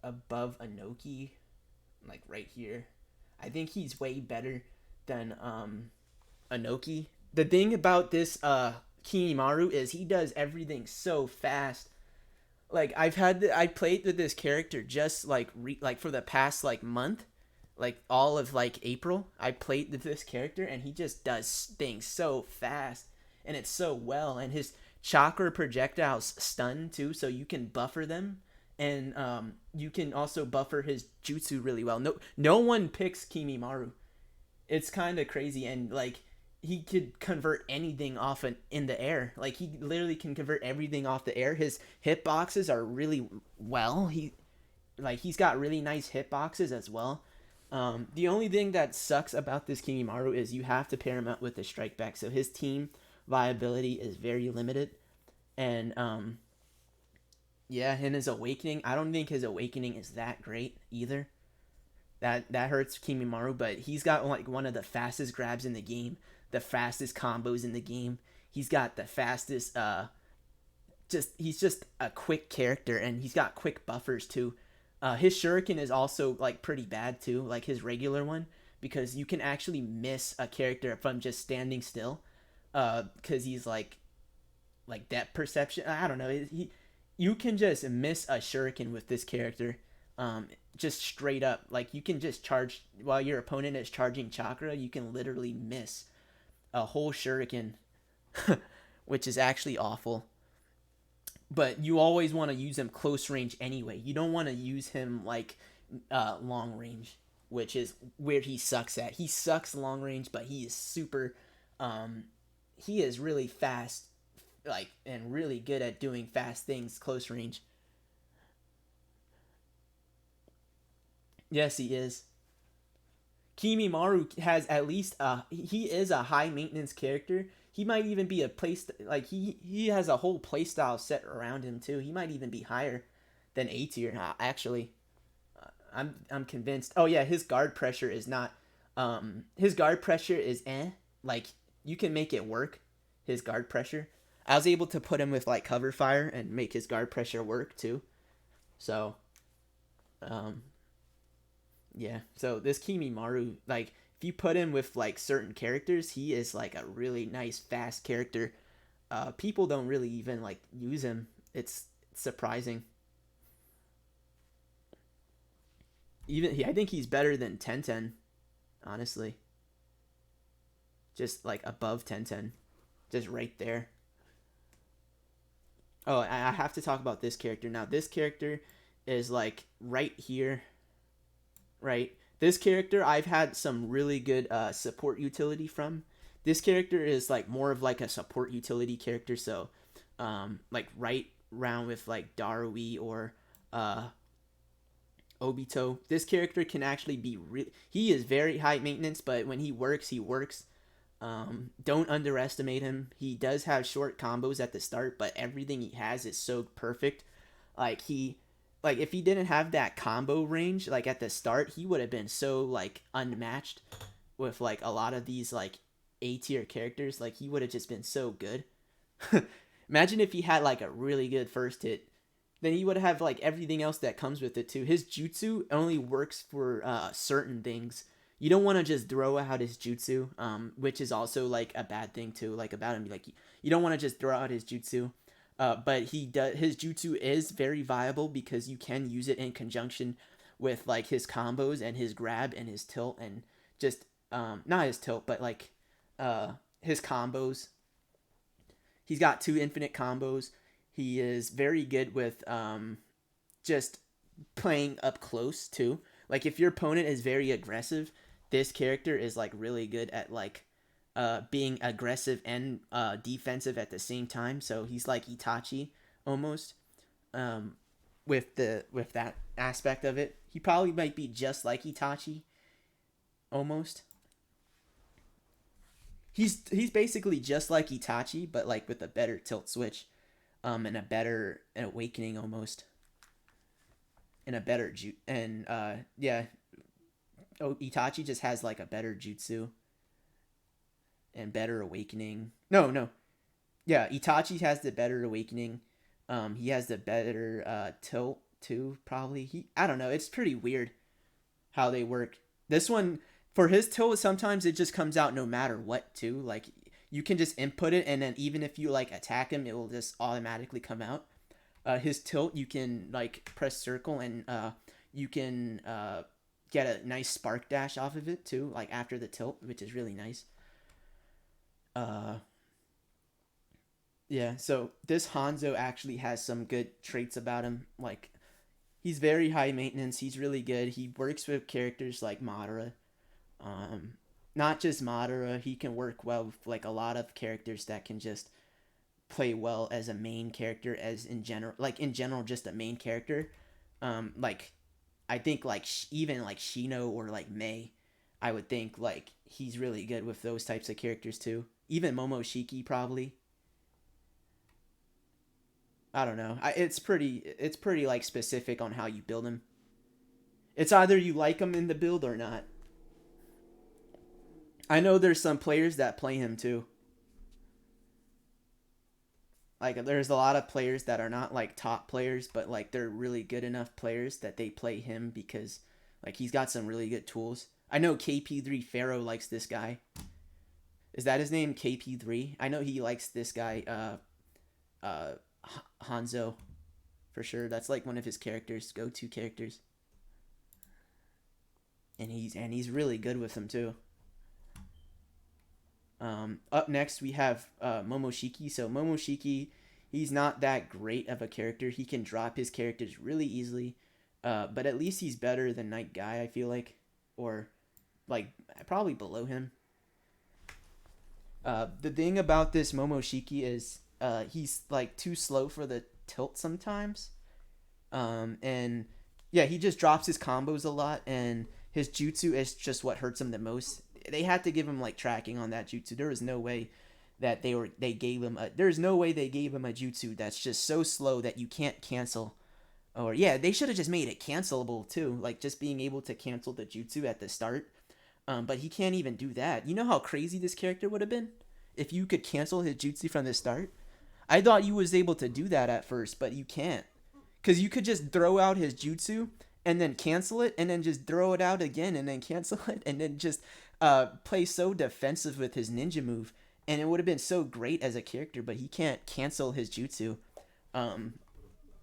Inoki, like right here. I think he's way better than Inoki. The thing about this Kimimaru is he does everything so fast. Like I played with this character just like for the past like month, like all of like April. I played with this character and he just does things so fast and it's so well, and his chakra projectiles stun too, so you can buffer them, and you can also buffer his jutsu really well. No one picks Kimimaru. It's kind of crazy, and like he could convert anything off in the air. Like he literally can convert everything off the air. His hitboxes are really well. He's got really nice hitboxes as well. The only thing that sucks about this Kimimaru is you have to pair him up with the strike back, so his team viability is very limited. And yeah, and his awakening, I don't think his awakening is that great either. That hurts Kimimaru, but he's got like one of the fastest grabs in the game, the fastest combos in the game. He's got the fastest he's just a quick character, and he's got quick buffers too. His shuriken is also like pretty bad too, like his regular one, because you can actually miss a character from just standing still, because he's like depth perception. I don't know. You can just miss a shuriken with this character, just straight up. Like you can just charge while your opponent is charging chakra. You can literally miss a whole shuriken, which is actually awful. But you always want to use him close range anyway. You don't want to use him like long range, which is where he sucks at. He sucks long range, but he is super. He is really fast, like, and really good at doing fast things close range. Yes, he is. Kimimaru has at least he is a high maintenance character. He might even be a place like he has a whole playstyle set around him too. He might even be higher than A tier. Actually, I'm convinced. Oh yeah, his guard pressure is not. His guard pressure is like you can make it work. His guard pressure. I was able to put him with like cover fire and make his guard pressure work too. So, um, yeah. So this Kimimaru, like, if you put him with like certain characters, he is like a really nice fast character. People don't really even like use him. It's surprising. I think he's better than 1010, honestly. Just like above 1010, just right there. Oh, I have to talk about this character now. This character is like right here, right? This character I've had some really good support utility from. This character is like more of like a support utility character, so like right round with like Darui or uh, Obito. This character can actually be he is very high maintenance, but when he works, he works. Don't underestimate him. He does have short combos at the start, but everything he has is so perfect. Like like if he didn't have that combo range like at the start, he would have been so like unmatched with like a lot of these like A tier characters. Like he would have just been so good. Imagine if he had like a really good first hit. Then he would have like everything else that comes with it too. His jutsu only works for certain things. You don't want to just throw out his jutsu, which is also like a bad thing too. Like about him, like you don't want to just throw out his jutsu. But he does. His jutsu is very viable because you can use it in conjunction with like his combos and his grab and his tilt and just not his tilt, but like his combos. He's got two infinite combos. He is very good with just playing up close too. Like if your opponent is very aggressive, this character is like really good at like being aggressive and defensive at the same time. So he's like Itachi almost um, with that aspect of it. He probably might be just like Itachi almost. He's basically just like Itachi, but like with a better tilt switch, and a better awakening almost, and a better and yeah. Oh, Itachi just has like a better jutsu and better awakening. No, yeah, Itachi has the better awakening. He has the better tilt too, probably. I don't know. It's pretty weird how they work. This one for his tilt, sometimes it just comes out no matter what too. Like you can just input it, and then even if you like attack him, it will just automatically come out. His tilt, you can like press circle, and you can get a nice spark dash off of it too, like after the tilt, which is really nice. Uh, yeah. So this Hanzo actually has some good traits about him. Like he's very high maintenance. He's really good. He works with characters like Madara. Um, not just Madara. He can work well with like a lot of characters that can just play well as a main character, as in general, like in general, just a main character. Like I think like even like Shino or like Mei, I would think like he's really good with those types of characters too. Even Momoshiki probably. I don't know. It's pretty like specific on how you build him. It's either you like him in the build or not. I know there's some players that play him too. Like there's a lot of players that are not like top players, but like they're really good enough players that they play him because like he's got some really good tools. I know KP3 Pharaoh likes this guy. Is that his name? KP3? I know he likes this guy, uh, Hanzo, for sure. That's like one of his characters, go-to characters, and he's really good with them too. Up next we have Momoshiki. So Momoshiki, he's not that great of a character. He can drop his characters really easily, but at least he's better than Night Guy. I feel like, or like probably below him. The thing about this Momoshiki is he's like too slow for the tilt sometimes. And yeah, he just drops his combos a lot, and his jutsu is just what hurts him the most. They had to give him like tracking on that jutsu. There was no way that they gave him a there's no way they gave him a jutsu that's just so slow that you can't cancel. Or yeah, they should have just made it cancelable too, like just being able to cancel the jutsu at the start. But he can't even do that. You know how crazy this character would have been if you could cancel his jutsu from the start. I thought you was able to do that at first, but you can't. Because you could just throw out his jutsu and then cancel it and then just throw it out again and then cancel it and then just play so defensive with his ninja move. And it would have been so great as a character, but he can't cancel his jutsu. Um,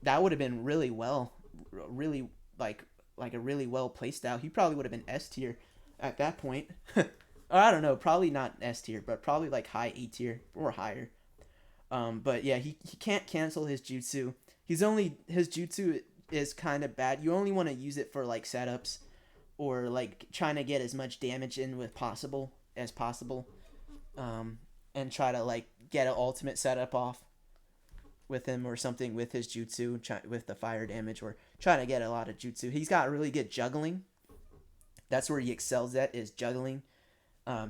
that would have been really well, really like a really well placed out. He probably would have been S tier at that point. Or I don't know, probably not S tier, but probably like high A tier or higher. But yeah, he can't cancel his jutsu. His jutsu is kind of bad. You only want to use it for like setups or like trying to get as much damage in with possible as possible, um, and try to like get an ultimate setup off with him or something with his jutsu with the fire damage or trying to get a lot of jutsu. He's got really good juggling. That's where he excels at is juggling.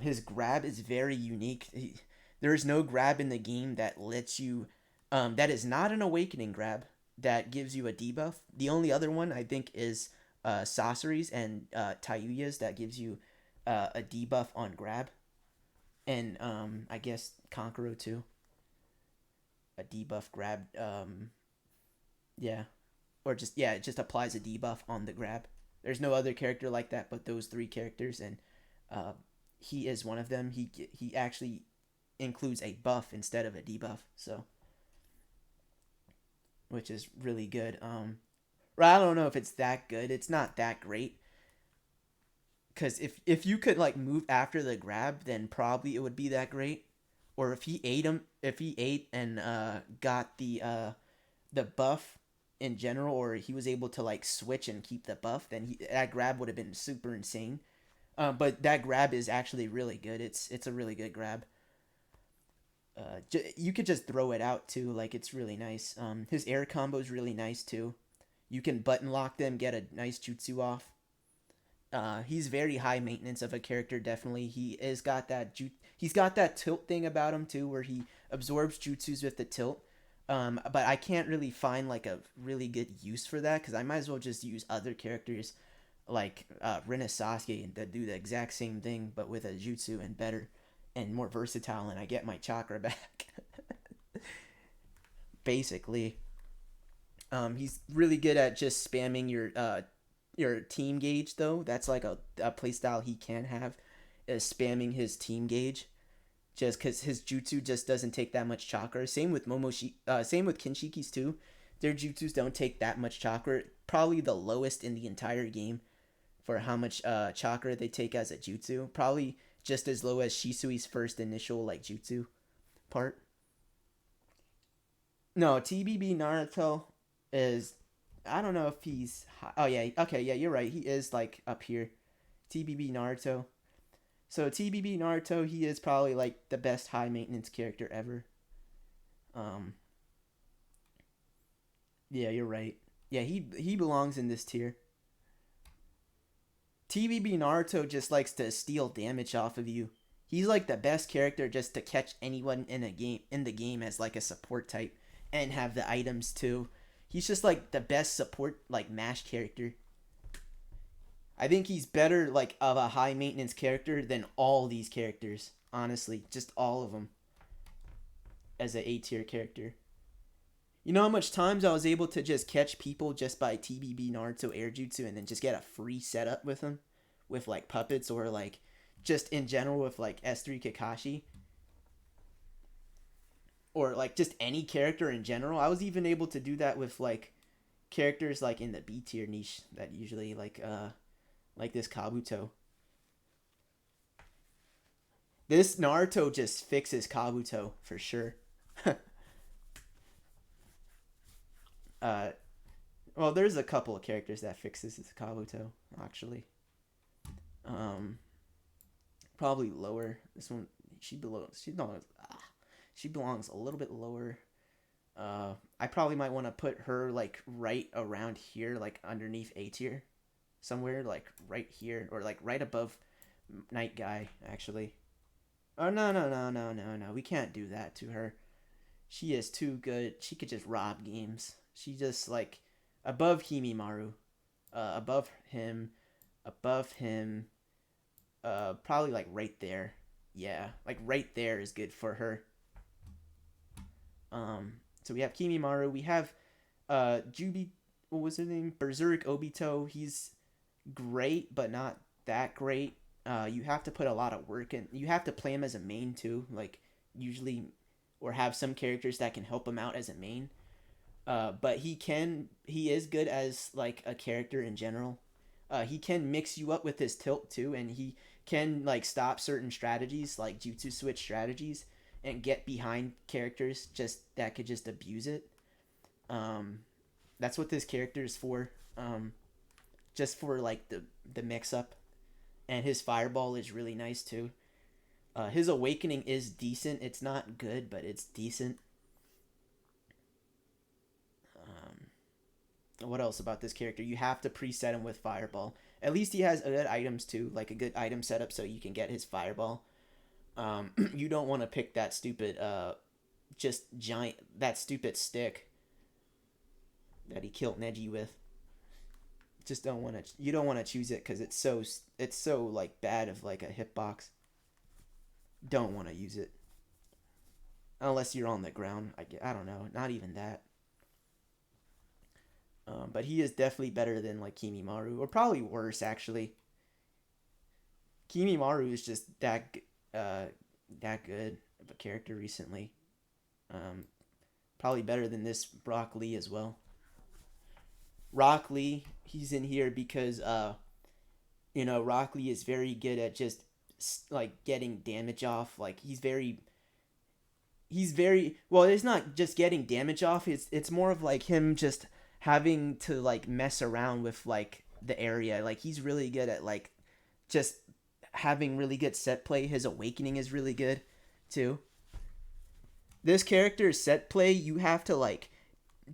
His grab is very unique. There is no grab in the game that lets you, that is not an awakening grab that gives you a debuff. The only other one I think is Sasori's and Tayuya's that gives you a debuff on grab, and I guess Kankuro too. A debuff grab, yeah, or just yeah, it just applies a debuff on the grab. There's no other character like that but those three characters, and uh, he is one of them. He actually includes a buff instead of a debuff, so which is really good. I don't know if it's that good. It's not that great because if you could like move after the grab, then probably it would be that great. Or if he ate and got the buff in general, or he was able to like switch and keep the buff, then that grab would have been super insane. But that grab is actually really good. It's a really good grab. You could just throw it out too. Like it's really nice. His air combo is really nice too. You can button lock them, get a nice jutsu off. He's very high maintenance of a character. Definitely, he's got that tilt thing about him too, where he absorbs jutsus with the tilt. But I can't really find like a really good use for that because I might as well just use other characters like Rin and Sasuke that do the exact same thing but with a jutsu and better and more versatile, and I get my chakra back. Basically, he's really good at just spamming your team gauge though. That's like a play style he can have is spamming his team gauge. Just because his jutsu just doesn't take that much chakra. Same with Kinshiki's too. Their jutsus don't take that much chakra. Probably the lowest in the entire game for how much chakra they take as a jutsu. Probably just as low as Shisui's first initial like jutsu part. No, TBB Naruto is I don't know if he's oh yeah, okay, yeah, you're right. He is like up here. TBB Naruto. So TBB Naruto, he is probably like the best high maintenance character ever. Um, yeah, you're right. Yeah, he belongs in this tier. TBB Naruto just likes to steal damage off of you. He's like the best character just to catch anyone in the game as like a support type and have the items too. He's just like the best support like mash character. I think he's better like of a high maintenance character than all these characters. Honestly, just all of them as an A tier character. You know how much times I was able to just catch people just by TBB Naruto Air Jutsu and then just get a free setup with them? With like puppets or like just in general with like S3 Kakashi? Or like just any character in general. I was even able to do that with like characters like in the B tier niche that usually like this Kabuto. This Naruto just fixes Kabuto for sure. uh well, there's a couple of characters that fixes this Kabuto actually. Um Probably lower. This one she belongs a little bit lower. I probably might want to put her like right around here, like underneath A tier, somewhere like right here or like right above Night Guy actually. Oh no! We can't do that to her. She is too good. She could just rob games. She just like above Himimaru, above him, probably like right there. Yeah, like right there is good for her. So we have Kimimaru. We have Jubi. What was his name? Berserk Obito. He's great, but not that great. You have to put a lot of work in. You have to play him as a main too. Like usually, or have some characters that can help him out as a main. But he is good as like a character in general. He can mix you up with his tilt too, and he can like stop certain strategies like jutsu switch strategies and get behind characters just that could just abuse it. Um, that's what this character is for. Just for like the mix up, and his fireball is really nice too. His awakening is decent. It's not good, but it's decent. What else about this character? You have to preset him with fireball. At least he has good items too, like a good item setup so you can get his fireball. You don't want to pick that stupid just giant that stupid stick that he killed Neji with. Just don't want to. You don't want to choose it because it's so like bad of like a hitbox. Don't want to use it unless you're on the ground. I don't know. Not even that. But he is definitely better than like Kimimaru, or probably worse actually. Kimimaru is just that good of a character recently. Um, Probably better than this Rock Lee as well. Rock Lee, he's in here because Rock Lee is very good at just like getting damage off. Like he's very well. It's not just getting damage off. It's more of like him just having to like mess around with like the area. Like he's really good at like just having really good set play. His awakening is really good too. This character's set play, you have to like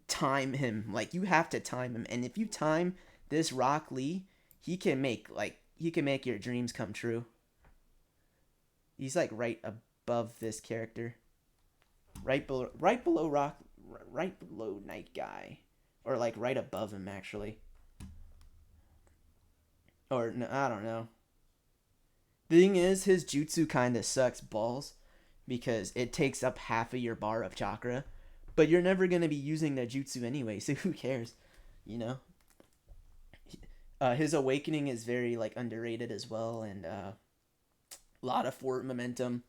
time him. Like you have to time him. And if you time this Rock Lee, he can make your dreams come true. He's like right above this character. Right below Night Guy. Or like right above him actually. Or no, I don't know. The thing is, his jutsu kind of sucks balls because it takes up half of your bar of chakra, but you're never gonna be using that jutsu anyway, so who cares, you know? His awakening is very like underrated as well, and a lot of forward momentum.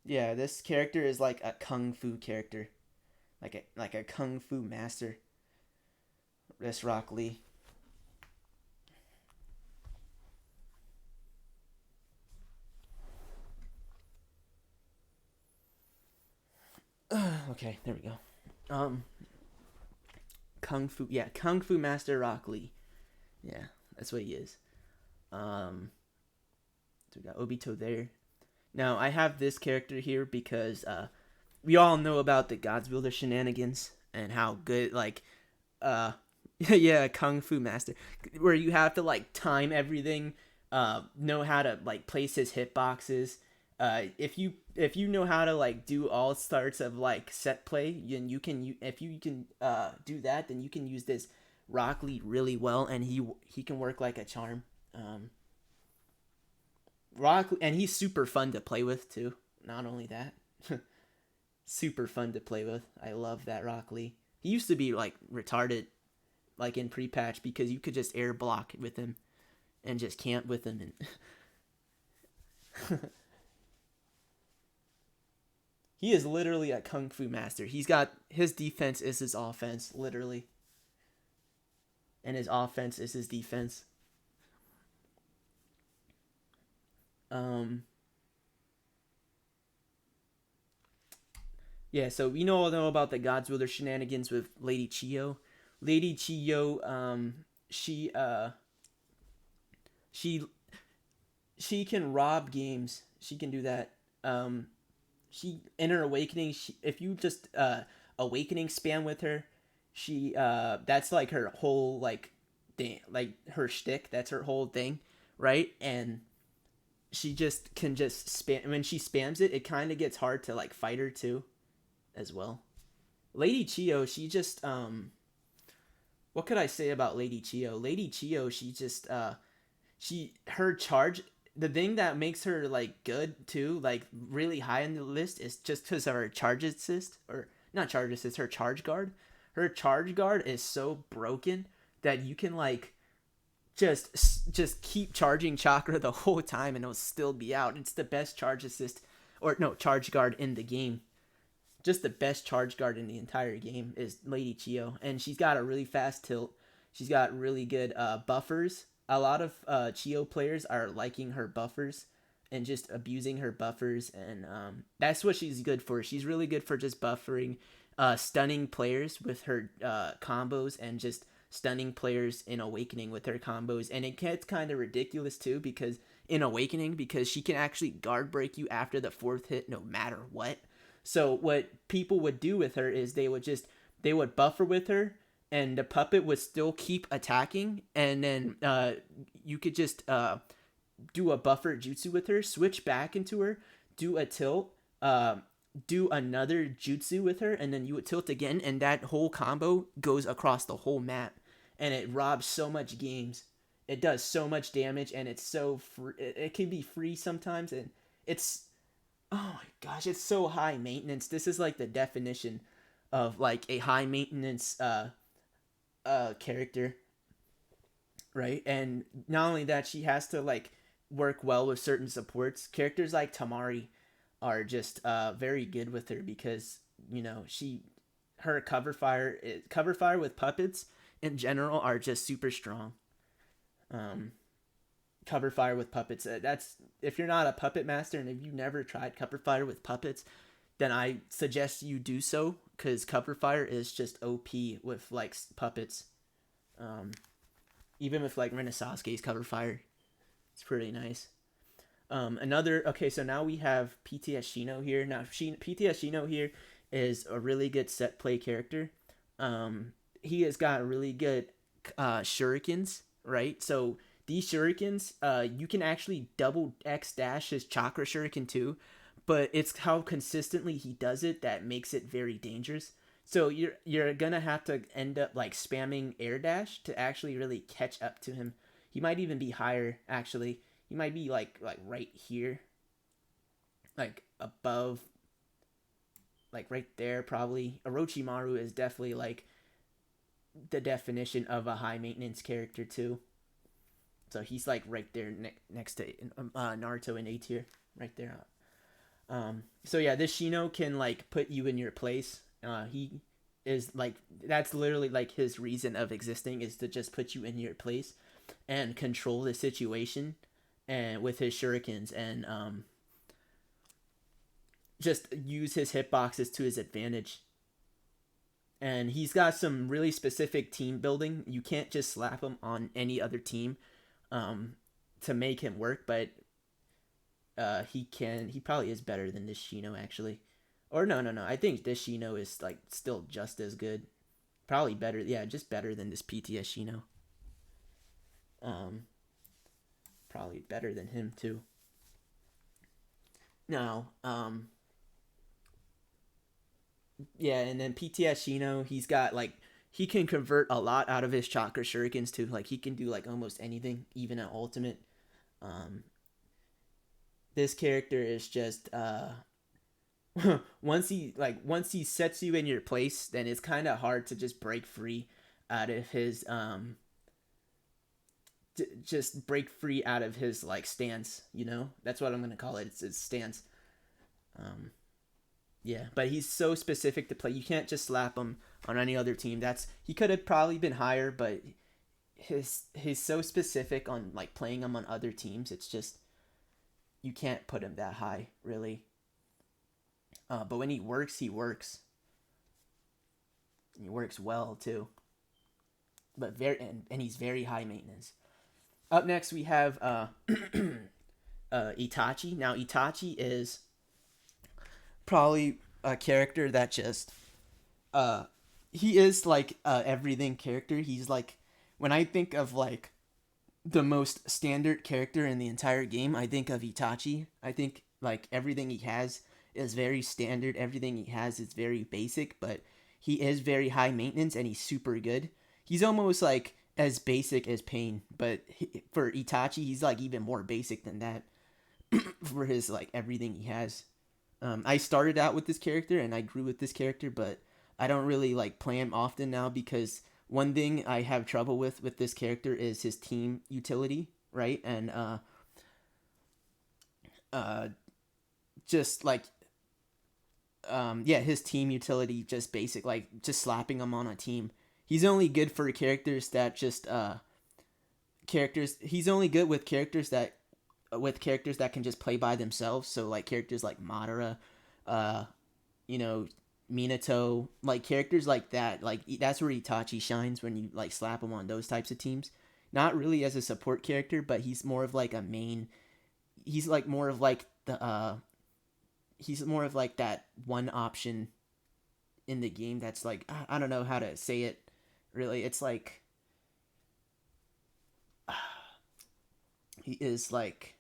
Yeah, this character is like a kung fu character, like a kung fu master. This Rock Lee. Okay, there we go. Um, Kung Fu, yeah, Kung Fu Master Rock Lee. Yeah, that's what he is. So we got Obito there. Now I have this character here because we all know about the Godswielder shenanigans and how good yeah, Kung Fu Master, where you have to like time everything, know how to like place his hitboxes. If you know how to like do all sorts of like set play, and if you can do that, then you can use this Rock Lee really well, and he can work like a charm. And he's super fun to play with too. Not only that, super fun to play with. I love that Rock Lee. He used to be like retarded, like in pre-patch, because you could just air block with him and just camp with him. And he is literally a Kung Fu master. He's got his defense is his offense, literally, and his offense is his defense. Yeah, so we all know about the Godswielder shenanigans with Lady Chiyo. Lady Chiyo, she she can rob games. She can do that. She in her awakening, if you just awakening spam with her, she that's like her whole like thing, like her shtick. That's her whole thing, right? And she just can just spam. When she spams it, it kind of gets hard to like fight her too, as well. Lady Chiyo, she just what could I say about Lady Chiyo? Lady Chiyo, she just her charge, the thing that makes her like good too, like really high on the list, is just because of her charge assist, or not charge assist, her charge guard. Her charge guard is so broken that you can like just keep charging chakra the whole time and it'll still be out. It's the best charge assist, or no, charge guard in the game. Just the best charge guard in the entire game is Lady Chiyo, and she's got a really fast tilt. She's got really good buffers. A lot of Chiyo players are liking her buffers and just abusing her buffers, and that's what she's good for. She's really good for just buffering, stunning players with her combos, and just stunning players in Awakening with her combos. And it gets kind of ridiculous too, because in Awakening, because she can actually guard break you after the 4th hit no matter what. So what people would do with her is they would buffer with her, and the puppet would still keep attacking, and then you could just do a buffer jutsu with her, switch back into her, do a tilt, do another jutsu with her, and then you would tilt again, and that whole combo goes across the whole map, and it robs so much games. It does so much damage, and it's so free. It can be free sometimes, and it's, oh my gosh, it's so high maintenance. This is like the definition of like a high maintenance character, right? And not only that, she has to like work well with certain supports. Characters like Tamari are just very good with her, because her cover fire with puppets in general are just super strong. Cover fire with puppets, that's, if you're not a puppet master and if you never tried cover fire with puppets, then I suggest you do so, because cover fire is just OP with like puppets. Even with like Renesasuke's cover fire, it's pretty nice. Okay, so now we have PTS Shino here. Now PTS Shino here is a really good set play character. He has got really good shurikens, right? So these shurikens, you can actually double X dash his chakra shuriken too, but it's how consistently he does it that makes it very dangerous. So you're gonna have to end up like spamming air dash to actually really catch up to him. He might even be higher, actually. He might be like right here, like above, like right there probably. Orochimaru is definitely like the definition of a high maintenance character too. So he's like right there next to Naruto in A tier, right there. So yeah, this Shino can like put you in your place. He is like, that's literally like his reason of existing, is to just put you in your place and control the situation, and with his shurikens, and just use his hitboxes to his advantage. And he's got some really specific team building. You can't just slap him on any other team to make him work, but he probably is better than this Shino actually. Or no. I think this Shino is like still just as good. Probably better. Yeah, just better than this PTS Shino. Um Probably better than him too. Now, yeah, and then PTS Shino, he's got like he can convert a lot out of his chakra shurikens too. Like he can do like almost anything, even at ultimate. Um, this character is just once he sets you in your place, then it's kind of hard to just break free out of his just break free out of his like stance. You know, that's what I'm gonna call it. It's his stance. Um, yeah, but he's so specific to play. You can't just slap him on any other team. That's he could have probably been higher, but he's so specific on like playing him on other teams. It's just you can't put him that high, really. But when he works, he works. And he works well too. But and he's very high maintenance. Up next we have Itachi. Now Itachi is probably a character that just he is like everything character. He's like when I think of like the most standard character in the entire game, I think of Itachi. I think like everything he has is very standard. Everything he has is very basic, but he is very high maintenance and he's super good. He's almost like as basic as Pain, but for Itachi, he's like even more basic than that for his like everything he has. I started out with this character and I grew with this character, but I don't really like play him often now because one thing I have trouble with this character is his team utility, right? And just like yeah, his team utility just basic, like just slapping him on a team. He's only good for characters that just characters. He's only good with characters that can just play by themselves. So like characters like Madara, you know, Minato, like characters like that. Like that's where Itachi shines when you like slap him on those types of teams. Not really as a support character, but he's more of like a main. He's like more of like the he's more of like that one option in the game that's like I don't know how to say it really. It's like he is like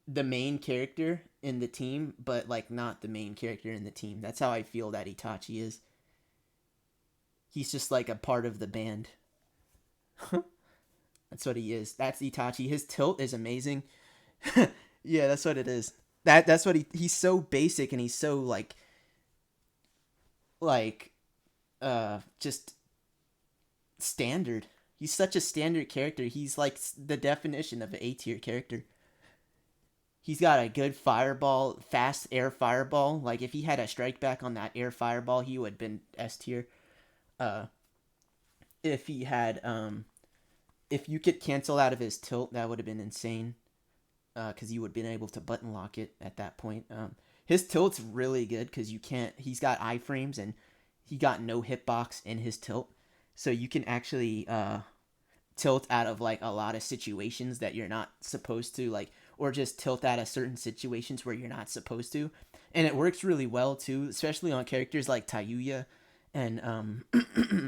the main character in the team, but like not the main character in the team. That's how I feel that Itachi is. He's just like a part of the band. That's what he is. That's Itachi. His tilt is amazing. Yeah, that's what it is. That's what he's so basic and he's so like just standard. He's such a standard character. He's like the definition of an A tier character. He's got a good fireball, fast air fireball. Like if he had a strike back on that air fireball, he would have been S tier. If he had if you could cancel out of his tilt, that would have been insane. Because you would have been able to button lock it at that point. His tilt's really good because you can't. He's got iframes and he got no hitbox in his tilt, so you can actually tilt out of like a lot of situations that you're not supposed to, like, or just tilt out of certain situations where you're not supposed to, and it works really well too, especially on characters like Tayuya and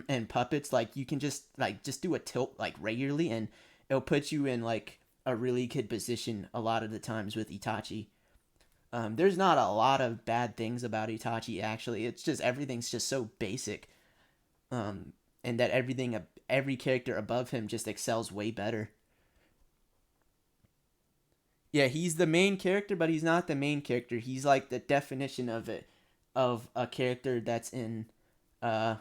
and puppets. Like you can just do a tilt like regularly, and it'll put you in like a really good position a lot of the times with Itachi. There's not a lot of bad things about Itachi actually. It's just everything's just so basic, and that every character above him just excels way better. Yeah, he's the main character, but he's not the main character. He's like the definition of a character that's in a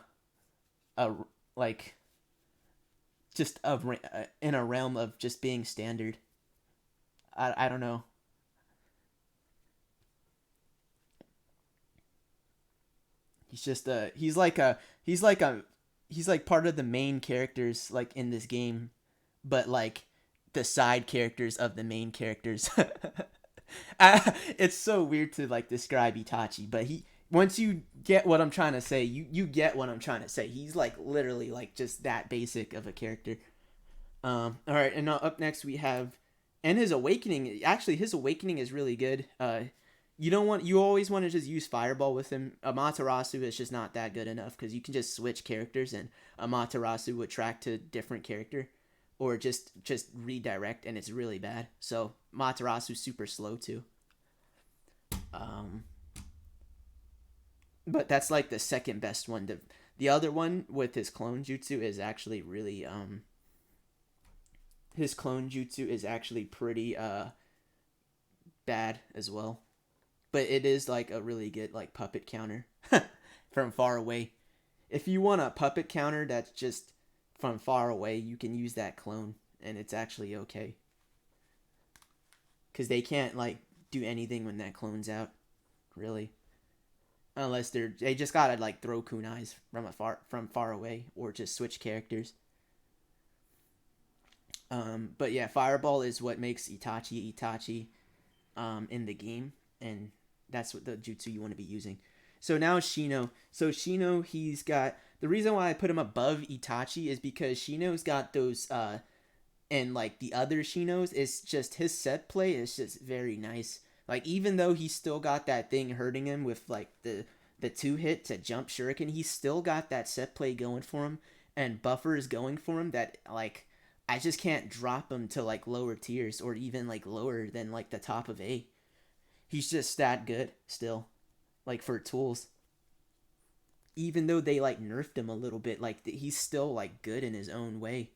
like just in a realm of just being standard. I don't know. He's just he's like part of the main characters like in this game, but like the side characters of the main characters. It's so weird to like describe Itachi, but he once you get what I'm trying to say, you get what I'm trying to say. He's like literally like just that basic of a character. All right, and now up next we have And his awakening, actually, his awakening is really good. You always want to just use Fireball with him. Amaterasu is just not that good enough because you can just switch characters and Amaterasu would track to different character, or just redirect, and it's really bad. So Amaterasu's super slow too. Um, but that's like the second best one. The other one with his clone jutsu is actually really his clone jutsu is actually pretty bad as well. But it is like a really good like puppet counter from far away. If you want a puppet counter that's just from far away, you can use that clone and it's actually okay. Cuz they can't like do anything when that clone's out, really. Unless they just got to like throw kunais from far away or just switch characters. But yeah, Fireball is what makes Itachi in the game, and that's what the jutsu you want to be using. So now Shino. So Shino, he's got the reason why I put him above Itachi is because Shino's got those and like the other Shinos, it's just his set play is just very nice. Like even though he's still got that thing hurting him with like the two hit to jump shuriken, he's still got that set play going for him and buffer is going for him that like I just can't drop him to like lower tiers or even like lower than like the top of A. He's just that good still, like for tools. Even though they like nerfed him a little bit, like he's still like good in his own way.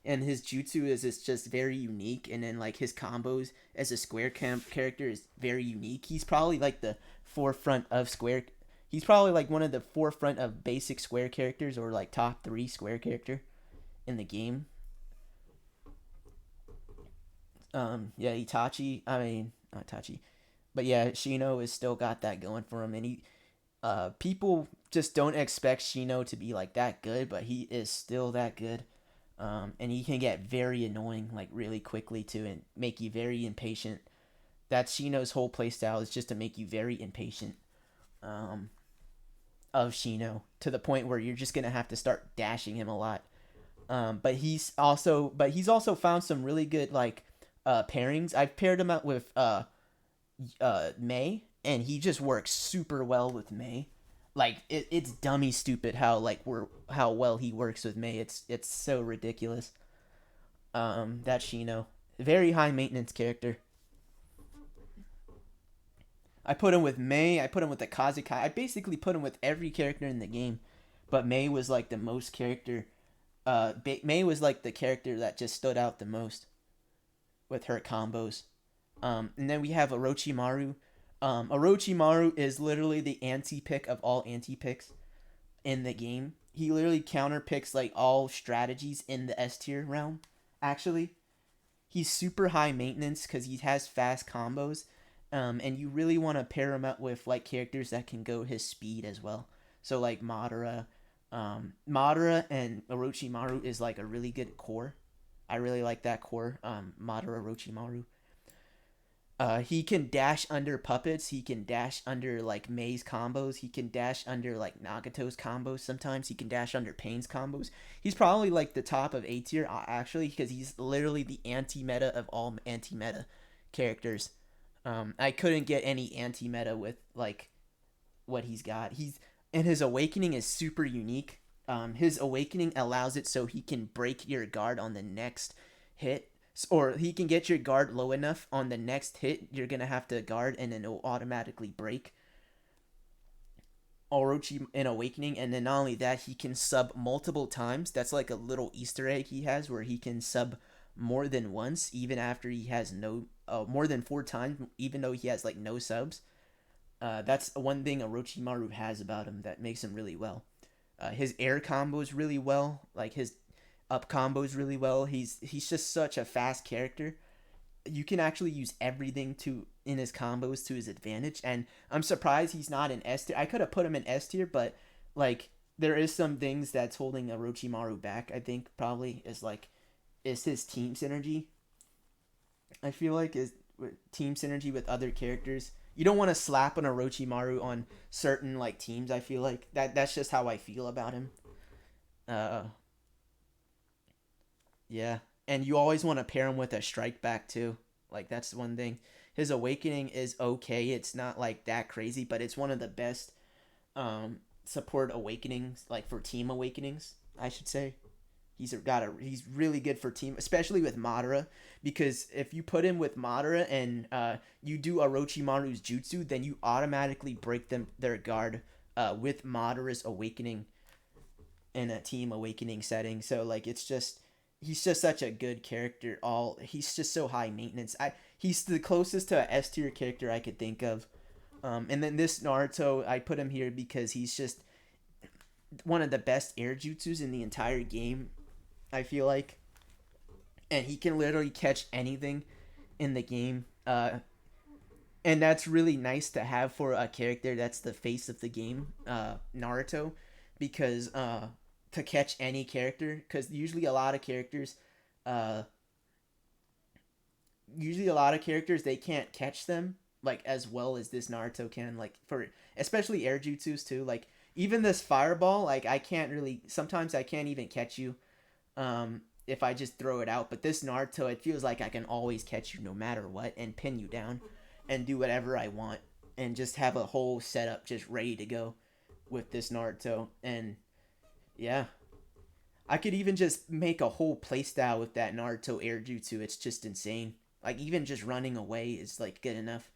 And his jutsu is just very unique, and then like his combos as a square camp character is very unique. He's probably like the forefront of square. He's probably like one of the forefront of basic square characters, or like top 3 square character in the game. Yeah, Itachi. I mean, not Itachi, but yeah, Shino has still got that going for him, and people just don't expect Shino to be like that good, but he is still that good. And he can get very annoying like really quickly too, and make you very impatient. That's Shino's whole playstyle is just to make you very impatient um, of Shino to the point where you're just gonna have to start dashing him a lot. But he's also found some really good like pairings. I've paired him up with May, and he just works super well with May. Like it's dummy stupid how well he works with May. It's so ridiculous. That Shino, very high maintenance character. I put him with May. I put him with the Kazukai. I basically put him with every character in the game, but May was like the most character. May was like the character that just stood out the most with her combos. And then we have Orochimaru. Orochimaru is literally the anti-pick of all anti-picks in the game. He literally counter picks like all strategies in the S tier realm. Actually, he's super high maintenance because he has fast combos, and you really want to pair him up with like characters that can go his speed as well. So like Madara and Orochimaru is like a really good core. I really like that core, Madara Orochimaru. He can dash under puppets. He can dash under like May's combos. He can dash under like Nagato's combos. Sometimes he can dash under Pain's combos. He's probably like the top of A tier actually because he's literally the anti-meta of all anti-meta characters. I couldn't get any anti-meta with like what he's got. And his awakening is super unique. His awakening allows it so he can break your guard on the next hit, or he can get your guard low enough on the next hit you're gonna have to guard, and then it'll automatically break Orochi in Awakening. And then not only that, he can sub multiple times. That's like a little Easter egg he has where he can sub more than once, even after he has no more than 4 times, even though he has like no subs. That's one thing Orochimaru has about him that makes him really well. His air combos really well, like his up combos really well. He's just such a fast character. You can actually use everything to in his combos to his advantage, and I'm surprised he's not in S tier. I could have put him in S tier, but like there is some things that's holding Orochimaru back. I think probably is his team synergy. I feel like is team synergy with other characters. You don't want to slap an Orochimaru on certain like teams. I feel like that's just how I feel about him. Uh, yeah. and you always want to pair him with a strike back too. Like that's one thing. His awakening is okay. It's not like that crazy, but it's one of the best support awakenings, like for team awakenings, I should say. He's really good for team, especially with Madara, because if you put him with Madara and you do Orochimaru's jutsu, then you automatically break their guard with Madara's awakening in a team awakening setting. So like it's just he's just such a good character. All he's just so high maintenance. He's the closest to an S tier character I could think of. And then this Naruto, I put him here because he's just one of the best air jutsus in the entire game, I feel like. And he can literally catch anything in the game. And that's really nice to have for a character that's the face of the game, Naruto, because to catch any character, because uh, usually a lot of characters they can't catch them like as well as this Naruto can. Like for especially air jutsus too. Like even this fireball, like I can't really. Sometimes I can't even catch you, if I just throw it out. But this Naruto, it feels like I can always catch you no matter what and pin you down, and do whatever I want, and just have a whole setup just ready to go with this Naruto. And yeah, I could even just make a whole playstyle with that Naruto air jutsu. It's just insane. Like even just running away is like good enough.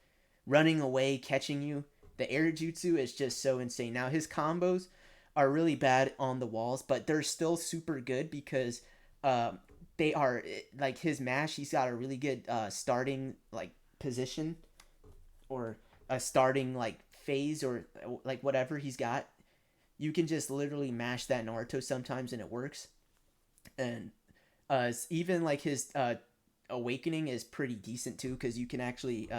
Running away, catching you, the air jutsu is just so insane. Now his combos are really bad on the walls, but they're still super good because uh, they are like his mash. He's got a really good starting like position, or a starting like phase, or like whatever he's got. You can just literally mash that Naruto sometimes and it works. And even like his awakening is pretty decent too, because you can actually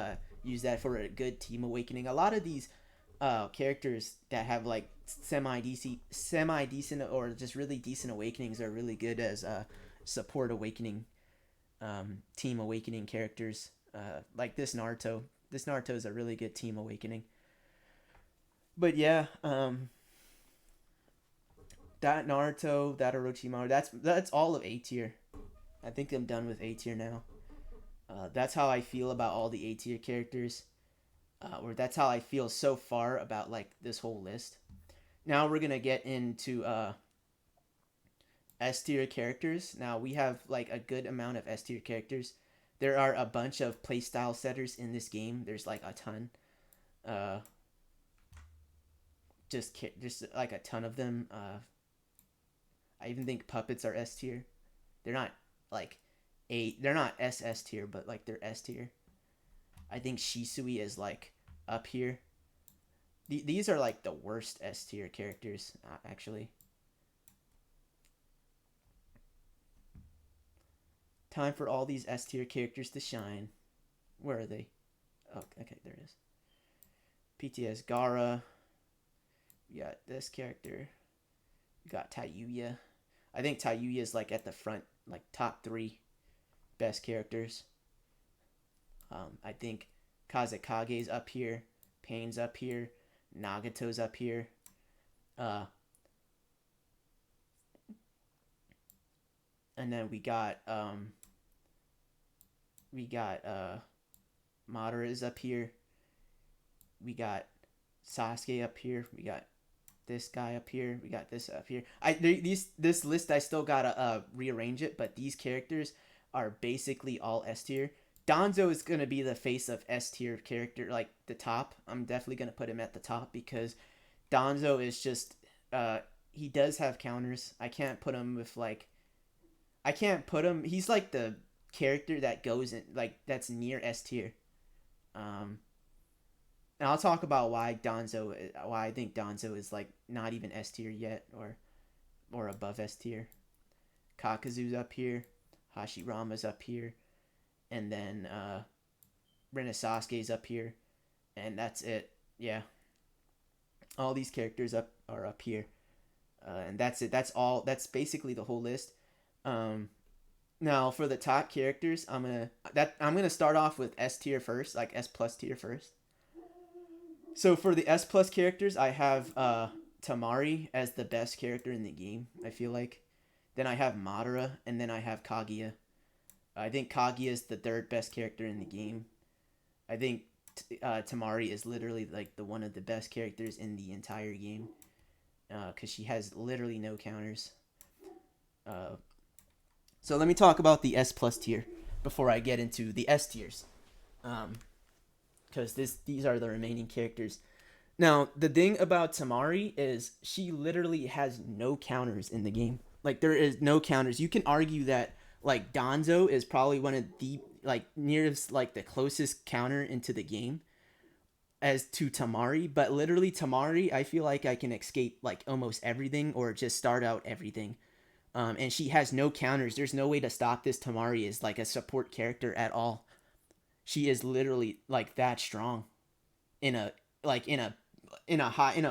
use that for a good team awakening. A lot of these characters that have like semi decent or just really decent awakenings are really good as support awakening, team awakening characters. Like this Naruto. This Naruto is a really good team awakening. But yeah, that Naruto, that Orochimaru, that's all of A tier. I think I'm done with A tier now. That's how I feel about all the A tier characters, or that's how I feel so far about like this whole list. Now we're gonna get into S tier characters. Now we have like a good amount of S tier characters. There are a bunch of playstyle setters in this game. There's like a ton. Uh, just like a ton of them. I even think puppets are S tier. They're not like they're not S tier, but like they're S tier. I think Shisui is like up here. These are like the worst S tier characters, actually. Time for all these S tier characters to shine. Where are they? Oh, okay, there it is. PTS Gara. We got this character. We got Tayuya. I think Tayuya is like at the front, like top 3 best characters. I think Kazekage's up here, Pain's up here, Nagato's up here. Uh, and then we got Madara is up here. We got Sasuke up here. We got this guy up here. We got this up here. This list I still gotta rearrange it, but these characters are basically all S tier. Danzo is gonna be the face of S tier character, like the top. I'm definitely gonna put him at the top because Danzo is just he does have counters. I can't put him with like I can't put him. He's like the character that goes in like that's near S tier. Um, and I'll talk about why I think Danzo is like not even S tier yet, or above S tier. Kakazu's up here, Hashirama's up here, and then Rin Sasuke's up here, and that's it. Yeah, all these characters are up here, and that's it. That's all. That's basically the whole list. Um, Now for the top characters, I'm gonna start off with S tier first, like S plus tier first. So for the S plus characters, I have Tamari as the best character in the game. I feel like. Then I have Madara, and then I have Kaguya. I think Kaguya is the third best character in the game. I think Tamari is literally like the one of the best characters in the entire game because she has literally no counters. Uh, so let me talk about the S plus tier before I get into the S tiers, because these are the remaining characters. Now the thing about Tamari is she literally has no counters in the game. Like there is no counters. You can argue that like Donzo is probably one of the like nearest like the closest counter into the game as to Tamari, but literally Tamari, I feel like I can escape like almost everything or just start out everything. And she has no counters. There's no way to stop this Tamari as like a support character at all. She is literally like that strong in a like in a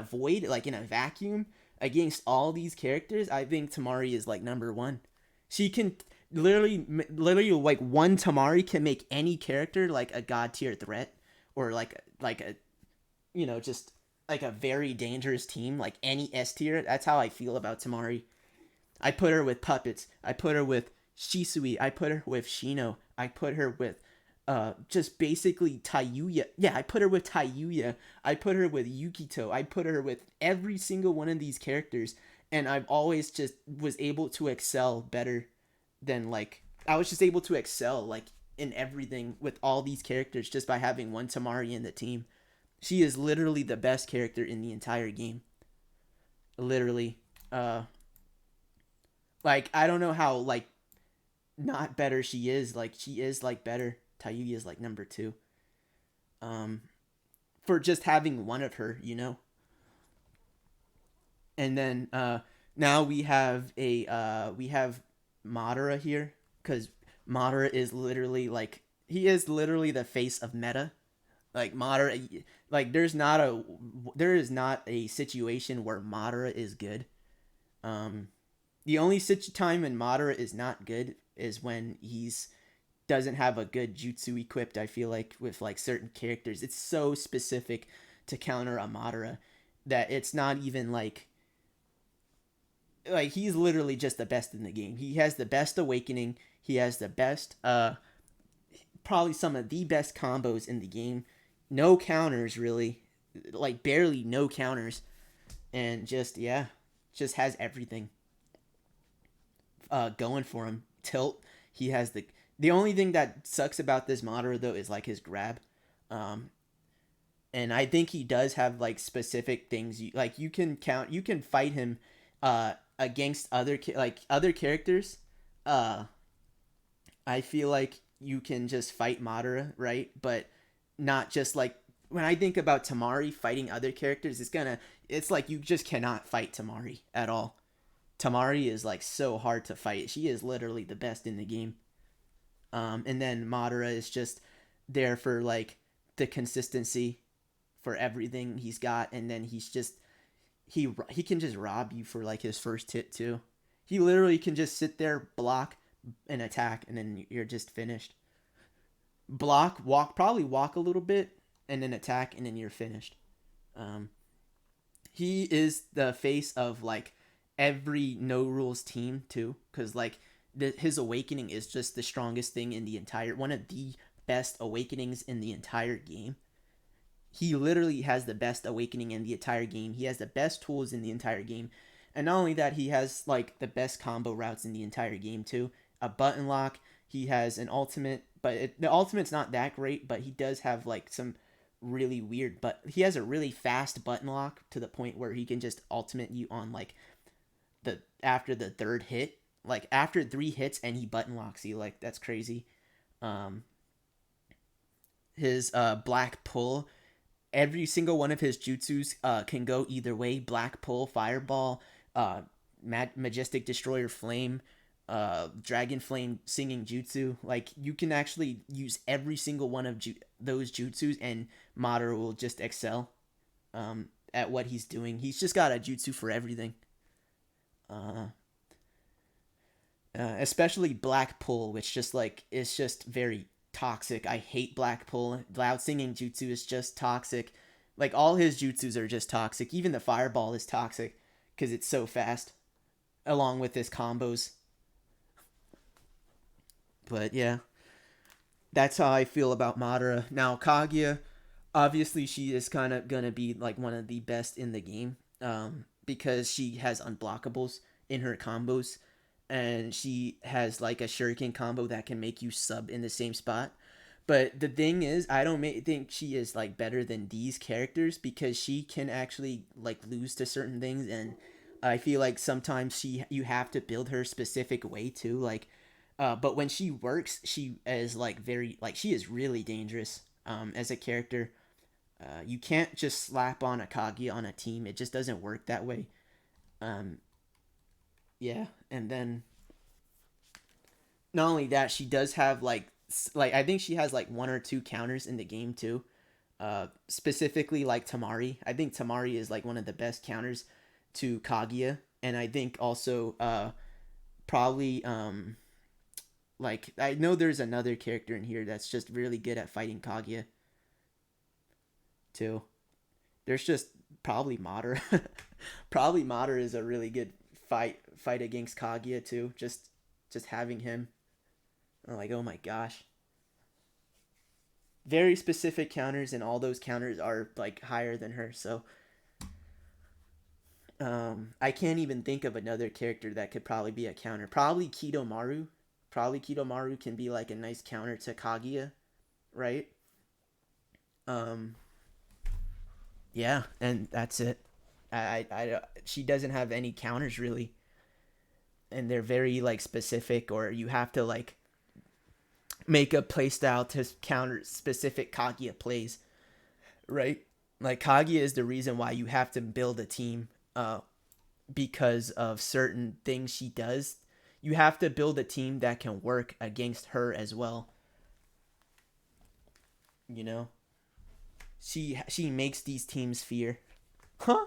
void, like in a vacuum against all these characters. I think Tamari is like number one. She can literally like one Tamari can make any character like a god tier threat or like a just like a very dangerous team, like any S tier. That's how I feel about Tamari. I put her with puppets. I put her with Shisui. I put her with Shino. I put her with just basically Tayuya. Yeah, I put her with Tayuya. I put her with Yukito. I put her with every single one of these characters, and I've always just was able to excel better than like I was just able to excel like in everything with all these characters just by having one Tamari in the team. She is literally the best character in the entire game. Literally. Uh like I don't know how like not better she is. Like she is like better. Tayuya is like number 2. Um for just having one of her. And then now we have Madara here cuz Madara is literally like he is literally the face of meta. Like Madara, like there is not a situation where Madara is good. Um, the only time when Madara is not good is when he's doesn't have a good jutsu equipped. I feel like with like certain characters, it's so specific to counter a Madara that it's not even like he's literally just the best in the game. He has the best awakening. He has the best probably some of the best combos in the game. No counters really, like barely no counters, and just yeah, just has everything going for him. Tilt. He has the only thing that sucks about this Madara though is like his grab. Um, and I think he does have like specific things like you can fight him against like other characters. Uh I feel like you can just fight Madara, right? But not just like when I think about Tamari fighting other characters, it's like you just cannot fight Tamari at all. Tamari is like so hard to fight. She is literally the best in the game. And then Madara is just there for like the consistency for everything he's got, and then he can just rob you for like his first hit too. He literally can just sit there, block, and attack, and then you're just finished. Block, probably walk a little bit, and then attack, and then you're finished. Um, he is the face of like every no rules team too, because like his awakening is just the strongest thing in the entire one of the best awakenings in the entire game. He literally has the best awakening in the entire game. He has the best tools in the entire game. And not only that, he has like the best combo routes in the entire game too. A button lock, he has an ultimate, but the ultimate's not that great, but he does have like some really weird, but he has a really fast button lock to the point where he can just ultimate you on like the after the third hit, like after 3 hits and he button locks you. Like that's crazy. Um his black pull, every single one of his jutsus can go either way. Black pull, fireball, majestic destroyer flame, dragon flame singing jutsu. Like you can actually use every single one of those jutsus, and Madara will just excel at what he's doing. He's just got a jutsu for everything. uh, Especially black pull, which just like is just very toxic. I hate black pull. Loud singing jutsu is just toxic. Like all his jutsus are just toxic. Even the fireball is toxic because it's so fast, along with his combos. But yeah, that's how I feel about Madara. Now Kaguya, obviously she is kind of gonna be like one of the best in the game, because she has unblockables in her combos, and she has like a shuriken combo that can make you sub in the same spot. But the thing is, I don't think she is like better than these characters because she can actually like lose to certain things, and I feel like sometimes you have to build her specific way too. Like, but when she works, she is like very like she is really dangerous as a character. You can't just slap on a Kagi on a team; it just doesn't work that way. Um, yeah, and then not only that, she does have like I think she has like one or two counters in the game too. Specifically like Tamari. I think Tamari is like one of the best counters to Kaguya, and I think also probably like I know there's another character in here that's just really good at fighting Kaguya too. There's just probably Mater. Probably Mater is a really good fight against Kaguya too. Just having him. I'm like, oh my gosh. Very specific counters, and all those counters are like higher than her. So I can't even think of another character that could probably be a counter. Probably Kidomaru. Probably Kidomaru can be like a nice counter to Kaguya, right? Um, yeah, and that's it. She doesn't have any counters really, and they're very like specific, or you have to like make a playstyle to counter specific Kaguya plays, right? Like Kaguya is the reason why you have to build a team, because of certain things she does. You have to build a team that can work against her as well. You know, she makes these teams fear. Huh?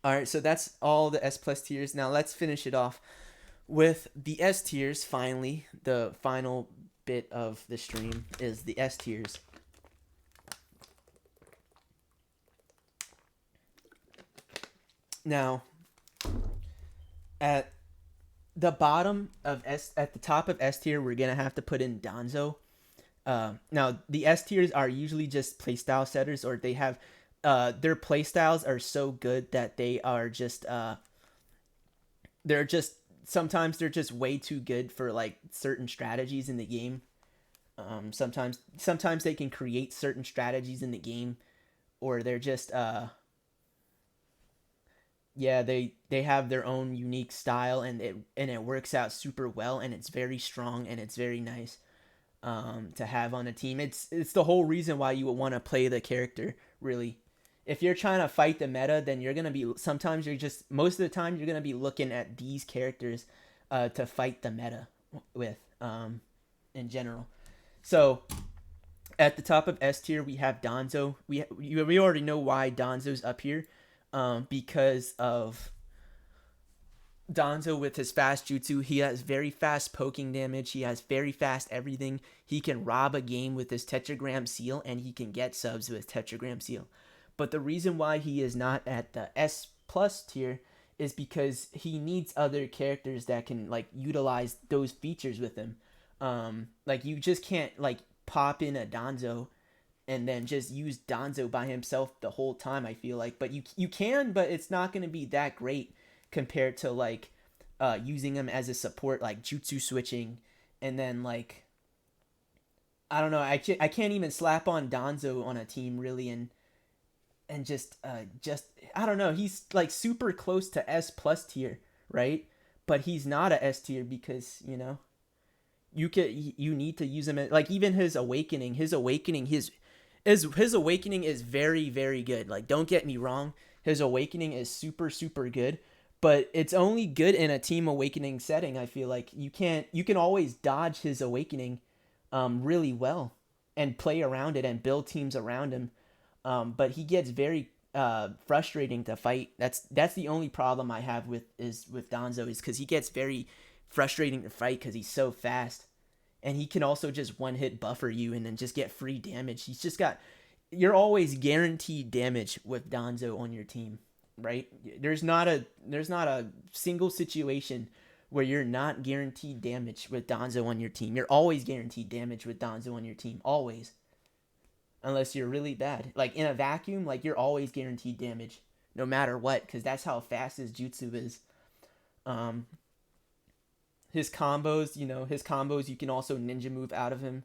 All right, so that's all the S plus tiers. Now let's finish it off with the S tiers. Finally, the final bit of the stream is the S tiers. Now, at the bottom of at the top of S tier, we're gonna have to put in Danzo. Now the S tiers are usually just playstyle setters, or they have their playstyles are so good that they are just they're just sometimes they're just way too good for like certain strategies in the game. Sometimes they can create certain strategies in the game, or they're just yeah, they have their own unique style, and it works out super well, and it's very strong, and it's very nice to have on a team. It's the whole reason why you would want to play the character, really. If you're trying to fight the meta, then you're gonna be sometimes you're just most of the time you're gonna be looking at these characters to fight the meta with in general. So at the top of S tier we have Danzo. We already know why Danzo's up here, because of Danzo with his fast jutsu. He has very fast poking damage. He has very fast everything. He can rob a game with his tetragram seal, and he can get subs with tetragram seal. But the reason why he is not at the S plus tier is because he needs other characters that can like utilize those features with him. Like you just can't like pop in a Danzo and then just use Danzo by himself the whole time. I feel like, but you can, but it's not going to be that great compared to like using him as a support, like jutsu switching, and then like I don't know. I can't even slap on Danzo on a team really, and just I don't know. He's like super close to S plus tier, right? But he's not a S tier because you need to use him like even his awakening. His awakening is very very good. Like don't get me wrong, his awakening is super super good, but it's only good in a team awakening setting. I feel like you can always dodge his awakening really well and play around it and build teams around him. But he gets very frustrating to fight. That's the only problem I have with Danzo is because he gets very frustrating to fight because he's so fast, and he can also just one hit buffer you and then just get free damage. You're always guaranteed damage with Danzo on your team, right? There's not a single situation where you're not guaranteed damage with Danzo on your team. You're always guaranteed damage with Danzo on your team, always, unless you're really bad. Like in a vacuum, like you're always guaranteed damage, no matter what, because that's how fast his jutsu is. Um, his combos, you can also ninja move out of him.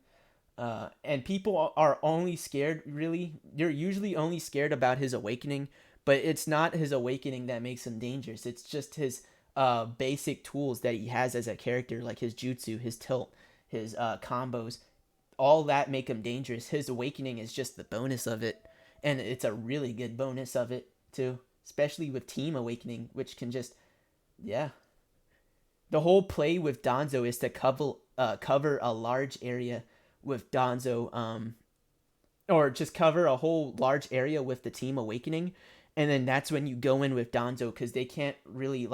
And people are only scared, really. You're usually only scared about his awakening, but it's not his awakening that makes him dangerous. It's just his basic tools that he has as a character, like his jutsu, his tilt, his combos. All that make him dangerous. His awakening is just the bonus of it, and it's a really good bonus of it too, especially with team awakening, which can just, yeah. The whole play with Danzo is to cover a large area with Danzo, or just cover a whole large area with the team awakening, and then that's when you go in with Danzo because they can't really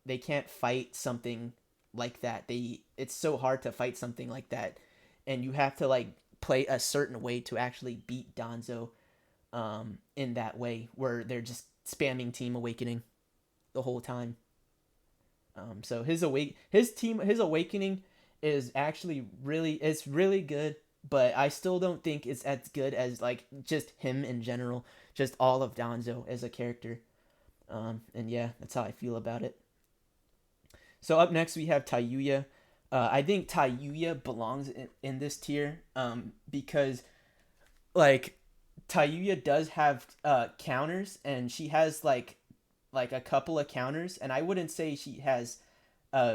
they can't fight something like that. It's so hard to fight something like that, and you have to like play a certain way to actually beat Danzo, in that way where they're just spamming team awakening the whole time. So his awakening is actually it's really good, but I still don't think it's as good as like just him in general, just all of Danzo as a character. And yeah, that's how I feel about it. So up next we have Tayuya. I think Tayuya belongs in this tier, because like Tayuya does have counters, and she has like a couple of counters, and I wouldn't say she has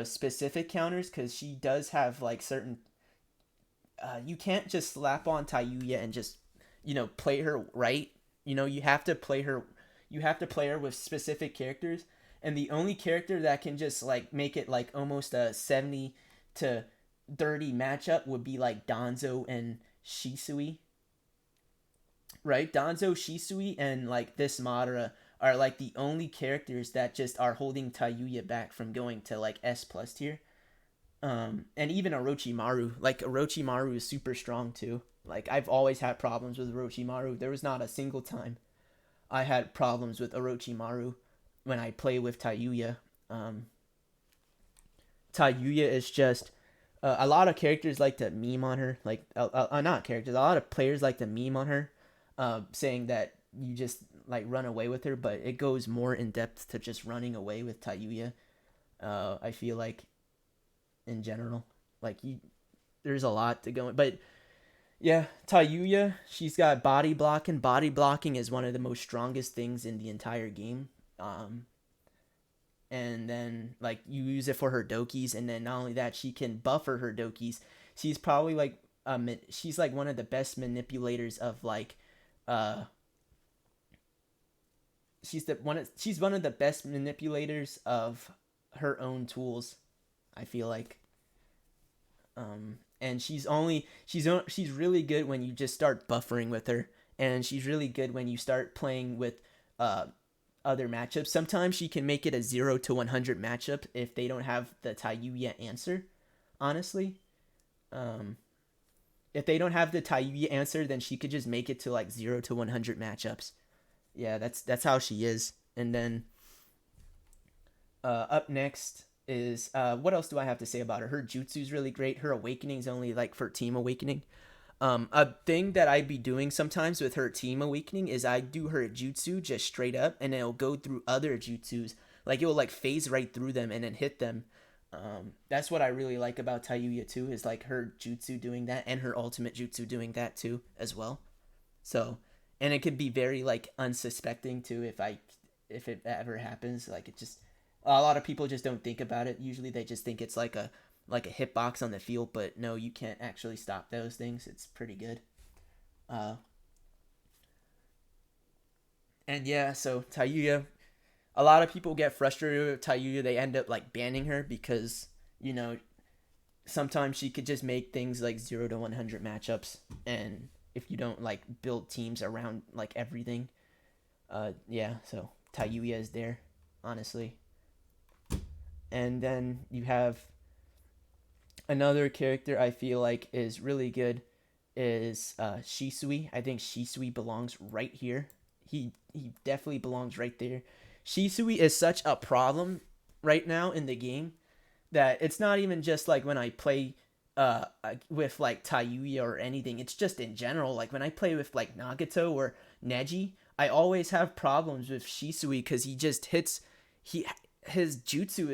specific counters because she does have like certain. You can't just slap on Tayuya and just play her right. You have to play her. You have to play her with specific characters, and the only character that can just like make it like almost a 70-30 matchup would be like Danzo and Shisui. Right, Danzo, Shisui, and like this Madara are like the only characters that just are holding Tayuya back from going to like S plus tier. And even Orochimaru, like Orochimaru is super strong too. Like I've always had problems with Orochimaru. There was not a single time I had problems with Orochimaru when I play with Tayuya. Tayuya is just a lot of characters like to meme on her. Like not characters, a lot of players like to meme on her, saying that you just like run away with her, but it goes more in depth to just running away with Tayuya. I feel like in general, like there's a lot to go in, but yeah, Tayuya, she's got body blocking. Body blocking is one of the most strongest things in the entire game. And then like you use it for her dokis, and then not only that, she can buffer her dokis. She's probably like she's like one of the best manipulators of like she's one of the best manipulators of her own tools, I feel like. And she's really good when you just start buffering with her, and she's really good when you start playing with other matchups. Sometimes she can make it a 0 to 100 matchup if they don't have the Tayuya answer. Honestly, if they don't have the Tayuya answer, then she could just make it to like 0 to 100 matchups. Yeah, that's how she is. And then up next is what else do I have to say about her? Her jutsu is really great. Her awakening is only like for team awakening. A thing that I'd be doing sometimes with her team awakening is I do her jutsu just straight up, and it'll go through other jutsus. Like it will like phase right through them and then hit them. That's what I really like about Tayuya too, is like her jutsu doing that and her ultimate jutsu doing that too as well. So, and it could be very like unsuspecting too if it ever happens. Like it just a lot of people just don't think about it. Usually they just think it's like a hitbox on the field, but no, you can't actually stop those things. It's pretty good. Uh, and yeah, so Tayuya, a lot of people get frustrated with Tayuya. They end up like banning her because sometimes she could just make things like 0 to 100 matchups, and if you don't like build teams around like everything, yeah. So Tayuya is there, honestly. And then you have another character I feel like is really good is Shisui. I think Shisui belongs right here. He definitely belongs right there. Shisui is such a problem right now in the game that it's not even just like when I play with like Tayuya or anything. It's just in general. Like when I play with like Nagato or Neji, I always have problems with Shisui because he just hits he his jutsu.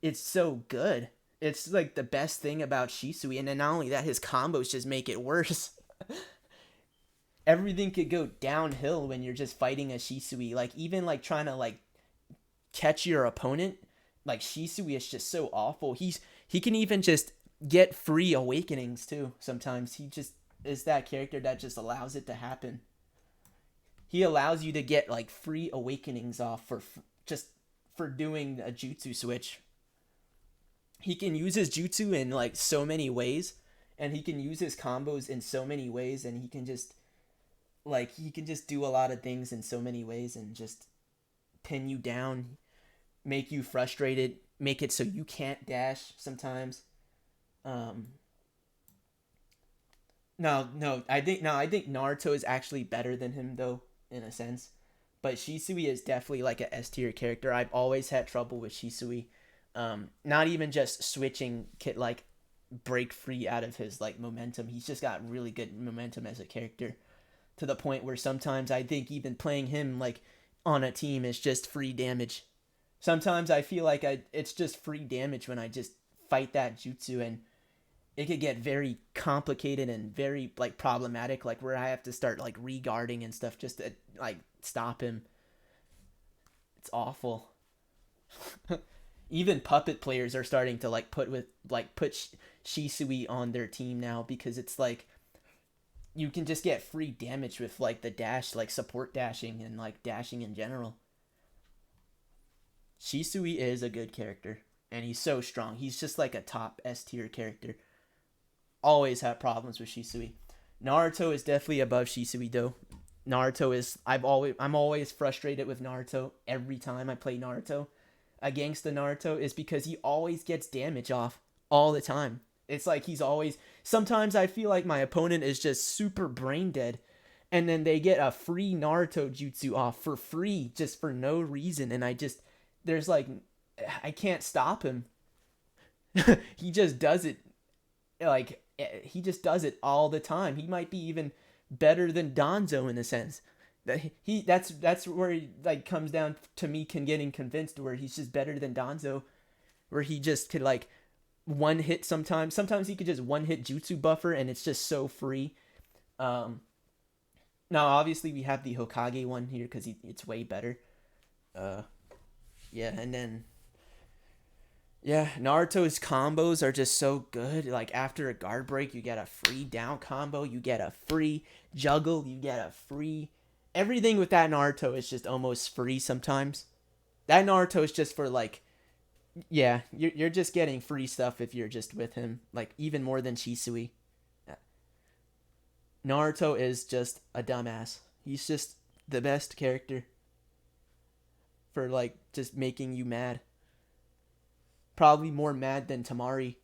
It's so good. It's like the best thing about Shisui, and then not only that, his combos just make it worse. Everything could go downhill when you're just fighting a Shisui. Like even like trying to like catch your opponent, like Shisui is just so awful. He can even just get free awakenings too. Sometimes he just is that character that just allows it to happen. He allows you to get like free awakenings off for just for doing a jutsu switch. He can use his jutsu in like so many ways, and he can use his combos in so many ways, and he can just do a lot of things in so many ways and just pin you down, make you frustrated, make it so you can't dash sometimes. Um, I think Naruto is actually better than him though, in a sense. But Shisui is definitely like a S tier character. I've always had trouble with Shisui. Not even just switching kit like break free out of his like momentum. He's just got really good momentum as a character to the point where sometimes I think even playing him like on a team is just free damage. Sometimes I feel like it's just free damage when I just fight that jutsu, and it could get very complicated and very like problematic, like where I have to start like regarding and stuff just to like stop him. It's awful. Even puppet players are starting to like put Shisui on their team now because it's like you can just get free damage with like the dash, like support dashing and like dashing in general. Shisui is a good character and he's so strong. He's just like a top S tier character. Always have problems with Shisui. Naruto is definitely above Shisui though. I'm always frustrated with Naruto every time I play Naruto. Against the Naruto is because he always gets damage off all the time. It's like he's always sometimes I feel like my opponent is just super brain dead and then they get a free Naruto jutsu off for free just for no reason, and there's like I can't stop him. He just does it like he just does it all the time. He might be even better than Donzo in a sense. That's where he like comes down to me getting convinced where he's just better than Donzo, where he just could like one hit sometimes. Sometimes he could just one hit jutsu buffer and it's just so free. Um, Now obviously we have the Hokage one here because it's way better. Uh, yeah, and then yeah, Naruto's combos are just so good. Like after a guard break, you get a free down combo, you get a free juggle, you get a free everything with that Naruto is just almost free sometimes. That Naruto is just for like yeah, you're just getting free stuff if you're just with him, like even more than Shisui. Naruto is just a dumbass. He's just the best character for like just making you mad. Probably more mad than Tamari.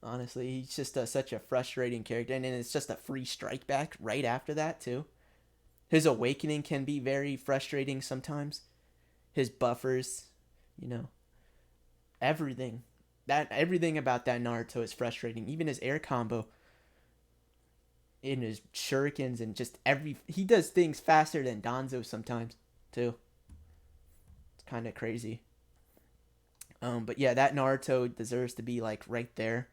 Honestly, he's just such a frustrating character, and then it's just a free strike back right after that too. His awakening can be very frustrating sometimes. His buffers, you know, everything. That everything about that Naruto is frustrating. Even his air combo, in his shurikens, and just he does things faster than Danzo sometimes too. It's kind of crazy. But yeah, that Naruto deserves to be like right there.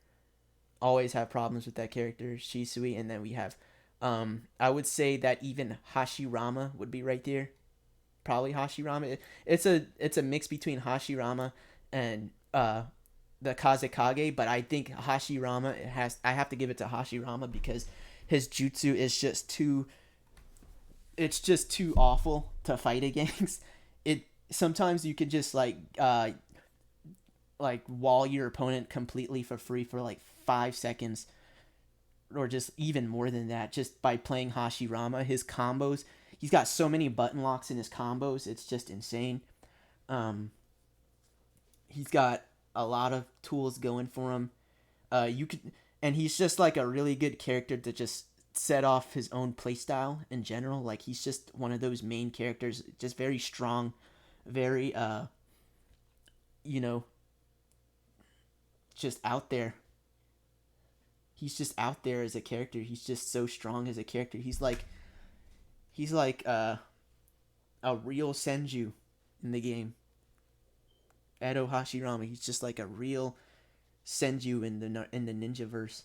Always have problems with that character, Shisui, and then we have, I would say that even Hashirama would be right there. Probably Hashirama. It's a mix between Hashirama and the Kazekage, but I think I have to give it to Hashirama because his jutsu is just too it's just too awful to fight against. It sometimes you could just like wall your opponent completely for free for like 5 seconds, or just even more than that, just by playing Hashirama. His combos, he's got so many button locks in his combos, it's just insane. Um, he's got a lot of tools going for him. You could, and he's just like a really good character to just set off his own playstyle in general. Like he's just one of those main characters, just very strong, very you know, just out there. He's just out there as a character. He's just so strong as a character. He's like a real Senju in the game. Edo Hashirama. He's just like a real Senju in the ninja verse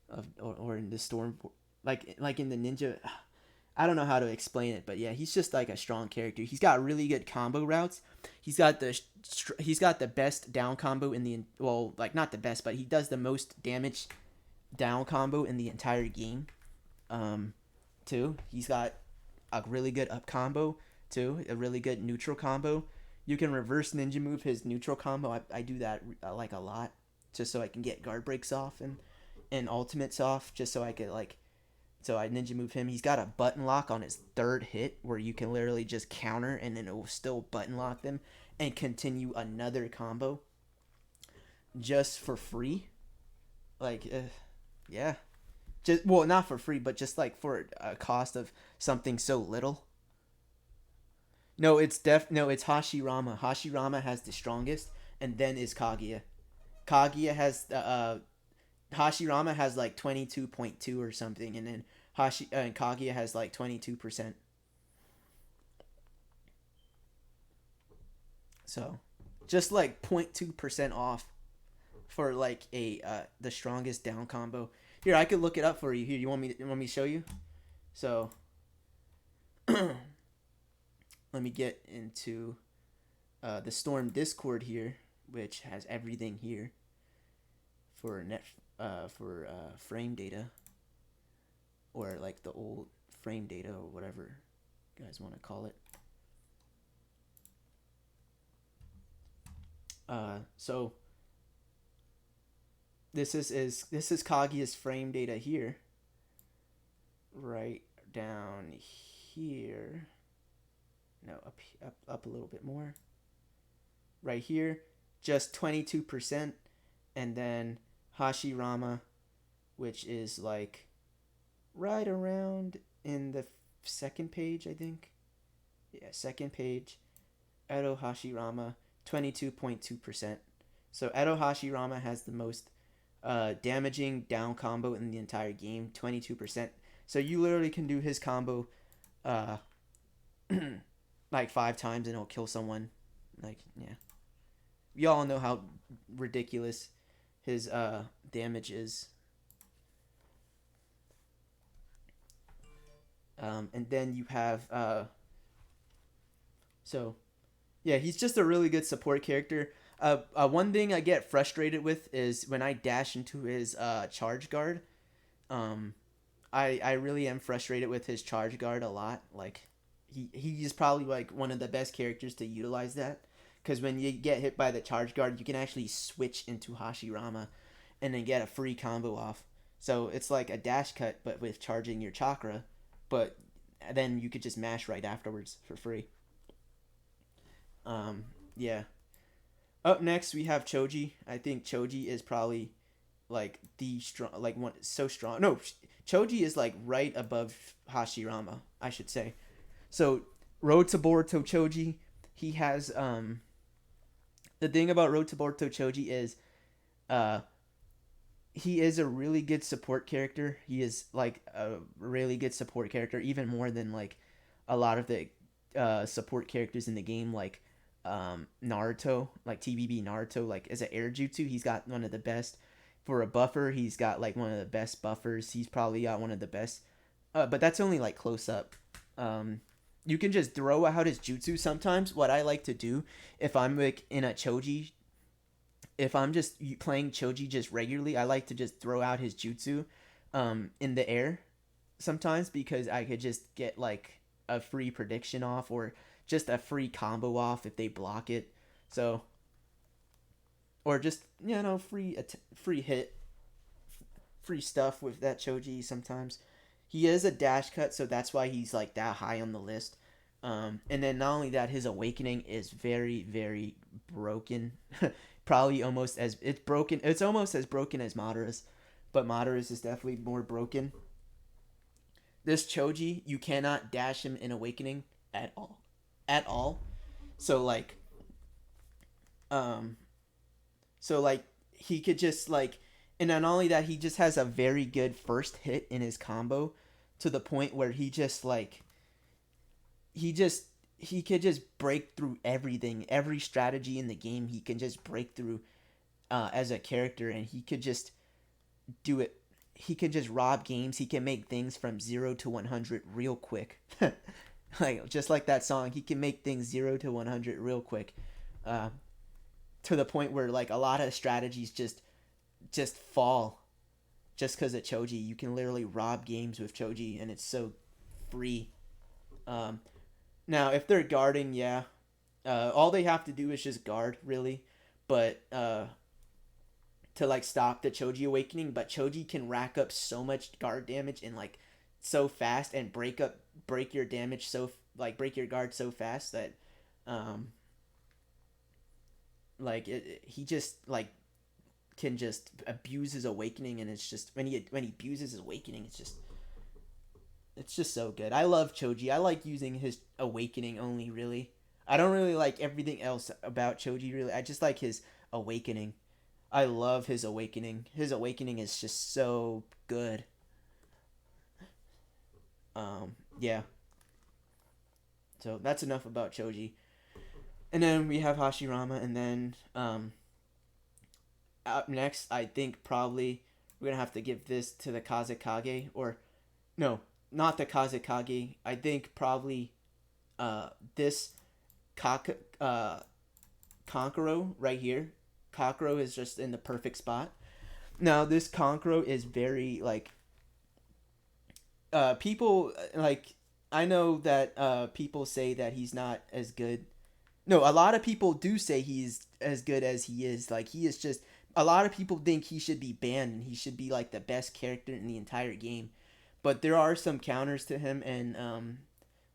of or in the storm, like in the ninja. I don't know how to explain it, but yeah, he's just like a strong character. He's got really good combo routes. He's got the best down combo in the, well, like not the best, but he does the most damage down combo in the entire game. Too. He's got a really good up combo too, a really good neutral combo. You can reverse ninja move his neutral combo. I do that like a lot, just so I can get guard breaks off and ultimates off, just so I could like, so I ninja move him. He's got a button lock on his third hit where you can literally just counter and then it will still button lock them and continue another combo just for free. Like, yeah, just, well, not for free, but just like for a cost of something so little. No, it's Hashirama. Hashirama has the strongest, and then is Kaguya. Kaguya has the Hashirama has like 22.2 or something, and then and Kaguya has like 22%. So, just like 0.2% off for like a the strongest down combo. Here, I could look it up for you. Here, you want me to show you? So, let me get into the Storm Discord here, which has everything here for frame data, or like the old frame data, or whatever you guys want to call it. So this is Kaguya's frame data here, right down here. No, up a little bit more. Right here, just 22%, and then Hashirama, which is like right around in the second page, I think. Yeah, second page. Edo Hashirama, 22.2%. So Edo Hashirama has the most damaging down combo in the entire game, 22%. So you literally can do his combo like 5 times and it'll kill someone. Like, yeah. We all know how ridiculous his damage is. And then you have so yeah, he's just a really good support character. One thing I get frustrated with is when I dash into his charge guard. I really am frustrated with his charge guard a lot. Like, he's probably like one of the best characters to utilize that, because when you get hit by the charge guard, you can actually switch into Hashirama and then get a free combo off. So it's like a dash cut, but with charging your chakra, but then you could just mash right afterwards for free. Yeah. Up next we have Choji. I think Choji is probably like the strong, like one so strong. No, Choji is like right above Hashirama, I should say. So Road to Boruto Choji, he has the thing about Road to Boruto Choji is uh he is a really good support character. He is like a really good support character, even more than like a lot of the support characters in the game, like Naruto, like TBB Naruto. Like, as an air jutsu, he's got one of the best. For a buffer, he's got like one of the best buffers. He's probably got one of the best, but that's only like close up. You can just throw out his jutsu sometimes. What I like to do if I'm like in a Choji, if I'm just playing Choji just regularly, I like to just throw out his jutsu in the air sometimes, because I could just get like a free prediction off, or just a free combo off if they block it. So, or just, free hit, free stuff with that Choji sometimes. He is a dash cut, so that's why he's like that high on the list. And then not only that, his awakening is very, very broken. Probably almost as it's broken. It's almost as broken as Madara's, but Madara's is definitely more broken. This Choji, you cannot dash him in awakening at all, at all. So like, um, so like he could just like, and not only that, he just has a very good first hit in his combo, to the point where he just like he just he could just break through everything, every strategy in the game. He can just break through as a character, and he could just do it. He can just rob games. He can make things from 0 to 100 real quick. Like just like that song, he can make things 0 to 100 real quick, uh, to the point where like a lot of strategies just fall just because of Choji. You can literally rob games with Choji, and it's so free. Um, Now, if they're guarding, yeah, all they have to do is just guard, really. But to like stop the Choji awakening, but Choji can rack up so much guard damage and like so fast, and break your damage so like break your guard so fast that um he just like can just abuse his awakening. And it's just when he abuses his awakening, it's just so good. I love Choji. I like using his awakening only, really. I don't really like everything else about Choji, really. I just like his awakening. I love his awakening. His awakening is just so good. Yeah. So that's enough about Choji. And then we have Hashirama, and then up next, I think probably we're gonna have to give this to the Kazekage, or no, not the Kazekage. I think probably this Kaka, Konkoro right here. Kokoro is just in the perfect spot. Now this Konkoro is very like people like, I know that people say that he's not as good. No, a lot of people do say he's as good as he is. Like he is just, a lot of people think he should be banned and he should be like the best character in the entire game. But there are some counters to him, and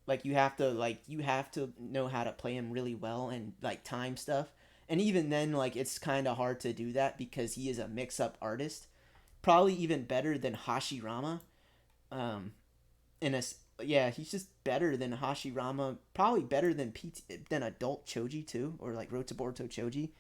like you have to know how to play him really well and like time stuff. And even then, like it's kind of hard to do that because he is a mix-up artist. Probably even better than Hashirama. Um, in a Yeah, he's just better than Hashirama. Probably better than than adult Choji too, or like Rotoborto Choji.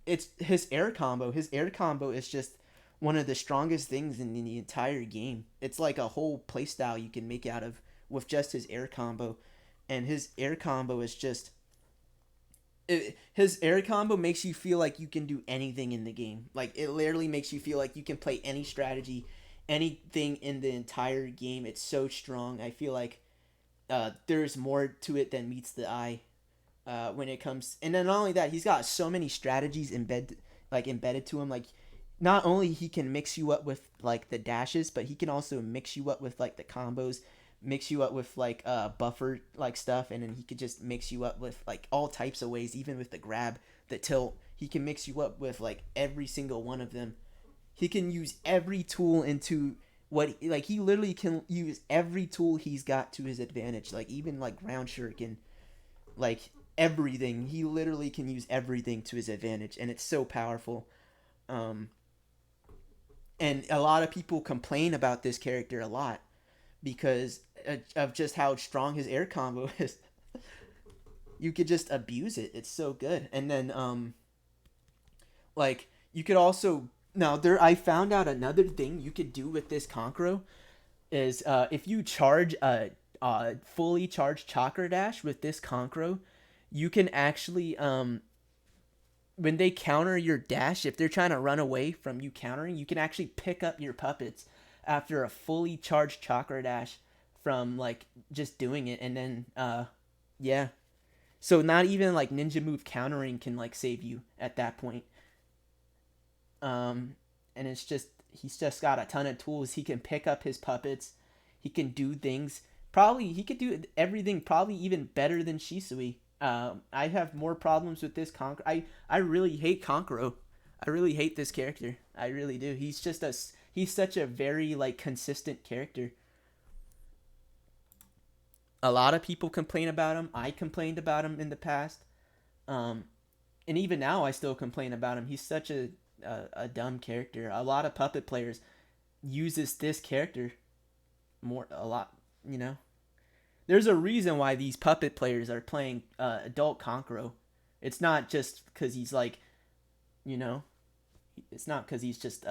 It's his air combo. His air combo is just one of the strongest things in the entire game. It's like a whole playstyle you can make out of with just his air combo, and his air combo is just his air combo makes you feel like you can do anything in the game. Like it literally makes you feel like you can play any strategy, anything in the entire game. It's so strong. I feel like there's more to it than meets the eye when it comes. And then not only that, he's got so many strategies embedded to him. Like not only he can mix you up with like the dashes, but he can also mix you up with like the combos, mix you up with like buffer like stuff, and then he could just mix you up with like all types of ways, even with the grab, the tilt. He can mix you up with like every single one of them. He can use every tool into what, like he literally can use every tool he's got to his advantage. Like even like ground shuriken, like everything. He literally can use everything to his advantage, and it's so powerful. Um, and a lot of people complain about this character a lot because of just how strong his air combo is. You could just abuse it. It's so good. And then like you could also, now there I found out another thing you could do with this Konkoro is if you charge a fully charged chakra dash with this Konkoro, you can actually when they counter your dash, if they're trying to run away from you countering, you can actually pick up your puppets after a fully charged chakra dash from like just doing it. And then yeah, so not even like ninja move countering can like save you at that point. And it's just, he's just got a ton of tools. He can pick up his puppets, he can do things, probably he could do everything probably even better than Shisui. I have more problems with this Conqueror. I really hate Konkoro. I really hate this character. I really do. He's such a very like consistent character. A lot of people complain about him. I complained about him in the past. Um, and even now I still complain about him. He's such a dumb character. A lot of puppet players uses this character more a lot, you know. There's a reason why these puppet players are playing adult Konkoro. It's not just cuz he's like, you know, It's not because he's just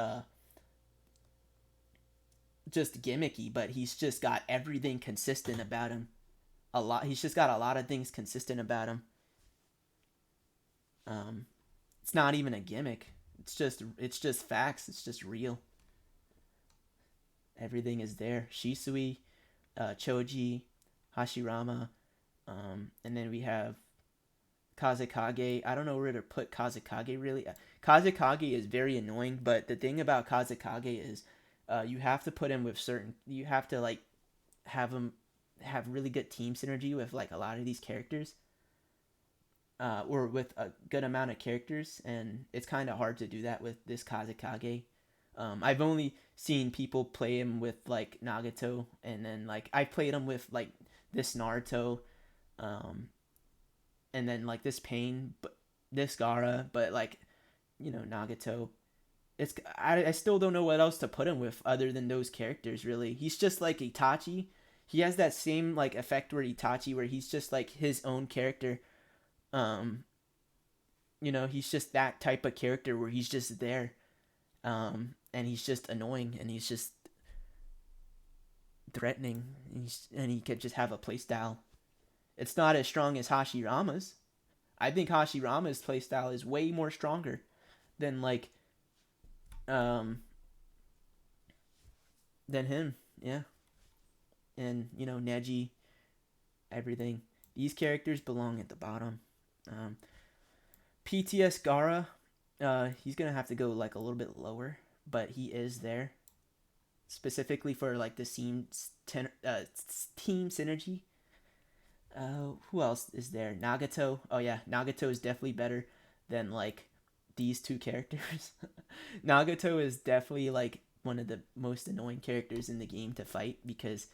gimmicky, but he's just got everything consistent about him. A lot. He's just got a lot of things consistent about him. Um, it's not even a gimmick. It's just facts. It's just real. Everything is there. Shisui, Choji, Hashirama, and then we have Kazekage. I don't know where to put Kazekage really. Kazekage is very annoying, but the thing about Kazekage is, you have to put him with certain. You have to like have him have really good team synergy with like a lot of these characters, or with a good amount of characters, and it's kind of hard to do that with this Kazekage. I've only seen people play him with like Nagato, and then like I played him with like this Naruto, um, and then like this Pain, but this Gara, but like Nagato. I still don't know what else to put him with other than those characters. Really, he's just like Itachi. He has that same like effect where Itachi, where he's just like his own character. Um, he's just that type of character where he's just there. And he's just annoying, and he's just threatening, and he could just have a playstyle. It's not as strong as Hashirama's. I think Hashirama's playstyle is way more stronger than like um than him. Yeah. And Neji, everything. These characters belong at the bottom. Um, PTS Gara, he's gonna have to go like a little bit lower, but he is there specifically for like the team synergy. Who else is there? Nagato. Oh yeah, Nagato is definitely better than like these two characters. Nagato is definitely like one of the most annoying characters in the game to fight because,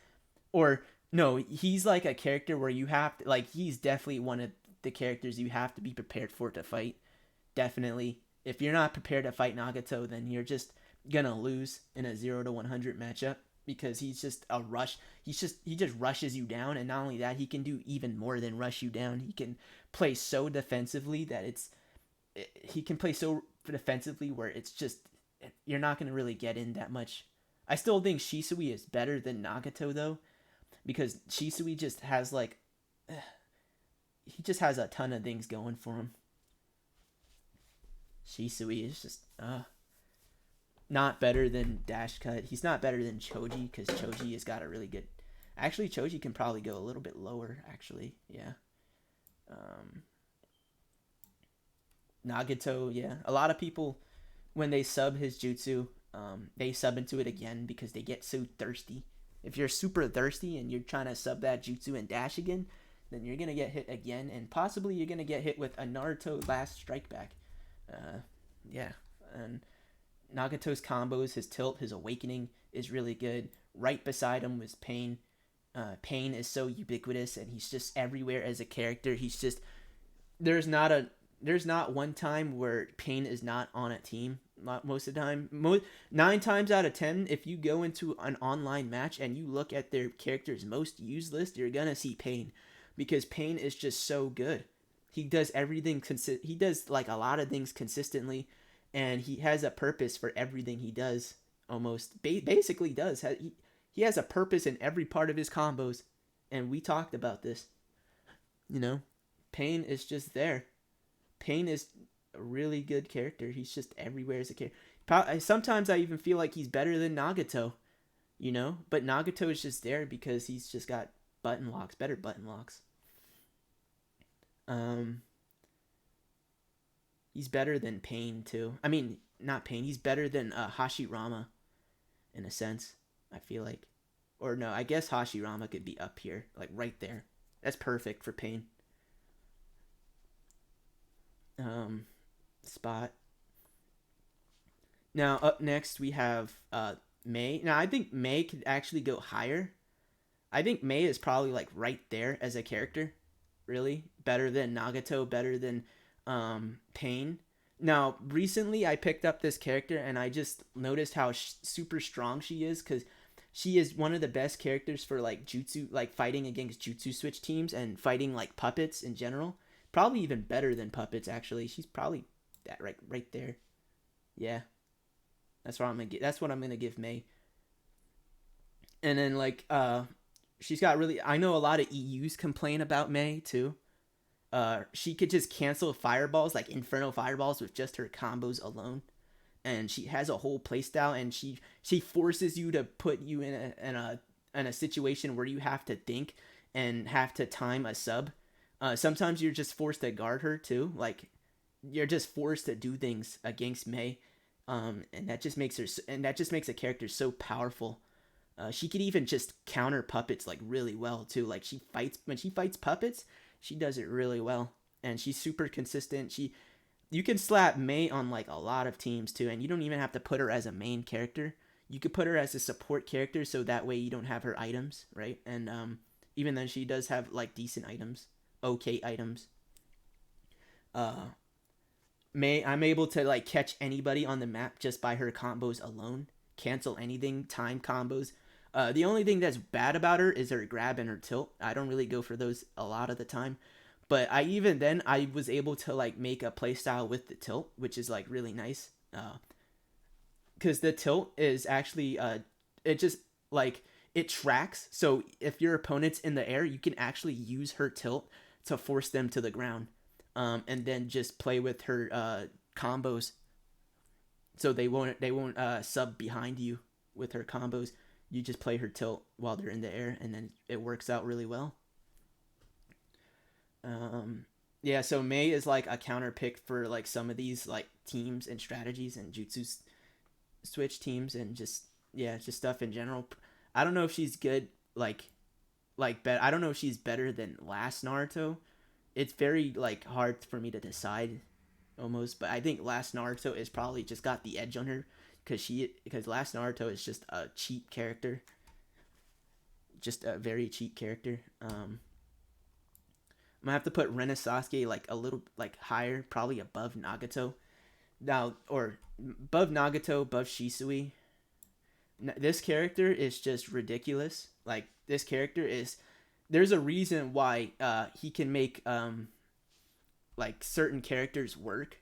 or no, he's like a character where you have to like he's definitely one of the characters you have to be prepared for to fight. Definitely, if you're not prepared to fight Nagato, then you're just gonna lose in a 0 to 100 matchup because he's just a rush. He just rushes you down, and not only that, he can do even more than rush you down. He can play so defensively that he can play so defensively where it's just you're not gonna really get in that much. I still think Shisui is better than Nagato though, because Shisui just has like he just has a ton of things going for him. Shisui is just not better than Dash Cut. He's not better than Choji because Choji has got a really good. Actually, Choji can probably go a little bit lower. Actually, yeah. Nagato, yeah. A lot of people, when they sub his jutsu, they sub into it again because they get so thirsty. If you're super thirsty and you're trying to sub that jutsu and dash again, then you're gonna get hit again, and possibly you're gonna get hit with a Naruto last strike back. Yeah, and Nagato's combos, his tilt, his awakening is really good. Right beside him was Pain. Pain is so ubiquitous, and he's just everywhere as a character. He's just there's not one time where Pain is not on a team. Most of the time, 9 times out of 10, if you go into an online match and you look at their character's most used list, you're gonna see Pain, because Pain is just so good. He does everything he does like a lot of things consistently, and he has a purpose for everything he does. Almost basically does. He has a purpose in every part of his combos, and we talked about this. Pain is just there. Pain is a really good character. He's just everywhere as a character. Sometimes I even feel like he's better than Nagato, but Nagato is just there because he's just got better button locks. He's better than Pain too. I mean, not Pain. He's better than Hashirama, in a sense. I feel like, or no, I guess Hashirama could be up here, like right there. That's perfect for Pain. Spot. Now up next we have Mei. Now I think Mei could actually go higher. I think Mei is probably like right there as a character. Really better than Nagato, better than Pain. Now recently I picked up this character and I just noticed how super strong she is, because she is one of the best characters for like jutsu, like fighting against jutsu switch teams and fighting like puppets in general. Probably even better than puppets actually. She's probably that right there. Yeah, that's what I'm gonna give May. And then like she's got really, I know a lot of EUs complain about May too. She could just cancel fireballs, like inferno fireballs, with just her combos alone. And she has a whole playstyle, and she forces you to put you in a situation where you have to think and have to time a sub. Sometimes you're just forced to guard her too. Like you're just forced to do things against May, and that just makes her and that just makes a character so powerful. She could even just counter puppets like really well too. Like she fights puppets, she does it really well, and she's super consistent. You can slap May on like a lot of teams too, and you don't even have to put her as a main character. You could put her as a support character, so that way you don't have her items, right? And even then, she does have like decent items, okay items. Uh, May I'm able to like catch anybody on the map just by her combos alone, cancel anything, time combos. The only thing that's bad about her is her grab and her tilt. I don't really go for those a lot of the time, but I was able to like make a playstyle with the tilt, which is like really nice. Because the tilt is actually it just like it tracks. So if your opponent's in the air, you can actually use her tilt to force them to the ground, and then just play with her combos, so they won't sub behind you with her combos. You just play her tilt while they're in the air, and then it works out really well. Um, yeah, so Mei is like a counter pick for like some of these like teams and strategies and jutsu switch teams, and just yeah, just stuff in general. I don't know if she's good I don't know if she's better than last Naruto. It's very like hard for me to decide almost, but I think last Naruto is probably just got the edge on her because last Naruto is just a cheap character, just a very cheap character. I'm gonna have to put Ren and Sasuke like a little like higher, probably above Nagato. Now or above Nagato, above Shisui. This character is just ridiculous. Like this character is there's a reason why he can make like certain characters work.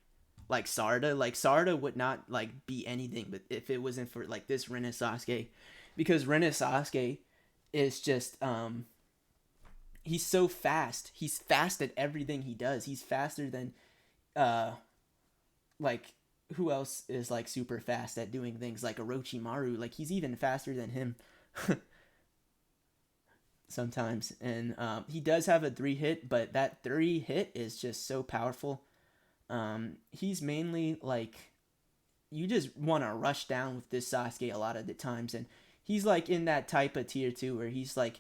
Like Sarda would not like be anything, but if it wasn't for like this Ren and Sasuke, because Ren and Sasuke is just he's so fast. He's fast at everything he does. He's faster than uh like who else is like super fast at doing things like Orochimaru. Like he's even faster than him sometimes. And he does have a 3 hit, but that 3 hit is just so powerful. He's mainly like you just want to rush down with this Sasuke a lot of the times, and he's like in that type of tier two where he's like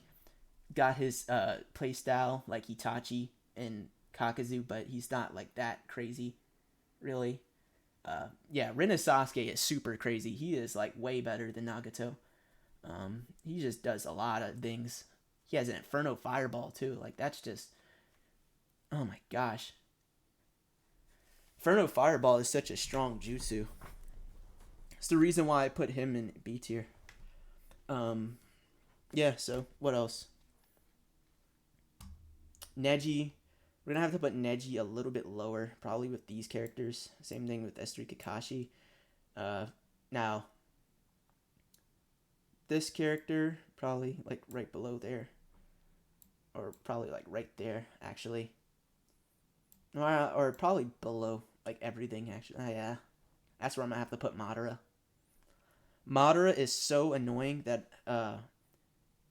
got his play style like Itachi and Kakazu, but he's not like that crazy, really. Yeah, Rin Sasuke is super crazy. He is like way better than Nagato. He just does a lot of things. He has an Inferno Fireball too. Like that's just oh my gosh. Inferno Fireball is such a strong jutsu. It's the reason why I put him in B tier. Um, yeah. So what else? Neji. We're gonna have to put Neji a little bit lower, probably with these characters. Same thing with S3 Kakashi. Uh, Now this character probably like right below there, or probably like right there actually, or probably below like everything actually. Yeah, that's where I'm gonna have to put Madara. Madara is so annoying that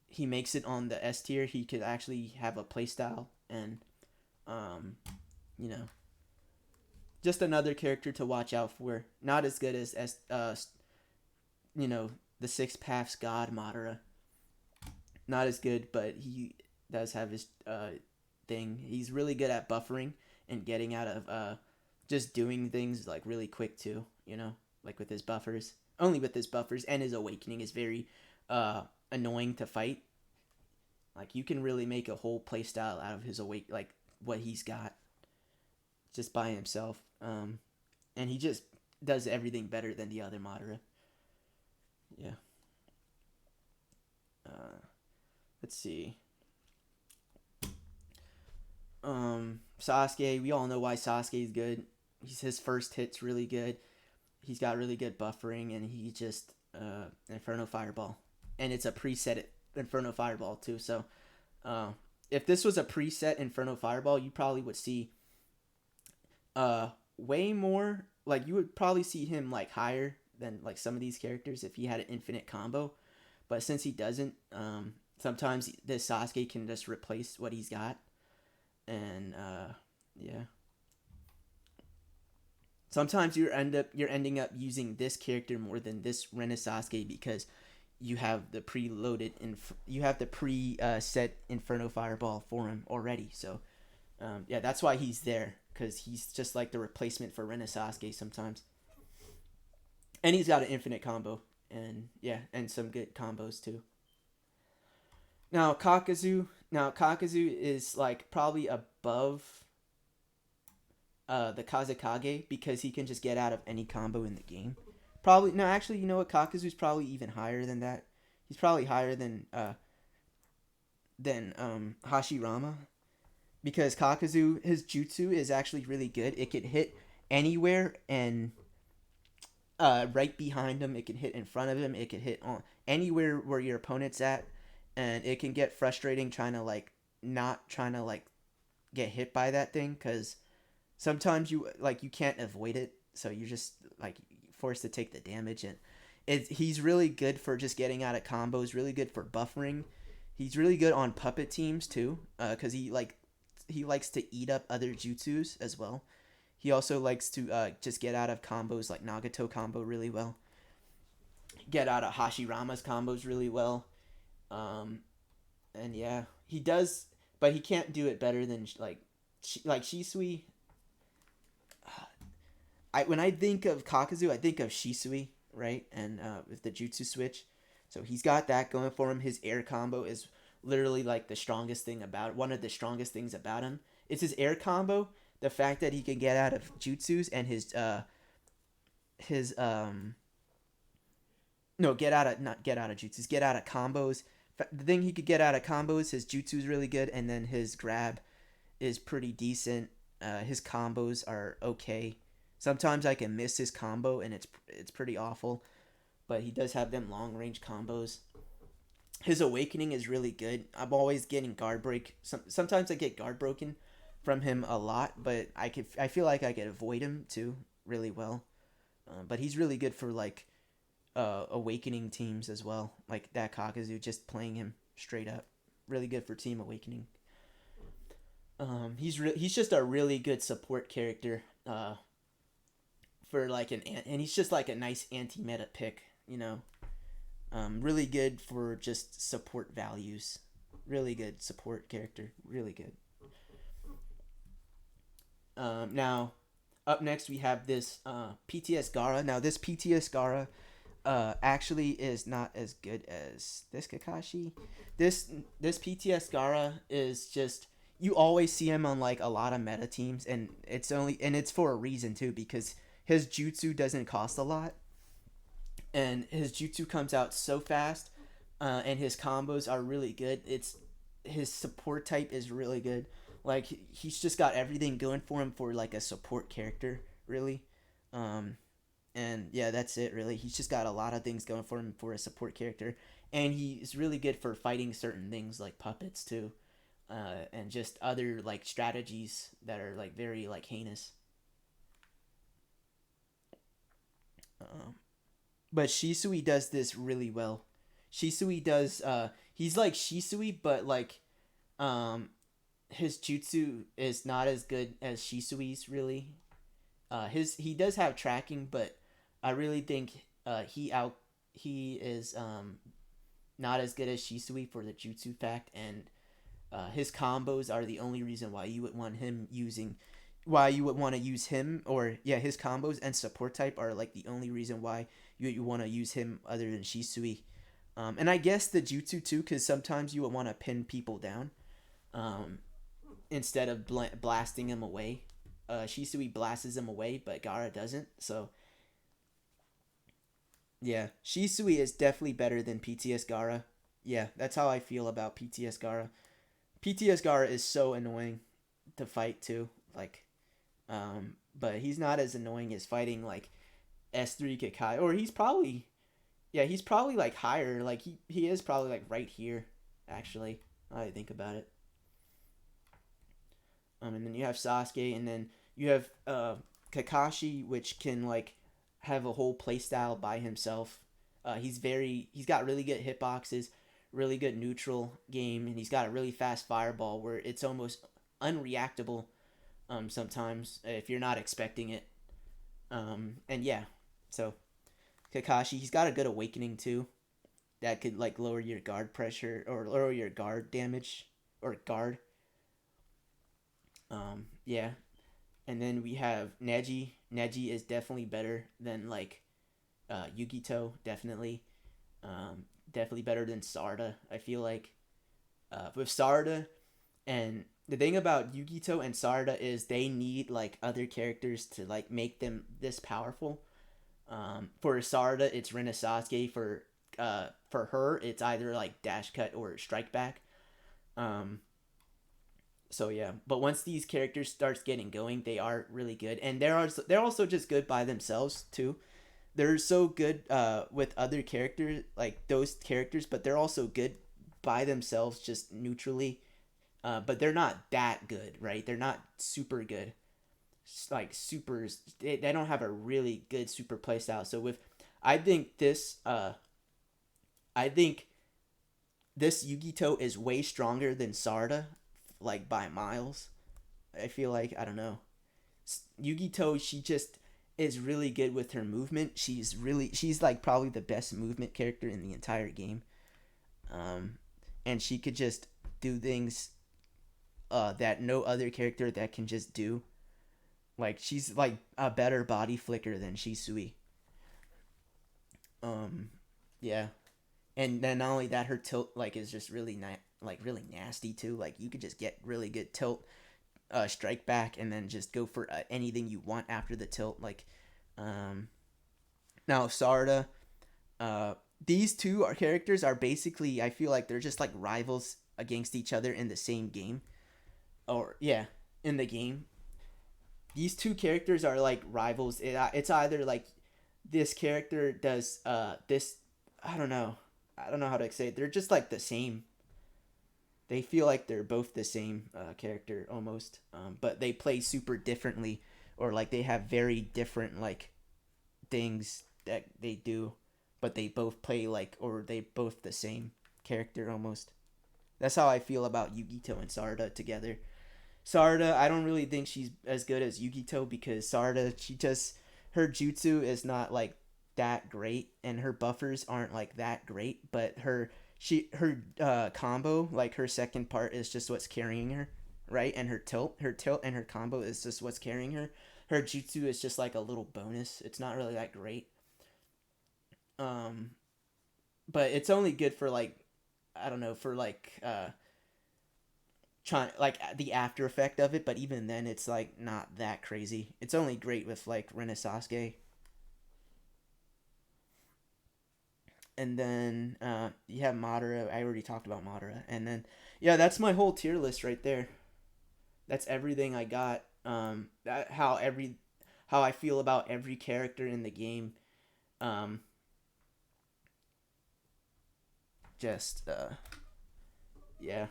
he makes it on the S tier. He could actually have a playstyle and um, you know, just another character to watch out for. Not as good as you know, the Six Paths God Madara. Not as good, but he does have his thing. He's really good at buffering and getting out of just doing things like really quick too. You know, like with his buffers. Only with his buffers, and his awakening is very annoying to fight. Like you can really make a whole playstyle out of his awake, like what he's got just by himself. And he just does everything better than the other Madara. Yeah. Uh, let's see. Sasuke. We all know why Sasuke is good. His first hit's really good. He's got really good buffering, and he just Inferno Fireball, and it's a preset Inferno Fireball too. So uh, if this was a preset Inferno Fireball, you probably would see way more. Like you would probably see him like higher than like some of these characters if he had an infinite combo. But since he doesn't, sometimes this Sasuke can just replace what he's got, and yeah. Sometimes you're ending up using this character more than this Ren Sasuke because you have the preloaded you have the pre set Inferno Fireball for him already. So yeah, that's why he's there, because he's just like the replacement for Ren Sasuke sometimes, and he's got an infinite combo, and yeah, and some good combos too. Now Kakazu is like probably above the Kazekage because he can just get out of any combo in the game. Probably no, actually, you know what? Kakazu's probably even higher than that. He's probably higher than Hashirama, because Kakazu, his jutsu is actually really good. It can hit anywhere, and right behind him. It can hit in front of him. It can hit on anywhere where your opponent's at, and it can get frustrating trying to like not trying to like get hit by that thing, because sometimes you can't avoid it, so you're just like forced to take the damage. And he's really good for just getting out of combos. Really good for buffering. He's really good on puppet teams too, because he likes to eat up other jutsus as well. He also likes to just get out of combos like Nagato combo really well. Get out of Hashirama's combos really well. Um, and yeah, he does, but he can't do it better than like Shisui. When I think of Kakazu, I think of Shisui, right? And with the jutsu switch, so he's got that going for him. His air combo is literally like the strongest thing about one of the strongest things about him. It's his air combo, the fact that he can get out of jutsus, and his no get out of not get out of jutsus, get out of combos. The thing he could get out of combos, his jutsu is really good, and then his grab is pretty decent. His combos are okay. Sometimes I can miss his combo and it's pretty awful, but he does have them long range combos. His awakening is really good. I'm always getting guard break. Sometimes I get guard broken from him a lot, but I feel like I could avoid him too really well. But he's really good for like awakening teams as well, like that Kakazu, just playing him straight up. Really good for team awakening. He's just a really good support character. For like and he's just like a nice anti-meta pick, you know. Really good for just support values. Really good support character. Really good. Now, up next we have this PTS Gara. Now this PTS Gara actually is not as good as this Kakashi. This PTS Gara is just, you always see him on like a lot of meta teams, and it's for a reason too, because his jutsu doesn't cost a lot, and his jutsu comes out so fast, and his combos are really good. It's his support type is really good. Like he's just got everything going for him for like a support character, really. Um, and yeah, that's it really. He's just got a lot of things going for him for a support character, and he's really good for fighting certain things like puppets too, and just other like strategies that are like very like heinous. Um, but Shisui does this really well. Shisui does. He's like Shisui, but like, um, his jutsu is not as good as Shisui's really. He does have tracking, but I really think he is not as good as Shisui for the jutsu fact, and his combos are the only reason why you would want him using, why you would want to use him, or yeah, his combos and support type are like the only reason why you want to use him other than Shisui. And I guess the jutsu too, because sometimes you would want to pin people down, um, instead of blasting him away. Shisui blasts him away, but Gara doesn't. So yeah, Shisui is definitely better than PTS Gara. Yeah, that's how I feel about PTS Gara. PTS Gara is so annoying to fight too. Like, but he's not as annoying as fighting like S3 Kakai, or he's probably, yeah, he's probably like higher. Like he is probably like right here, actually. Now that I think about it. And then you have Sasuke, and then you have Kakashi, which can like have a whole playstyle by himself. He's got really good hitboxes, really good neutral game, and he's got a really fast fireball where it's almost unreactable sometimes if you're not expecting it. And yeah, so Kakashi, he's got a good awakening too. That could like lower your guard pressure or lower your guard damage or guard. Yeah, and then we have Neji. Neji is definitely better than like Yugito. Definitely, definitely better than Sarda. I feel like with Sarda, and the thing about Yugito and Sarda is they need like other characters to like make them this powerful. For Sarda, it's Rin Sasuke. For her, it's either like dash cut or strike back. Um, so yeah, but once these characters starts getting going, they are really good, and they're also just good by themselves too. They're so good with other characters like those characters, but they're also good by themselves, just neutrally. But they're not that good, right? They're not super good, like supers. They don't have a really good super playstyle. So with, I think this I think this Yugito is way stronger than Sarda, like by miles. I feel like I don't know. Yugito, she just is really good with her movement. She's like probably the best movement character in the entire game. Um, and she could just do things that no other character that can just do. Like she's like a better body flicker than Shisui. Um, yeah, and then not only that, her tilt like is just really like really nasty too. Like you could just get really good tilt, strike back, and then just go for anything you want after the tilt. Like, um, now Sarda, uh, these two are characters are basically I feel like they're just like rivals against each other in the same game. Or yeah, in the game, these two characters are like rivals. It's either like this character does this. I don't know. I don't know how to say it. They're just like the same. They feel like they're both the same character almost, but they play super differently, or like they have very different like things that they do, but they both play like or they both the same character almost. That's how I feel about Yugito and Sarda together. Sarda, I don't really think she's as good as Yugito because Sarda, she just her jutsu is not like that great, and her buffers aren't like that great. But her combo, like her second part, is just what's carrying her, right? And her tilt, and her combo is just what's carrying her. Her jutsu is just like a little bonus. It's not really that great. Um, but it's only good for like I don't know for like trying like the after effect of it, but even then it's like not that crazy. It's only great with like Renesasuke. And then you have Madara. I already talked about Madara. And then yeah, that's my whole tier list right there. That's everything I got. How I feel about every character in the game. Um, just yeah,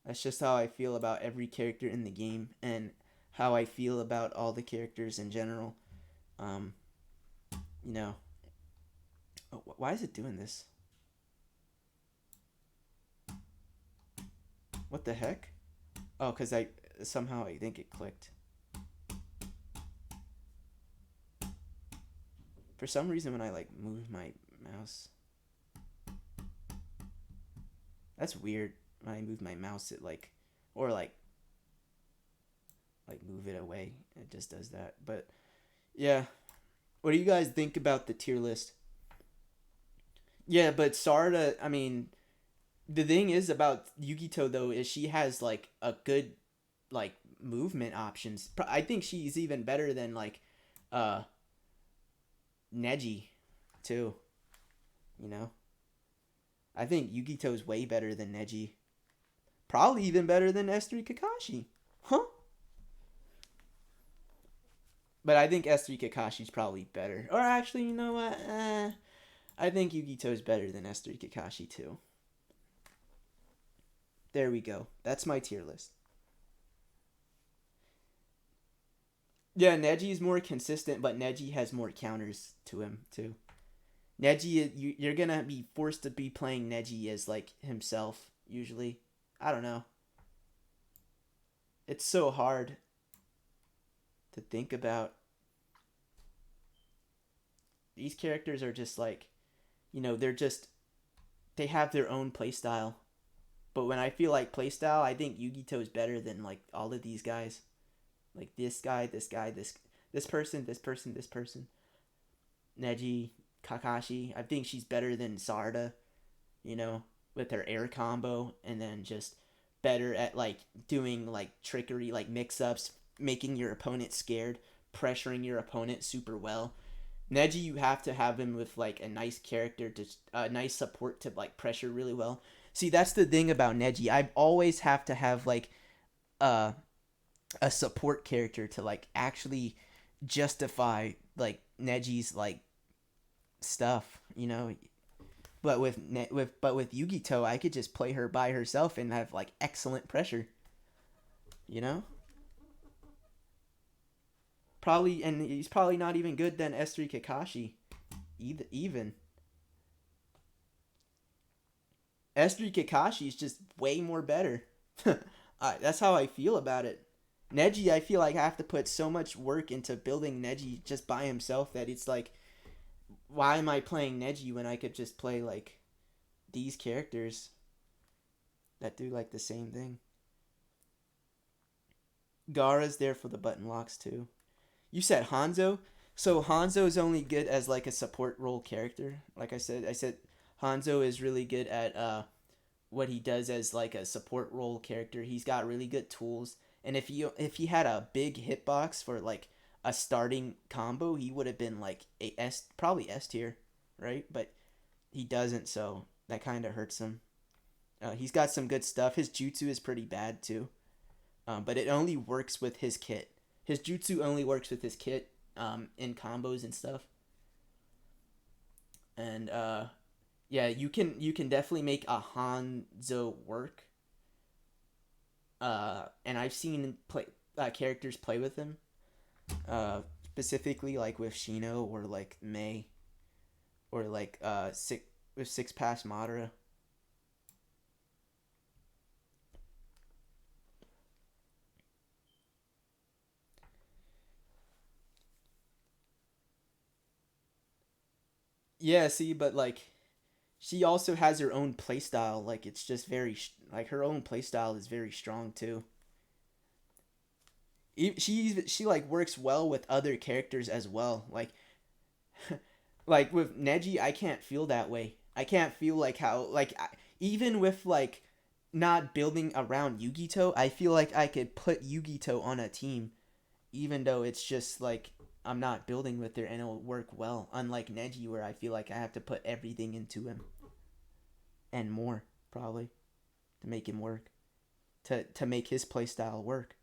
that's just how I feel about every character in the game and how I feel about all the characters in general. Um, you know, oh, why is it doing this? What the heck? Oh, cause I somehow I think it clicked. For some reason, when I like move my mouse, that's weird. When I move my mouse, it like, or like move it away, it just does that. But yeah, what do you guys think about the tier list? Yeah, but Sarda, I mean, the thing is about Yugito though is she has like a good like movement options. I think she's even better than like uh Neji too, you know. I think Yugito's way better than Neji. Probably even better than S3 Kakashi. Huh? But I think S3 Kakashi's probably better. Or actually, you know what? I think Yugito's better than S3 Kakashi too. There we go. That's my tier list. Yeah, Neji's more consistent, but Neji has more counters to him too. Neji, you're gonna be forced to be playing Neji as like himself usually. I don't know. It's so hard to think about. These characters are just like, they have their own playstyle. But when I feel like playstyle, I think Yugito is better than like all of these guys. Like this guy, this person, this person, this person. Neji, Kakashi. I think she's better than Sarda, with her air combo, and then just better at like doing like trickery, like mix ups, making your opponent scared, pressuring your opponent super well. Neji, you have to have him with like a nice character to nice support to like pressure really well. See, that's the thing about Neji. I always have to have like uh, a support character to like actually justify like Neji's like stuff. But with Yugito, I could just play her by herself and have like excellent pressure. You know, probably, and he's probably not even good than S3 Kakashi. Even S3 Kakashi is just way more better. That's how I feel about it. Neji, I feel like I have to put so much work into building Neji just by himself that it's like, why am I playing Neji when I could just play like these characters that do like the same thing? Gaara's there for the button locks too. You said Hanzo, so Hanzo is only good as like a support role character. Like I said Hanzo is really good at what he does as like a support role character. He's got really good tools, and if he had a big hitbox for like a starting combo, he would have been like probably S tier, right? But he doesn't, so that kind of hurts him. He's got some good stuff. His jutsu is pretty bad too, but it only works with his kit. His jutsu only works with his kit in combos and stuff. And yeah, you can definitely make a Hanzo work. And I've seen characters play with him. Specifically like with Shino or like Mei, or like six pass Madara. Yeah, see, but like she also has her own playstyle. Like it's just like her own playstyle is very strong too. She like works well with other characters as well. Like with Neji, I can't feel that way. I can't feel like how even with like not building around Yugito, I feel like I could put Yugito on a team, even though it's just like I'm not building with her and it'll work well. Unlike Neji, where I feel like I have to put everything into him and more probably to make him work, to make his playstyle work.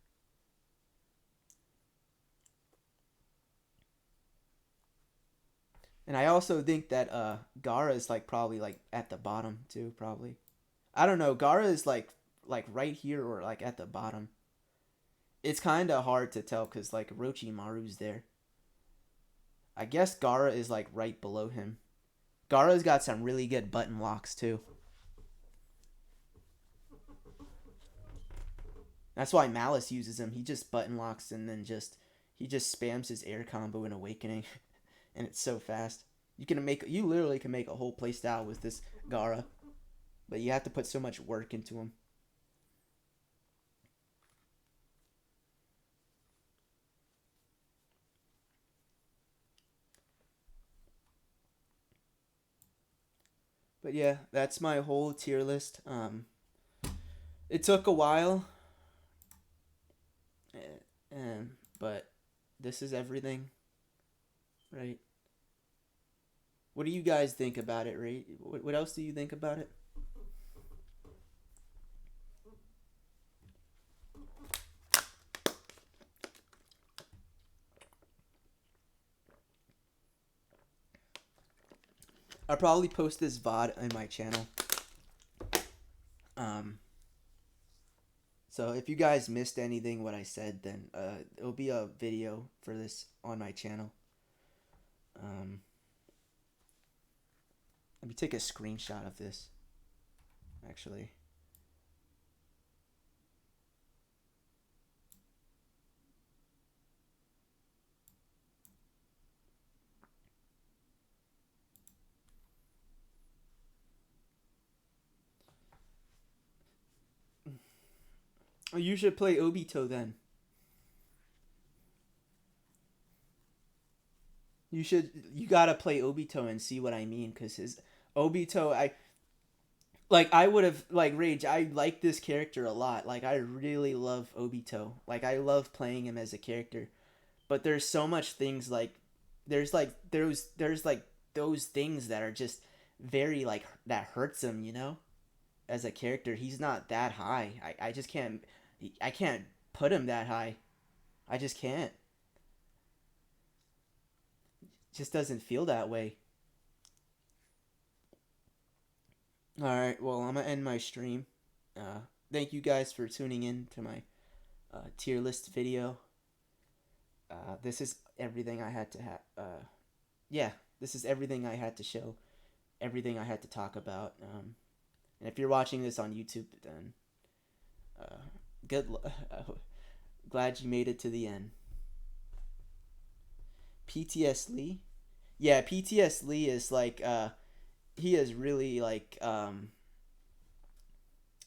And I also think that Gaara is like probably like at the bottom too, probably. I don't know. Gaara is like right here or like at the bottom. It's kind of hard to tell because like Orochimaru's there. I guess Gaara is like right below him. Gaara's got some really good button locks too. That's why Malice uses him. He just button locks and then he just spams his air combo in Awakening, and it's so fast. You literally can make a whole playstyle with this Gaara, but you have to put so much work into him. But yeah, that's my whole tier list. It took a while, but this is everything, right? What do you guys think about it, right? What else do you think about it? I'll probably post this VOD on my channel. So if you guys missed anything what I said, then it'll be a video for this on my channel. Let me take a screenshot of this, actually. Oh, you should play Obito then. You gotta play Obito and see what I mean, cause his Obito, I would have like Rage. I like this character a lot. Like I really love Obito. Like I love playing him as a character. But there's so much things like there's like those things that are just very like that hurts him, you know, as a character. He's not that high. I just can't I can't put him that high. I just can't. It just doesn't feel that way. All right, well, I'm gonna end my stream. Thank you guys for tuning in to my tier list video. This is everything I had to have. Yeah, this is everything I had to show, everything I had to talk about. And if you're watching this on YouTube, then good. Glad you made it to the end. PTS Lee, yeah, PTS Lee is like he is really like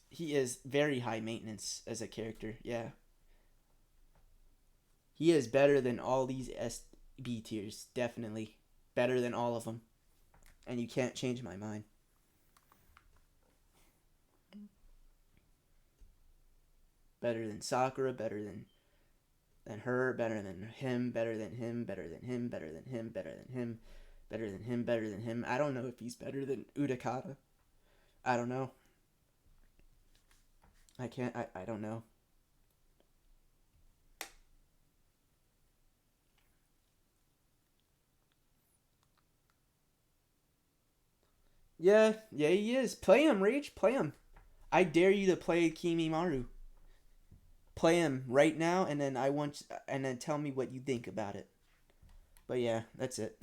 he is very high maintenance as a character. Yeah, he is better than all these SB tiers. Definitely better than all of them, and you can't change my mind. Better than Sakura, better than her, better than him, better than him, better than him, better than him, better than him, better than him, better than him. I don't know if he's better than Udakata. I don't know. I can't. I don't know. Yeah, yeah, he is. Play him, Rage. Play him. I dare you to play Kimimaru. Play him right now, and then and then tell me what you think about it. But yeah, that's it.